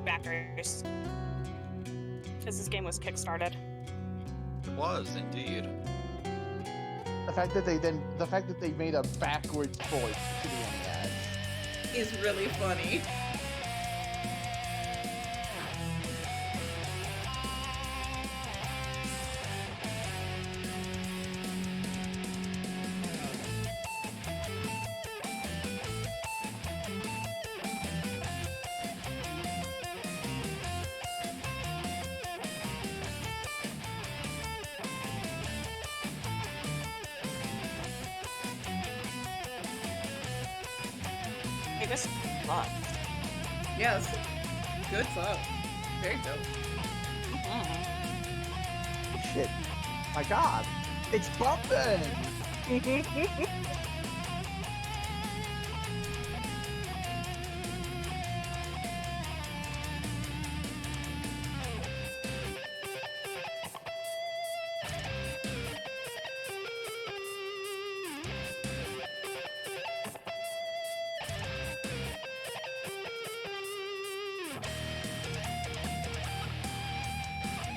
backers. Because this game was kickstarted. It was indeed. The fact that they made a backwards voice to the NES is really funny. Hey, this love. Yes. Good stuff. Very dope. Shit. My god. It's bumping!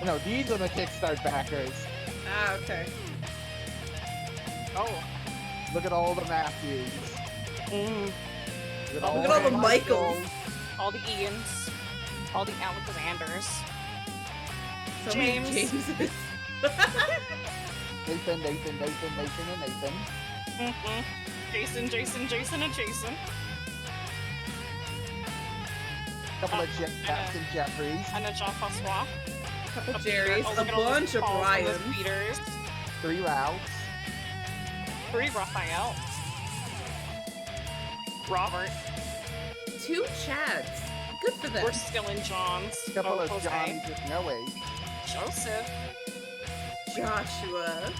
No, these are the Kickstart backers. Ah, okay. Oh. Look at all the Matthews. Look at all the Michaels. All the Ians. All the Alexanders. so James. many Jameses. Nathan, and Nathan. Jason, and Jason. Couple of Captain Jeffries. And a Jean-Francois. Couple Jerrys. Oh, A look at all those bunch of Pauls and those Bryans. Peters. 3 Ralphs. 3 Raphael. Robert. 2 Chads. Good for them. We're still in John's. Couple of Jose. Johnnies with no age. Joseph. Joshua.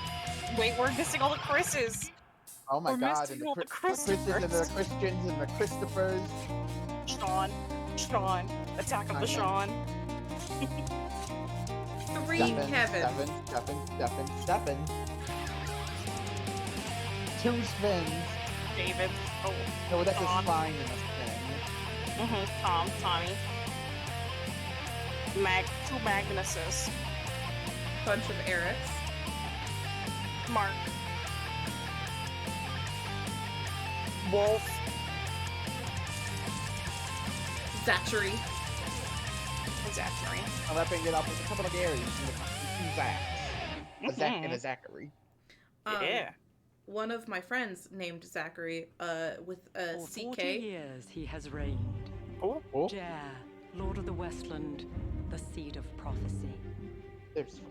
Wait, we're missing all the Chris's. Oh my We're god, missing and all the the Chris's and the Christophers. Christians and the Christophers. Sean. Attack of the Sean. 3 Kevins. Stephen. 2 Svens. David. Oh. No, that's Tom. a spine in a Sven. Tommy. 2 Magnuses. Bunch of Erics. Mark. Wolf. Zachary. Zachary. I'm wrapping it up with a couple of Garys and 2 Zachs. A Zach and a Zachary. Yeah. One of my friends named Zachary, with a For CK. 40 years he has reigned. Oh. Jer, Lord of the Westland, the seed of prophecy.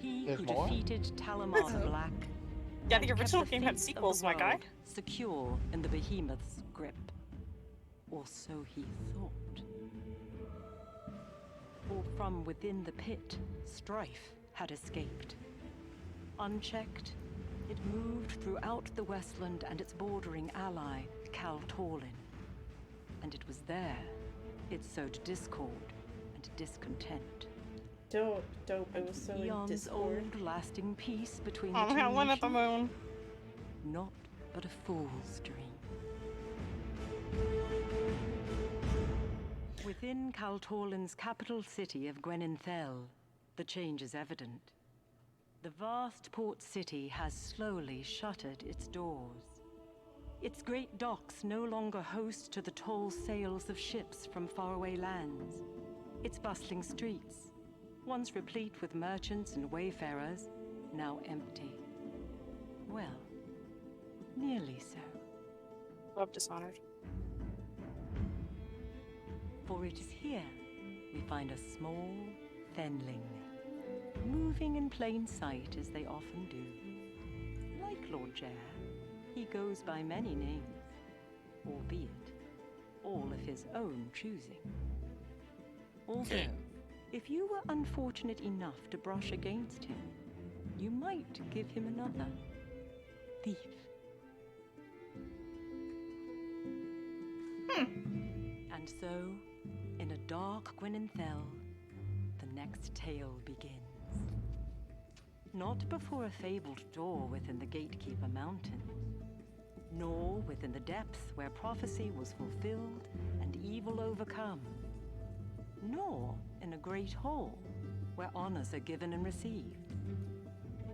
He There's who more? defeated Talamar the Black. Yeah, the and kept original the game had fates of the sequels, my guy. world Secure in the behemoth's grip. Or so he thought. For from within the pit, strife had escaped. Unchecked, it moved throughout the Westland and its bordering ally, Kal Torlin. And it was there it sowed discord and discontent. Dope. I was so in Eon's Discord. old lasting peace between the Oh, two Helen at the nations, moon. not but a fool's dream. Within Kal Torlin's capital city of Gwenenthel, the change is evident. The vast port city has slowly shuttered its doors. Its great docks no longer host to the tall sails of ships from faraway lands. Its bustling streets, once replete with merchants and wayfarers, now empty. Well, nearly so. Love Dishonored. For it is here we find a small Fenling, moving in plain sight as they often do. Like Lord Jer, he goes by many names, albeit all of his own choosing. Although, if you were unfortunate enough to brush against him, you might give him another. Thief. And so, in a dark Gwenenthel, the next tale begins. Not before a fabled door within the Gatekeeper Mountains, nor within the depths where prophecy was fulfilled and evil overcome, nor in a great hall where honors are given and received.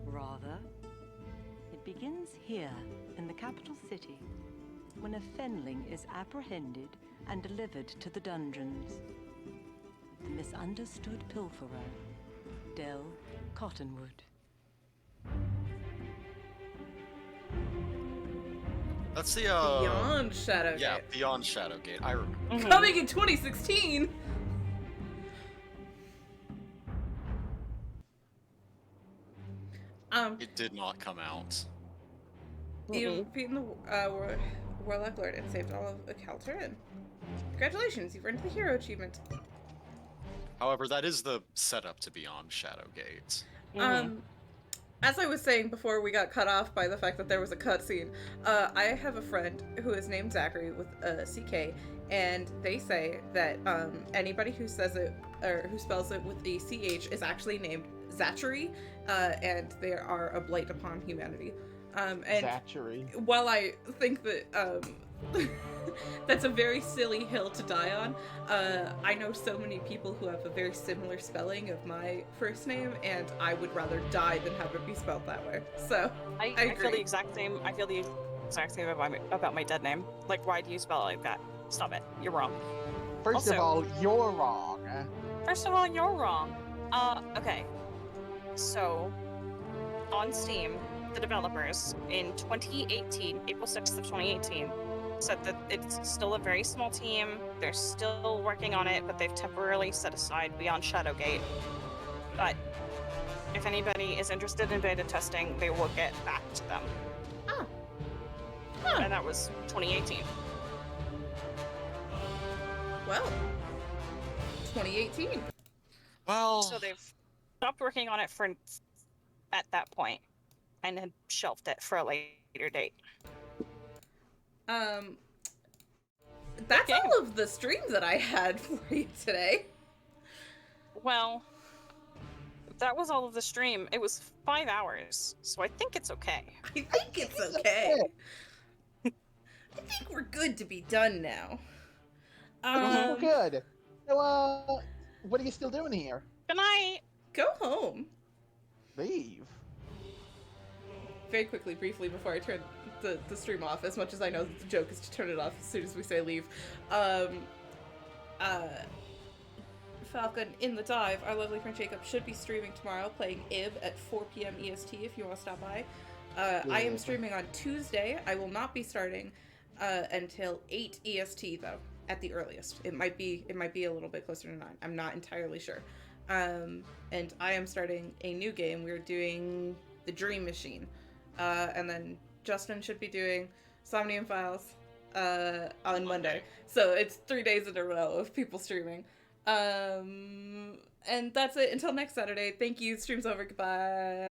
Rather, it begins here in the capital city, when a Fenling is apprehended and delivered to the dungeons. The misunderstood pilferer, Del Cottonwood. That's the Beyond Shadowgate. Yeah, Beyond Shadowgate. I remember. Coming in 2016. It did not come out. You've beaten the Warlock Lord and saved all of Kalturin. Congratulations, you've earned the hero achievement. However, that is the setup to Beyond Shadowgate. As I was saying before we got cut off by the fact that there was a cutscene, I have a friend who is named Zachary with a CK, and they say that anybody who says it or who spells it with a CH is actually named Zachary, and they are a blight upon humanity. And Zachary. while I think that that's a very silly hill to die on, I know so many people who have a very similar spelling of my first name, and I would rather die than have it be spelled that way. So I I feel agree. the exact same. I feel the exact same about my dead name. Like, why do you spell it like that? Stop it. You're wrong. First of Also- all, you're wrong. First of all, you're wrong. Okay. So, on Steam, the developers in 2018, April 6th of 2018, said that it's still a very small team. They're still working on it, but they've temporarily set aside beyond Shadowgate. But if anybody is interested in beta testing, they will get back to them. Oh. Huh. And that was 2018. Well, 2018. Well, So they've stopped working on it at that point and had shelved it for a later date. That's all of the streams that I had for you today. Well, that was all of the stream. It was 5 hours, so I think it's okay. I think it's okay. I think we're good to be done now. We're good. So, what are you still doing here? Good night. Go home. Leave. Very quickly, briefly, before I turn the stream off, as much as I know that the joke is to turn it off as soon as we say leave. Falcon in the Dive, our lovely friend Jacob, should be streaming tomorrow, playing IB at 4 p.m. EST if you want to stop by. I am streaming on Tuesday. I will not be starting until 8 EST though, at the earliest. It might be a little bit closer to 9. I'm not entirely sure. And I am starting a new game. We're doing the Dream Machine, and then Justin should be doing Somnium Files on Monday. So it's 3 days in a row of people streaming. And that's it until next Saturday. Thank you. Stream's over. Goodbye.